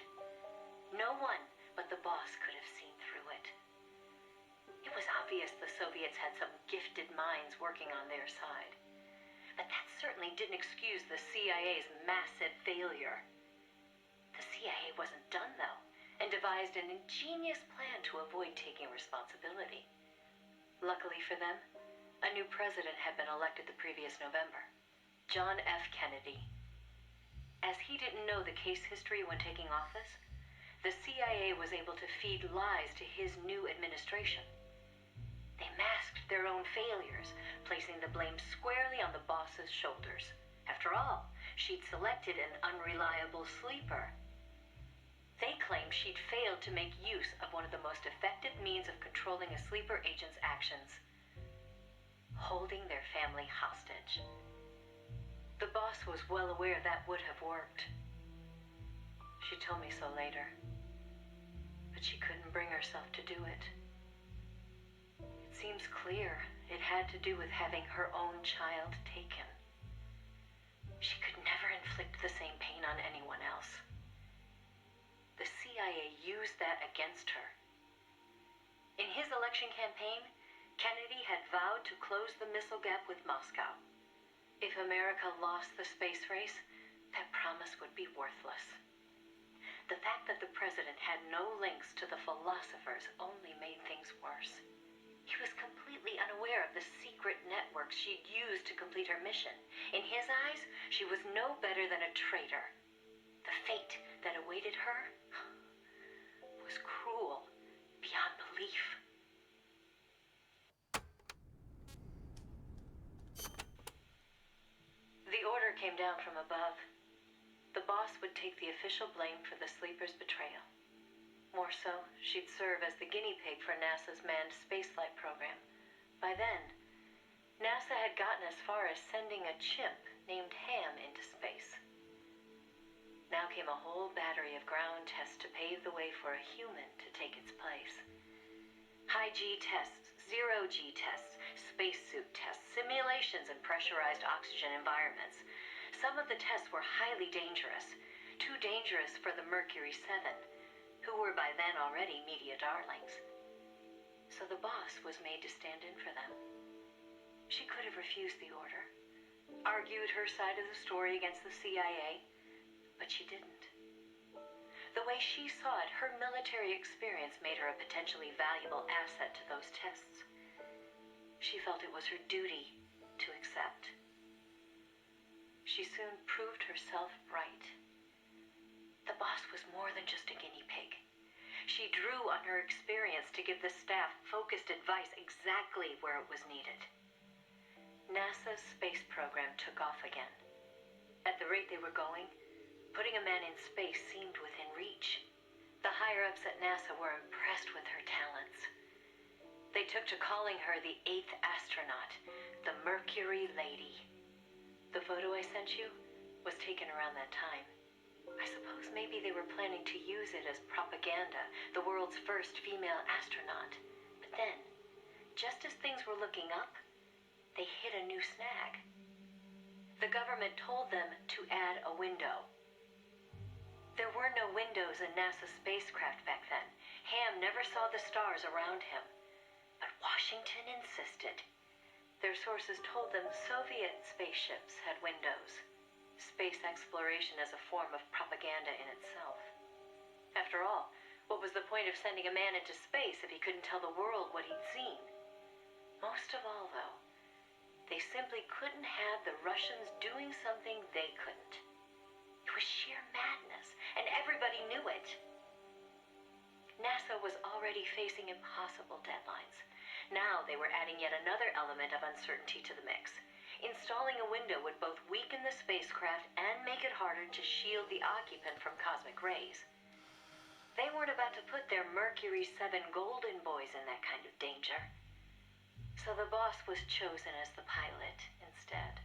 No one but the boss could have seen through it. It was obvious the Soviets had some gifted minds working on their side. But that certainly didn't excuse the CIA's massive failure. The CIA wasn't done, though, and devised an ingenious plan to avoid taking responsibility. Luckily for them, a new president had been elected the previous November, John F. Kennedy. As he didn't know the case history when taking office, the CIA was able to feed lies to his new administration. They masked their own failures, placing the blame squarely on the boss's shoulders. After all, she'd selected an unreliable sleeper. They claimed she'd failed to make use of one of the most effective means of controlling a sleeper agent's actions: holding their family hostage. The boss was well aware that would have worked. She told me so later, but she couldn't bring herself to do it. It seems clear it had to do with having her own child taken. She could never inflict the same pain on anyone else. The CIA used that against her. In his election campaign, Kennedy had vowed to close the missile gap with Moscow. If America lost the space race, that promise would be worthless. The fact that the president had no links to the philosophers only made things worse. He was completely unaware of the secret networks she'd used to complete her mission. In his eyes, she was no better than a traitor. The fate that awaited her was cruel beyond belief. The order came down from above. The boss would take the official blame for the sleeper's betrayal. More so, she'd serve as the guinea pig for NASA's manned spaceflight program. By then, NASA had gotten as far as sending a chimp named Ham into space. Now came a whole battery of ground tests to pave the way for a human to take its place. High-G tests, zero-G tests, spacesuit tests, simulations in pressurized oxygen environments. Some of the tests were highly dangerous, too dangerous for the Mercury 7, who were by then already media darlings. So the boss was made to stand in for them. She could have refused the order, argued her side of the story against the CIA, but she didn't. The way she saw it, her military experience made her a potentially valuable asset to those tests. She felt it was her duty to accept. She soon proved herself right. The boss was more than just a guinea pig. She drew on her experience to give the staff focused advice exactly where it was needed. NASA's space program took off again. At the rate they were going, putting a man in space seemed within reach. The higher-ups at NASA were impressed with her talents. They took to calling her the 8th astronaut, the Mercury Lady. The photo I sent you was taken around that time. I suppose maybe they were planning to use it as propaganda, the world's first female astronaut. But then, just as things were looking up, they hit a new snag. The government told them to add a window. There were no windows in NASA's spacecraft back then. Ham never saw the stars around him. But Washington insisted. Their sources told them Soviet spaceships had windows. Space exploration as a form of propaganda in itself. After all, what was the point of sending a man into space if he couldn't tell the world what he'd seen? Most of all, though, they simply couldn't have the Russians doing something they couldn't. It was sheer madness, and everybody knew it. NASA was already facing impossible deadlines. Now they were adding yet another element of uncertainty to the mix. Installing a window would both weaken the spacecraft and make it harder to shield the occupant from cosmic rays. They weren't about to put their Mercury 7 Golden Boys in that kind of danger. So the boss was chosen as the pilot instead.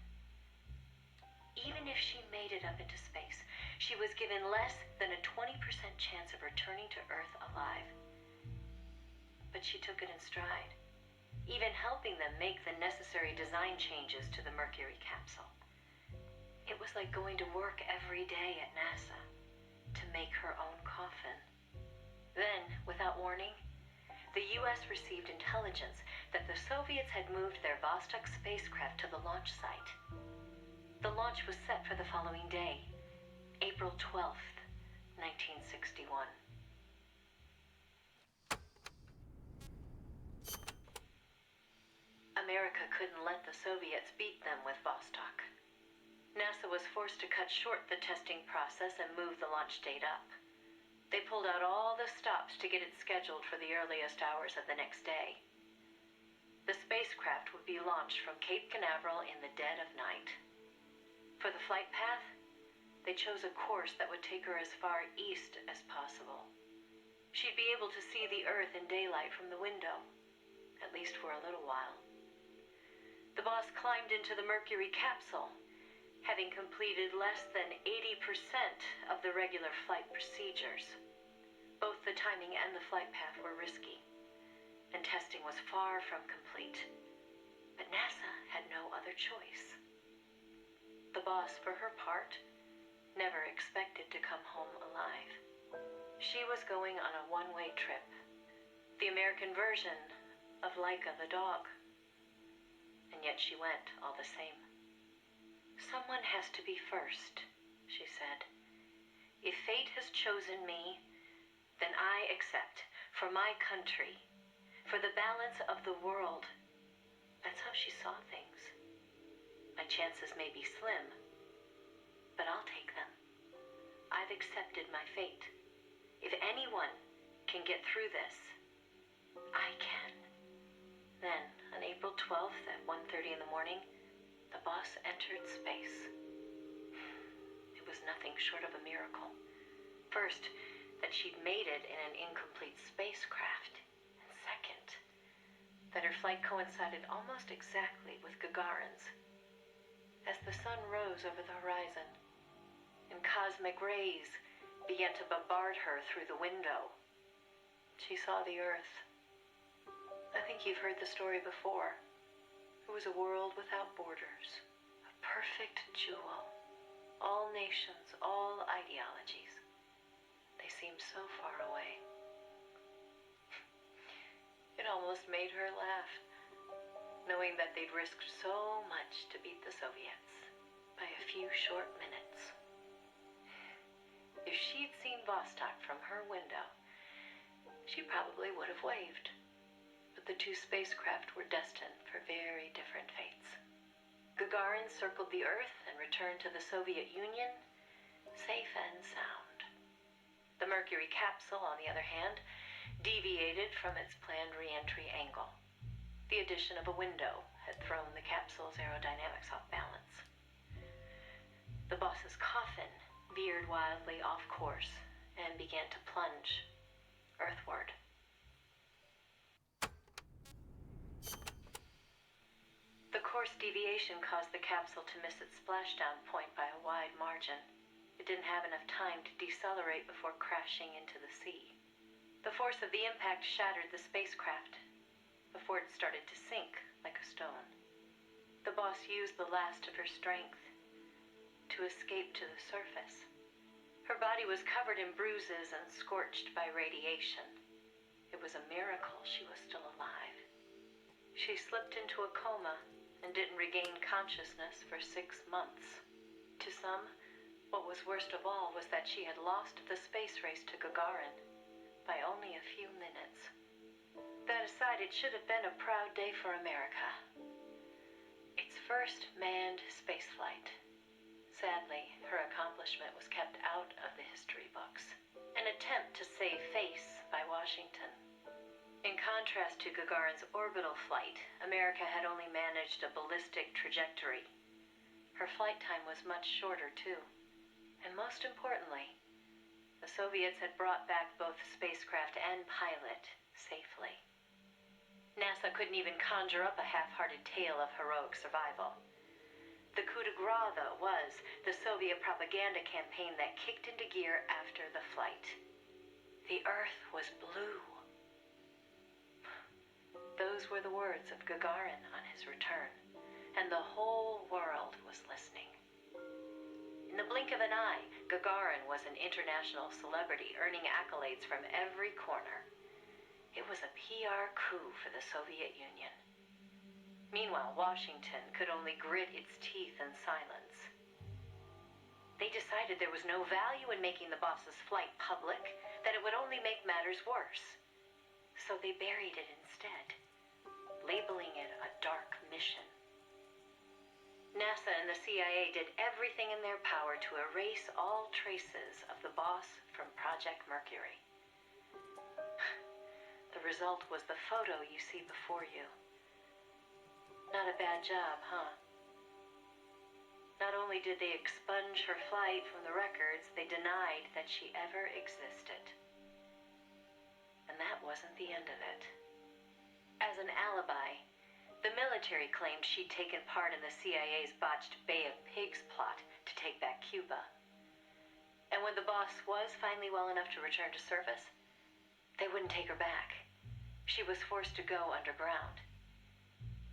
Even if she made it up into space, she was given less than a 20% chance of returning to Earth alive. But she took it in stride, even helping them make the necessary design changes to the Mercury capsule. It was like going to work every day at NASA to make her own coffin. Then, without warning, the U.S. received intelligence that the Soviets had moved their Vostok spacecraft to the launch site. The launch was set for the following day, April 12th, 1961. America couldn't let the Soviets beat them with Vostok. NASA was forced to cut short the testing process and move the launch date up. They pulled out all the stops to get it scheduled for the earliest hours of the next day. The spacecraft would be launched from Cape Canaveral in the dead of night. For the flight path, they chose a course that would take her as far east as possible. She'd be able to see the Earth in daylight from the window, at least for a little while. The boss climbed into the Mercury capsule, having completed less than 80% of the regular flight procedures. Both the timing and the flight path were risky, and testing was far from complete. But NASA had no other choice. The boss, for her part, never expected to come home alive. She was going on a one-way trip, the American version of Laika the dog. And yet she went all the same. Someone has to be first, she said. If fate has chosen me, then I accept, for my country, for the balance of the world. That's how she saw things. My chances may be slim, but I'll take them. I've accepted my fate. If anyone can get through this, I can. Then, on April 12th at 1:30 in the morning, the boss entered space. It was nothing short of a miracle. First, that she'd made it in an incomplete spacecraft. And second, that her flight coincided almost exactly with Gagarin's. As the sun rose over the horizon, and cosmic rays began to bombard her through the window, she saw the Earth. I think you've heard the story before. It was a world without borders, a perfect jewel. All nations, all ideologies. They seemed so far away. It almost made her laugh, knowing that they'd risked so much to beat the Soviets by a few short minutes. If she'd seen Vostok from her window, she probably would have waved. But the two spacecraft were destined for very different fates. Gagarin circled the Earth and returned to the Soviet Union, safe and sound. The Mercury capsule, on the other hand, deviated from its planned re-entry angle. The addition of a window had thrown the capsule's aerodynamics off balance. The boss's coffin veered wildly off course and began to plunge earthward. The course deviation caused the capsule to miss its splashdown point by a wide margin. It didn't have enough time to decelerate before crashing into the sea. The force of the impact shattered the spacecraft before it started to sink like a stone. the boss used the last of her strength to escape to the surface. Her body was covered in bruises and scorched by radiation. It was a miracle she was still alive. She slipped into a coma and didn't regain consciousness for 6 months. To some, what was worst of all was that she had lost the space race to Gagarin by only a few minutes. That aside, it should have been a proud day for America. Its first manned spaceflight. Sadly, her accomplishment was kept out of the history books. An attempt to save face by Washington. In contrast to Gagarin's orbital flight, America had only managed a ballistic trajectory. Her flight time was much shorter, too. And most importantly, the Soviets had brought back both spacecraft and pilot safely. NASA couldn't even conjure up a half-hearted tale of heroic survival. The coup de grace, though, was the Soviet propaganda campaign that kicked into gear after the flight. The Earth was blue. Those were the words of Gagarin on his return, and the whole world was listening. In the blink of an eye, Gagarin was an international celebrity, earning accolades from every corner. It was a PR coup for the Soviet Union. Meanwhile, Washington could only grit its teeth in silence. They decided there was no value in making the boss's flight public, that it would only make matters worse. So they buried it instead, labeling it a dark mission. NASA and the CIA did everything in their power to erase all traces of the boss from Project Mercury. The result was the photo you see before you. Not a bad job, huh? Not only did they expunge her flight from the records, they denied that she ever existed. And that wasn't the end of it. As an alibi, the military claimed she'd taken part in the CIA's botched Bay of Pigs plot to take back Cuba. And when the boss was finally well enough to return to service, they wouldn't take her back. She was forced to go underground.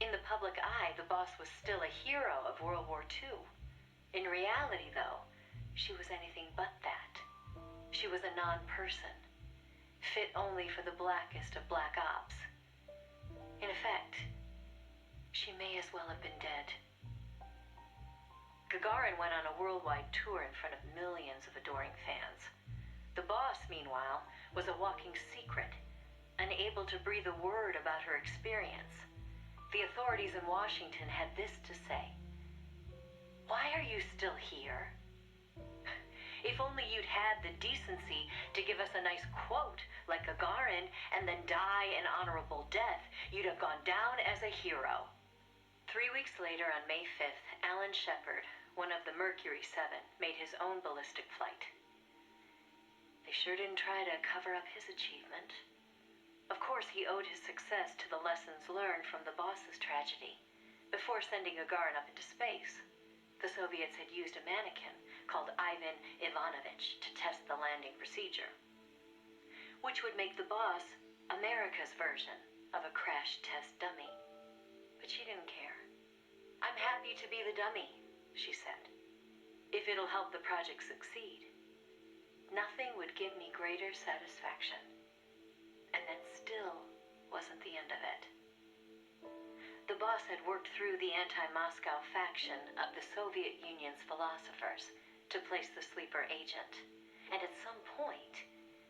In the public eye, the boss was still a hero of World War II. In reality, though, she was anything but that. She was a non-person, fit only for the blackest of black ops. In effect, she may as well have been dead. Gagarin went on a worldwide tour in front of millions of adoring fans. The boss, meanwhile, was a walking secret, unable to breathe a word about her experience. The authorities in Washington had this to say: "Why are you still here? If only you'd had the decency to give us a nice quote like Gagarin and then die an honorable death, you'd have gone down as a hero." 3 weeks later, on May 5th, Alan Shepard, one of the Mercury 7, made his own ballistic flight. They sure didn't try to cover up his achievement. Of course, he owed his success to the lessons learned from the boss's tragedy. Before sending Gagarin up into space, the Soviets had used a mannequin called Ivan Ivanovich to test the landing procedure, which would make the boss America's version of a crash test dummy. But she didn't care. "I'm happy to be the dummy," she said, "if it'll help the project succeed. Nothing would give me greater satisfaction." And that still wasn't the end of it. The boss had worked through the anti-Moscow faction of the Soviet Union's philosophers to place the sleeper agent, and at some point,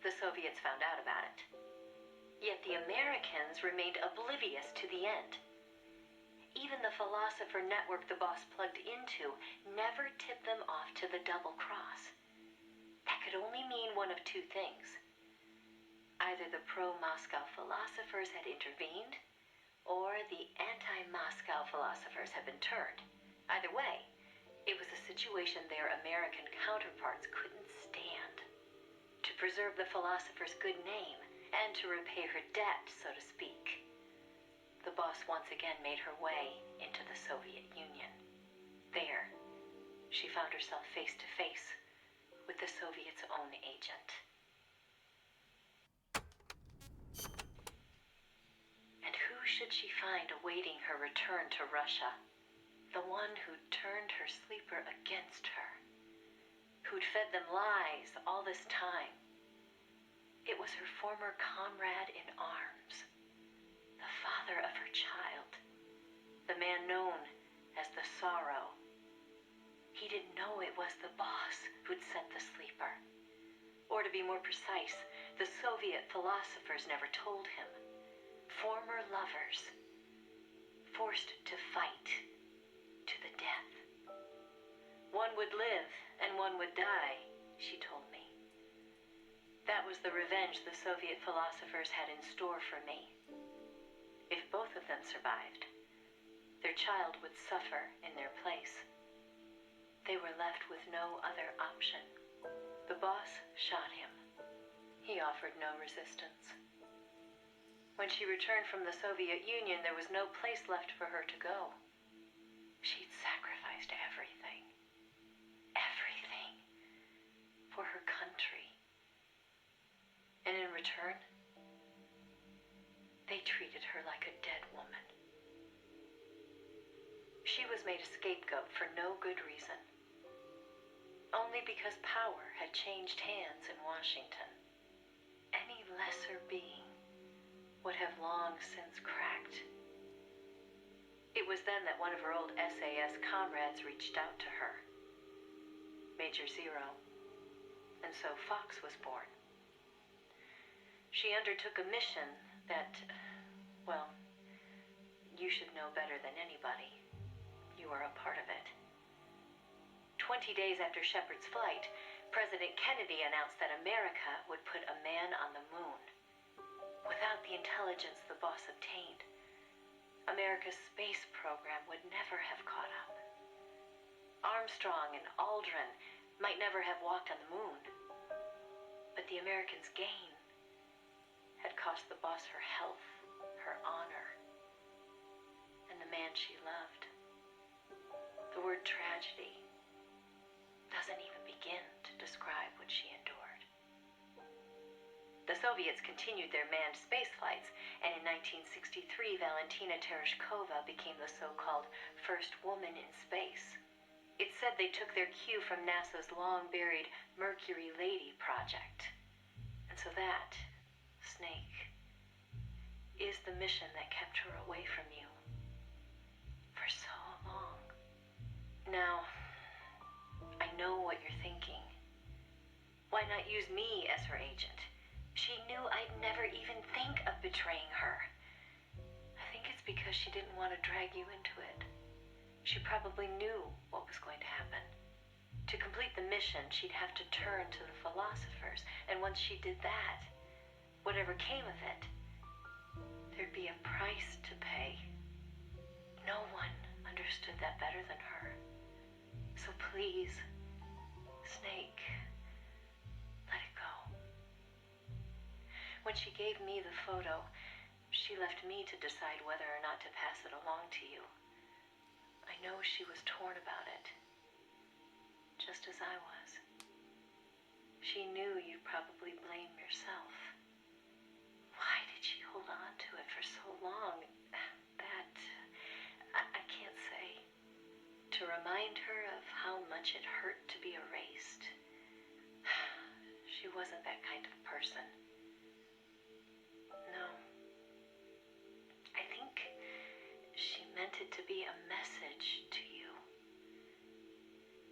the Soviets found out about it. Yet the Americans remained oblivious to the end. Even the philosopher network the boss plugged into never tipped them off to the double cross. That could only mean one of two things. Either the pro-Moscow philosophers had intervened, or the anti-Moscow philosophers had been turned. Either way, it was a situation their American counterparts couldn't stand. To preserve the philosopher's good name, and to repay her debt, so to speak, the boss once again made her way into the Soviet Union. There, she found herself face to face with the Soviets' own agent. And who should she find awaiting her return to Russia? The one who'd turned her sleeper against her. Who'd fed them lies all this time. It was her former comrade in arms. The father of her child. The man known as the Sorrow. He didn't know it was the boss who'd sent the sleeper. Or to be more precise, the Soviet philosophers never told him. Former lovers. Forced to fight. To the death. One would live and one would die, she told me. That was the revenge the Soviet philosophers had in store for me. If both of them survived, their child would suffer in their place. They were left with no other option. The boss shot him. He offered no resistance. When she returned from the Soviet Union, there was no place left for her to go. She'd sacrificed everything. Everything. For her country. And in return, they treated her like a dead woman. She was made a scapegoat for no good reason. Only because power had changed hands in Washington. Any lesser being would have long since cracked. It was then that one of her old SAS comrades reached out to her. Major Zero. And so Fox was born. She undertook a mission that, well, you should know better than anybody. You were a part of it. 20 days after Shepard's flight, President Kennedy announced that America would put a man on the moon. Without the intelligence the boss obtained, America's space program would never have caught up. Armstrong and Aldrin might never have walked on the moon. But the Americans' gain had cost the boss her health, her honor, and the man she loved. The word tragedy doesn't even begin to describe what she endured. The Soviets continued their manned space flights, and in 1963, Valentina Tereshkova became the so-called first woman in space. It's said they took their cue from NASA's long-buried Mercury Lady project. And so that, Snake, is the mission that kept her away from you for so long. Now, I know what you're thinking. Why not use me as her agent? She knew I'd never even think of betraying her. I think it's because she didn't want to drag you into it. She probably knew what was going to happen. To complete the mission, she'd have to turn to the philosophers, and once she did that, whatever came of it, there'd be a price to pay. No one understood that better than her. So please, Snake, let it go. When she gave me the photo, she left me to decide whether or not to pass it along to you. I know she was torn about it, just as I was. She knew you'd probably blame yourself. Why did she hold on to it for so long? That, I can't say. To remind her of how much it hurt to be erased. She wasn't that kind of person. No. I think she meant it to be a message to you.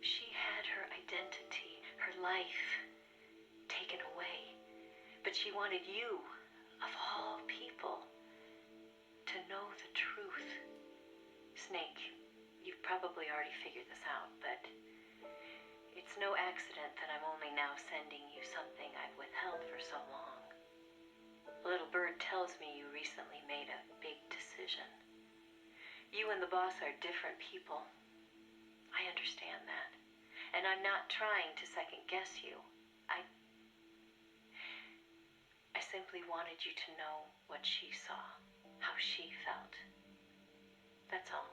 She had her identity, her life, taken away. But she wanted you, of all people, to know the truth. Snake, you've probably already figured this out, but it's no accident that I'm only now sending you something I've withheld for so long. Little Bird tells me you recently made a big decision. You and the boss are different people. I understand that. And I'm not trying to second guess you. I simply wanted you to know what she saw, how she felt. That's all.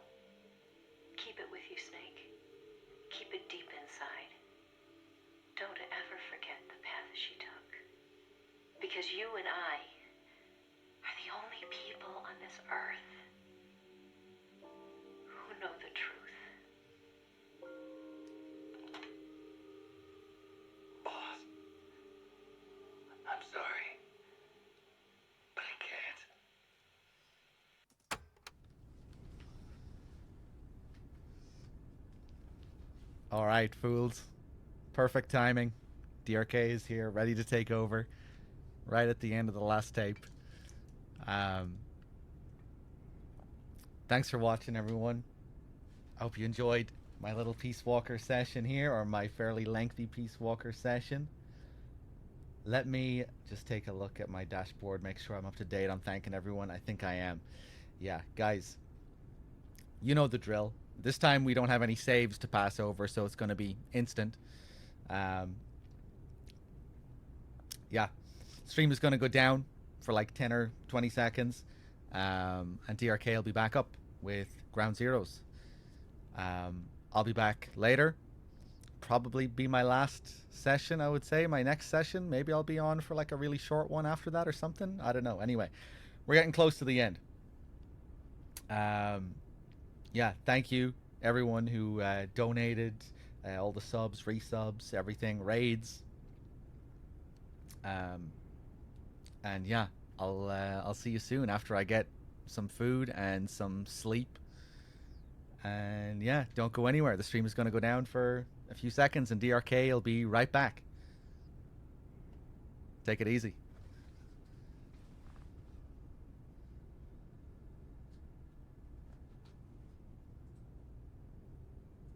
Keep it with you, Snake. Keep it deep inside. Don't ever forget the path she took. Because you and I are the only people on this earth who know the truth. All right, fools. Perfect timing. DRK is here, ready to take over. Right at the end of the last tape. Thanks for watching, everyone. I hope you enjoyed my little Peace Walker session here, or my fairly lengthy Peace Walker session. Let me just take a look at my dashboard, make sure I'm up to date on thanking everyone. I think I am. Yeah, guys, you know the drill. This time we don't have any saves to pass over, so it's going to be instant. Yeah, stream is going to go down for like 10 or 20 seconds, and DRK will be back up with Ground Zeroes. I'll be back later. Probably be my last session, I would say. My next session, maybe I'll be on for like a really short one after that or something. I don't know. Anyway, we're getting close to the end. Yeah, thank you everyone who donated, all the subs, resubs, everything, raids. And yeah, I'll see you soon after I get some food and some sleep. And yeah, don't go anywhere. The stream is going to go down for a few seconds, and DRK will be right back. Take it easy.